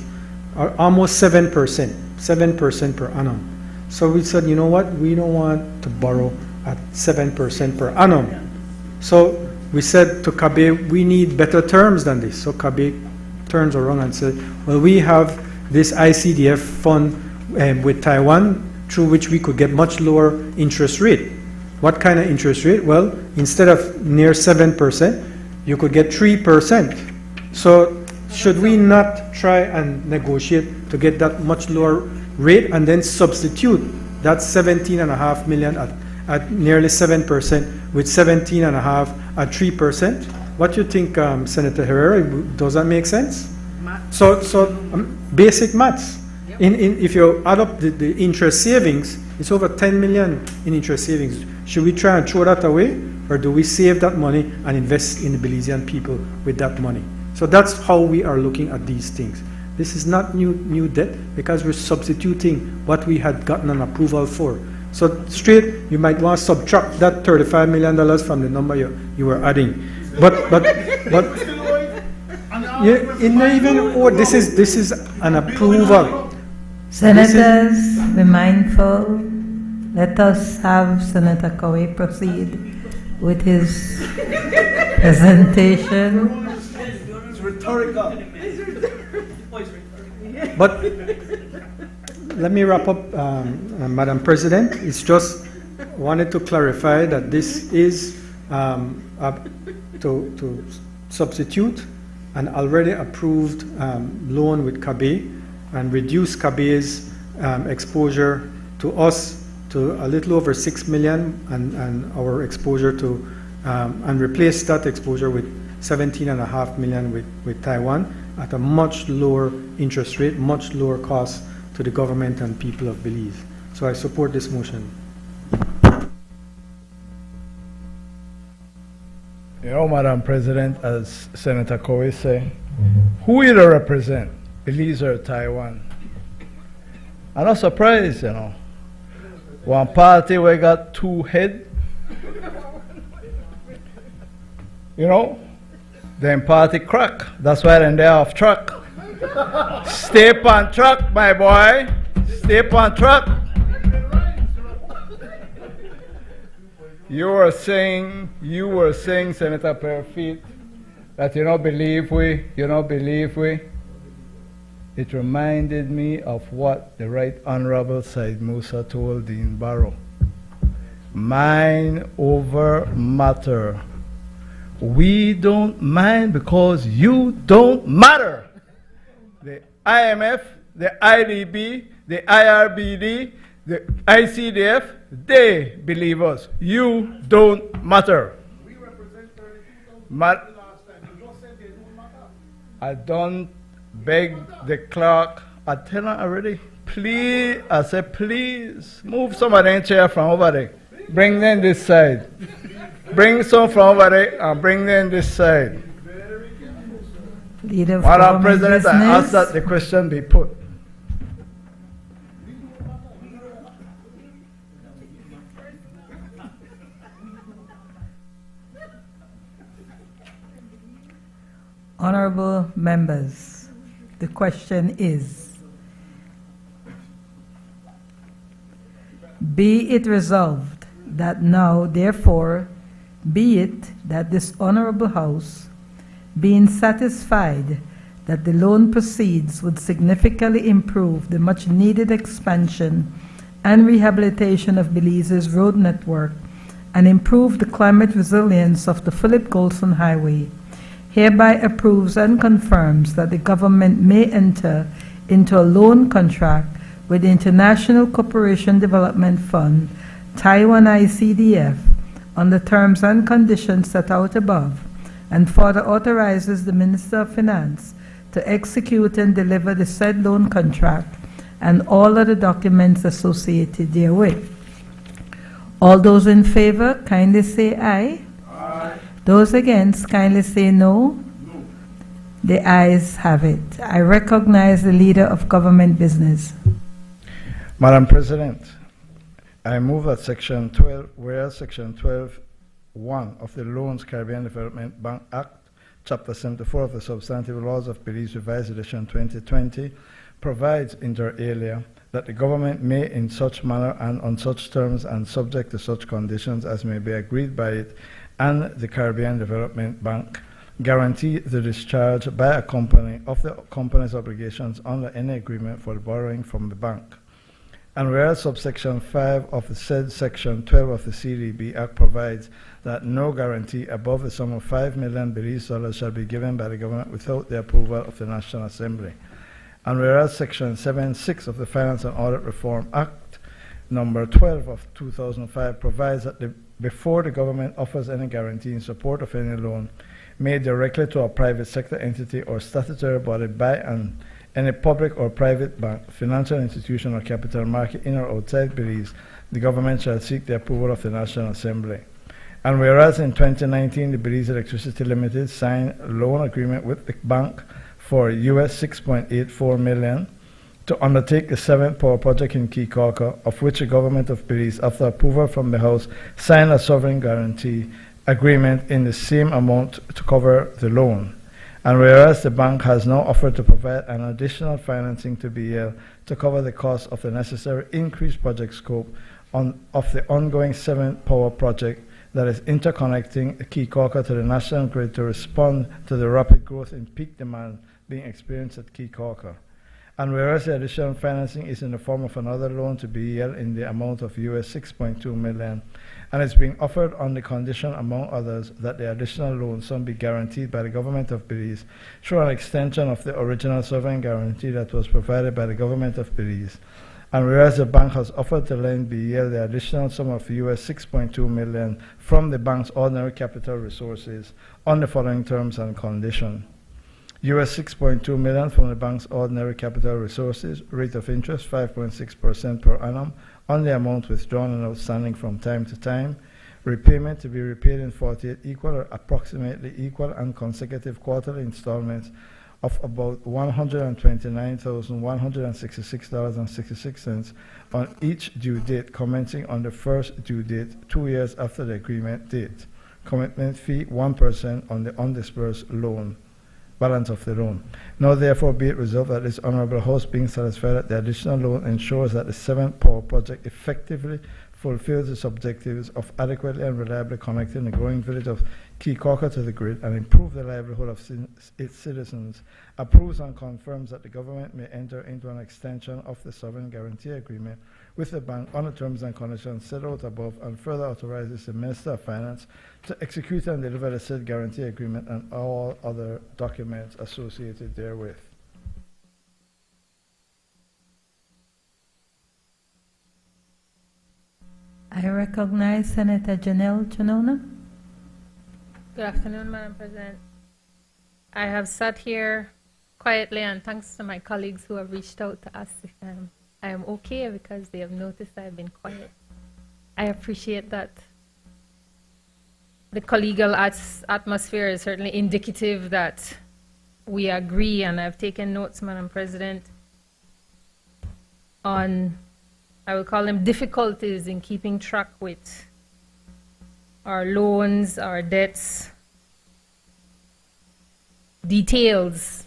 almost 7% per annum. So we said, you know what, we don't want to borrow at 7% per annum. So we said to Kabe, we need better terms than this. So Kabe turns around and said, well, we have this ICDF fund with Taiwan through which we could get much lower interest rate. What kind of interest rate? Well, instead of near 7%, you could get 3%. So should we not try and negotiate to get that much lower rate and then substitute that 17.5 million at nearly 7% with 17.5 at 3%? What do you think, Senator Herrera? Does that make sense? So basic maths. If you add up the interest savings, it's over 10 million in interest savings. Should we try and throw that away, or do we save that money and invest in the Belizean people with that money? So that's how we are looking at these things. This is not new debt, because we're substituting what we had gotten an approval for. So straight, you might want to subtract that $35 million from the number you were adding. But this is an approval. Senators, be mindful. Let us have Senator Cowie proceed with his presentation. It's rhetorical. But let me wrap up, Madam President. It's just wanted to clarify that this is to substitute an already approved loan with Kabe and reduce Kabe's exposure to us to a little over 6 million and our exposure to and replace that exposure with 17.5 million with Taiwan at a much lower interest rate, much lower cost to the government and people of Belize. So I support this motion. You know, Madam President, as Senator Cowie said, who will it represent, Belize or Taiwan? I'm not surprised, you know. One party we got two heads, you know, then party crack. That's why then they're off track. Stay on track, my boy. Stay on track. You were saying, Senator Perfit, that you don't believe we. It reminded me of what the Right Honorable Said Musa told Dean Barrow. Mind over matter. We don't mind because you don't matter. The IMF, the IDB, the IRBD, the ICDF, they believe us. You don't matter. We represent 32,000 last time. You don't say they don't matter. I don't beg the clerk. I tell her already, please, I said, please, move some of them chair from over there. Bring them this side. Bring some from over there and bring them this side. Madam President, I ask that the question be put. Honorable members, the question is, be it resolved that now, therefore, be it that this Honorable House, being satisfied that the loan proceeds would significantly improve the much-needed expansion and rehabilitation of Belize's road network and improve the climate resilience of the Philip Golson Highway, hereby approves and confirms that the government may enter into a loan contract with the International Cooperation Development Fund, Taiwan ICDF, on the terms and conditions set out above, and further authorizes the Minister of Finance to execute and deliver the said loan contract and all other documents associated therewith. All those in favor, kindly say aye. Aye. Those against, kindly say no. No. The ayes have it. I recognize the leader of government business. Madam President, I move that Section 12, whereas Section 12(1) of the Loans Caribbean Development Bank Act, Chapter 74 of the Substantive Laws of Belize, Revised Edition 2020, provides inter alia that the government may, in such manner and on such terms and subject to such conditions as may be agreed by it and the Caribbean Development Bank, guarantee the discharge by a company of the company's obligations under any agreement for the borrowing from the bank. And whereas subsection 5 of the said section 12 of the CDB Act provides that no guarantee above the sum of $5 million Belize dollars shall be given by the government without the approval of the National Assembly. And whereas section 7(6) of the Finance and Audit Reform Act, number 12 of 2005, provides that before the government offers any guarantee in support of any loan made directly to a private sector entity or statutory body by any public or private bank, financial institution, or capital market in or outside Belize, the government shall seek the approval of the National Assembly. And whereas in 2019, the Belize Electricity Limited signed a loan agreement with the bank for US $6.84 million to undertake the 7th power project in Key Caucus, of which the government of Belize, after approval from the House, signed a sovereign guarantee agreement in the same amount to cover the loan. And whereas the bank has now offered to provide an additional financing to BL to cover the cost of the necessary increased project scope of the ongoing 7th power project that is interconnecting Key Caucus to the national grid to respond to the rapid growth in peak demand being experienced at Key Caucus. And whereas the additional financing is in the form of another loan to BEL in the amount of US $6.2 million, and is being offered on the condition, among others, that the additional loan sum be guaranteed by the government of Belize through an extension of the original sovereign guarantee that was provided by the government of Belize. And whereas the bank has offered to lend BEL the additional sum of US $6.2 million from the bank's ordinary capital resources on the following terms and conditions. US $6.2 million from the bank's ordinary capital resources, rate of interest 5.6% per annum on the amount withdrawn and outstanding from time to time, repayment to be repaid in 48 equal or approximately equal and consecutive quarterly installments of about $129,166.66 on each due date commencing on the first due date 2 years after the agreement date. Commitment fee 1% on the undisbursed loan. Balance of the loan. Now therefore be it resolved that this Honorable House, being satisfied that the additional loan ensures that the 7th power project effectively fulfills its objectives of adequately and reliably connecting the growing village of Key Caucus to the grid and improve the livelihood of its citizens, approves and confirms that the government may enter into an extension of the sovereign guarantee agreement with the bank on the terms and conditions set out above, and further authorizes the Minister of Finance to execute and deliver the said guarantee agreement and all other documents associated therewith. I recognize Senator Janelle Janona. Good afternoon, Madam President. I have sat here quietly, and thanks to my colleagues who have reached out to ask if I am okay, because they have noticed I've been quiet. I appreciate that. The collegial atmosphere is certainly indicative that we agree, and I've taken notes, Madam President, on, I will call them difficulties in keeping track with our loans, our debts, details.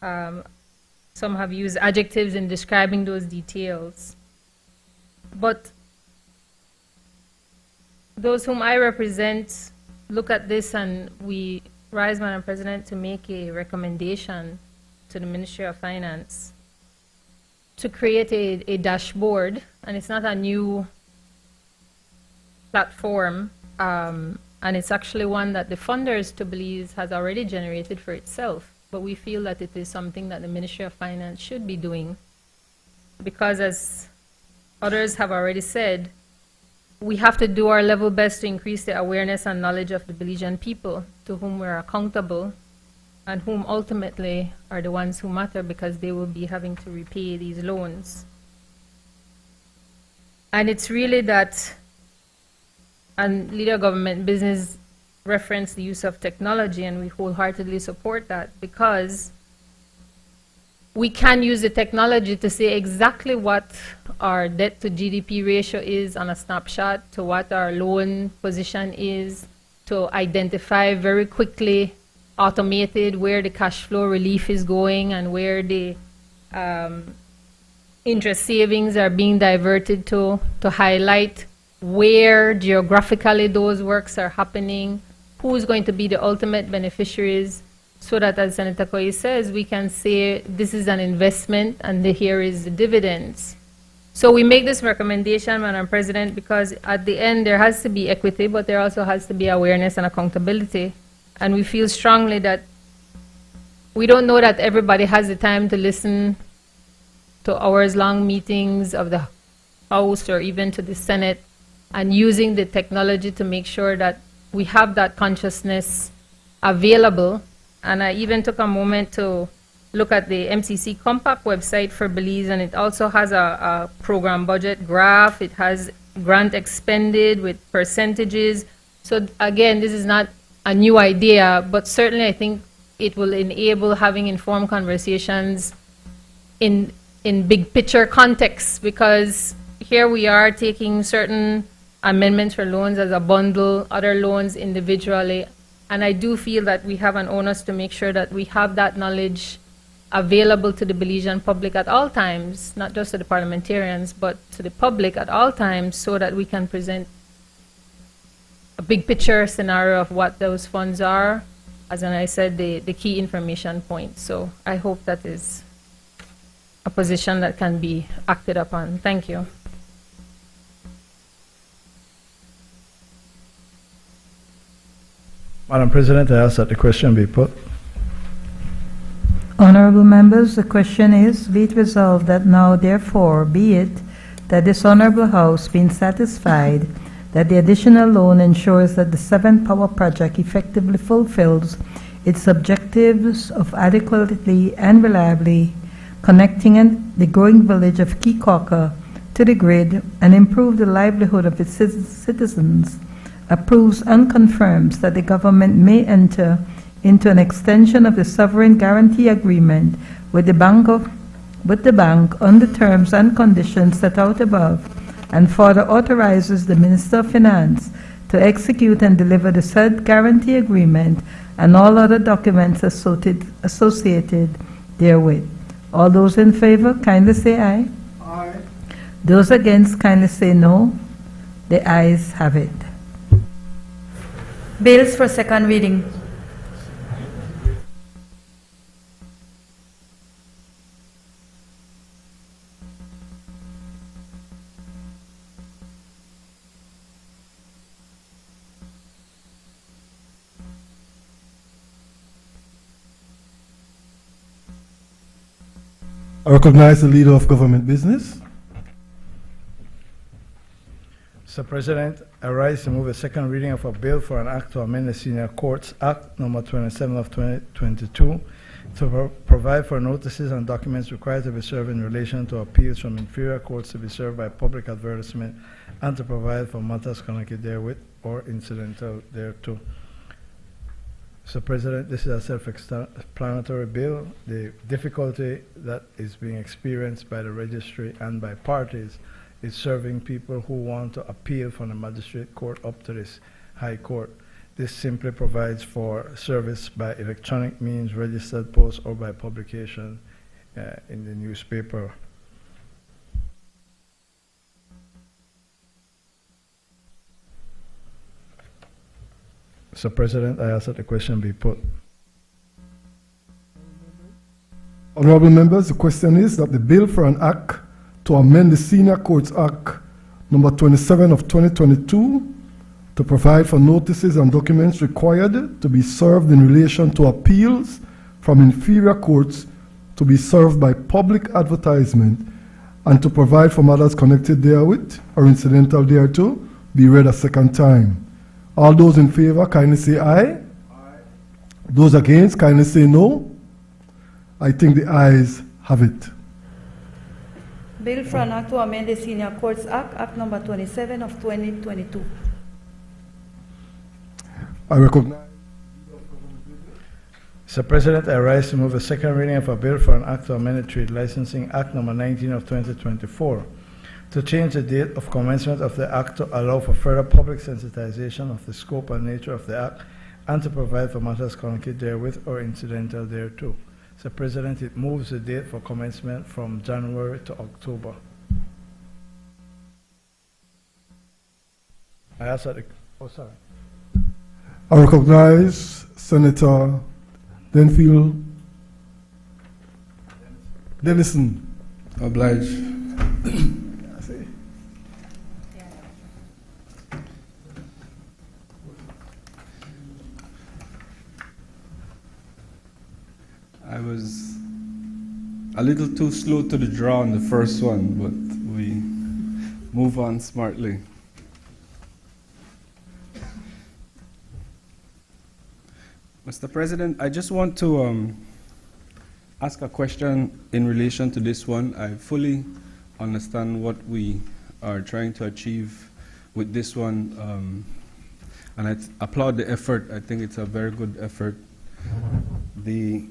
Some have used adjectives in describing those details. But those whom I represent look at this, and we rise, Madam President, to make a recommendation to the Ministry of Finance to create a dashboard, and it's not a new platform, and it's actually one that the funders to Belize has already generated for itself. But we feel that it is something that the Ministry of Finance should be doing, because as others have already said, we have to do our level best to increase the awareness and knowledge of the Belizean people to whom we're accountable, and whom ultimately are the ones who matter because they will be having to repay these loans. And it's really that, and Leader of Government Business referenced the use of technology, and we wholeheartedly support that, because we can use the technology to say exactly what our debt to GDP ratio is on a snapshot, to what our loan position is, to identify very quickly, automated, where the cash flow relief is going and where the interest savings are being diverted to highlight where geographically those works are happening, who is going to be the ultimate beneficiaries, so that, as Senator Koyi says, we can say this is an investment and here is the dividends. So we make this recommendation, Madam President, because at the end there has to be equity, but there also has to be awareness and accountability. And we feel strongly that we don't know that everybody has the time to listen to hours-long meetings of the House or even to the Senate, and using the technology to make sure that we have that consciousness available. And I even took a moment to look at the MCC Compact website for Belize, and it also has a program budget graph. It has grant expended with percentages. So again, this is not a new idea, but certainly I think it will enable having informed conversations in big picture context, because here we are taking certain amendments for loans as a bundle, other loans individually, and I do feel that we have an onus to make sure that we have that knowledge available to the Belizean public at all times, not just to the parliamentarians, but to the public at all times, so that we can present a big picture scenario of what those funds are, as I said, the key information points. So I hope that is a position that can be acted upon. Thank you. Madam President, I ask that the question be put. Honorable members, the question is, be it resolved that now therefore be it that this honorable House being satisfied that the additional loan ensures that the 7th Power Project effectively fulfills its objectives of adequately and reliably connecting the growing village of Kikauka to the grid and improve the livelihood of its citizens, approves and confirms that the government may enter into an extension of the sovereign guarantee agreement with the bank on the terms and conditions set out above, and further authorizes the Minister of Finance to execute and deliver the said guarantee agreement and all other documents associated therewith. All those in favor, kindly say aye. Aye. Those against, kindly say no. The ayes have it. Bills for second reading. I recognize the Leader of Government Business. Mr. President, I rise to move a second reading of a bill for an act to amend the Senior Courts Act number 27 of 2022 to provide for notices and documents required to be served in relation to appeals from inferior courts to be served by public advertisement, and to provide for matters connected therewith or incidental thereto. Mr. President, this is a self-explanatory bill. The difficulty that is being experienced by the registry and by parties is serving people who want to appeal from the magistrate court up to this high court. This simply provides for service by electronic means, registered post, or by publication in the newspaper. Mr. President, I ask that the question be put. Honorable members, the question is that the bill for an act to amend the Senior Courts Act number 27 of 2022 to provide for notices and documents required to be served in relation to appeals from inferior courts to be served by public advertisement, and to provide for matters connected therewith or incidental thereto be read a second time. All those in favor, kindly say aye. Aye. Those against, kindly say no. I think the ayes have it. Bill for an act to amend the Senior Courts Act, Act number 27 of 2022. I recognize. Mr. President, I rise to move a second reading of a bill for an act to amend the Trade Licensing Act number 19 of 2024 to change the date of commencement of the act to allow for further public sensitization of the scope and nature of the act and to provide for matters connected therewith or incidental thereto. Mr. President, it moves the date for commencement from January to October. I ask that I recognize Senator Denfield Dennison. Oblige. I was a little too slow to the draw on the first one, but we move on smartly. Mr. President, I just want to ask a question in relation to this one. I fully understand what we are trying to achieve with this one, and I applaud the effort. I think it's a very good effort. The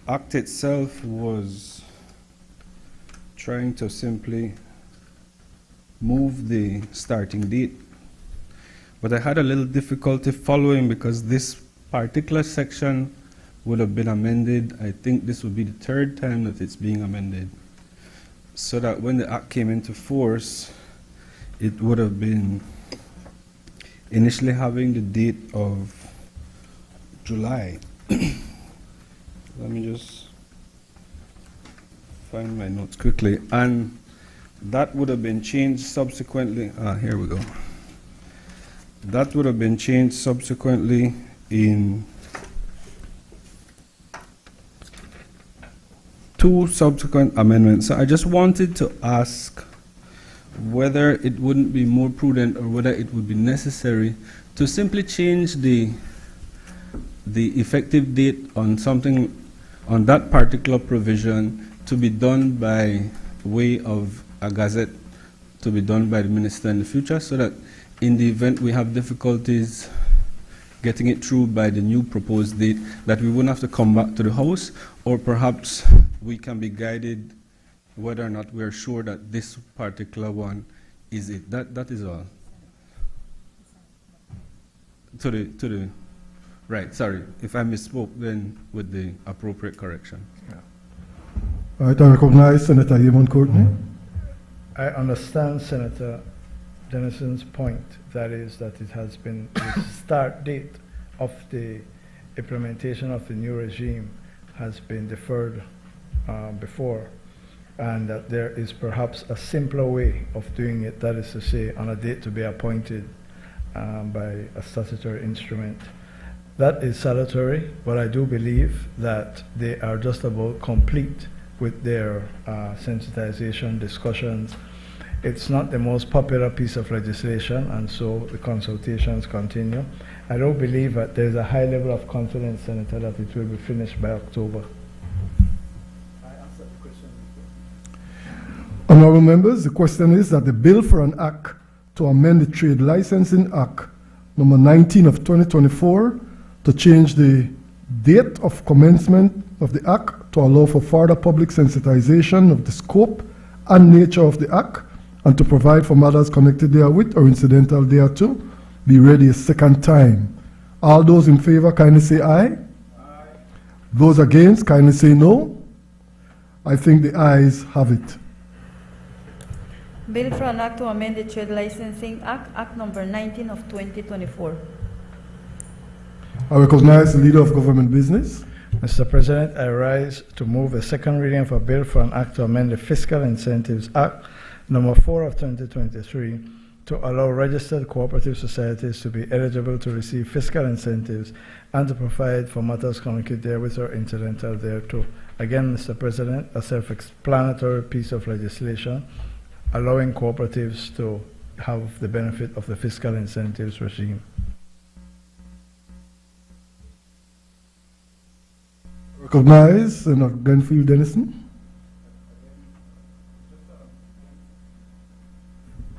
act itself was trying to simply move the starting date. But I had a little difficulty following because this particular section would have been amended. I think this would be the third time that it's being amended. So that when the act came into force, it would have been initially having the date of July. Let me just find my notes quickly. And that would have been changed subsequently. Here we go. That would have been changed subsequently in 2 subsequent amendments. So I just wanted to ask whether it wouldn't be more prudent or whether it would be necessary to simply change the effective date on something, on that particular provision, to be done by way of a gazette, to be done by the minister in the future, so that in the event we have difficulties getting it through by the new proposed date, that we wouldn't have to come back to the House, or perhaps we can be guided whether or not we're sure that this particular one is it. That is all. To the right, sorry. If I misspoke, then with the appropriate correction. Yeah. All right, I recognize Senator Yvonne Courtney. I understand Senator Dennison's point, that is that it has been the start date of the implementation of the new regime has been deferred before, and that there is perhaps a simpler way of doing it, that is to say on a date to be appointed by a statutory instrument. That is salutary, but I do believe that they are just about complete with their sensitization discussions. It's not the most popular piece of legislation, and so the consultations continue. I don't believe that there's a high level of confidence, Senator, that it will be finished by October. I answered the question. Honorable members, the question is that the bill for an act to amend the Trade Licensing Act number 19 of 2024 to change the date of commencement of the act to allow for further public sensitization of the scope and nature of the act and to provide for matters connected therewith or incidental thereto be read a second time. All those in favor kindly say aye. Aye. Those against kindly say no. I think the ayes have it. Bill for an act to amend the Trade Licensing Act, Act number 19 of 2024. I recognize the Leader of Government Business. Mr. President, I rise to move a second reading of a bill for an act to amend the Fiscal Incentives Act number 4 of 2023 to allow registered cooperative societies to be eligible to receive fiscal incentives and to provide for matters connected therewith or incidental thereto. Again, Mr. President, a self-explanatory piece of legislation allowing cooperatives to have the benefit of the fiscal incentives regime. Recognize Senator Glenfield Dennison.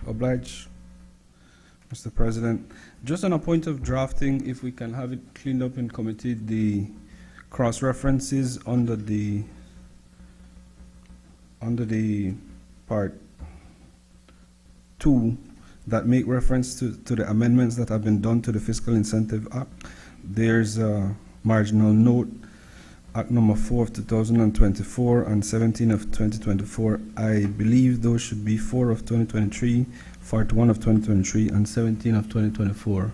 Oblige, Mr. President. Just on a point of drafting, if we can have it cleaned up in committee, the cross-references under the part 2 that make reference to the amendments that have been done to the Fiscal Incentive Act. There's a marginal note, Act number 4 of 2024 and 17 of 2024. I believe those should be 4 of 2023, Part 1 of 2023, and 17 of 2024.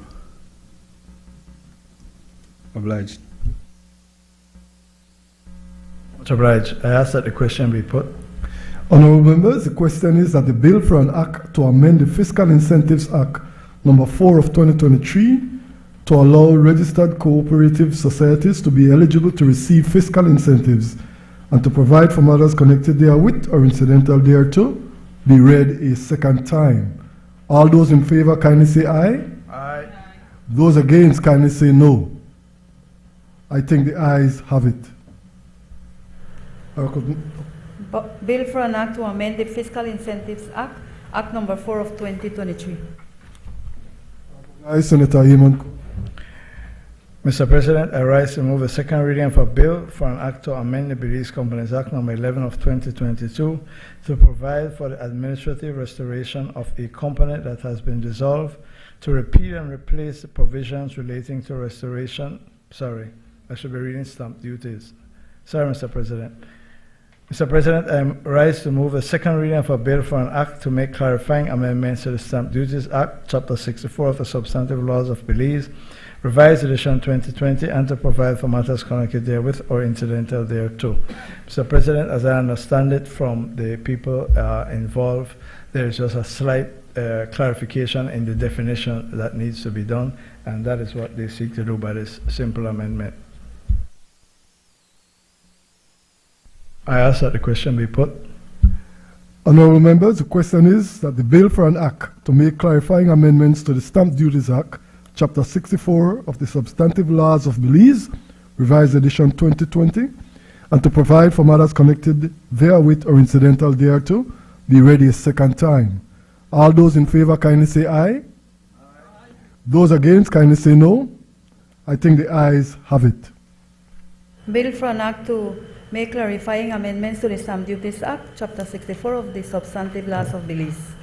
Obliged. Much obliged. I ask that the question be put. Honorable members, the question is that the bill for an act to amend the Fiscal Incentives Act number 4 of 2023 to allow registered cooperative societies to be eligible to receive fiscal incentives and to provide for matters connected therewith or incidental thereto be read a second time. All those in favor kindly say aye. Aye. Those against kindly say no. I think the ayes have it. Bill for an act to amend the Fiscal Incentives Act, Act number 4 of 2023. Aye, Senator Yeaman. Mr. President, I rise to move a second reading of a bill for an act to amend the Belize Companies Act number 11 of 2022 to provide for the administrative restoration of a company that has been dissolved, to repeal and replace the provisions relating to restoration. Sorry, I should be reading stamp duties. Sorry, Mr. President. Mr. President, I rise to move a second reading of a bill for an act to make clarifying amendments to the Stamp Duties Act, Chapter 64 of the Substantive Laws of Belize, Revised Edition 2020, and to provide for matters connected therewith or incidental thereto. Mr. President, as I understand it from the people involved, there is just a slight clarification in the definition that needs to be done, and that is what they seek to do by this simple amendment. I ask that the question be put. Honorable members, the question is that the bill for an act to make clarifying amendments to the Stamp Duties Act, Chapter 64 of the Substantive Laws of Belize, Revised Edition 2020, and to provide for matters connected therewith or incidental thereto, be read a second time. All those in favor kindly say aye. Aye. Those against kindly say no. I think the ayes have it. Bill for an act to make clarifying amendments to the Stamp Duties Act, Chapter 64 of the Substantive Laws of Belize.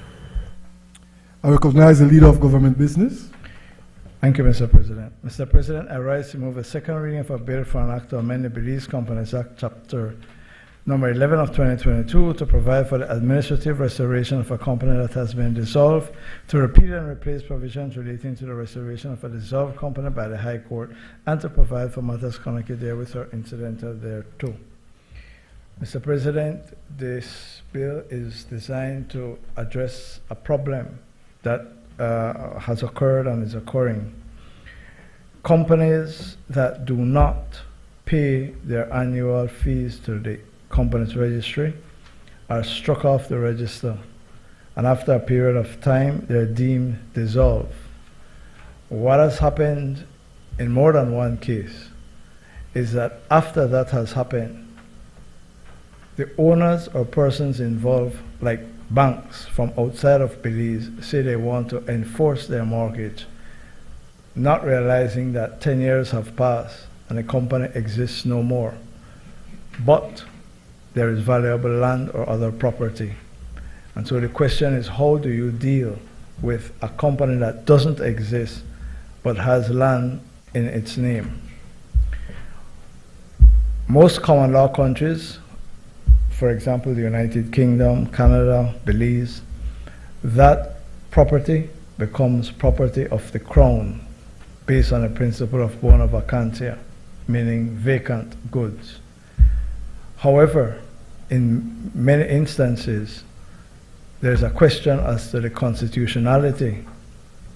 I recognize the Leader of Government Business. Thank you, Mr. President. Mr. President, I rise to move a second reading of a bill for an act to amend the Belize Companies Act, Chapter number 11 of 2022, to provide for the administrative restoration of a company that has been dissolved, to repeal and replace provisions relating to the restoration of a dissolved company by the High Court, and to provide for matters connected therewith or incidental thereto. Mr. President, this bill is designed to address a problem that has occurred and is occurring. Companies that do not pay their annual fees to the company's registry are struck off the register, and after a period of time they're deemed dissolved. What has happened in more than one case is that after that has happened, the owners or persons involved, like banks from outside of Belize, say they want to enforce their mortgage, not realizing that 10 years have passed and the company exists no more. But there is valuable land or other property. And so the question is, how do you deal with a company that doesn't exist but has land in its name? Most common law countries, for example, the United Kingdom, Canada, Belize, that property becomes property of the Crown based on the principle of bona vacantia, meaning vacant goods. However, in many instances, there's a question as to the constitutionality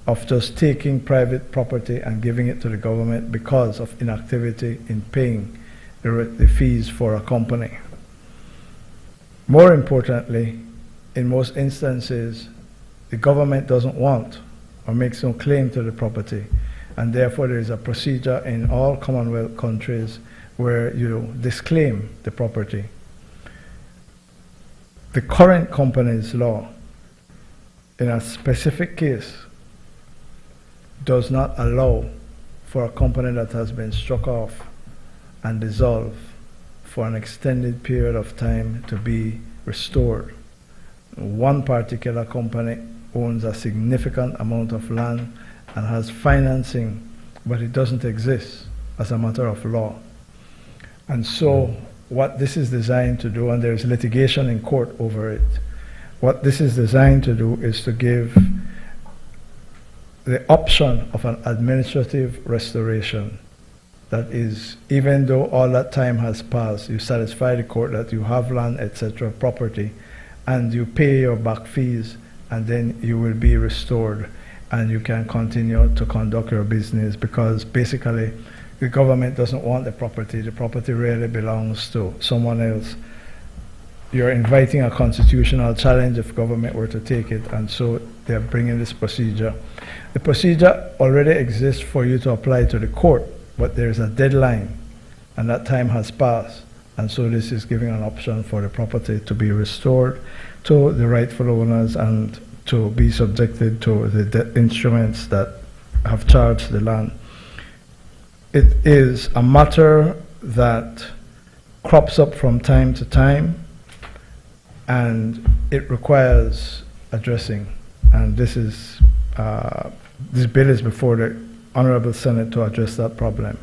of just taking private property and giving it to the government because of inactivity in paying the fees for a company. More importantly, in most instances, the government doesn't want or makes no claim to the property, and therefore there is a procedure in all Commonwealth countries where you disclaim the property. The current company's law, in a specific case, does not allow for a company that has been struck off and dissolved for an extended period of time to be restored. One particular company owns a significant amount of land and has financing, but it doesn't exist as a matter of law. And so what this is designed to do, and there's litigation in court over it, what this is designed to do is to give the option of an administrative restoration. That is, even though all that time has passed, you satisfy the court that you have land, etc., property, and you pay your back fees, and then you will be restored, and you can continue to conduct your business, because basically the government doesn't want the property. The property really belongs to someone else. You're inviting a constitutional challenge if government were to take it, and so they're bringing this procedure. The procedure already exists for you to apply to the court, but there's a deadline, and that time has passed, and so this is giving an option for the property to be restored to the rightful owners and to be subjected to the instruments that have charged the land. It is a matter that crops up from time to time, and it requires addressing. And this bill is before the Honorable Senate to address that problem.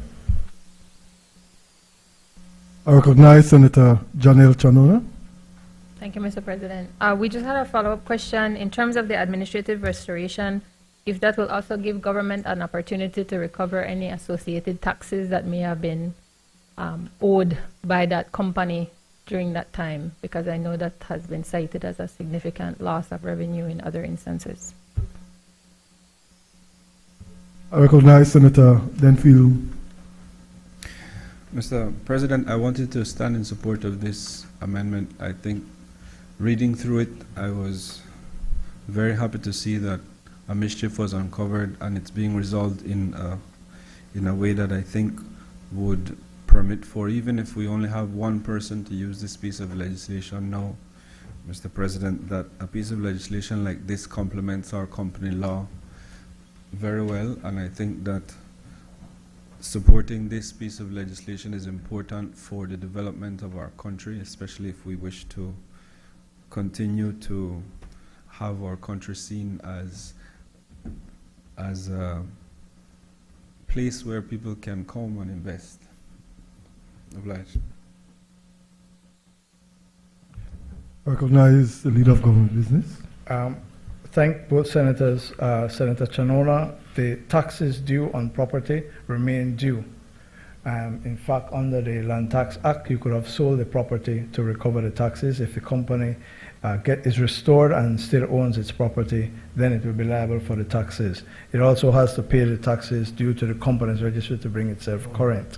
I recognize Senator Janelle Chanona. Thank you, Mr. President. We just had a follow-up question. In terms of the administrative restoration, if that will also give government an opportunity to recover any associated taxes that may have been owed by that company during that time, because I know that has been cited as a significant loss of revenue in other instances. I recognize Senator Denfield. Mr. President, I wanted to stand in support of this amendment. I think reading through it, I was very happy to see that a mischief was uncovered and it's being resolved in a way that I think would permit for, even if we only have one person to use this piece of legislation now, Mr. President, that a piece of legislation like this complements our company law very well, and I think that supporting this piece of legislation is important for the development of our country, especially if we wish to continue to have our country seen as a place where people can come and invest. Obliged. I recognize the Leader of Government Business. Thank both senators. Senator Chanola, the taxes due on property remain due. In fact, under the Land Tax Act, you could have sold the property to recover the taxes. If the company is restored and still owns its property, then it will be liable for the taxes. It also has to pay the taxes due to the company's registry to bring itself current.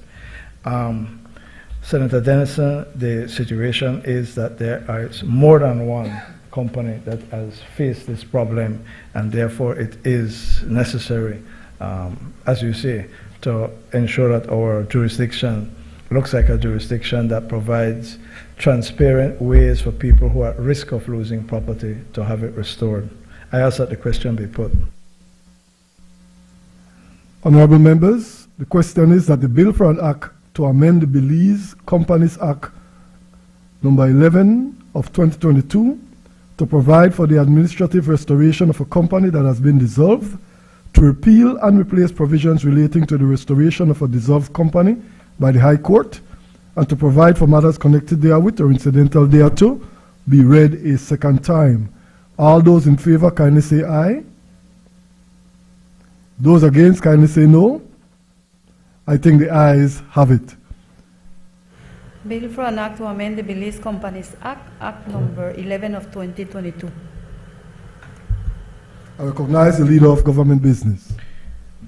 Senator Dennison, the situation is that there is more than one company that has faced this problem, and therefore it is necessary, as you say, to ensure that our jurisdiction looks like a jurisdiction that provides transparent ways for people who are at risk of losing property to have it restored. I ask that the question be put. Honorable members, the question is that the bill for an act to amend the Belize Companies Act number 11 of 2022 to provide for the administrative restoration of a company that has been dissolved, to repeal and replace provisions relating to the restoration of a dissolved company by the High Court, and to provide for matters connected therewith or incidental thereto, be read a second time. All those in favor kindly say aye. Those against kindly say no. I think the ayes have it. Bill for an act to amend the Belize Companies Act, Act number 11 of 2022. I recognize the Leader of Government Business.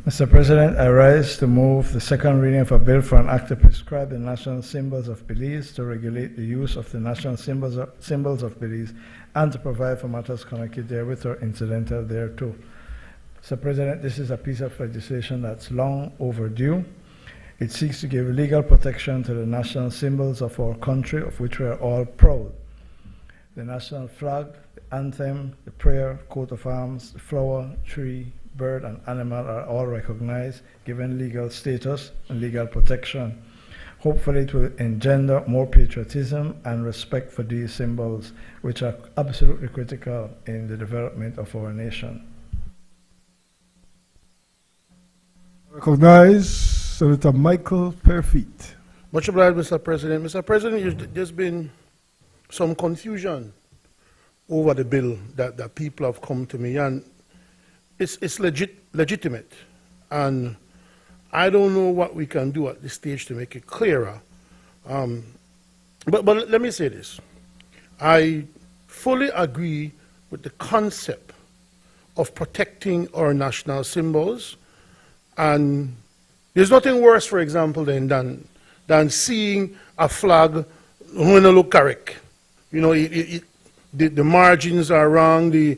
Mr. President, I rise to move the second reading of a bill for an act to prescribe the national symbols of Belize, to regulate the use of the national symbols of Belize, and to provide for matters connected therewith or incidental thereto. Mr. President, this is a piece of legislation that's long overdue. It seeks to give legal protection to the national symbols of our country, of which we are all proud. The national flag, the anthem, the prayer, coat of arms, the flower, tree, bird, and animal are all recognized, given legal status and legal protection. Hopefully it will engender more patriotism and respect for these symbols, which are absolutely critical in the development of our nation. Recognize Senator Michael Perfeet. Much obliged, Mr. President. Mr. President, there's been some confusion over the bill that people have come to me, and it's legitimate. And I don't know what we can do at this stage to make it clearer. But let me say this. I fully agree with the concept of protecting our national symbols. And there's nothing worse, for example, than seeing a flag when it look correct. You know, the margins are wrong, the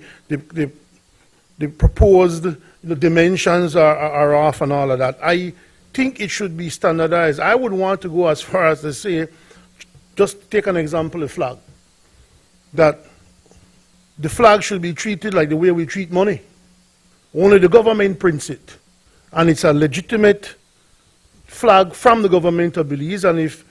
proposed dimensions are off and all of that. I think it should be standardized. I would want to go as far as to say, just take an example of flag, that the flag should be treated like the way we treat money. Only the government prints it. And it's a legitimate flag from the government of Belize, and if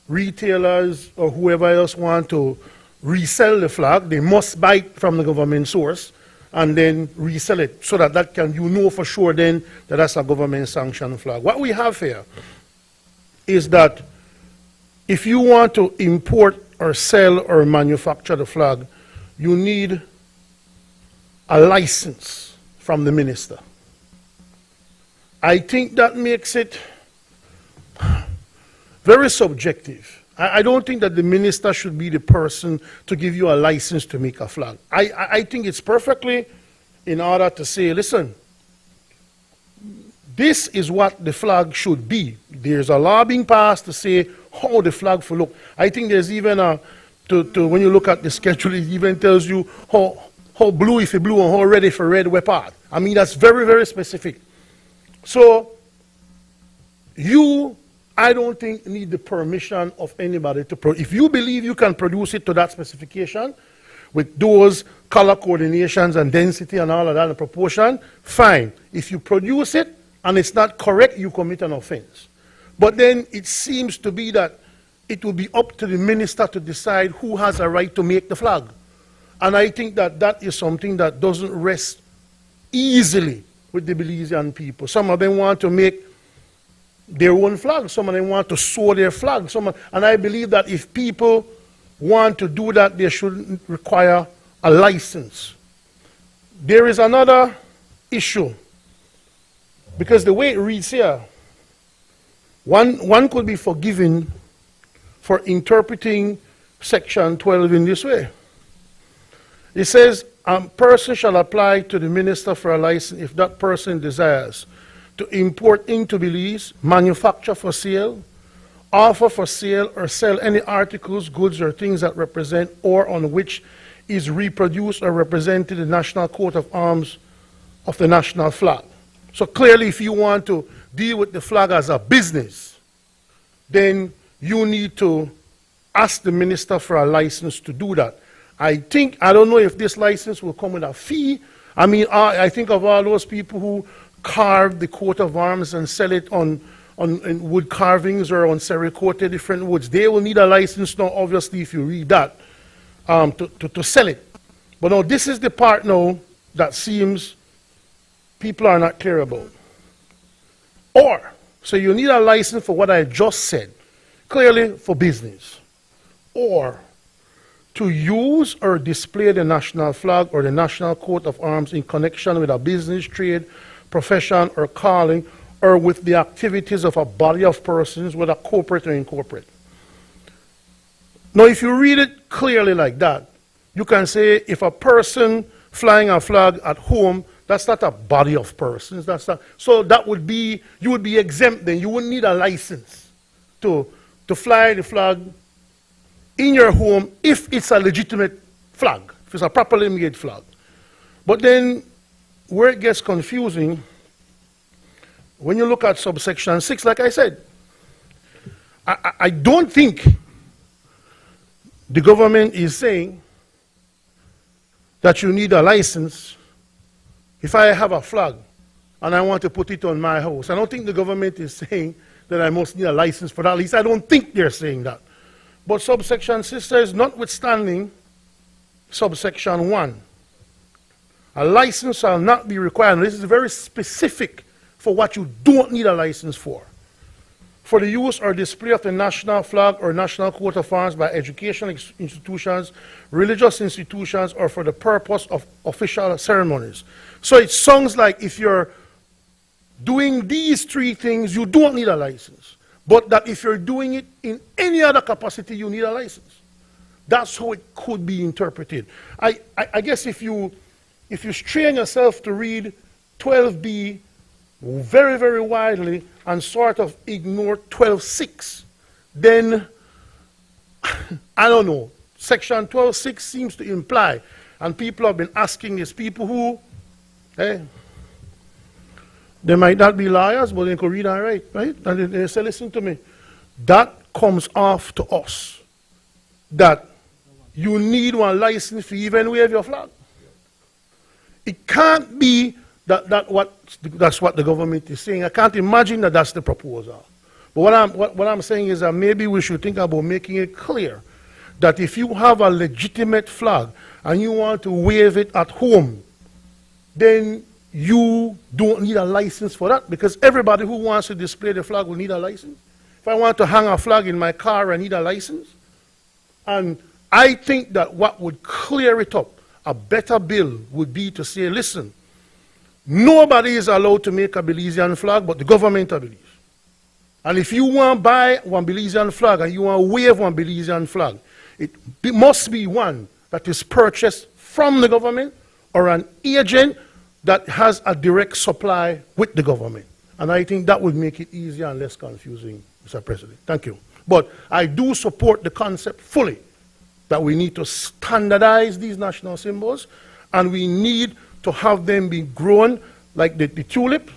retailers or whoever else want to resell the flag, they must buy it from the government source and then resell it, so that you know for sure then that that's a government sanctioned flag. What we have here is that if you want to import or sell or manufacture the flag, you need a license from the minister. I think that makes it very subjective. I don't think that the minister should be the person to give you a license to make a flag. I think it's perfectly in order to say, listen, this is what the flag should be. There's a law being passed to say how the flag will look. I think there's even when you look at the schedule, it even tells you how blue if you blue and how red if you red where part. I mean, that's very, very specific. So, I don't think need the permission of anybody to produce. If you believe you can produce it to that specification, with those color coordinations and density and all of that and proportion, fine. If you produce it and it's not correct, you commit an offense. But then it seems to be that it will be up to the minister to decide who has a right to make the flag. And I think that that is something that doesn't rest easily with the Belizean people. Some of them want to make their own flag. Some of them want to sew their flag. And I believe that if people want to do that, they should require a license. There is another issue, because the way it reads here, one could be forgiven for interpreting Section 12 in this way. It says, a person shall apply to the minister for a license if that person desires to import into Belize, manufacture for sale, offer for sale, or sell any articles, goods, or things that represent or on which is reproduced or represented the national coat of arms of the national flag. So clearly, if you want to deal with the flag as a business, then you need to ask the minister for a license to do that. I don't know if this license will come with a fee. I mean, I think of all those people who carve the coat of arms and sell it on wood carvings or on Sericote, different woods. They will need a license now, obviously, if you read that, to sell it. But now, this is the part now that seems people are not clear about. So you need a license for what I just said, clearly for business. Or to use or display the national flag or the national coat of arms in connection with a business, trade, profession, or calling, or with the activities of a body of persons, whether corporate or incorporate. Now, if you read it clearly like that, you can say if a person flying a flag at home, that's not a body of persons. That's not, so that would be, you would be exempt then. You wouldn't need a license to fly the flag in your home if it's a legitimate flag, if it's a properly made flag. But then where it gets confusing, when you look at subsection 6, like I said, I don't think the government is saying that you need a license if I have a flag and I want to put it on my house. I don't think the government is saying that I must need a license for that. At least I don't think they're saying that. But subsection C says, notwithstanding subsection 1, a license shall not be required. And this is very specific for what you don't need a license for the use or display of the national flag or national coat of arms by educational institutions, religious institutions, or for the purpose of official ceremonies. So it sounds like if you're doing these 3 things, you don't need a license. But that if you're doing it in any other capacity, you need a license. That's how it could be interpreted. I guess if you strain yourself to read 12b very, very widely and sort of ignore 12.6, then, I don't know, section 12.6 seems to imply, and people have been asking this, people who, they might not be liars, but they could read and write, right? And they say, listen to me, that comes off to us, that you need one license to even wave your flag. It can't be that's what the government is saying. I can't imagine that that's the proposal. But what I'm saying is that maybe we should think about making it clear that if you have a legitimate flag and you want to wave it at home, then you don't need a license for that, because everybody who wants to display the flag will need a license. If I want to hang a flag in my car, I need a license. And I think that what would clear it up, a better bill, would be to say, listen, nobody is allowed to make a Belizean flag but the government of Belize. And if you want to buy one Belizean flag and you want to wave one Belizean flag, it must be one that is purchased from the government or an agent that has a direct supply with the government. And I think that would make it easier and less confusing, Mr. President. Thank you. But I do support the concept fully that we need to standardize these national symbols, and we need to have them be grown like the tulip,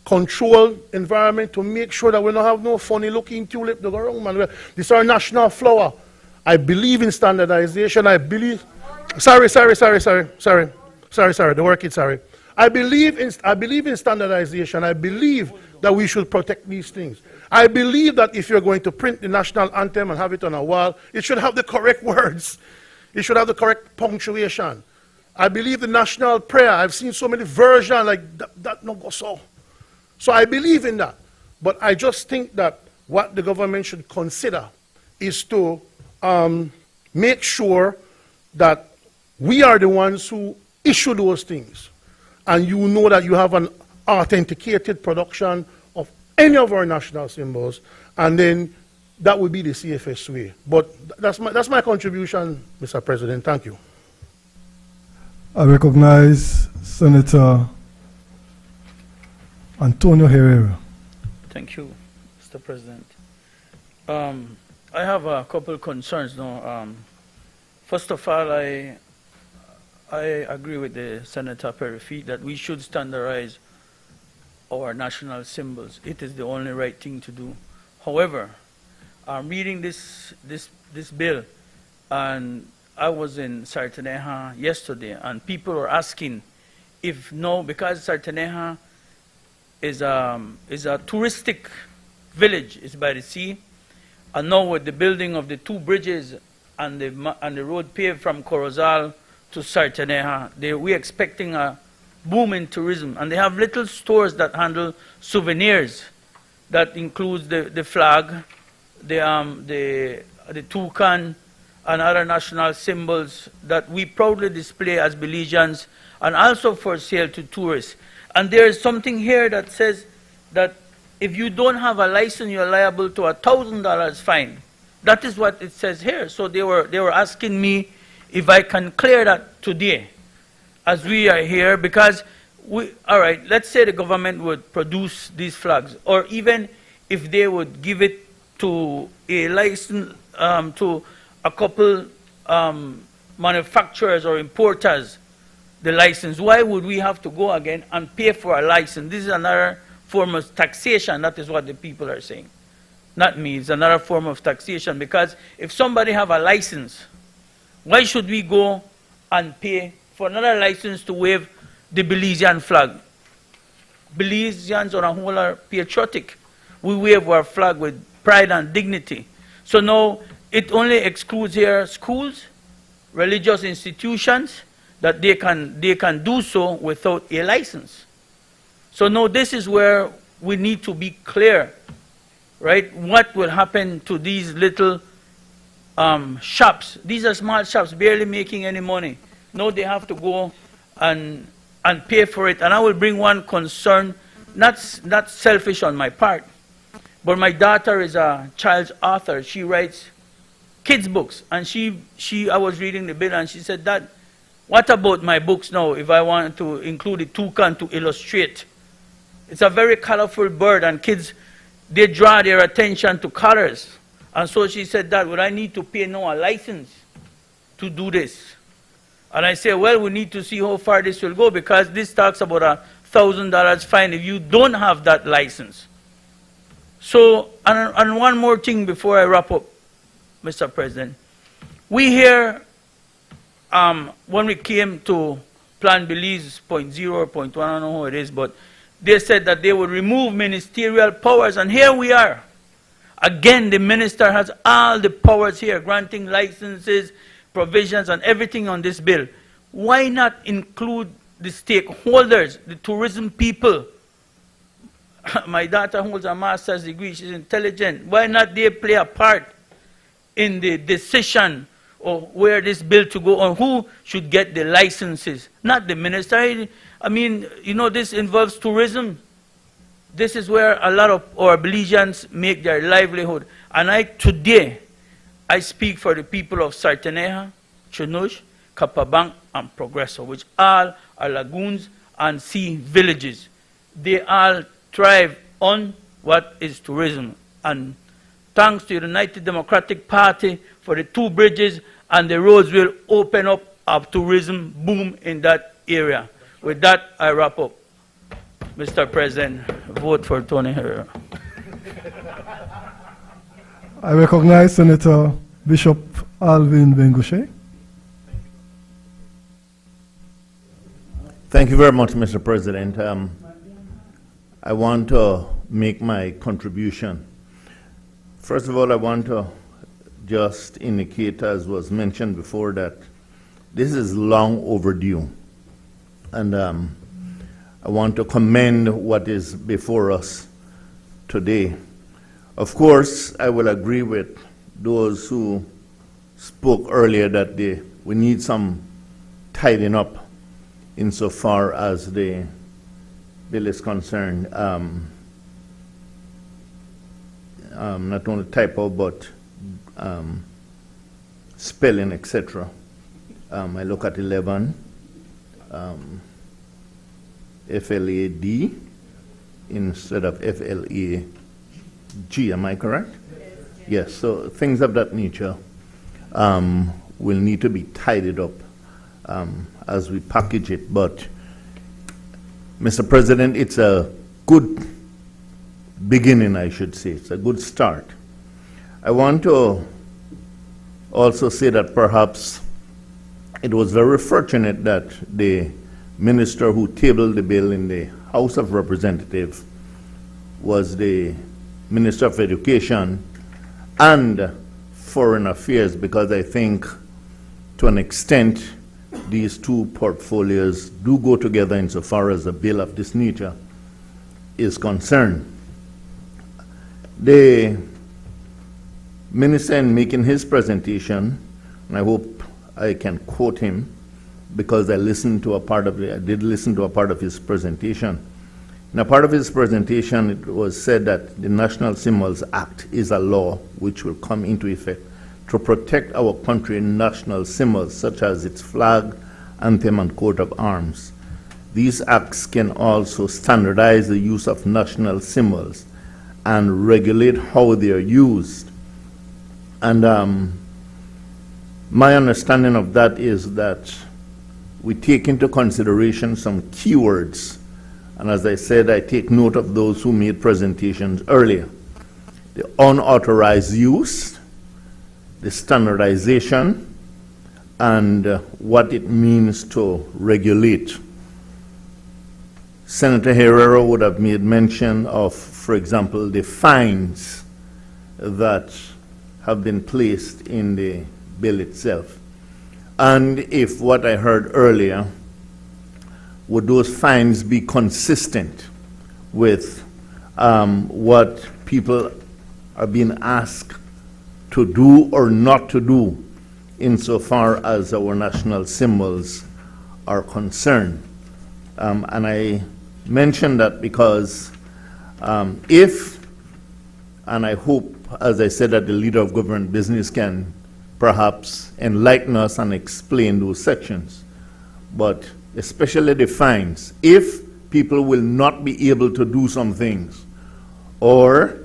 controlled environment to make sure that we don't have no funny looking tulip to go around, man. This is our national flower. I believe in standardization. I believe, sorry, the word is sorry. I believe in standardization. I believe that we should protect these things. I believe that if you're going to print the national anthem and have it on a wall, it should have the correct words. It should have the correct punctuation. I believe the national prayer. I've seen so many versions like that no go so. So I believe in that. But I just think that what the government should consider is to make sure that we are the ones who issue those things. And you know that you have an authenticated production of any of our national symbols, and then that would be the safest way. But that's my contribution, Mr. President. Thank you. I recognize Senator Antonio Herrera. Thank you, Mr. President. I have a couple of concerns now. First of all, I agree with the Senator Perry that we should standardize our national symbols. It is the only right thing to do. However, I'm reading this bill, and I was in Sartaneja yesterday, and people were asking if no, because Sartaneja is a touristic village, it's by the sea, and now with the building of the 2 bridges and the road paved from Corozal to Sartaneja, we're expecting a boom in tourism, and they have little stores that handle souvenirs that includes the flag, the toucan, and other national symbols that we proudly display as Belizeans, and also for sale to tourists. And there is something here that says that if you don't have a license, you're liable to a $1,000 fine. That is what it says here. So they were asking me if I can clear that today, as we are here, because all right, let's say the government would produce these flags, or even if they would give it to a license, to a couple manufacturers or importers, the license, why would we have to go again and pay for a license? This is another form of taxation. That is what the people are saying. not me, it's another form of taxation, because if somebody have a license, why should we go and pay for another license to wave the Belizean flag? Belizeans on a whole are patriotic. We wave our flag with pride and dignity. So now it only excludes here schools, religious institutions, that they can do so without a license. So now this is where we need to be clear, right? What will happen to these little shops? These are small shops, barely making any money. Now they have to go and pay for it. And I will bring one concern, not selfish on my part, but my daughter is a child's author. She writes kids' books. And I was reading the bill and she said, "Dad, what about my books now if I want to include a toucan to illustrate?" It's a very colorful bird, and kids, they draw their attention to colors. And so she said, "Dad, would I need to pay now a license to do this?" And I say, well, we need to see how far this will go, because this talks about $1,000 fine if you don't have that license. So, and one more thing before I wrap up, Mr. President. We hear, when we came to Plan Belize 0.0 or 0.1, I don't know how it is, but they said that they would remove ministerial powers, and here we are. Again, the minister has all the powers here, granting licenses, provisions, and everything on this bill. Why not include the stakeholders, the tourism people? My daughter holds a master's degree, she's intelligent. Why not they play a part in the decision of where this bill to go, or who should get the licenses? Not the minister. I mean, you know, this involves tourism. This is where a lot of our Belizeans make their livelihood. And today, I speak for the people of Sarteneja, Chunush, Kapabank, and Progreso, which all are lagoons and sea villages. They all thrive on what is tourism. And thanks to the United Democratic Party for the 2 bridges, and the roads will open up a tourism boom in that area. With that, I wrap up. Mr. President, vote for Tony Herrera. I recognize Senator Bishop Alvin Bengushe. Thank you very much, Mr. President. I want to make my contribution. First of all, I want to just indicate, as was mentioned before, that this is long overdue. And I want to commend what is before us today. Of course, I will agree with those who spoke earlier that we need some tidying up insofar as the bill is concerned. Not only typo, but spelling, etc. I look at 11, FLAD instead of FLAG. Am I correct? Yes, so things of that nature will need to be tidied up as we package it. But, Mr. President, it's a good beginning, I should say. It's a good start. I want to also say that perhaps it was very fortunate that the minister who tabled the bill in the House of Representatives was the Minister of Education and Foreign Affairs, because I think to an extent these two portfolios do go together insofar as a bill of this nature is concerned. The minister, in making his presentation, and I hope I can quote him because I did listen to a part of his presentation. In a part of his presentation, it was said that the National Symbols Act is a law which will come into effect to protect our country's national symbols, such as its flag, anthem, and coat of arms. These acts can also standardize the use of national symbols and regulate how they are used. And my understanding of that is that we take into consideration some keywords. And as I said, I take note of those who made presentations earlier. the unauthorized use, the standardization, and what it means to regulate. Senator Herrera would have made mention of, for example, the fines that have been placed in the bill itself. And if what I heard earlier, would those fines be consistent with what people are being asked to do or not to do insofar as our national symbols are concerned? And I mention that because if, and I hope, as I said, that the leader of government business can perhaps enlighten us and explain those sections, but especially the fines, if people will not be able to do some things, or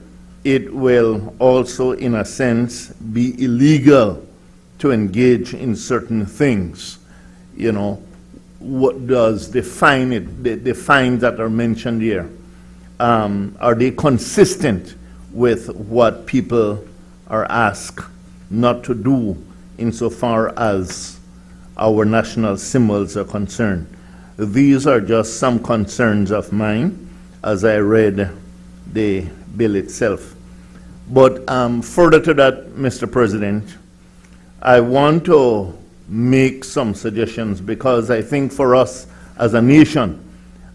it will also, in a sense, be illegal to engage in certain things. You know, what does define it, the fines that are mentioned here? Are they consistent with what people are asked not to do insofar as our national symbols are concerned? These are just some concerns of mine as I read the bill itself. But further to that, Mr. President, I want to make some suggestions, because I think for us as a nation,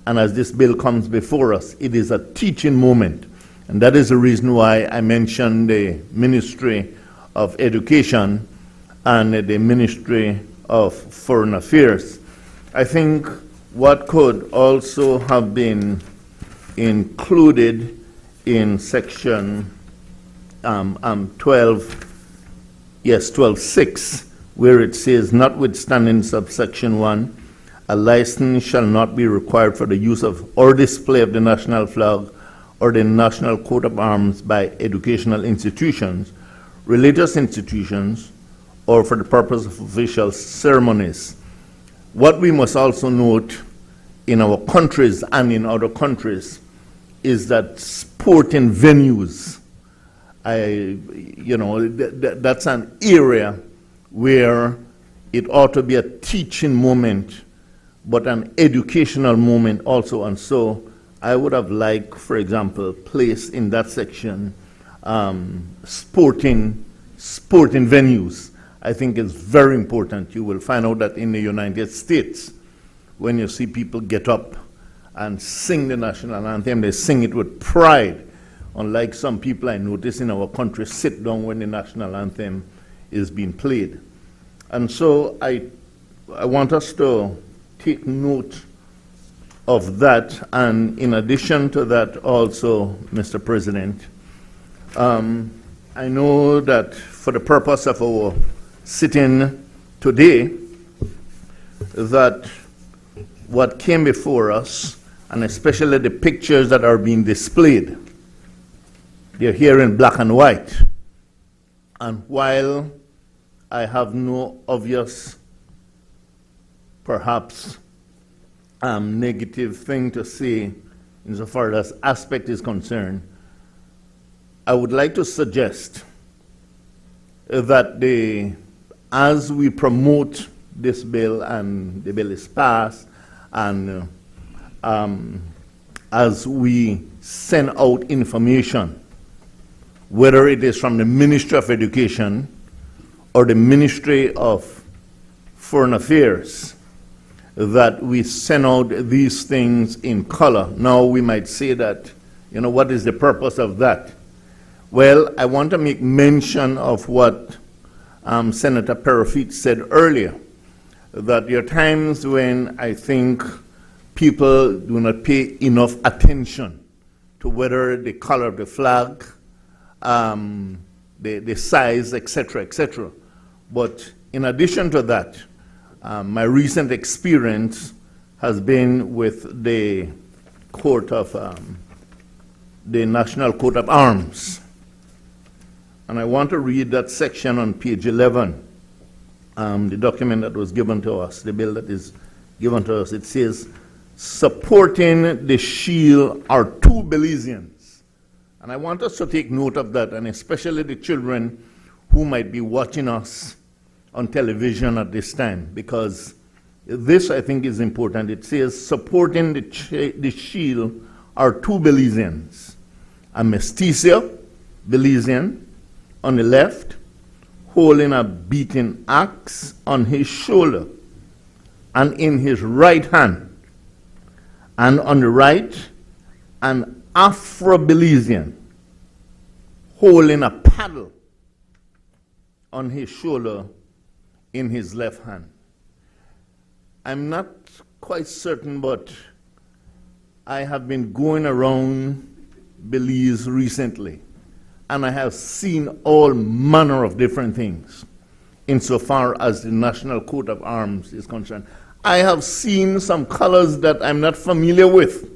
and as this bill comes before us, it is a teaching moment. And that is the reason why I mentioned the Ministry of Education and the Ministry of Foreign Affairs. I think what could also have been included in section 12.6, where it says, notwithstanding subsection 1, a license shall not be required for the use of or display of the national flag or the national coat of arms by educational institutions, religious institutions, or for the purpose of official ceremonies. What we must also note in our countries and in other countries is that sporting venues, that's an area where it ought to be a teaching moment, but an educational moment also. And so I would have liked, for example, placed in that section sporting venues. I think it's very important. You will find out that in the United States, when you see people get up and sing the national anthem, they sing it with pride. Unlike some people I notice in our country sit down when the national anthem is being played. And so I want us to take note of that. And in addition to that also, Mr. President, I know that for the purpose of our sitting today, that what came before us, and especially the pictures that are being displayed, they're here in black and white. And while I have no obvious, perhaps, negative thing to say insofar as aspect is concerned, I would like to suggest that as we promote this bill and the bill is passed, and as we send out information, whether it is from the Ministry of Education or the Ministry of Foreign Affairs, that we send out these things in color. Now we might say that, what is the purpose of that? Well, I want to make mention of what Senator Perofit said earlier, that there are times when I think people do not pay enough attention to whether the color of the flag, the size, etc., etc. But in addition to that, my recent experience has been with the the National Coat of Arms. And I want to read that section on page 11, the document that was given to us, the bill that is given to us. It says, supporting the shield are two Belizeans. And I want us to take note of that, and especially the children who might be watching us on television at this time, because this, I think, is important. It says, supporting the shield are two Belizeans, a mestizo Belizean on the left, holding a beating axe on his shoulder and in his right hand, and on the right, an Afro-Belizean holding a paddle on his shoulder in his left hand. I'm not quite certain, but I have been going around Belize recently, and I have seen all manner of different things insofar as the national coat of arms is concerned. I have seen some colors that I'm not familiar with,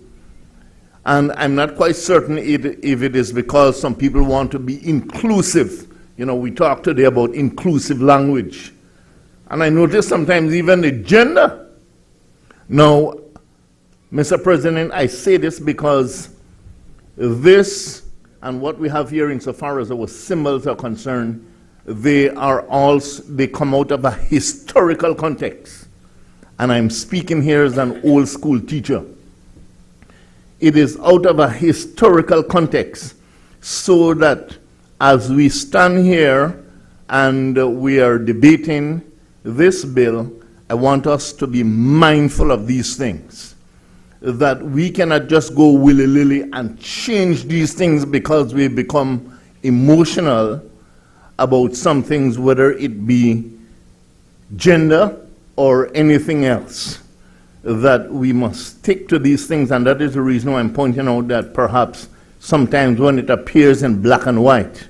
and I'm not quite certain if it is because some people want to be inclusive. You know, we talk today about inclusive language. And I notice sometimes even the gender. Now, Mr. President, I say this because this and what we have here insofar as our symbols are concerned, they come out of a historical context. And I'm speaking here as an old school teacher. It is out of a historical context, so that as we stand here and we are debating this bill, I want us to be mindful of these things, that we cannot just go willy-nilly and change these things because we become emotional about some things, whether it be gender or anything else, that we must stick to these things. And that is the reason why I'm pointing out that perhaps sometimes when it appears in black and white,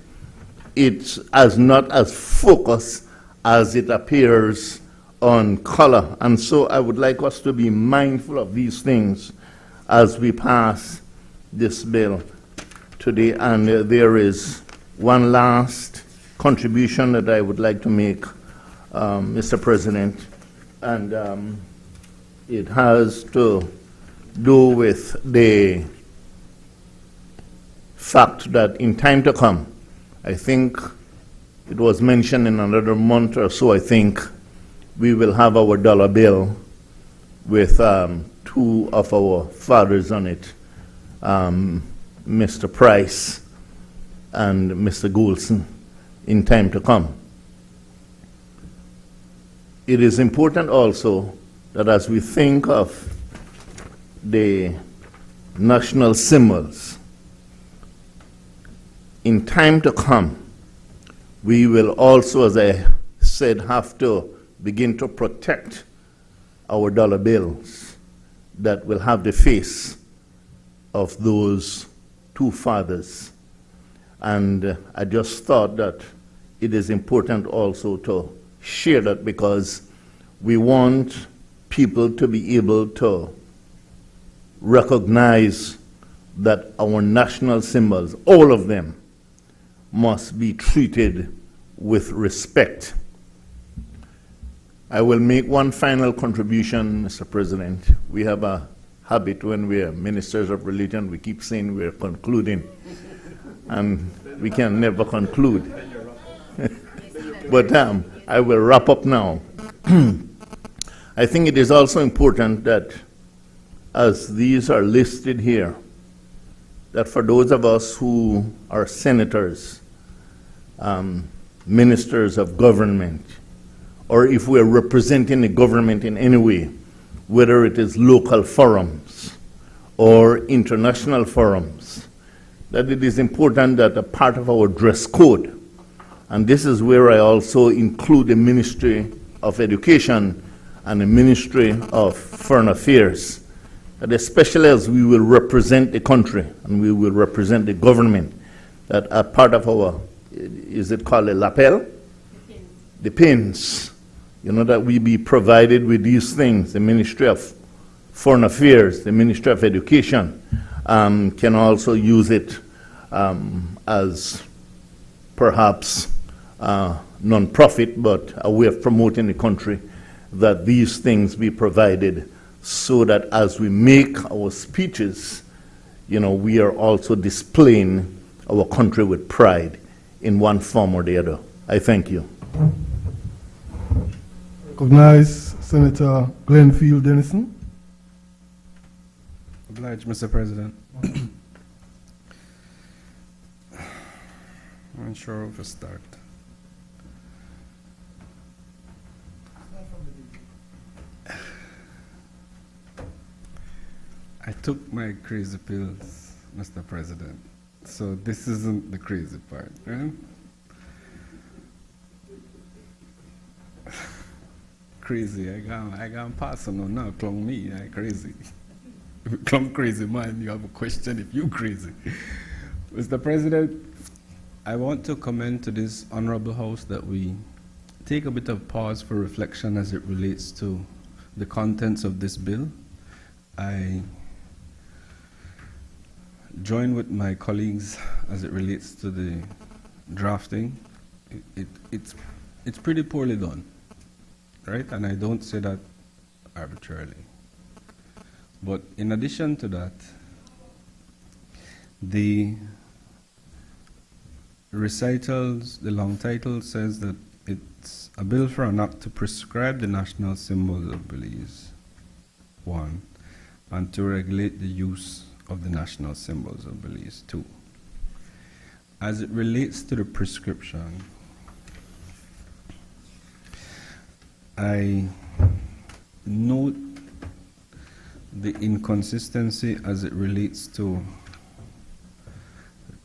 it's not as focused as it appears on color. And so I would like us to be mindful of these things as we pass this bill today. And there is one last contribution that I would like to make, Mr. President, and it has to do with the fact that in time to come, I think it was mentioned in another month or so, I think, we will have our dollar bill with two of our fathers on it, Mr. Price and Mr. Goulson, in time to come. It is important also that as we think of the national symbols, in time to come, we will also, as I said, have to begin to protect our dollar bills that will have the face of those two fathers. And I just thought that it is important also to share that, because we want people to be able to recognize that our national symbols, all of them, must be treated with respect. I will make one final contribution, Mr. President. We have a habit when we are ministers of religion, we keep saying we are concluding, and we can never conclude. But I will wrap up now. I think it is also important that, as these are listed here, that for those of us who are senators, ministers of government, or if we're representing the government in any way, whether it is local forums or international forums, that it is important that a part of our dress code, and this is where I also include the Ministry of Education and the Ministry of Foreign Affairs, that especially as we will represent the country and we will represent the government, that a part of our, is it called a lapel? The pins. You know, that we be provided with these things. The Ministry of Foreign Affairs, the Ministry of Education can also use it as perhaps non-profit, but a way of promoting the country, that these things be provided so that as we make our speeches, you know, we are also displaying our country with pride in one form or the other. I thank you. Recognize Senator Glenfield Dennison. Obliged, Mr. President. I'm not sure where to start. I took my crazy pills, Mr. President, so this isn't the crazy part, right? Crazy, I got pass on now, clung me, I crazy. If you clung crazy man, you have a question if you crazy. Mr. President, I want to commend to this honorable house that we take a bit of pause for reflection as it relates to the contents of this bill. I join with my colleagues as it relates to the drafting. It's pretty poorly done, right? And I don't say that arbitrarily. But in addition to that, the recitals, the long title says that it's a bill for an act to prescribe the national symbols of Belize, one, and to regulate the use of the national symbols of Belize, two. As it relates to the prescription, I note the inconsistency as it relates to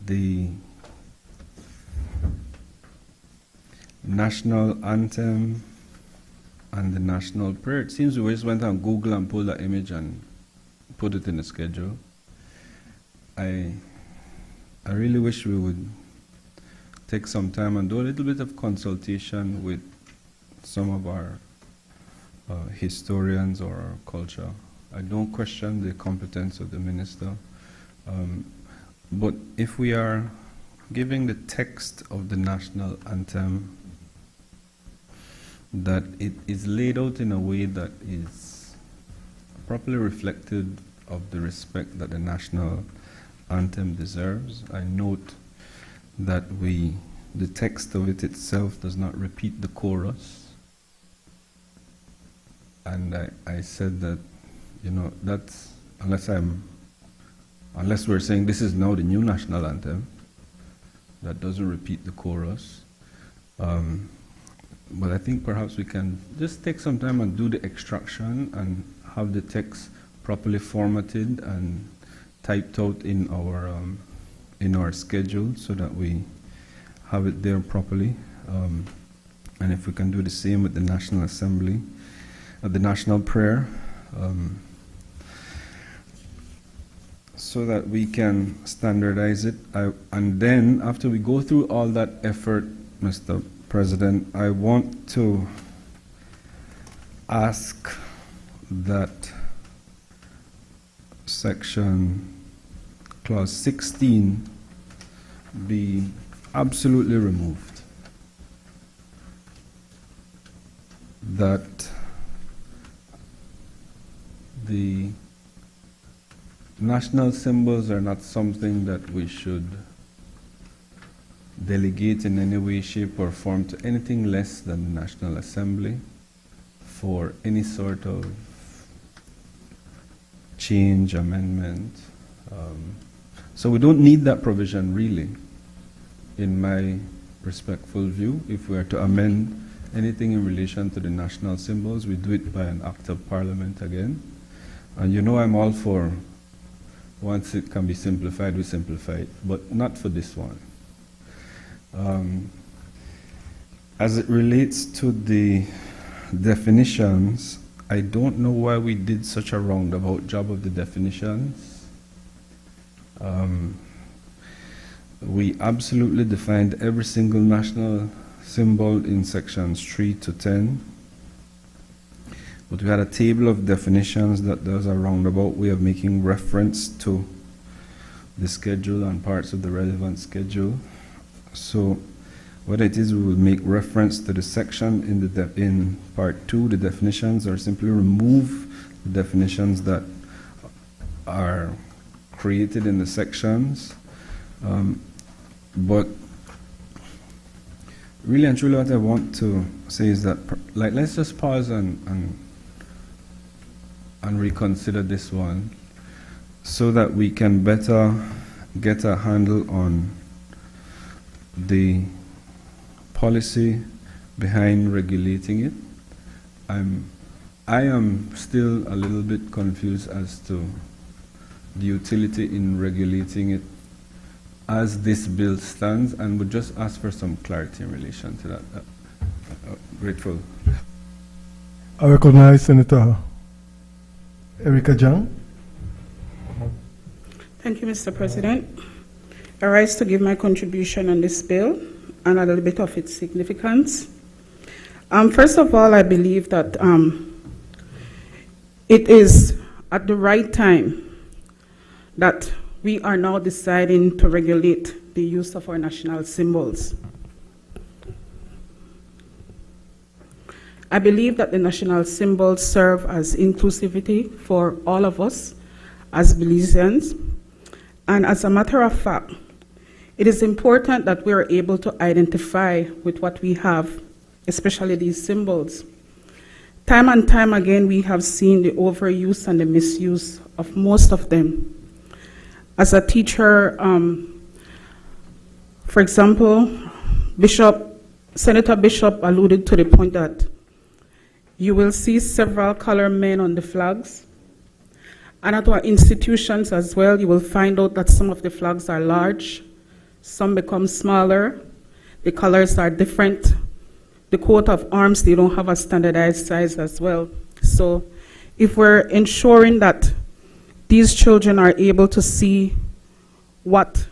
the national anthem and the national prayer. It seems we just went on Google and pulled that image and put it in the schedule. I really wish we would take some time and do a little bit of consultation with some of our historians or our culture. I don't question the competence of the minister, but if we are giving the text of the national anthem that it is laid out in a way that is properly reflective of the respect that the national anthem deserves. I note that the text of it itself does not repeat the chorus. And I said that, you know, that's, unless we're saying this is now the new national anthem, that doesn't repeat the chorus. But I think perhaps we can just take some time and do the extraction and have the text properly formatted and typed out in our schedule so that we have it there properly. And if we can do the same with the National Assembly, the National Prayer, so that we can standardize it. And then after we go through all that effort, Mr. President, I want to ask that clause 16 be absolutely removed. That the national symbols are not something that we should delegate in any way, shape, or form to anything less than the National Assembly for any sort of change, amendment. So we don't need that provision really, in my respectful view. If we are to amend anything in relation to the national symbols, we do it by an act of parliament again. And you know I'm all for, once it can be simplified, we simplify it, but not for this one. As it relates to the definitions, I don't know why we did such a roundabout job of the definitions. We absolutely defined every single national symbol in sections 3 to 10. But we had a table of definitions that does a roundabout way of making reference to the schedule and parts of the relevant schedule. So what it is, we will make reference to the section in part 2, the definitions, or simply remove the definitions that are created in the sections. But really and truly what I want to say is that, like, let's just pause and reconsider this one so that we can better get a handle on the policy behind regulating it. I am still a little bit confused as to the utility in regulating it as this bill stands, and would just ask for some clarity in relation to that. Grateful. I recognize Senator Erica Jang. Thank you, Mr. President. I rise to give my contribution on this bill and a little bit of its significance. First of all, I believe that it is at the right time that we are now deciding to regulate the use of our national symbols. I believe that the national symbols serve as inclusivity for all of us as Belizeans. And as a matter of fact, it is important that we are able to identify with what we have, especially these symbols. Time and time again, we have seen the overuse and the misuse of most of them. As a teacher, for example, Senator Bishop alluded to the point that you will see several color men on the flags. And at our institutions as well, you will find out that some of the flags are large, some become smaller, the colors are different. The coat of arms, they don't have a standardized size as well. So if we're ensuring that these children are able to see what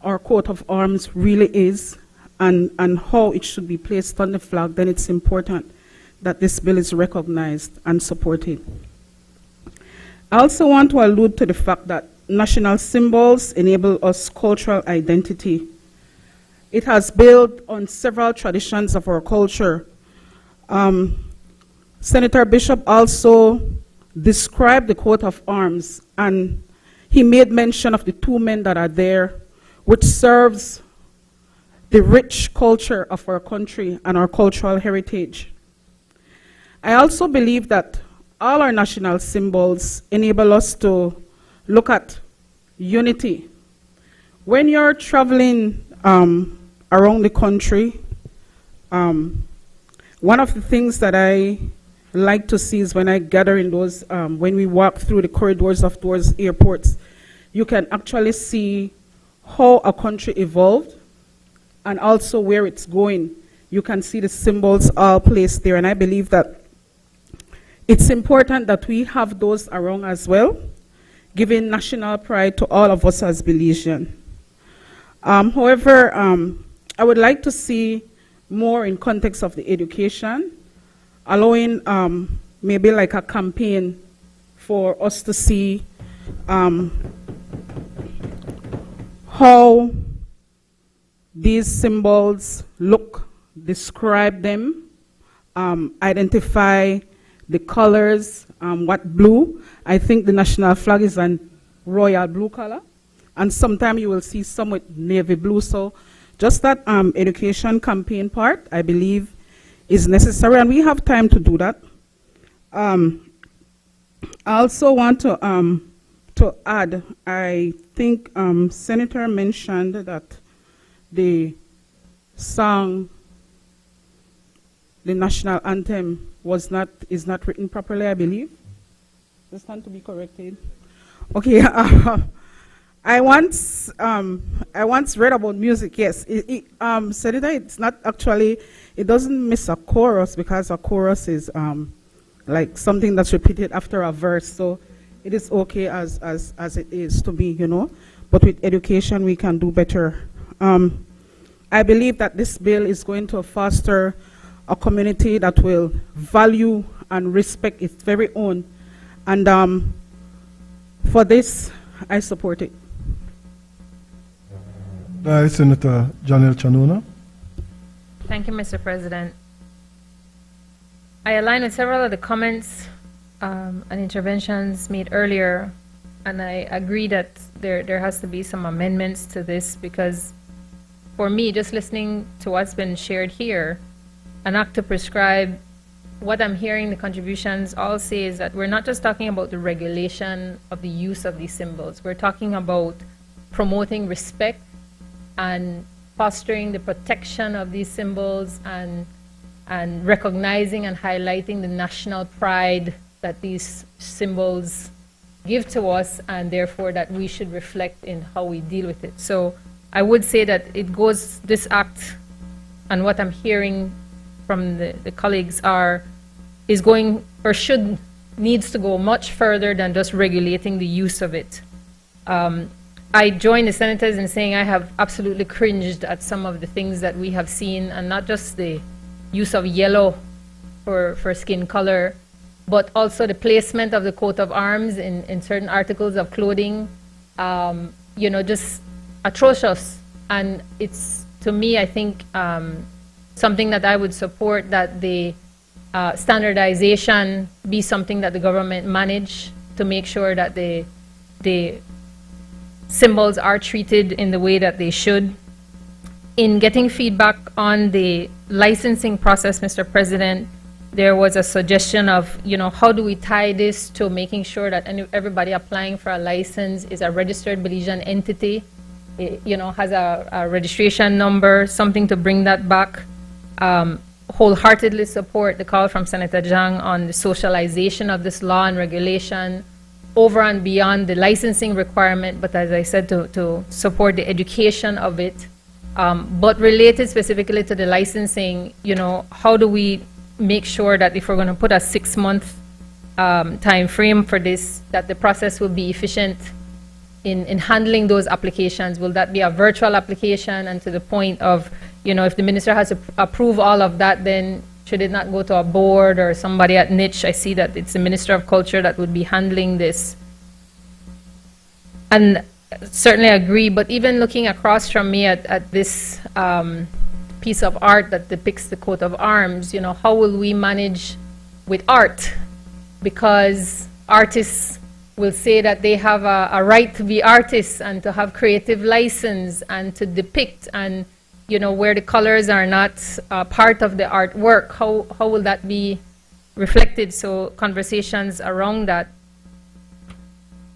our coat of arms really is and how it should be placed on the flag, then it's important that this bill is recognized and supported. I also want to allude to the fact that national symbols enable us cultural identity. It has built on several traditions of our culture. Senator Bishop also described the coat of arms, and he made mention of the two men that are there, which serves the rich culture of our country and our cultural heritage. I also believe that all our national symbols enable us to look at unity. When you're traveling around the country, one of the things that I like to see is when I gather in those, when we walk through the corridors of those airports, you can actually see how a country evolved and also where it's going. You can see the symbols all placed there, and I believe that it's important that we have those around as well, giving national pride to all of us as Belizean. However, I would like to see more in context of the education, allowing maybe like a campaign for us to see how these symbols look, describe them, identify the colors, what blue. I think the national flag is a royal blue color, and sometimes you will see some with navy blue. So just that education campaign part, I believe, is necessary, and we have time to do that. I also want to add, I think Senator mentioned that the song, the national anthem, is not written properly, I believe. Just want to be corrected. Okay. I once read about music. Yes, Senator, it's not actually. It doesn't miss a chorus, because a chorus is like something that's repeated after a verse. So it is okay as it is to be, you know. But with education, we can do better. I believe that this bill is going to foster a community that will value and respect its very own. And for this, I support it. Senator Janelle Chanona. Thank you, Mr. President. I align with several of the comments and interventions made earlier, and I agree that there has to be some amendments to this, because for me, just listening to what's been shared here, an act to prescribe, what I'm hearing the contributions all say is that we're not just talking about the regulation of the use of these symbols. We're talking about promoting respect and fostering the protection of these symbols and recognizing and highlighting the national pride that these symbols give to us, and therefore that we should reflect in how we deal with it. So I would say that it goes, this act and what I'm hearing from the colleagues is going, or needs to go much further than just regulating the use of it. I join the senators in saying I have absolutely cringed at some of the things that we have seen, and not just the use of yellow for skin color, but also the placement of the coat of arms in certain articles of clothing, you know, just atrocious. And it's, to me, I think, something that I would support, that the standardization be something that the government manage to make sure that the symbols are treated in the way that they should. In getting feedback on the licensing process, Mr. President, there was a suggestion of, you know, how do we tie this to making sure that everybody applying for a license is a registered Belizean entity, you know, has a registration number, something to bring that back. Wholeheartedly support the call from Senator Jang on the socialization of this law and regulation over and beyond the licensing requirement, but as I said, to support the education of it. But related specifically to the licensing, you know, how do we make sure that if we're going to put a 6-month time frame for this, that the process will be efficient in handling those applications? Will that be a virtual application? And to the point of, you know, if the minister has to approve all of that, then should it not go to a board or somebody at niche? I see that it's the Minister of Culture that would be handling this. And certainly agree, but even looking across from me at this piece of art that depicts the coat of arms, you know, how will we manage with art? Because artists will say that they have a right to be artists and to have creative license and to depict, and, you know, where the colors are not part of the artwork, how will that be reflected? So conversations around that.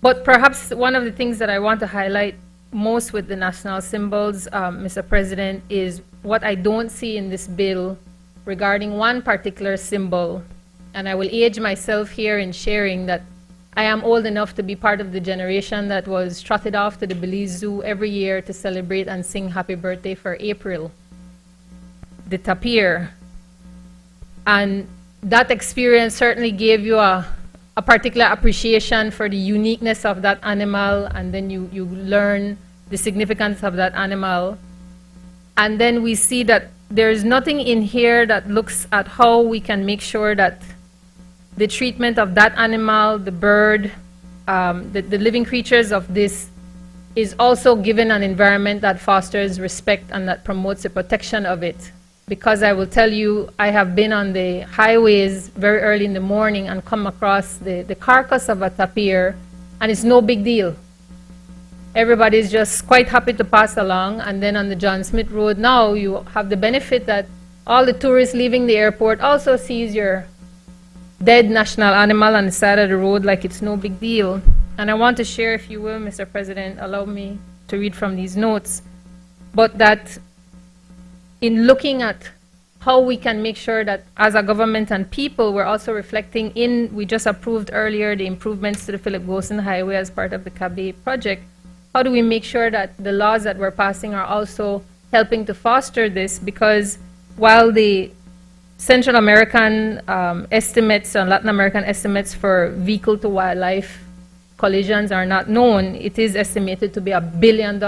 But perhaps one of the things that I want to highlight most with the national symbols, Mr. President, is what I don't see in this bill regarding one particular symbol. And I will age myself here in sharing that I am old enough to be part of the generation that was trotted off to the Belize Zoo every year to celebrate and sing happy birthday for April, the tapir. And that experience certainly gave you a particular appreciation for the uniqueness of that animal, and then you learn the significance of that animal. And then we see that there's nothing in here that looks at how we can make sure that the treatment of that animal, the bird, the living creatures of this is also given an environment that fosters respect and that promotes the protection of it. Because I will tell you, I have been on the highways very early in the morning and come across the carcass of a tapir, and it's no big deal. Everybody's just quite happy to pass along. And then on the John Smith Road now, you have the benefit that all the tourists leaving the airport also sees your dead national animal on the side of the road like it's no big deal. And I want to share, if you will, Mr. President, allow me to read from these notes, but that in looking at how we can make sure that as a government and people, we're also reflecting we just approved earlier the improvements to the Philip Gosen Highway as part of the Cabe project. How do we make sure that the laws that we're passing are also helping to foster this? Because while the Central American estimates and Latin American estimates for vehicle to wildlife collisions are not known, it is estimated to be $1 billion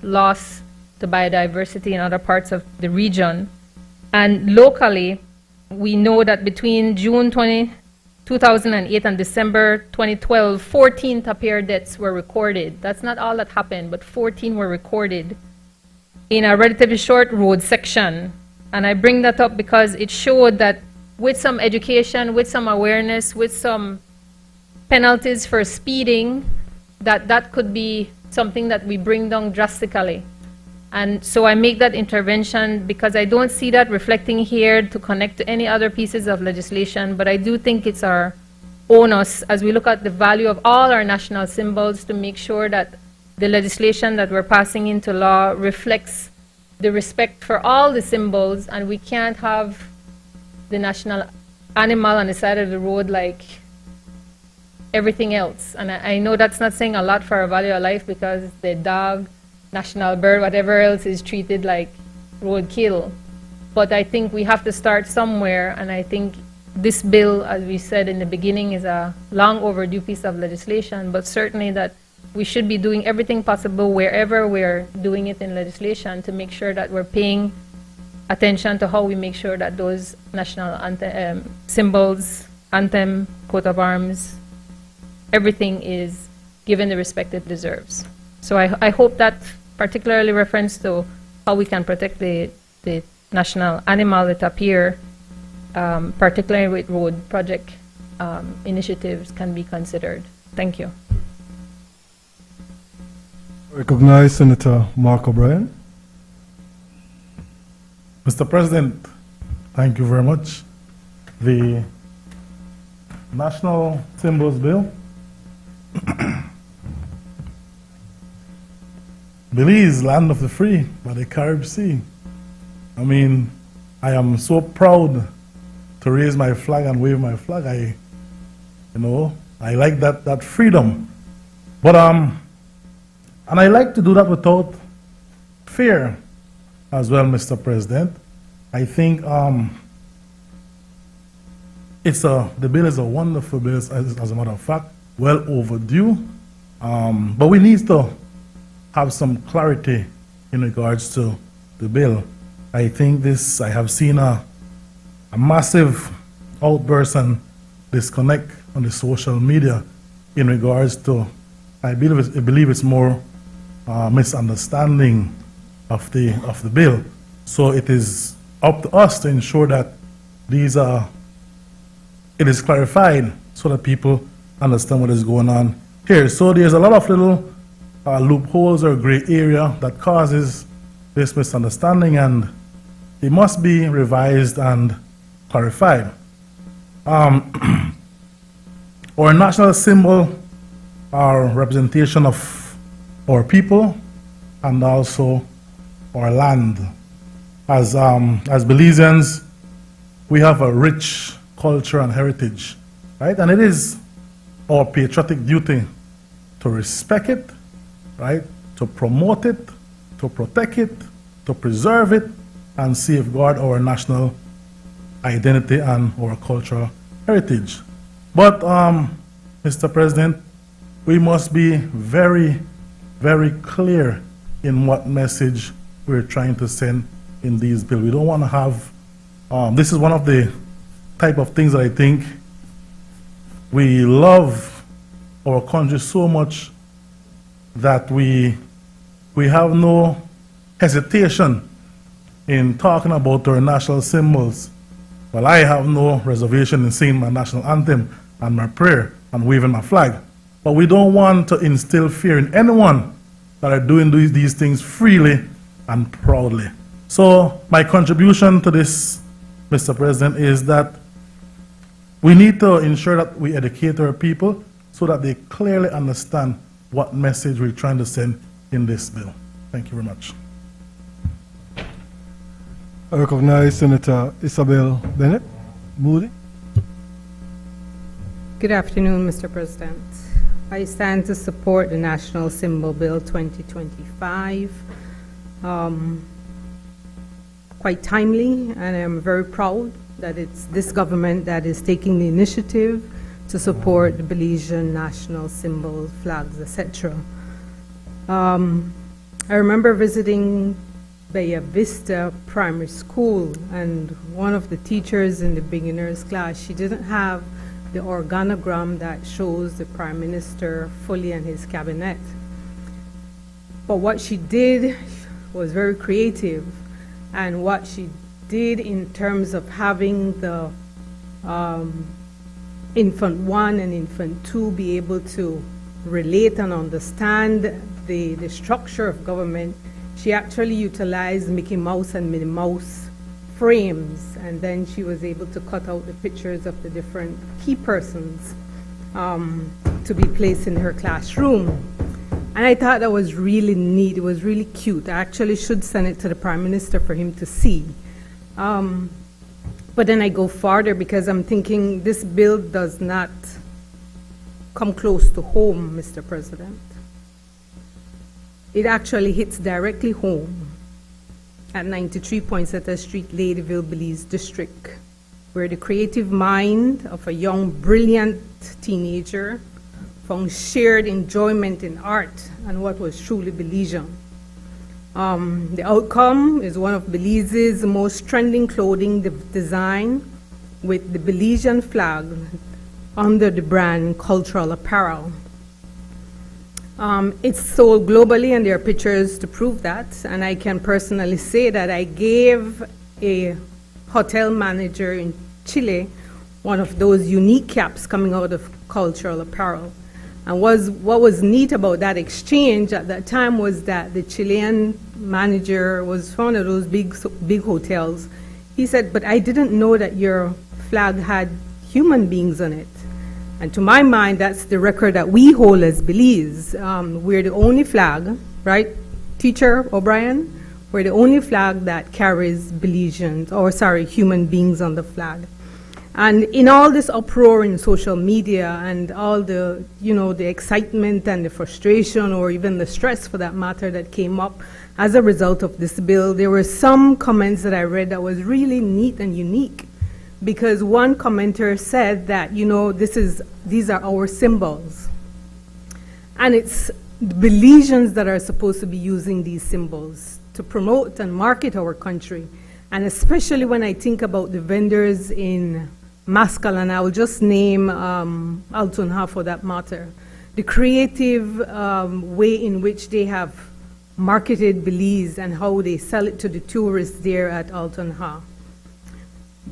loss to biodiversity in other parts of the region. And locally, we know that between June 2008 and December 2012, 14 tapir deaths were recorded. That's not all that happened, but 14 were recorded in a relatively short road section. And I bring that up because it showed that with some education, with some awareness, with some penalties for speeding, that could be something that we bring down drastically. And so I make that intervention because I don't see that reflecting here to connect to any other pieces of legislation, but I do think it's our onus as we look at the value of all our national symbols to make sure that the legislation that we're passing into law reflects the respect for all the symbols, and we can't have the national animal on the side of the road like everything else. And I know that's not saying a lot for our value of life because the dog, national bird, whatever else is treated like roadkill. But I think we have to start somewhere, and I think this bill, as we said in the beginning, is a long overdue piece of legislation, but certainly that we should be doing everything possible wherever we're doing it in legislation to make sure that we're paying attention to how we make sure that those national symbols, anthem, coat of arms, everything is given the respect it deserves. So I hope that particularly reference to how we can protect the national animal that appear, particularly with road project initiatives, can be considered. Thank you. Recognize Senator Mark O'Brien. Mr. President, thank you very much. The National Symbols Bill Belize, land of the free by the Caribbean Sea. I mean, I am so proud to raise my flag and wave my flag. I like that freedom. But and I like to do that without fear as well, Mr. President. I think the bill is a wonderful bill, as a matter of fact, well overdue. But we need to have some clarity in regards to the bill. I think I have seen a massive outburst and disconnect on the social media in regards to, I believe it's more misunderstanding of the bill. So it is up to us to ensure that it is clarified so that people understand what is going on here. So there's a lot of little loopholes or gray area that causes this misunderstanding, and it must be revised and clarified. Our national symbol, our representation of our people and also our land. As Belizeans, we have a rich culture and heritage, right? And it is our patriotic duty to respect it, right? To promote it, to protect it, to preserve it, and safeguard our national identity and our cultural heritage. But, Mr. President, we must be very, very clear in what message we're trying to send in these bills. We don't want to have, this is one of the type of things that I think we love our country so much that we have no hesitation in talking about our national symbols. Well, I have no reservation in singing my national anthem and my prayer and waving my flag. But we don't want to instill fear in anyone that are doing these things freely and proudly. So my contribution to this, Mr. President, is that we need to ensure that we educate our people so that they clearly understand what message we're trying to send in this bill. Thank you very much. I recognize Senator Isabel Bennett Moody. Good afternoon, Mr. President. I stand to support the National Symbol Bill 2025. Quite timely, and I'm very proud that it's this government that is taking the initiative to support the Belizean national symbols, flags, etc. I remember visiting Bella Vista Primary School, and one of the teachers in the beginners class, she didn't have the organogram that shows the Prime Minister fully and his cabinet. But what she did was very creative, and what she did in terms of having the infant 1 and infant 2 be able to relate and understand the structure of government, she actually utilized Mickey Mouse and Minnie Mouse frames, and then she was able to cut out the pictures of the different key persons to be placed in her classroom. And I thought that was really neat. It was really cute. I actually should send it to the Prime Minister for him to see. But then I go farther because I'm thinking this bill does not come close to home, Mr. President. It actually hits directly home at 93 Poinsettia Street, Ladyville, Belize District, where the creative mind of a young, brilliant teenager found shared enjoyment in art and what was truly Belizean. The outcome is one of Belize's most trending clothing design with the Belizean flag under the brand Cultural Apparel. It's sold globally, and there are pictures to prove that. And I can personally say that I gave a hotel manager in Chile one of those unique caps coming out of Cultural Apparel. And what was neat about that exchange at that time was that the Chilean manager was one of those big hotels. He said, "But I didn't know that your flag had human beings on it." And to my mind, that's the record that we hold as Belize. We're the only flag, right, Teacher O'Brien? We're the only flag that carries Belizeans, or sorry, human beings on the flag. And in all this uproar in social media and all the, the excitement and the frustration, or even the stress for that matter, that came up as a result of this bill, there were some comments that I read that was really neat and unique. Because one commenter said that, these are our symbols. And it's the Belizeans that are supposed to be using these symbols to promote and market our country. And especially when I think about the vendors in Mascal, and I will just name Alton Ha for that matter. The creative way in which they have marketed Belize and how they sell it to the tourists there at Alton Ha.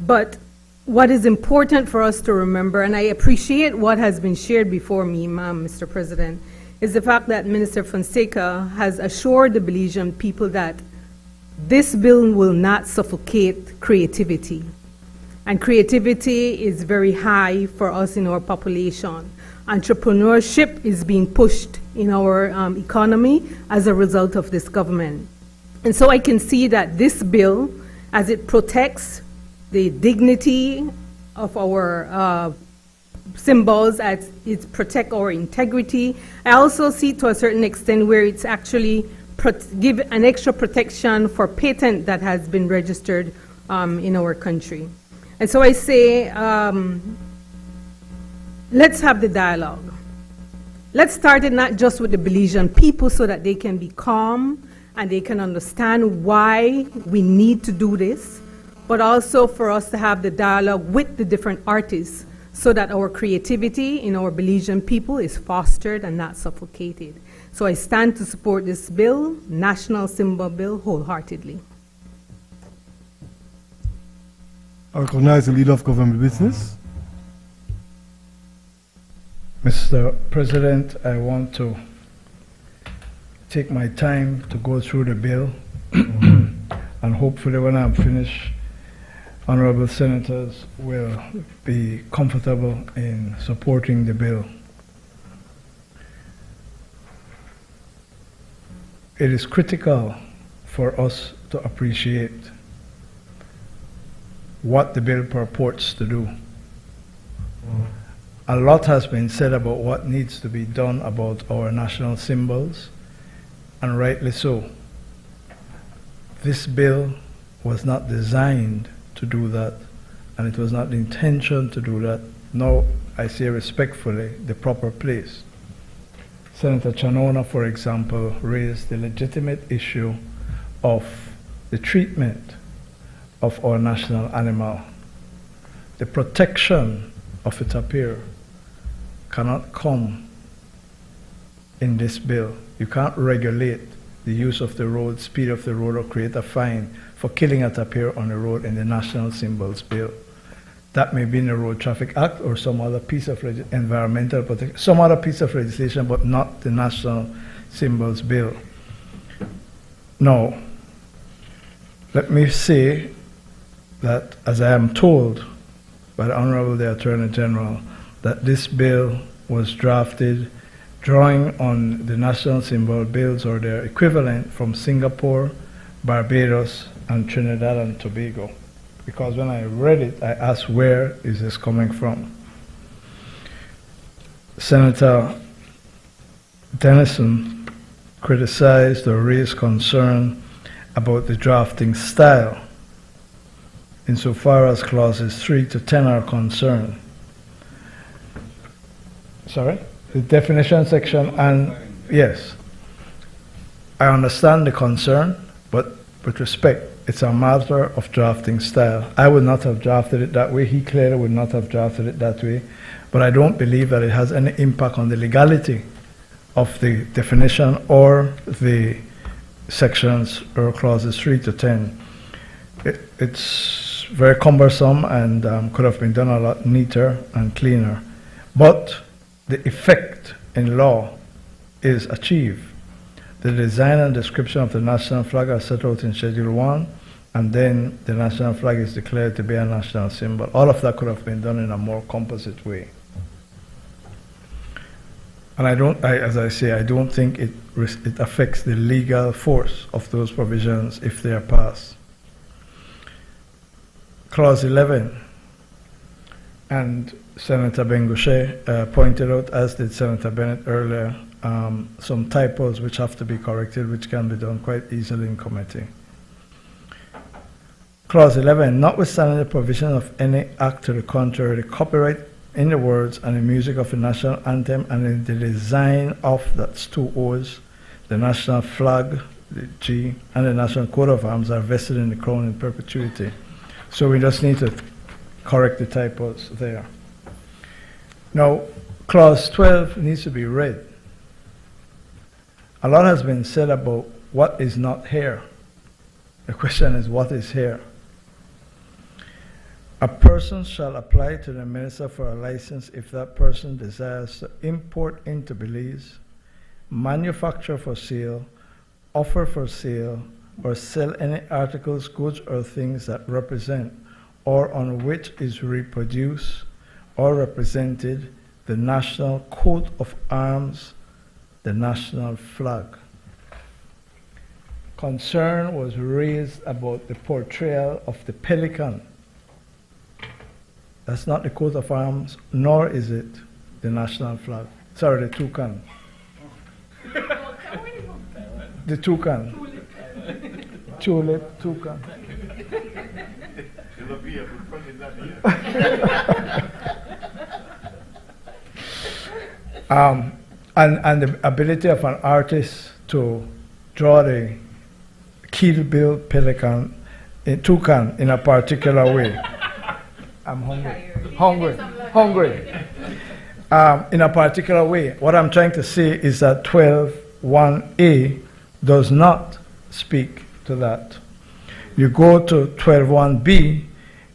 But what is important for us to remember, and I appreciate what has been shared before me, Mr. President, is the fact that Minister Fonseca has assured the Belizean people that this bill will not suffocate creativity. And creativity is very high for us in our population. Entrepreneurship is being pushed in our economy as a result of this government. And so I can see that this bill, as it protects the dignity of our symbols, as it protects our integrity, I also see to a certain extent where it's actually give an extra protection for patent that has been registered in our country. And so I say, let's have the dialogue. Let's start it not just with the Belizean people so that they can be calm and they can understand why we need to do this, but also for us to have the dialogue with the different artists so that our creativity in our Belizean people is fostered and not suffocated. So I stand to support this bill, National Symbol Bill, wholeheartedly. I recognize the Leader of Government Business. Mr. President, I want to take my time to go through the bill, and hopefully when I'm finished, honorable senators will be comfortable in supporting the bill. It is critical for us to appreciate what the bill purports to do. A lot has been said about what needs to be done about our national symbols, and rightly so. This bill was not designed to do that, and it was not the intention to do that, nor, I say respectfully, the proper place. Senator Chanona, for example, raised the legitimate issue of the treatment of our national animal. The protection of its appeal cannot come in this bill. You can't regulate the use of the road, speed of the road, or create a fine for killing a tapir on the road in the National Symbols Bill. That may be in the Road Traffic Act or some other piece of environmental protection, some other piece of legislation, but not the National Symbols Bill. Now, let me say that, as I am told by the Honorable the Attorney General, that this bill was drafted drawing on the national symbol bills or their equivalent from Singapore, Barbados, and Trinidad and Tobago. Because when I read it, I asked, where is this coming from? Senator Dennison criticized or raised concern about the drafting style insofar as clauses 3 to 10 are concerned. Sorry? The definition section, and yes, I understand the concern, but with respect, it's a matter of drafting style. I would not have drafted it that way. He clearly would not have drafted it that way. But I don't believe that it has any impact on the legality of the definition or the sections or clauses 3 to 10. It's very cumbersome and could have been done a lot neater and cleaner. But the effect in law is achieved. The design and description of the national flag are set out in Schedule 1, and then the national flag is declared to be a national symbol. All of that could have been done in a more composite way. And as I say, I don't think it affects the legal force of those provisions if they are passed. Clause 11, and Senator Bengushe pointed out, as did Senator Bennett earlier, some typos which have to be corrected, which can be done quite easily in committee. Clause 11, notwithstanding the provision of any act to the contrary, the copyright in the words and the music of the national anthem and in the design of, that's 2 O's, the national flag, the G, and the national coat of arms are vested in the crown in perpetuity. So we just need to correct the typos there. Now, clause 12 needs to be read. A lot has been said about what is not here. The question is, what is here? A person shall apply to the minister for a license if that person desires to import into Belize, manufacture for sale, offer for sale, or sell any articles, goods, or things that represent or on which is reproduced or represented the national coat of arms, the national flag. Concern was raised about the portrayal of the pelican. That's not the coat of arms, nor is it the national flag. Sorry, the toucan. The toucan. Tulip, toucan. And the ability of an artist to draw the keel-bill pelican, toucan, in a particular way. I'm hungry. In a particular way. What I'm trying to say is that 12.1a does not speak to that. You go to 12.1b,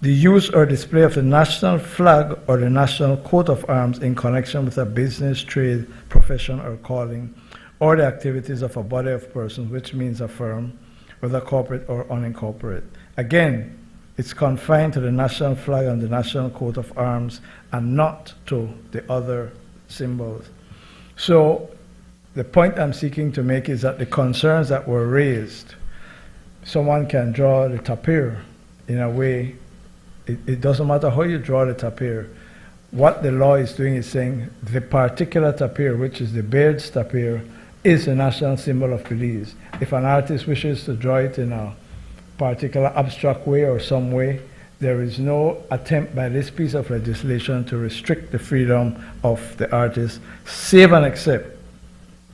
the use or display of the national flag or the national coat of arms in connection with a business, trade, profession, or calling, or the activities of a body of persons, which means a firm, whether corporate or unincorporated. Again, it's confined to the national flag and the national coat of arms and not to the other symbols. So the point I'm seeking to make is that the concerns that were raised, someone can draw the tapir in a way, it doesn't matter how you draw the tapir. What the law is doing is saying the particular tapir, which is the Baird's tapir, is the national symbol of Belize. If an artist wishes to draw it in a particular abstract way or some way, there is no attempt by this piece of legislation to restrict the freedom of the artist, save and except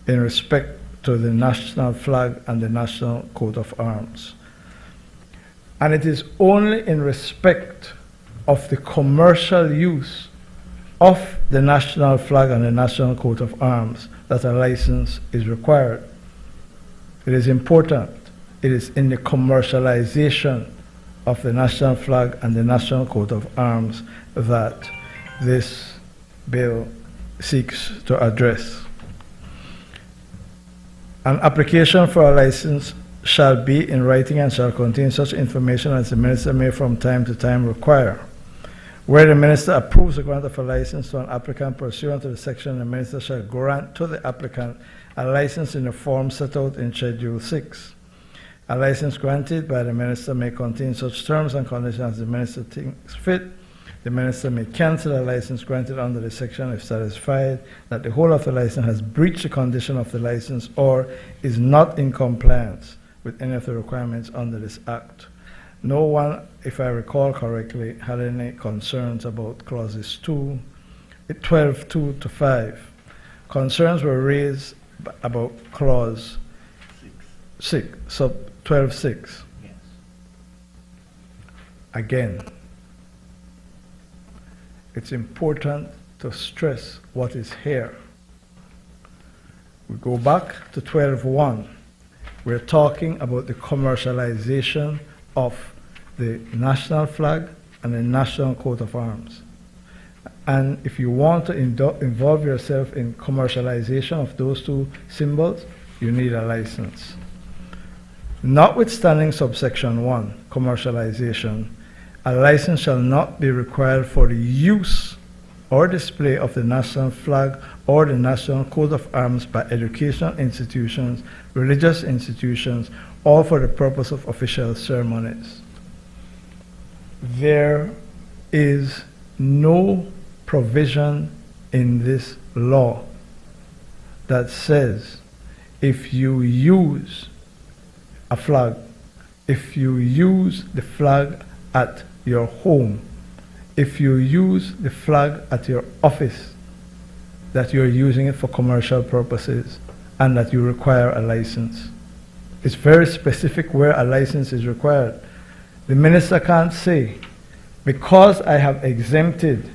in respect to the national flag and the national coat of arms. And it is only in respect of the commercial use of the national flag and the national coat of arms that a license is required. It is important. It is in the commercialization of the national flag and the national coat of arms that this bill seeks to address. An application for a license shall be in writing and shall contain such information as the minister may from time to time require. Where the minister approves the grant of a license to an applicant pursuant to the section, the minister shall grant to the applicant a license in the form set out in Schedule 6. A license granted by the minister may contain such terms and conditions as the minister thinks fit. The minister may cancel a license granted under this section if satisfied that the holder of the license has breached the condition of the license or is not in compliance with any of the requirements under this act. No one, if I recall correctly, had any concerns about clauses 12(2) to 5. Concerns were raised about clause 6, sub 12(6). Yes. Again, it's important to stress what is here. We go back to 12(1). We're talking about the commercialization of the national flag and the national coat of arms. And if you want to involve yourself in commercialization of those two symbols, you need a license. Notwithstanding subsection 1, commercialization, a license shall not be required for the use or display of the national flag or the national coat of arms by educational institutions, religious institutions, or for the purpose of official ceremonies. There is no provision in this law that says if you use a flag, if you use the flag at your home, if you use the flag at your office, that you're using it for commercial purposes and that you require a license. It's very specific where a license is required. The minister can't say, because I have exempted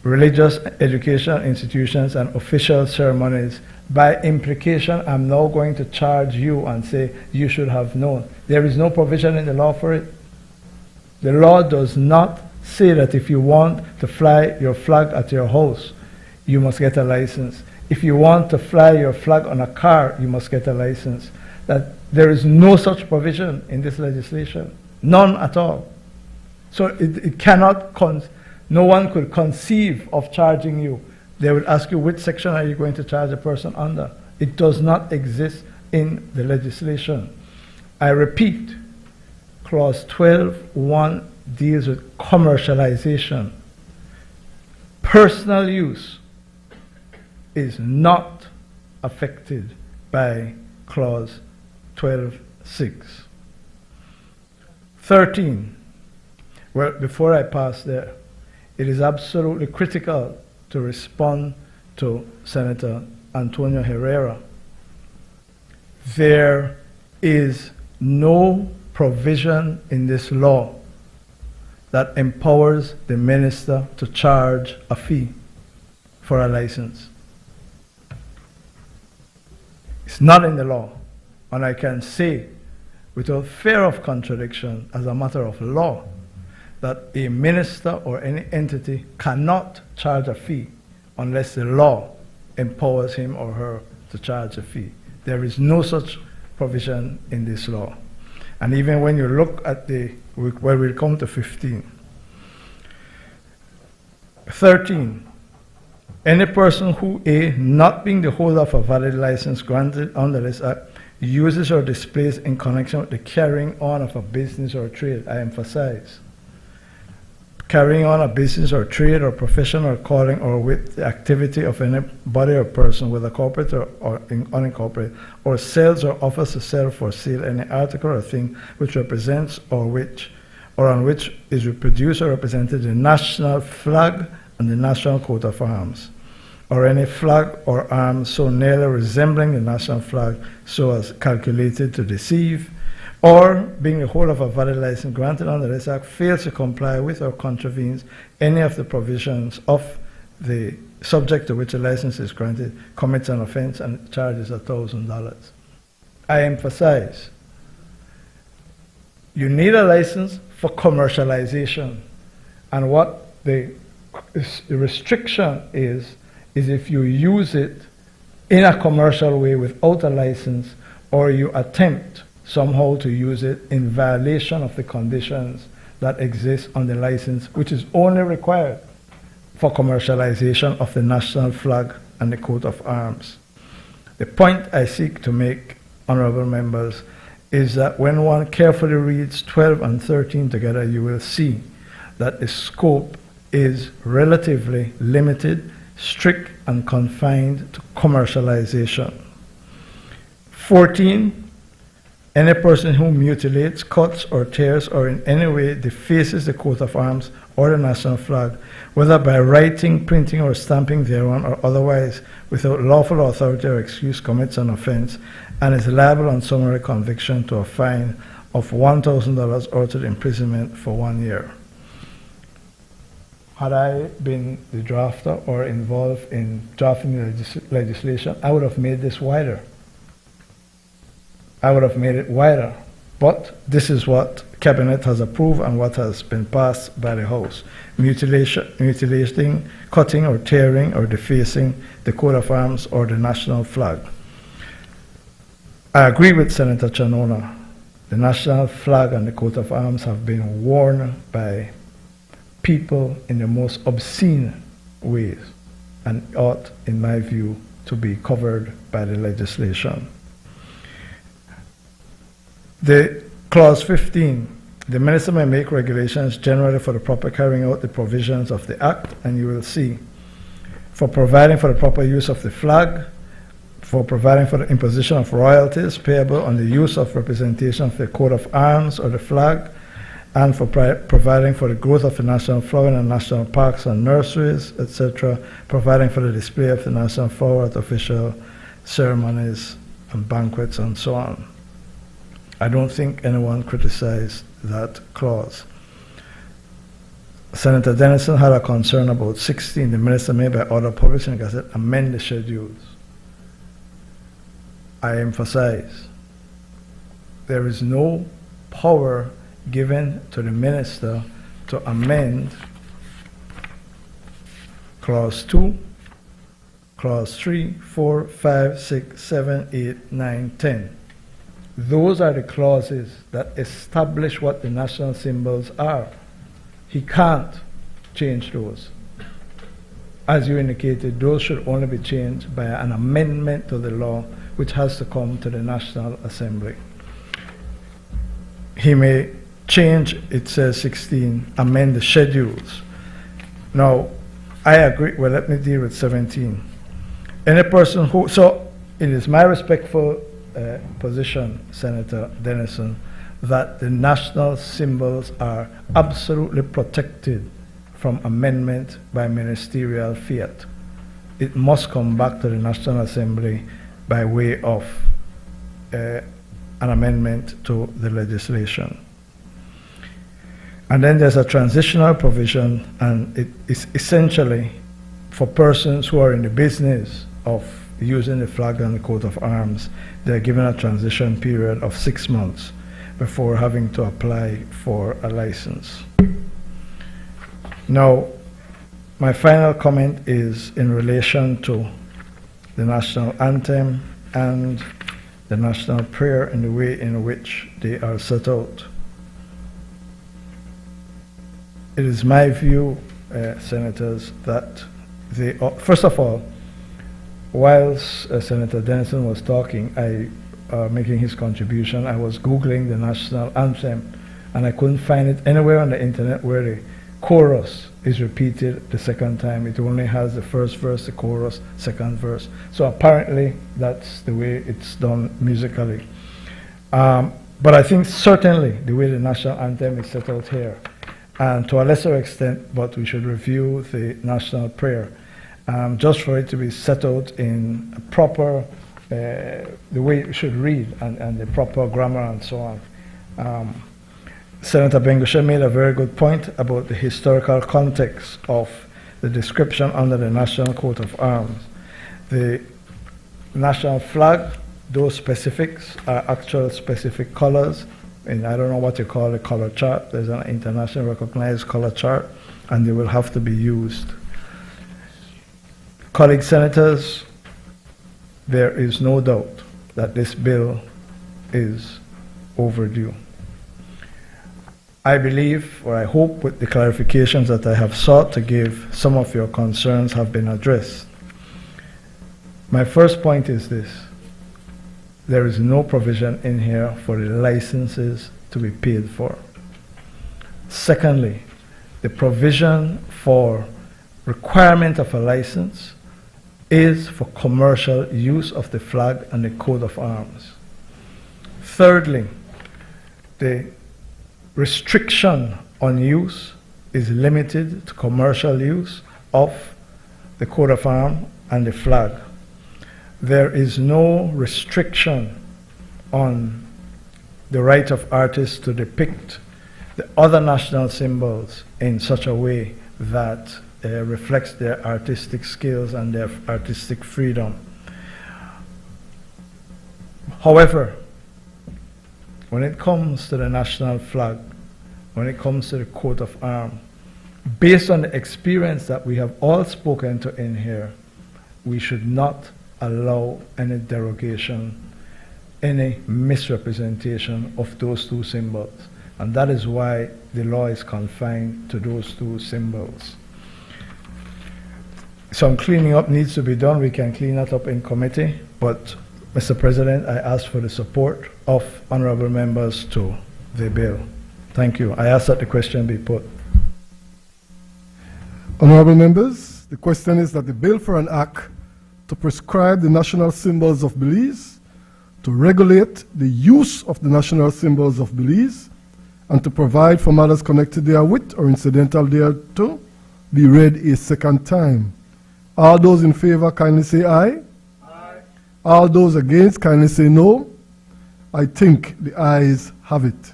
religious educational institutions and official ceremonies, by implication, I'm now going to charge you and say, you should have known. There is no provision in the law for it. The law does not say that if you want to fly your flag at your house, you must get a license. If you want to fly your flag on a car, you must get a license. That there is no such provision in this legislation. None at all. So it cannot, no one could conceive of charging you. They would ask you, which section are you going to charge a person under? It does not exist in the legislation. I repeat, clause 12(1) deals with commercialization. Personal use is not affected by clause 12(6). 13. Well, before I pass there, it is absolutely critical to respond to Senator Antonio Herrera. There is no provision in this law that empowers the minister to charge a fee for a license. It's not in the law. And I can say, without fear of contradiction, as a matter of law, that a minister or any entity cannot charge a fee unless the law empowers him or her to charge a fee. There is no such provision in this law. And even when you look at well, we'll come to 15. 13. Any person who, A, not being the holder of a valid license granted under this act, uses or displays in connection with the carrying on of a business or trade, I emphasize, carrying on a business or trade or profession or calling or with the activity of any body or person, whether corporate or unincorporated, or sells or offers to sell for sale any article or thing which represents or on which is reproduced or represented the national flag and the national coat of arms, or any flag or arms so nearly resembling the national flag so as calculated to deceive, or being the holder of a valid license granted under this act fails to comply with or contravenes any of the provisions of the subject to which a license is granted, commits an offense and charges $1,000. I emphasize, you need a license for commercialization, and what the restriction is if you use it in a commercial way without a license, or you attempt somehow to use it in violation of the conditions that exist on the license, which is only required for commercialization of the national flag and the coat of arms. The point I seek to make, honorable members, is that when one carefully reads 12 and 13 together, you will see that the scope is relatively limited, strict, and confined to commercialization. 14, any person who mutilates, cuts, or tears, or in any way defaces the coat of arms or the national flag, whether by writing, printing, or stamping thereon, or otherwise, without lawful authority or excuse, commits an offense, and is liable on summary conviction to a fine of $1,000 or to the imprisonment for 1 year. Had I been the drafter or involved in drafting the legislation, I would have made this wider. I would have made it wider. But this is what Cabinet has approved and what has been passed by the House. Mutilating, cutting, or tearing, or defacing the coat of arms or the national flag. I agree with Senator Chanona. The national flag and the coat of arms have been worn by people in the most obscene ways and ought, in my view, to be covered by the legislation. The clause 15, the minister may make regulations generally for the proper carrying out the provisions of the Act, and you will see, for providing for the proper use of the flag, for providing for the imposition of royalties payable on the use of representation of the coat of arms or the flag, and for providing for the growth of the national flower in the national parks and nurseries, etc., providing for the display of the national flower at official ceremonies and banquets and so on. I don't think anyone criticized that clause. Senator Dennison had a concern about 16. The minister may, by order published in the Gazette, amend the schedules. I emphasize, there is no power given to the minister to amend clause 2, clause 3, 4, 5, 6, 7, 8, 9, 10. Those are the clauses that establish what the national symbols are. He can't change those. As you indicated, those should only be changed by an amendment to the law, which has to come to the National Assembly. He may change, it says 16, amend the schedules. Now, I agree, well, let me deal with 17. Any person who, so it is my respectful position, Senator Dennison, that the national symbols are absolutely protected from amendment by ministerial fiat. It must come back to the National Assembly by way of an amendment to the legislation. And then there's a transitional provision, and it is essentially for persons who are in the business of using the flag and the coat of arms. They're given a transition period of 6 months before having to apply for a license. Now, my final comment is in relation to the national anthem and the national prayer and the way in which they are set out. It is my view, senators, that they ought, first of all, whilst Senator Dennison was talking, making his contribution, I was Googling the national anthem, and I couldn't find it anywhere on the internet where the chorus is repeated the second time. It only has the first verse, the chorus, second verse. So apparently that's the way it's done musically. But I think certainly the way the national anthem is set out here, and to a lesser extent, but we should review the national prayer, just for it to be set out in a proper, the way it should read, and the proper grammar and so on. Senator Bengusha made a very good point about the historical context of the description under the national coat of arms. The national flag, those specifics are actual specific colors, and I don't know what you call a color chart. There's an internationally recognized color chart, and they will have to be used. Colleague senators, there is no doubt that this bill is overdue. I believe, or I hope, with the clarifications that I have sought to give, some of your concerns have been addressed. My first point is this: there is no provision in here for the licenses to be paid for. Secondly, the provision for requirement of a license is for commercial use of the flag and the coat of arms. Thirdly, the restriction on use is limited to commercial use of the coat of arms and the flag. There is no restriction on the right of artists to depict the other national symbols in such a way that reflects their artistic skills and their artistic freedom. However, when it comes to the national flag, when it comes to the coat of arms, based on the experience that we have all spoken to in here, we should not allow any derogation, any misrepresentation of those two symbols. And that is why the law is confined to those two symbols. Some cleaning up needs to be done. We can clean that up in committee, but Mr. President, I ask for the support of honorable members to the bill. Thank you. I ask that the question be put. Honorable members, the question is that the bill for an act to prescribe the national symbols of Belize, to regulate the use of the national symbols of Belize, and to provide for matters connected therewith or incidental thereto be read a second time. All those in favor kindly say aye. Aye. All those against kindly say no. I think the ayes have it.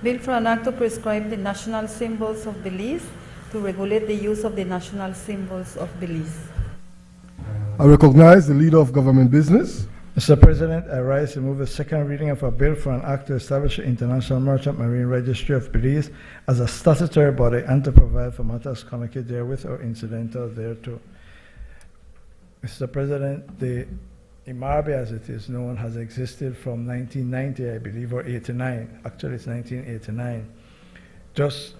Bill for an act to prescribe the national symbols of Belize, to regulate the use of the national symbols of Belize. I recognize the Leader of Government Business. Mr. President, I rise to move a second reading of a bill for an act to establish the International Merchant Marine Registry of Belize as a statutory body and to provide for matters connected therewith or incidental thereto. Mr. President, the IMARBE, as it is known, has existed from 1990, I believe, or 89. Actually, it's 1989. Just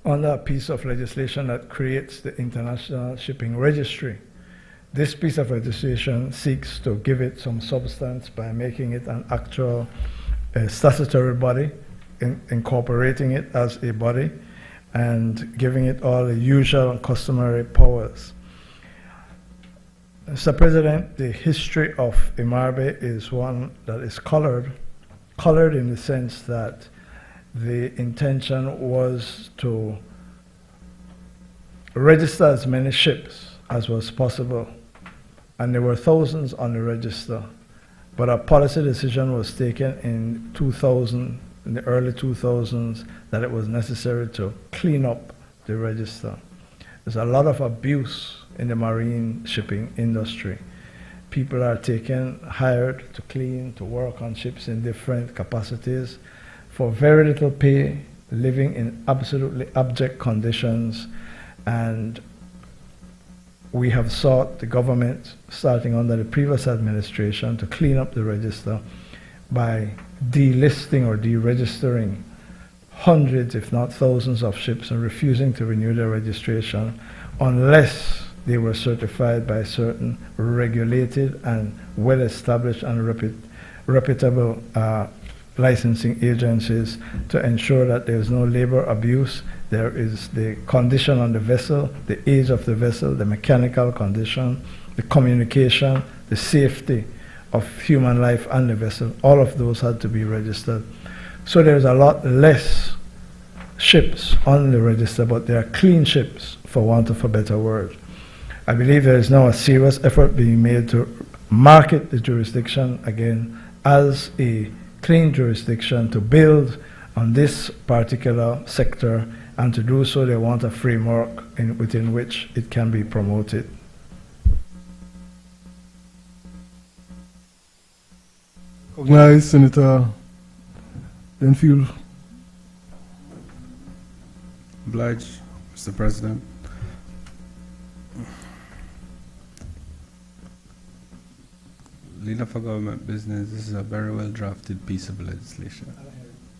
under a piece of legislation that creates the International Shipping Registry. This piece of legislation seeks to give it some substance by making it an actual statutory body, incorporating it as a body, and giving it all the usual and customary powers. Mr. President, the history of IMARBE is one that is colored in the sense that the intention was to register as many ships as was possible, and there were thousands on the register, but a policy decision was taken in 2000, in the early 2000s, that it was necessary to clean up the register. There's a lot of abuse in the marine shipping industry. People are hired to clean, to work on ships in different capacities for very little pay, living in absolutely abject conditions, and we have sought the government, starting under the previous administration, to clean up the register by delisting or deregistering hundreds, if not thousands, of ships and refusing to renew their registration unless they were certified by certain regulated and well-established and reputable licensing agencies to ensure that there is no labor abuse. There is the condition on the vessel, the age of the vessel, the mechanical condition, the communication, the safety of human life and the vessel. All of those had to be registered. So there's a lot less ships on the register, but they are clean ships, for want of a better word. I believe there is now a serious effort being made to market the jurisdiction again as a clean jurisdiction, to build on this particular sector, and to do so they want a framework within which it can be promoted. Recognize Senator Denfield. Obliged, Mr. President. Leader for Government Business, this is a very well-drafted piece of legislation.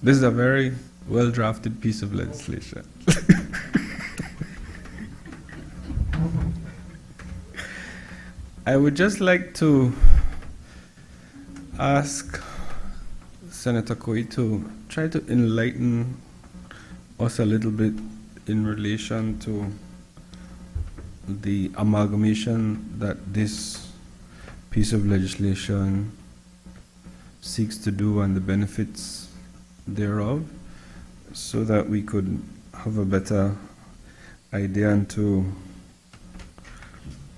This is a very well-drafted piece of legislation. I would just like to ask Senator Koi to try to enlighten us a little bit in relation to the amalgamation that this piece of legislation seeks to do and the benefits thereof, so that we could have a better idea, and to,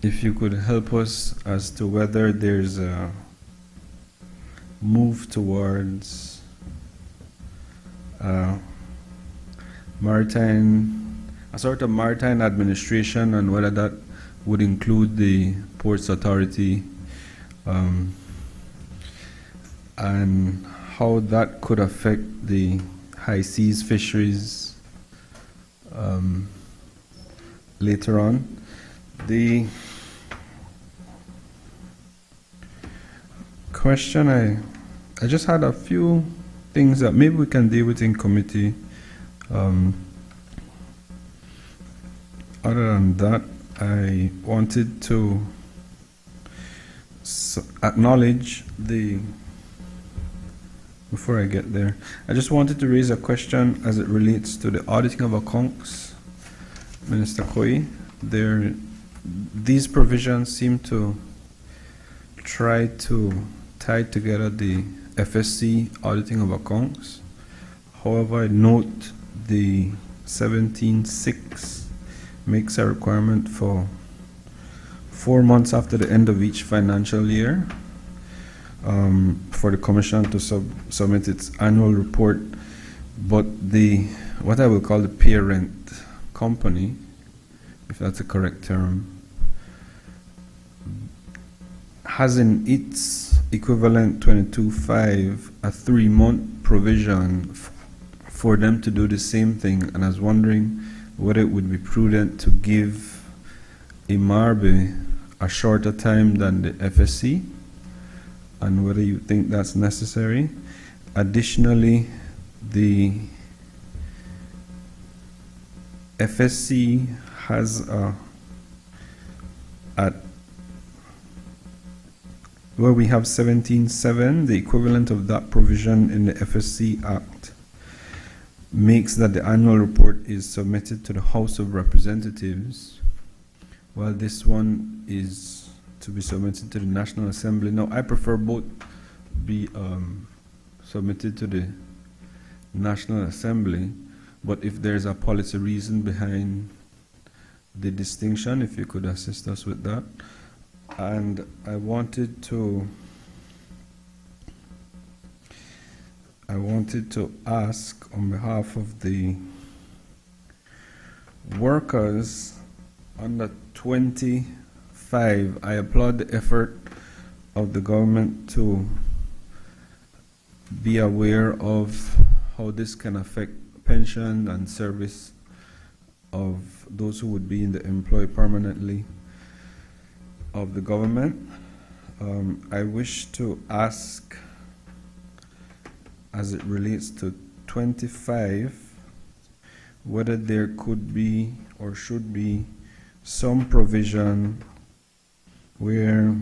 if you could help us as to whether there's a move towards a sort of maritime administration, and whether that would include the Ports Authority, and how that could affect the high seas fisheries later on. The question, I just had a few things that maybe we can deal with in committee. Other than that, I wanted to acknowledge before I get there, I just wanted to raise a question as it relates to the auditing of accounts. Minister Koi, these provisions seem to try to tie together the FSC auditing of accounts. However, I note the 17.6 makes a requirement for 4 months after the end of each financial year for the Commission to submit its annual report, but what I will call the parent company, if that's a correct term, has in its equivalent 22.5 a 3-month provision for them to do the same thing, and I was wondering whether it would be prudent to give IMARBE a shorter time than the FSC, and whether you think that's necessary. Additionally, the FSC has where we have 17.7, the equivalent of that provision in the FSC Act makes that the annual report is submitted to the House of Representatives, while this one is to be submitted to the National Assembly. Now, I prefer both be submitted to the National Assembly, but if there's a policy reason behind the distinction, if you could assist us with that. And I wanted to ask on behalf of the workers under 25, I applaud the effort of the government to be aware of how this can affect pension and service of those who would be in the employ permanently of the government. I wish to ask, as it relates to 25, whether there could be or should be some provision where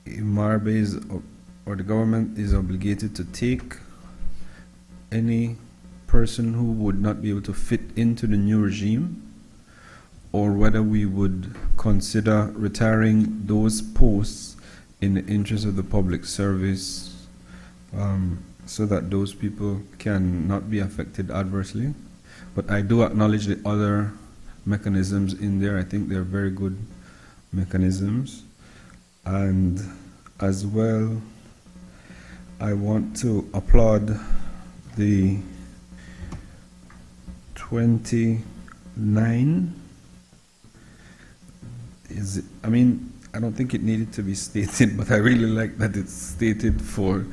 IMARBE or the government is obligated to take any person who would not be able to fit into the new regime, or whether we would consider retiring those posts in the interest of the public service, so that those people can not be affected adversely. But I do acknowledge the other mechanisms in there. I think they're very good mechanisms. And as well, I want to applaud the 29. I don't think it needed to be stated, but I really like that it's stated for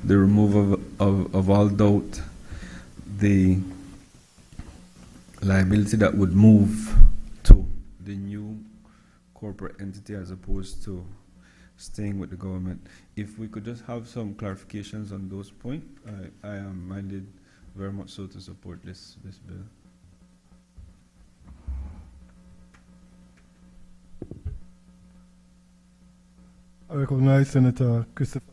the removal of all doubt, the liability that would move to the new corporate entity as opposed to staying with the government. If we could just have some clarifications on those points, I am minded very much so to support this bill. I recognize Senator Christopher.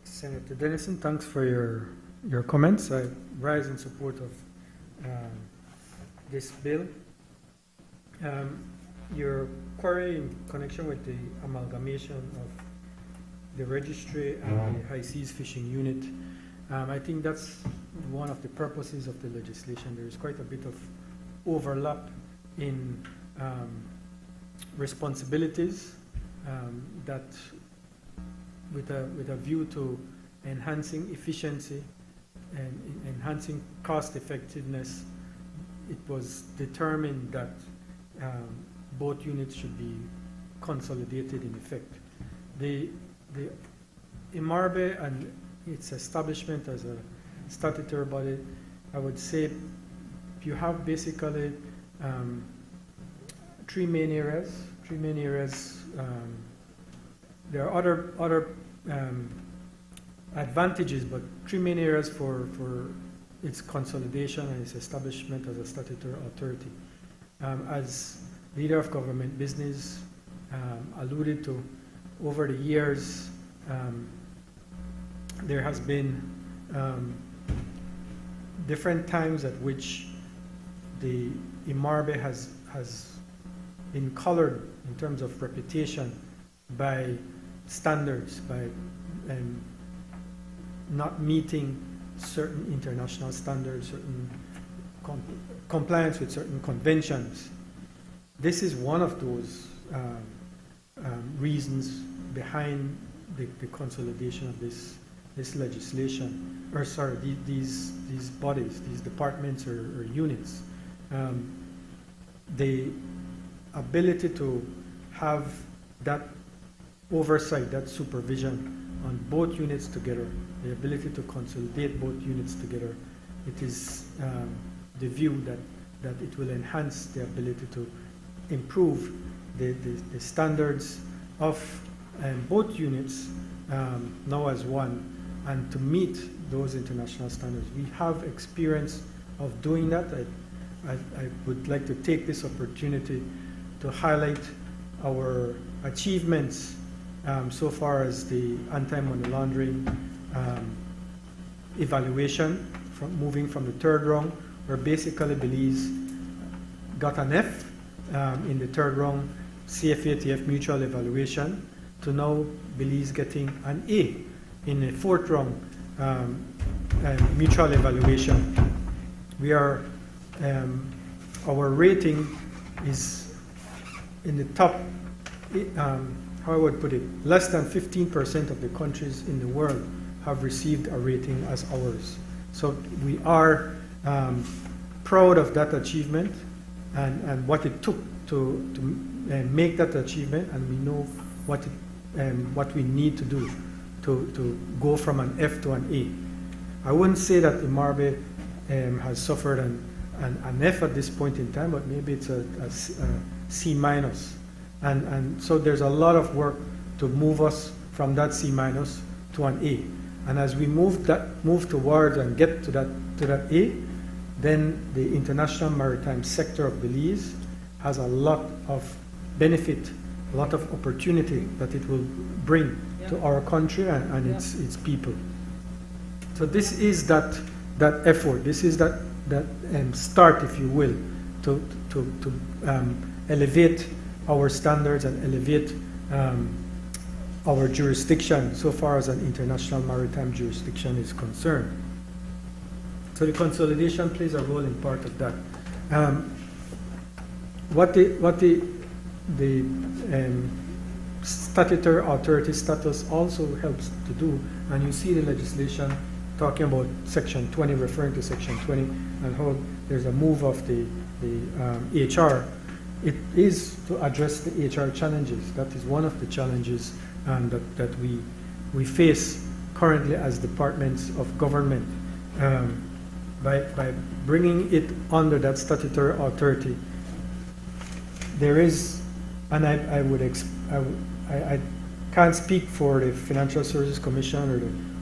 Senator Dennison, thanks for your comments. I rise in support of this bill. Your query in connection with the amalgamation of the registry and the high seas fishing unit, I think that's one of the purposes of the legislation. There is quite a bit of overlap in responsibilities that with a view to enhancing efficiency and enhancing cost effectiveness, it was determined that both units should be consolidated in effect. The IMARBE and its establishment as a statutory body, I would say you have basically three main areas. There are other advantages, but three main areas for its consolidation and its establishment as a statutory authority. As leader of government business alluded to, over the years, there has been different times at which the IMARBE has been colored in terms of reputation by standards, by not meeting certain international standards, certain compliance with certain conventions. This is one of those reasons behind the consolidation of this legislation, or sorry, these bodies, these departments or units. The ability to have that oversight, that supervision on both units together, the ability to consolidate both units together, it is the view that it will enhance the ability to improve the standards of both units now as one, and to meet those international standards. We have experience of doing that. I would like to take this opportunity to highlight our achievements so far as the anti-money laundering evaluation, moving from the third round, where basically Belize got an F in the third round CFATF mutual evaluation, to now Belize getting an A in the fourth round mutual evaluation. We are, our rating is in the top, how I would put it, less than 15% of the countries in the world have received a rating as ours. So we are proud of that achievement and what it took to make that achievement, and we know what we need to do to go from an F to an A. I wouldn't say that IMARBE has suffered an F at this point in time, but maybe it's a C minus. And so there's a lot of work to move us from that C minus to an A. And as we move towards and get to that A, then the international maritime sector of Belize has a lot of benefit, a lot of opportunity that it will bring to our country and its people. So this is that effort. This is that start, if you will, to elevate our standards and elevate our jurisdiction so far as an international maritime jurisdiction is concerned. So the consolidation plays a role in part of that. What the statutory authority status also helps to do, and you see the legislation talking about Section 20, referring to Section 20, and how there's a move of the HR. It is to address the HR challenges. That is one of the challenges that we face currently as departments of government. by bringing it under that statutory authority, there is, and I can't speak for the Financial Services Commission or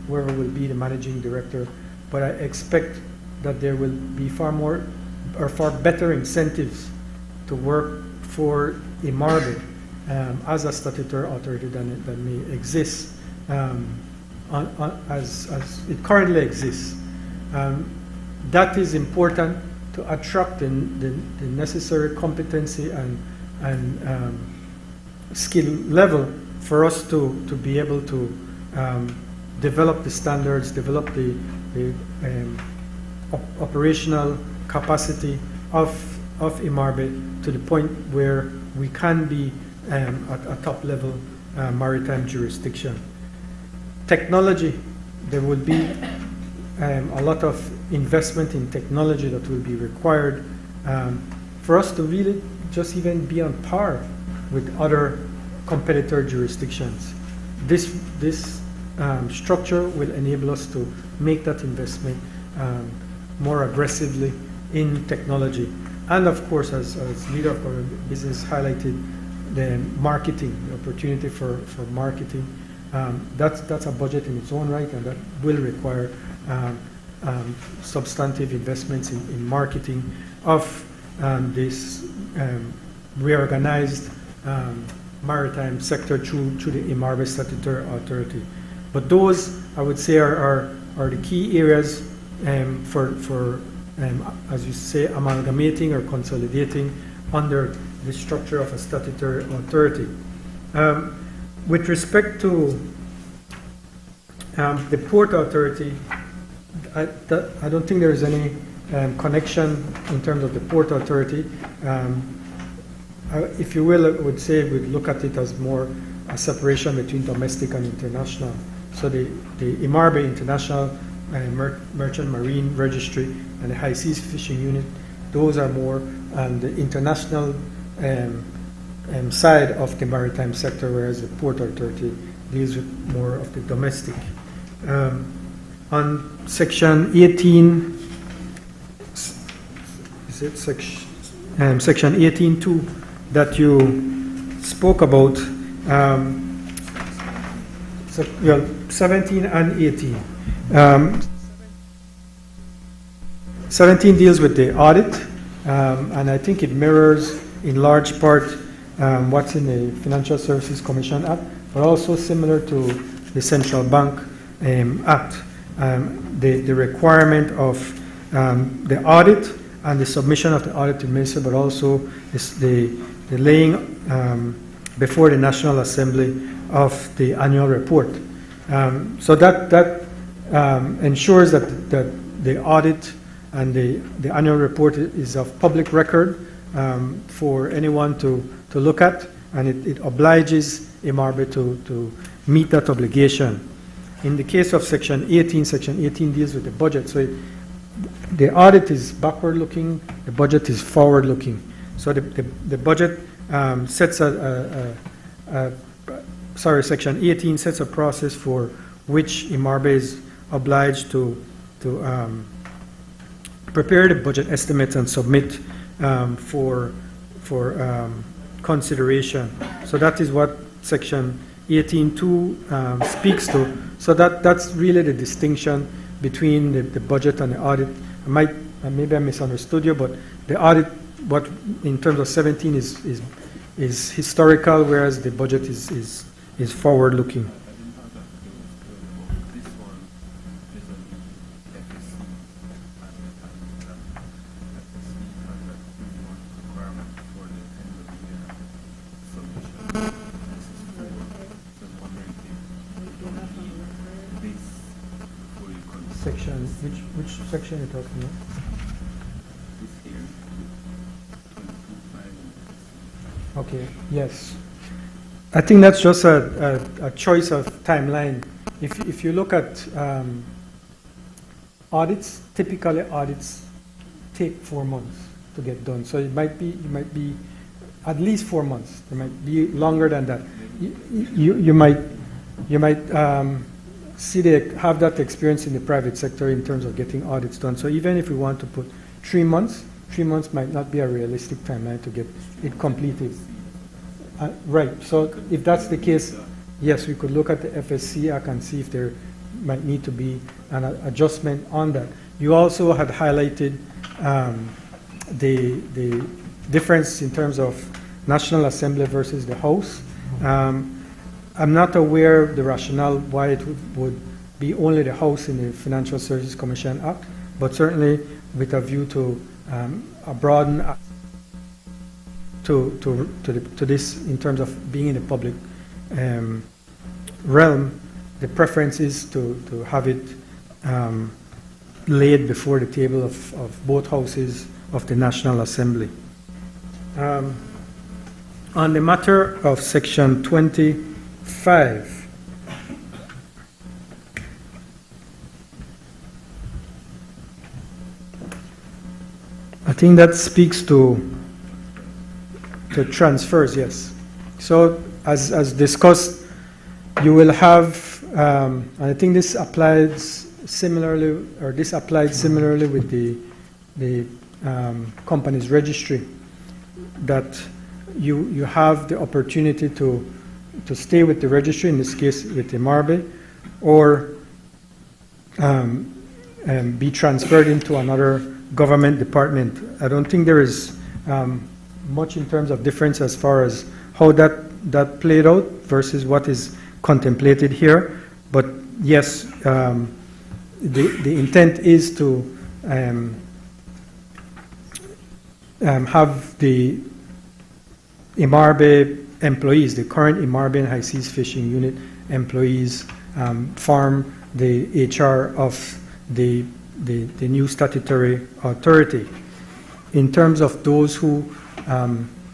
whoever will be the managing director, but I expect that there will be far more or far better incentives to work for IMARBE as a statutory authority than may exist as it currently exists. That is important to attract the necessary competency and skill level for us to be able to develop the standards, develop the operational capacity of IMARBE to the point where we can be at a top level maritime jurisdiction. Technology, there will be a lot of investment in technology that will be required for us to really just even be on par with other competitor jurisdictions. This structure will enable us to make that investment more aggressively in technology. And of course, as leader of our business highlighted, the marketing, the opportunity for marketing, that's a budget in its own right, and that will require substantive investments in marketing of this reorganized maritime sector through the IMARBE statutory authority. But those, I would say, are the key areas for as you say, amalgamating or consolidating under the structure of a statutory authority. With respect to the Port Authority, I don't think there is any connection in terms of the Port Authority. If you will, I would say we'd look at it as more a separation between domestic and international. So the IMARBE International Merchant Marine Registry and the High Seas Fishing Unit, those are more the international side of the maritime sector, whereas the Port Authority deals with more of the domestic. On Section 18, is it Section 18.2 that you spoke about? 17 and 18. 17 deals with the audit, and I think it mirrors in large part what's in the Financial Services Commission Act, but also similar to the Central Bank Act. The requirement of the audit and the submission of the audit to the minister, but also the laying before the National Assembly of the annual report. So that ensures that the audit and the annual report is of public record for anyone to look at, and it obliges IMARBE to meet that obligation. In the case of Section 18 deals with the budget. So the audit is backward-looking, the budget is forward-looking. So the budget sets Section 18 sets a process for which IMARBE is obliged to prepare the budget estimates and submit for consideration. So that is what Section 18.2 speaks to. So that's really the distinction between the budget and the audit. Maybe I misunderstood you, but the audit, what in terms of 17 is historical, whereas the budget is forward-looking. Section, which section are you talking about? Okay, yes. I think that's just a choice of timeline. If you look at audits, typically audits take 4 months to get done. So it might be at least 4 months. It might be longer than that. You might see they have that experience in the private sector in terms of getting audits done. So even if we want to put 3 months, 3 months might not be a realistic timeline to get it completed. Right, so if that's the case, yes, we could look at the FSC Act and see if there might need to be an adjustment on that. You also had highlighted the difference in terms of National Assembly versus the House. I'm not aware of the rationale why it would be only the House in the Financial Services Commission Act, but certainly with a view to a broaden to this in terms of being in the public realm, the preference is to have it laid before the table of both houses of the National Assembly. On the matter of Section 25, I think that speaks to transfers, yes. So as discussed, you will have, and I think this applies similarly, or this applied similarly with the company's registry, that you have the opportunity to stay with the registry, in this case with the MARBE, or be transferred into another government department. I don't think there is much in terms of difference as far as how that played out versus what is contemplated here. But yes, the intent is to have the IMARBE employees, the current IMARBE and High Seas Fishing Unit employees, form the HR of the new statutory authority. In terms of those who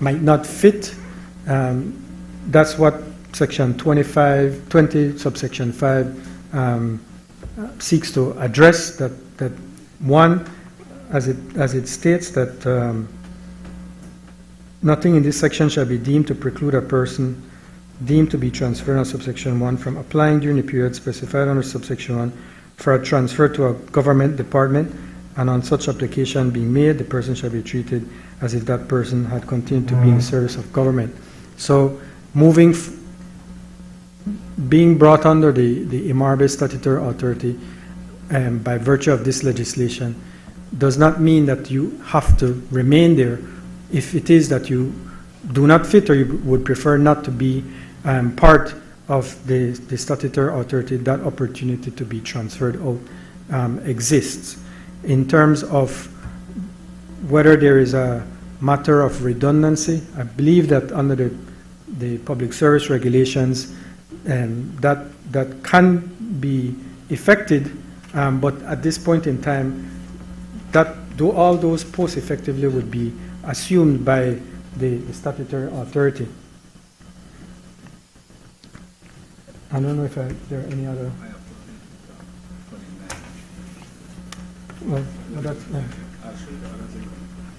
might not fit, that's what Section 20 subsection 5 seeks to address, that one, as it states, that nothing in this section shall be deemed to preclude a person deemed to be transferred under subsection 1 from applying during the period specified under subsection 1 for a transfer to a government department, and on such application being made, the person shall be treated as if that person had continued to be in the service of government. So being brought under the IMARBE statutory authority by virtue of this legislation does not mean that you have to remain there. If it is that you do not fit, or you would prefer not to be part of the statutory authority, that opportunity to be transferred out exists. In terms of whether there is a matter of redundancy, I believe that under the public service regulations, that can be effected, but at this point in time, all those posts effectively would be assumed by the statutory authority. I don't know if there are any other. Well, that's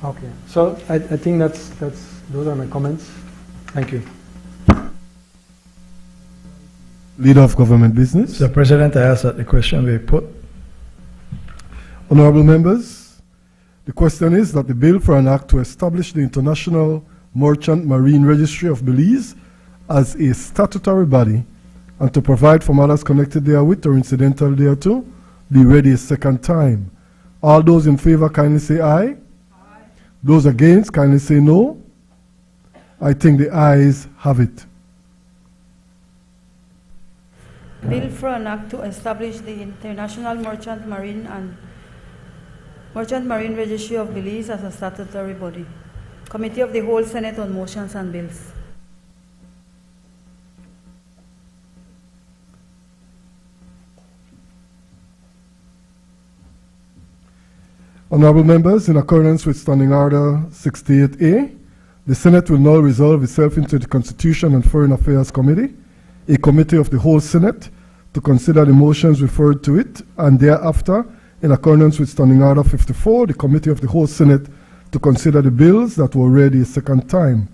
okay. So I think those are my comments. Thank you. Leader of Government Business. Mr. President, I ask that the question be put. Honorable members, the question is that the bill for an act to establish the International Merchant Marine Registry of Belize as a statutory body and to provide for matters connected therewith or incidental thereto be read a second time. All those in favor kindly say aye. Aye. Those against kindly say no. I think the ayes have it. Bill for an act to establish the International Merchant Marine Registry of Belize as a statutory body. Committee of the Whole Senate on Motions and Bills. Honorable members, in accordance with Standing Order 68A, the Senate will now resolve itself into the Constitution and Foreign Affairs Committee, a committee of the whole Senate, to consider the motions referred to it, and thereafter, in accordance with Standing Order 54, the committee of the whole Senate to consider the bills that were read a second time.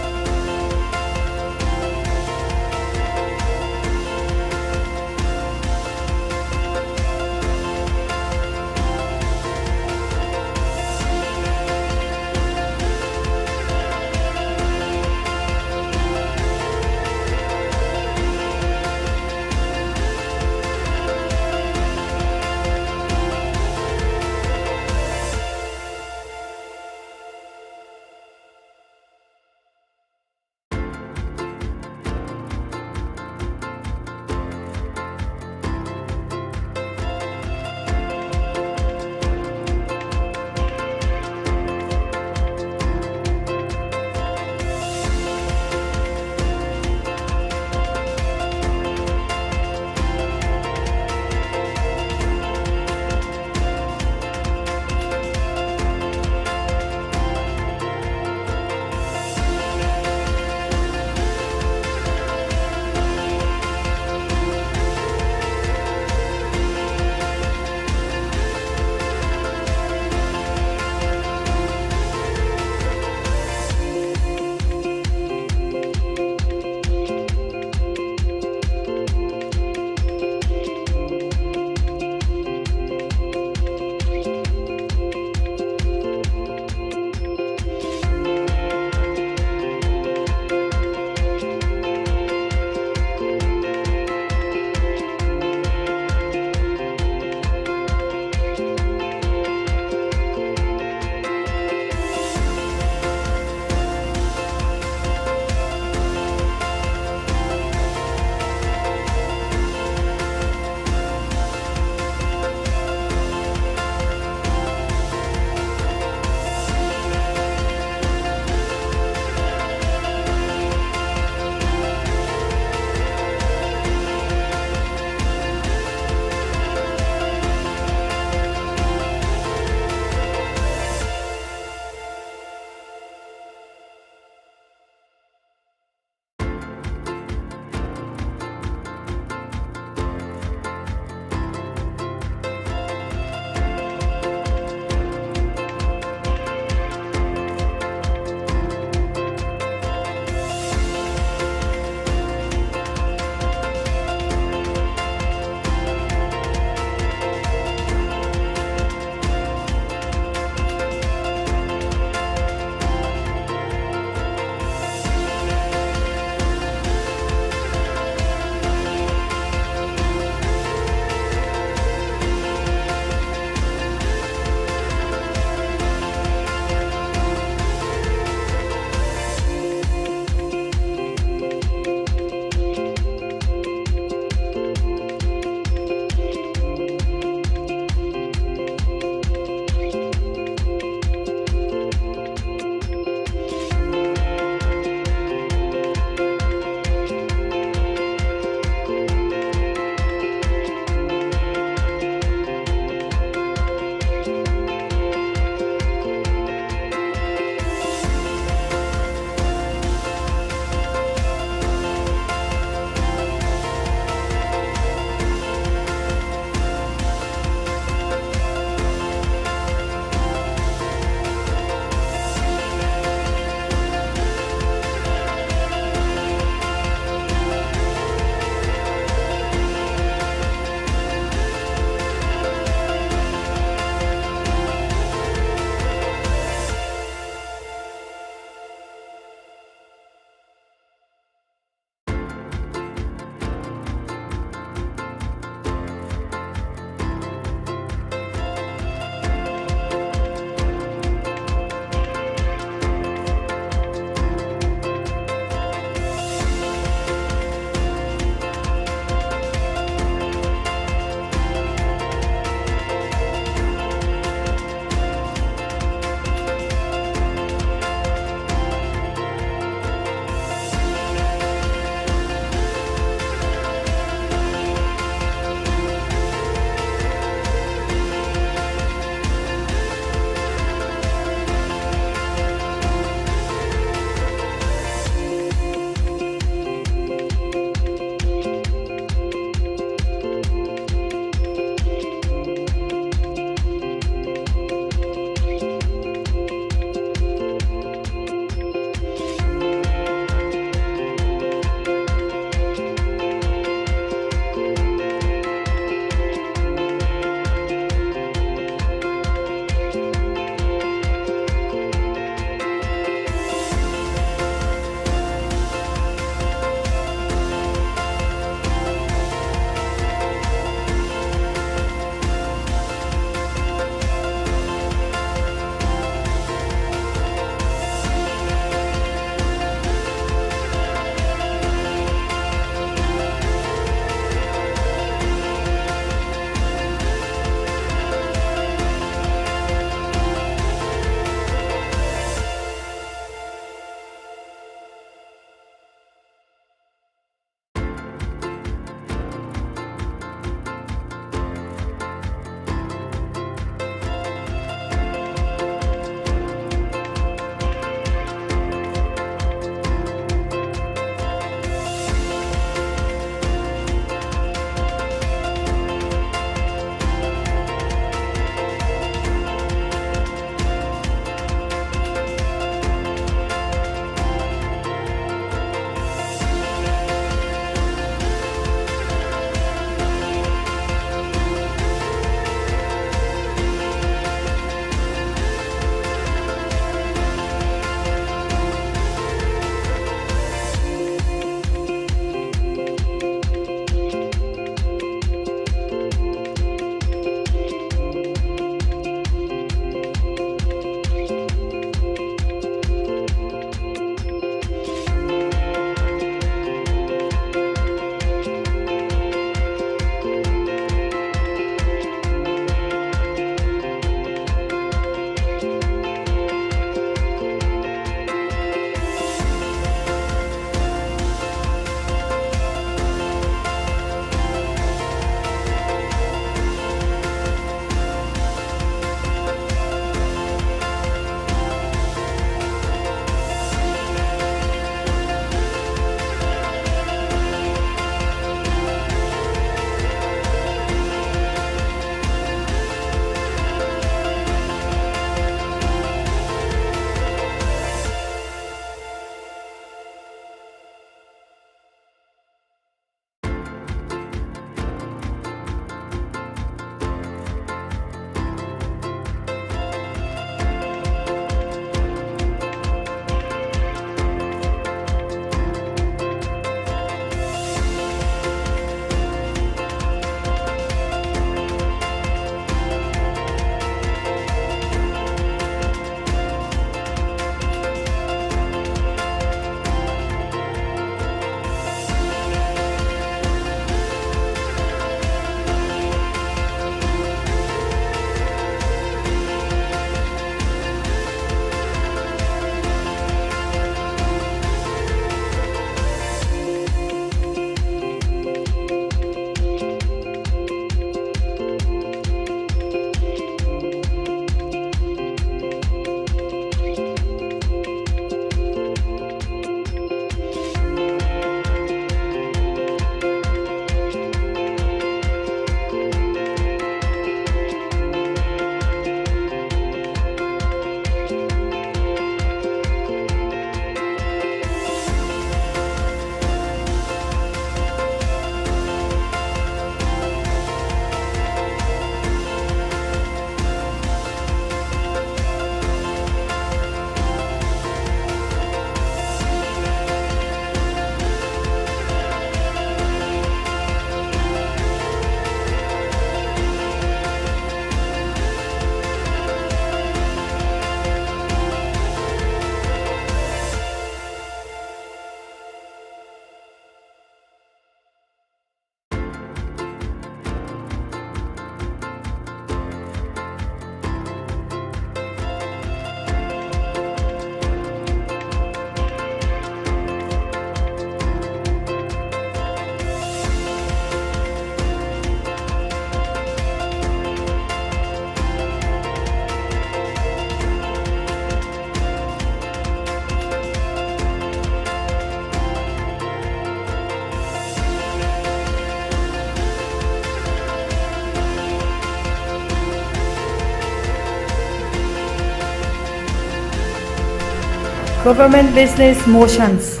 Government business motions.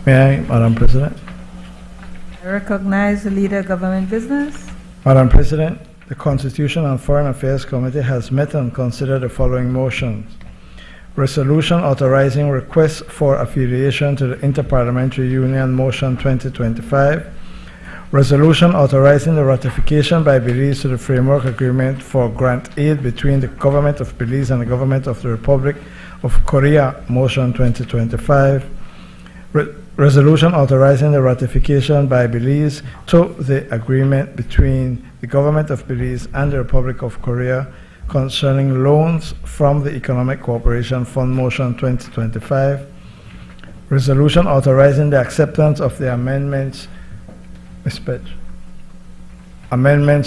May I, Madam President? I recognize the leader of government business. Madam President, the Constitution and Foreign Affairs Committee has met and considered the following motions. Resolution authorizing requests for affiliation to the Interparliamentary Union, Motion 2025. Resolution authorizing the ratification by Belize to the Framework Agreement for Grant Aid between the Government of Belize and the Government of the Republic of Korea, Motion 2025. Resolution authorizing the ratification by Belize to the agreement between the Government of Belize and the Republic of Korea concerning loans from the Economic Cooperation Fund, Motion 2025. Resolution authorizing the acceptance of the amendments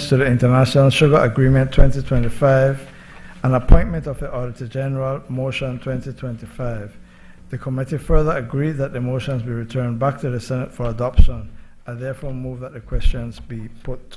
to the International Sugar Agreement 2025 and appointment of the Auditor General, Motion 2025. The committee further agreed that the motions be returned back to the Senate for adoption. I therefore move that the questions be put.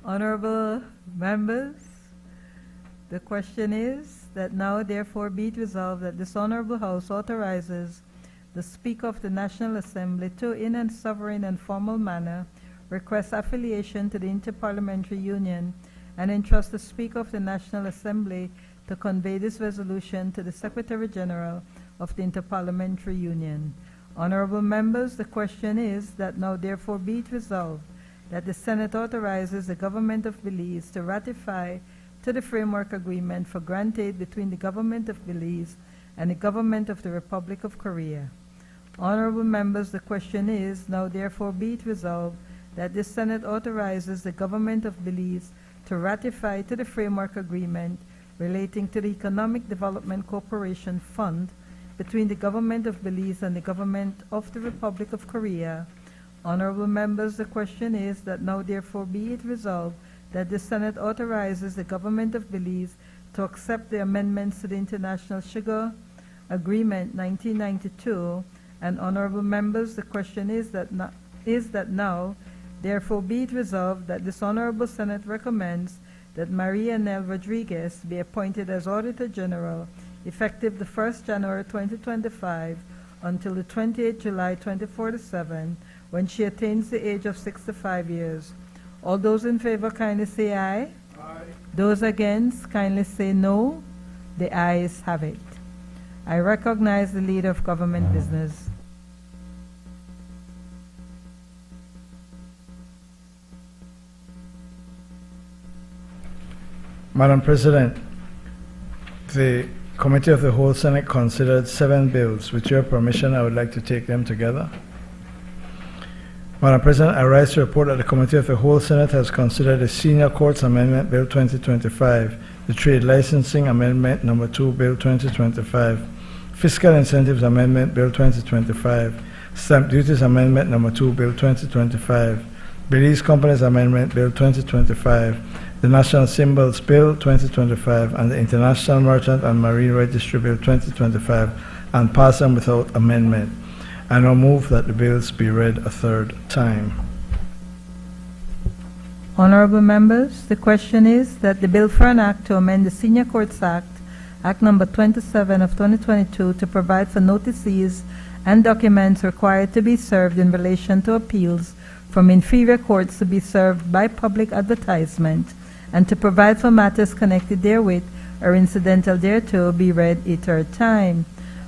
Honorable members, the question is that now therefore be it resolved that this Honorable House authorizes the Speaker of the National Assembly to, in a sovereign and formal manner, request affiliation to the Interparliamentary Union and entrust the Speaker of the National Assembly to convey this resolution to the Secretary General of the Interparliamentary Union. Honorable members, the question is that now therefore be it resolved that the Senate authorizes the Government of Belize to ratify to the Framework Agreement for grant aid between the Government of Belize and the Government of the Republic of Korea. Honorable members, the question is, now therefore be it resolved that the Senate authorizes the Government of Belize to ratify to the Framework Agreement relating to the Economic Development Cooperation Fund between the Government of Belize and the Government of the Republic of Korea. Honorable members, the question is that now therefore be it resolved that the Senate authorizes the Government of Belize to accept the amendments to the International Sugar Agreement 1992. And honorable members, the question is that now therefore be it resolved that this Honorable Senate recommends that Maria Nell Rodriguez be appointed as Auditor General effective the 1st January 2025 until the 28th July 2047, when she attains the age of 65 years. All those in favor kindly say aye. Aye. Those against kindly say no. The ayes have it. I recognize the leader of government business. Madam President, the Committee of the Whole Senate considered 7 bills. With your permission, I would like to take them together. Madam President, I rise to report that the Committee of the Whole Senate has considered the Senior Courts Amendment Bill 2025, the Trade Licensing Amendment No. 2 Bill 2025, Fiscal Incentives Amendment Bill 2025, Stamp Duties Amendment No. 2 Bill 2025, Belize Companies Amendment Bill 2025, the National Symbols Bill 2025, and the International Merchant and Marine Registry Bill 2025, and pass them without amendment. I now move that the bills be read a third time. Honorable members, the question is that the bill for an act to amend the Senior Courts Act, Act number 27 of 2022, to provide for notices and documents required to be served in relation to appeals from inferior courts to be served by public advertisement, and to provide for matters connected therewith or incidental thereto, be read a third time.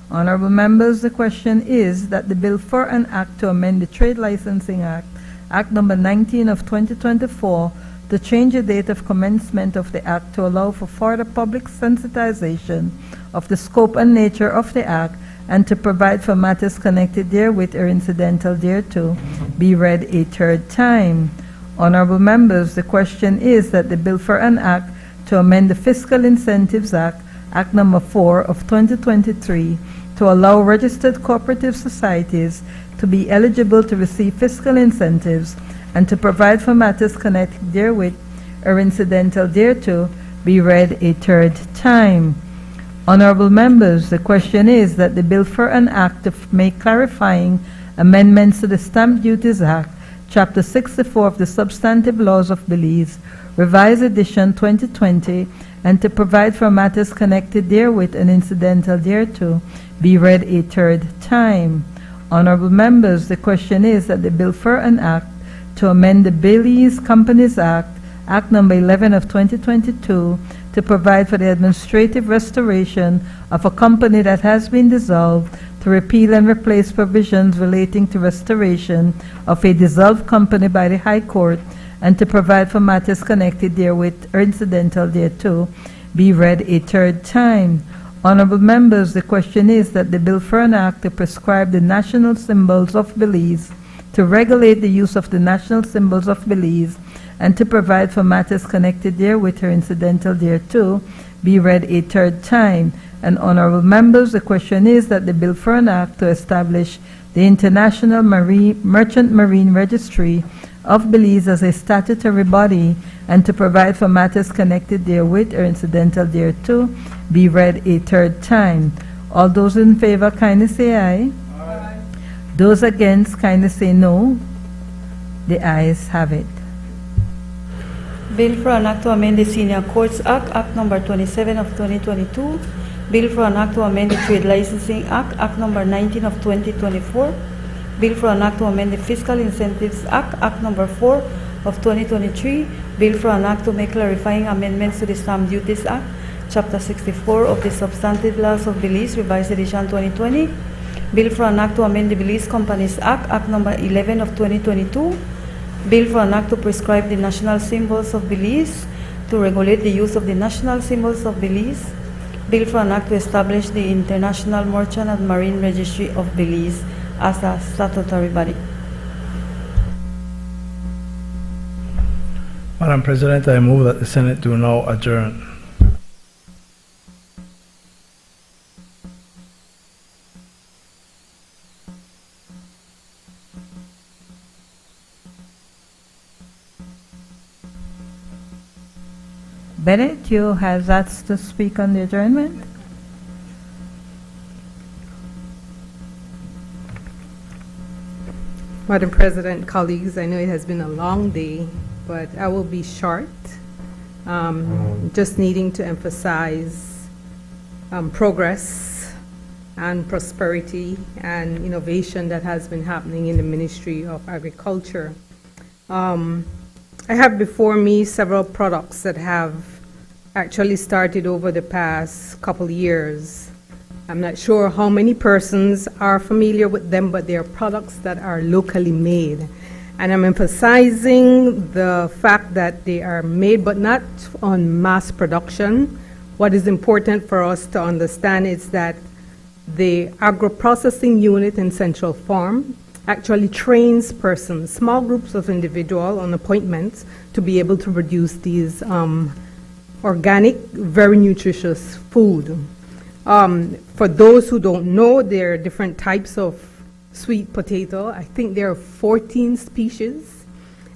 Honorable members, the question is that the bill for an act to amend the Trade Licensing Act, Act number 19 of 2024, to change the date of commencement of the act to allow for further public sensitization of the scope and nature of the act and to provide for matters connected therewith or incidental thereto, be read a third time. Honorable members, the question is that the bill for an act to amend the Fiscal Incentives Act, Act Number 4 of 2023, to allow registered cooperative societies to be eligible to receive fiscal incentives and to provide for matters connected therewith or incidental thereto, be read a third time. Honorable members, the question is that the bill for an act to make clarifying amendments to the Stamp Duties Act, Chapter 64 of the Substantive Laws of Belize, Revised Edition 2020, and to provide for matters connected therewith and incidental thereto, be read a third time. Honorable members, the question is that the bill for an act to amend the Belize Companies Act, Act Number 11 of 2022, to provide for the administrative restoration of a company that has been dissolved, to repeal and replace provisions relating to restoration of a dissolved company by the High Court, and to provide for matters connected therewith or incidental thereto, be read a third time. Honorable members, the question is that the bill for an act to prescribe the national symbols of Belize, to regulate the use of the national symbols of Belize, and to provide for matters connected therewith or incidental thereto, be read a third time. And honorable members, the question is that the bill for an act to establish the International Merchant Marine Registry of Belize as a statutory body and to provide for matters connected therewith or incidental thereto, be read a third time. All those in favor kindly say aye. Aye. Those against kindly say no. The ayes have it. Bill for an act to amend the Senior Courts Act, Act Number 27 of 2022. Bill for an act to amend the Trade Licensing Act, Act Number 19 of 2024. Bill for an act to amend the Fiscal Incentives Act, Act Number 4 of 2023. Bill for an act to make clarifying amendments to the Stamp Duties Act, Chapter 64 of the Substantive Laws of Belize, Revised Edition 2020. Bill for an act to amend the Belize Companies Act, Act Number 11 of 2022. Bill for an act to prescribe the national symbols of Belize, to regulate the use of the national symbols of Belize. Bill for an act to establish the International Merchant and Marine Registry of Belize as a statutory body. Madam President, I move that the Senate do now adjourn. Bennett, you have asked to speak on the adjournment? Madam President, colleagues, I know it has been a long day, but I will be short. Just needing to emphasize progress and prosperity and innovation that has been happening in the Ministry of Agriculture. I have before me several products that have actually started over the past couple years. I'm not sure how many persons are familiar with them, but they are products that are locally made. And I'm emphasizing the fact that they are made, but not on mass production. What is important for us to understand is that the agro-processing unit in Central Farm actually trains persons, small groups of individuals on appointments, to be able to produce these organic, very nutritious food. For those who don't know, there are different types of sweet potato. I think there are 14 species.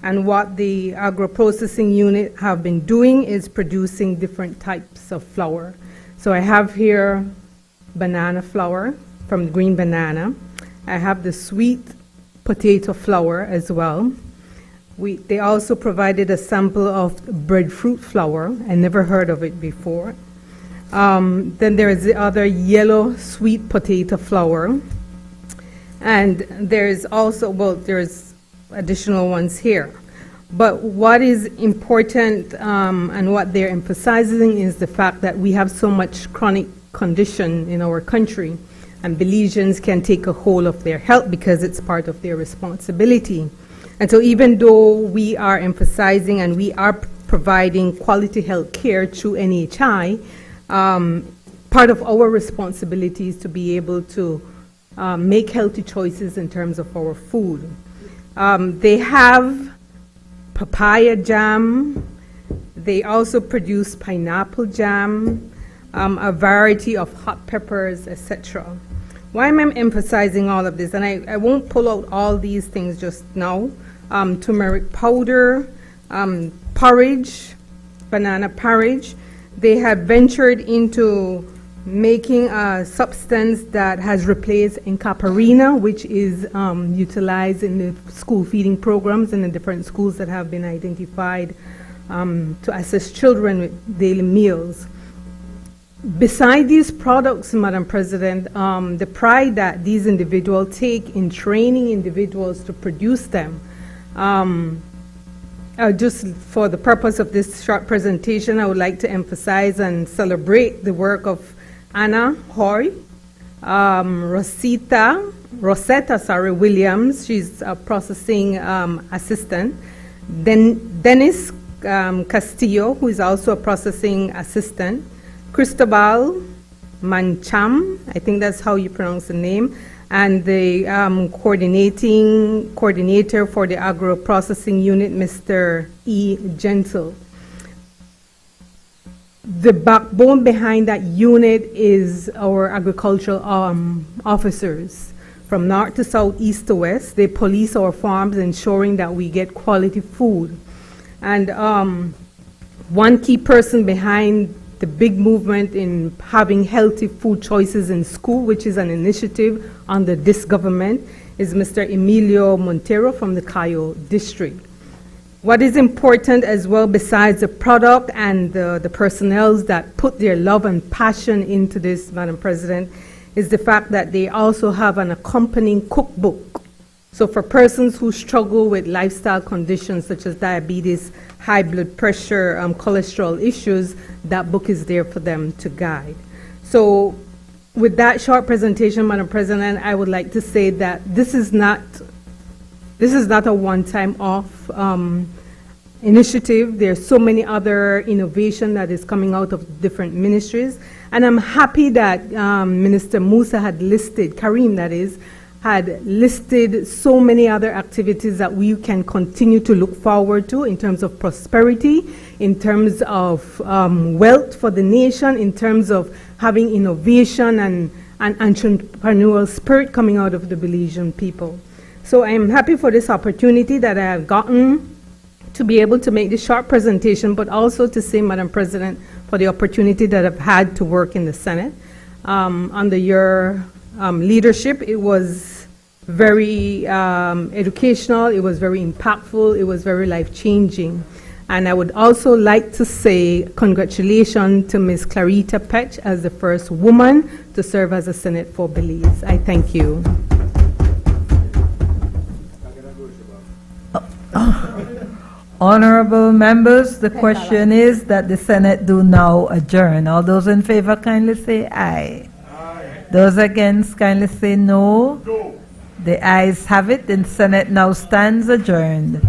And what the agro-processing unit have been doing is producing different types of flour. So I have here banana flour from green banana. I have the sweet potato flour as well. They also provided a sample of breadfruit flour. I never heard of it before. Then there is the other yellow sweet potato flour. And there's also, well, there's additional ones here. But what is important and what they're emphasizing is the fact that we have so much chronic condition in our country, and Belizeans can take a hold of their health because it's part of their responsibility. And so even though we are emphasizing and we are providing quality health care through NHI, part of our responsibilities to be able to make healthy choices in terms of our food. They have papaya jam. They also produce pineapple jam, a variety of hot peppers, etc. Why am I emphasizing all of this? And I won't pull out all these things just now. Turmeric powder, porridge, banana porridge. They have ventured into making a substance that has replaced encaparina, which is utilized in the school feeding programs in the different schools that have been identified to assist children with daily meals. Beside these products, Madam President, the pride that these individuals take in training individuals to produce them, just for the purpose of this short presentation, I would like to emphasize and celebrate the work of Anna Hoy, Rosetta Williams, she's a processing assistant, then Dennis Castillo, who is also a processing assistant, Cristobal Mancham, I think that's how you pronounce the name, and the coordinator for the agro-processing unit, Mr. E. Gentle. The backbone behind that unit is our agricultural officers. From north to south, east to west, they police our farms, ensuring that we get quality food. And one key person behind the big movement in having healthy food choices in school, which is an initiative under this government, is Mr. Emilio Montero from the Cayo district. What is important as well, besides the product and the personnel that put their love and passion into this, Madam President, is the fact that they also have an accompanying cookbook. So for persons who struggle with lifestyle conditions such as diabetes, high blood pressure, cholesterol issues, that book is there for them to guide. So with that short presentation, Madam President, I would like to say that this is not a one-time off initiative. There's so many other innovation that is coming out of different ministries. And I'm happy that Minister Musa had listed, Karim that is, had listed so many other activities that we can continue to look forward to in terms of prosperity, in terms of wealth for the nation, in terms of having innovation and entrepreneurial spirit coming out of the Belizean people. So I am happy for this opportunity that I have gotten to be able to make this short presentation, but also to say, Madam President, for the opportunity that I've had to work in the Senate. Under your leadership, it was very educational, it was very impactful, it was very life-changing. And I would also like to say congratulations to Ms. Clarita Petch as the first woman to serve as a Senate for Belize. I thank you. Honorable members, the question is that the Senate do now adjourn. All those in favor kindly say aye. Aye. Those against kindly say no. No. The ayes have it, and Senate now stands adjourned.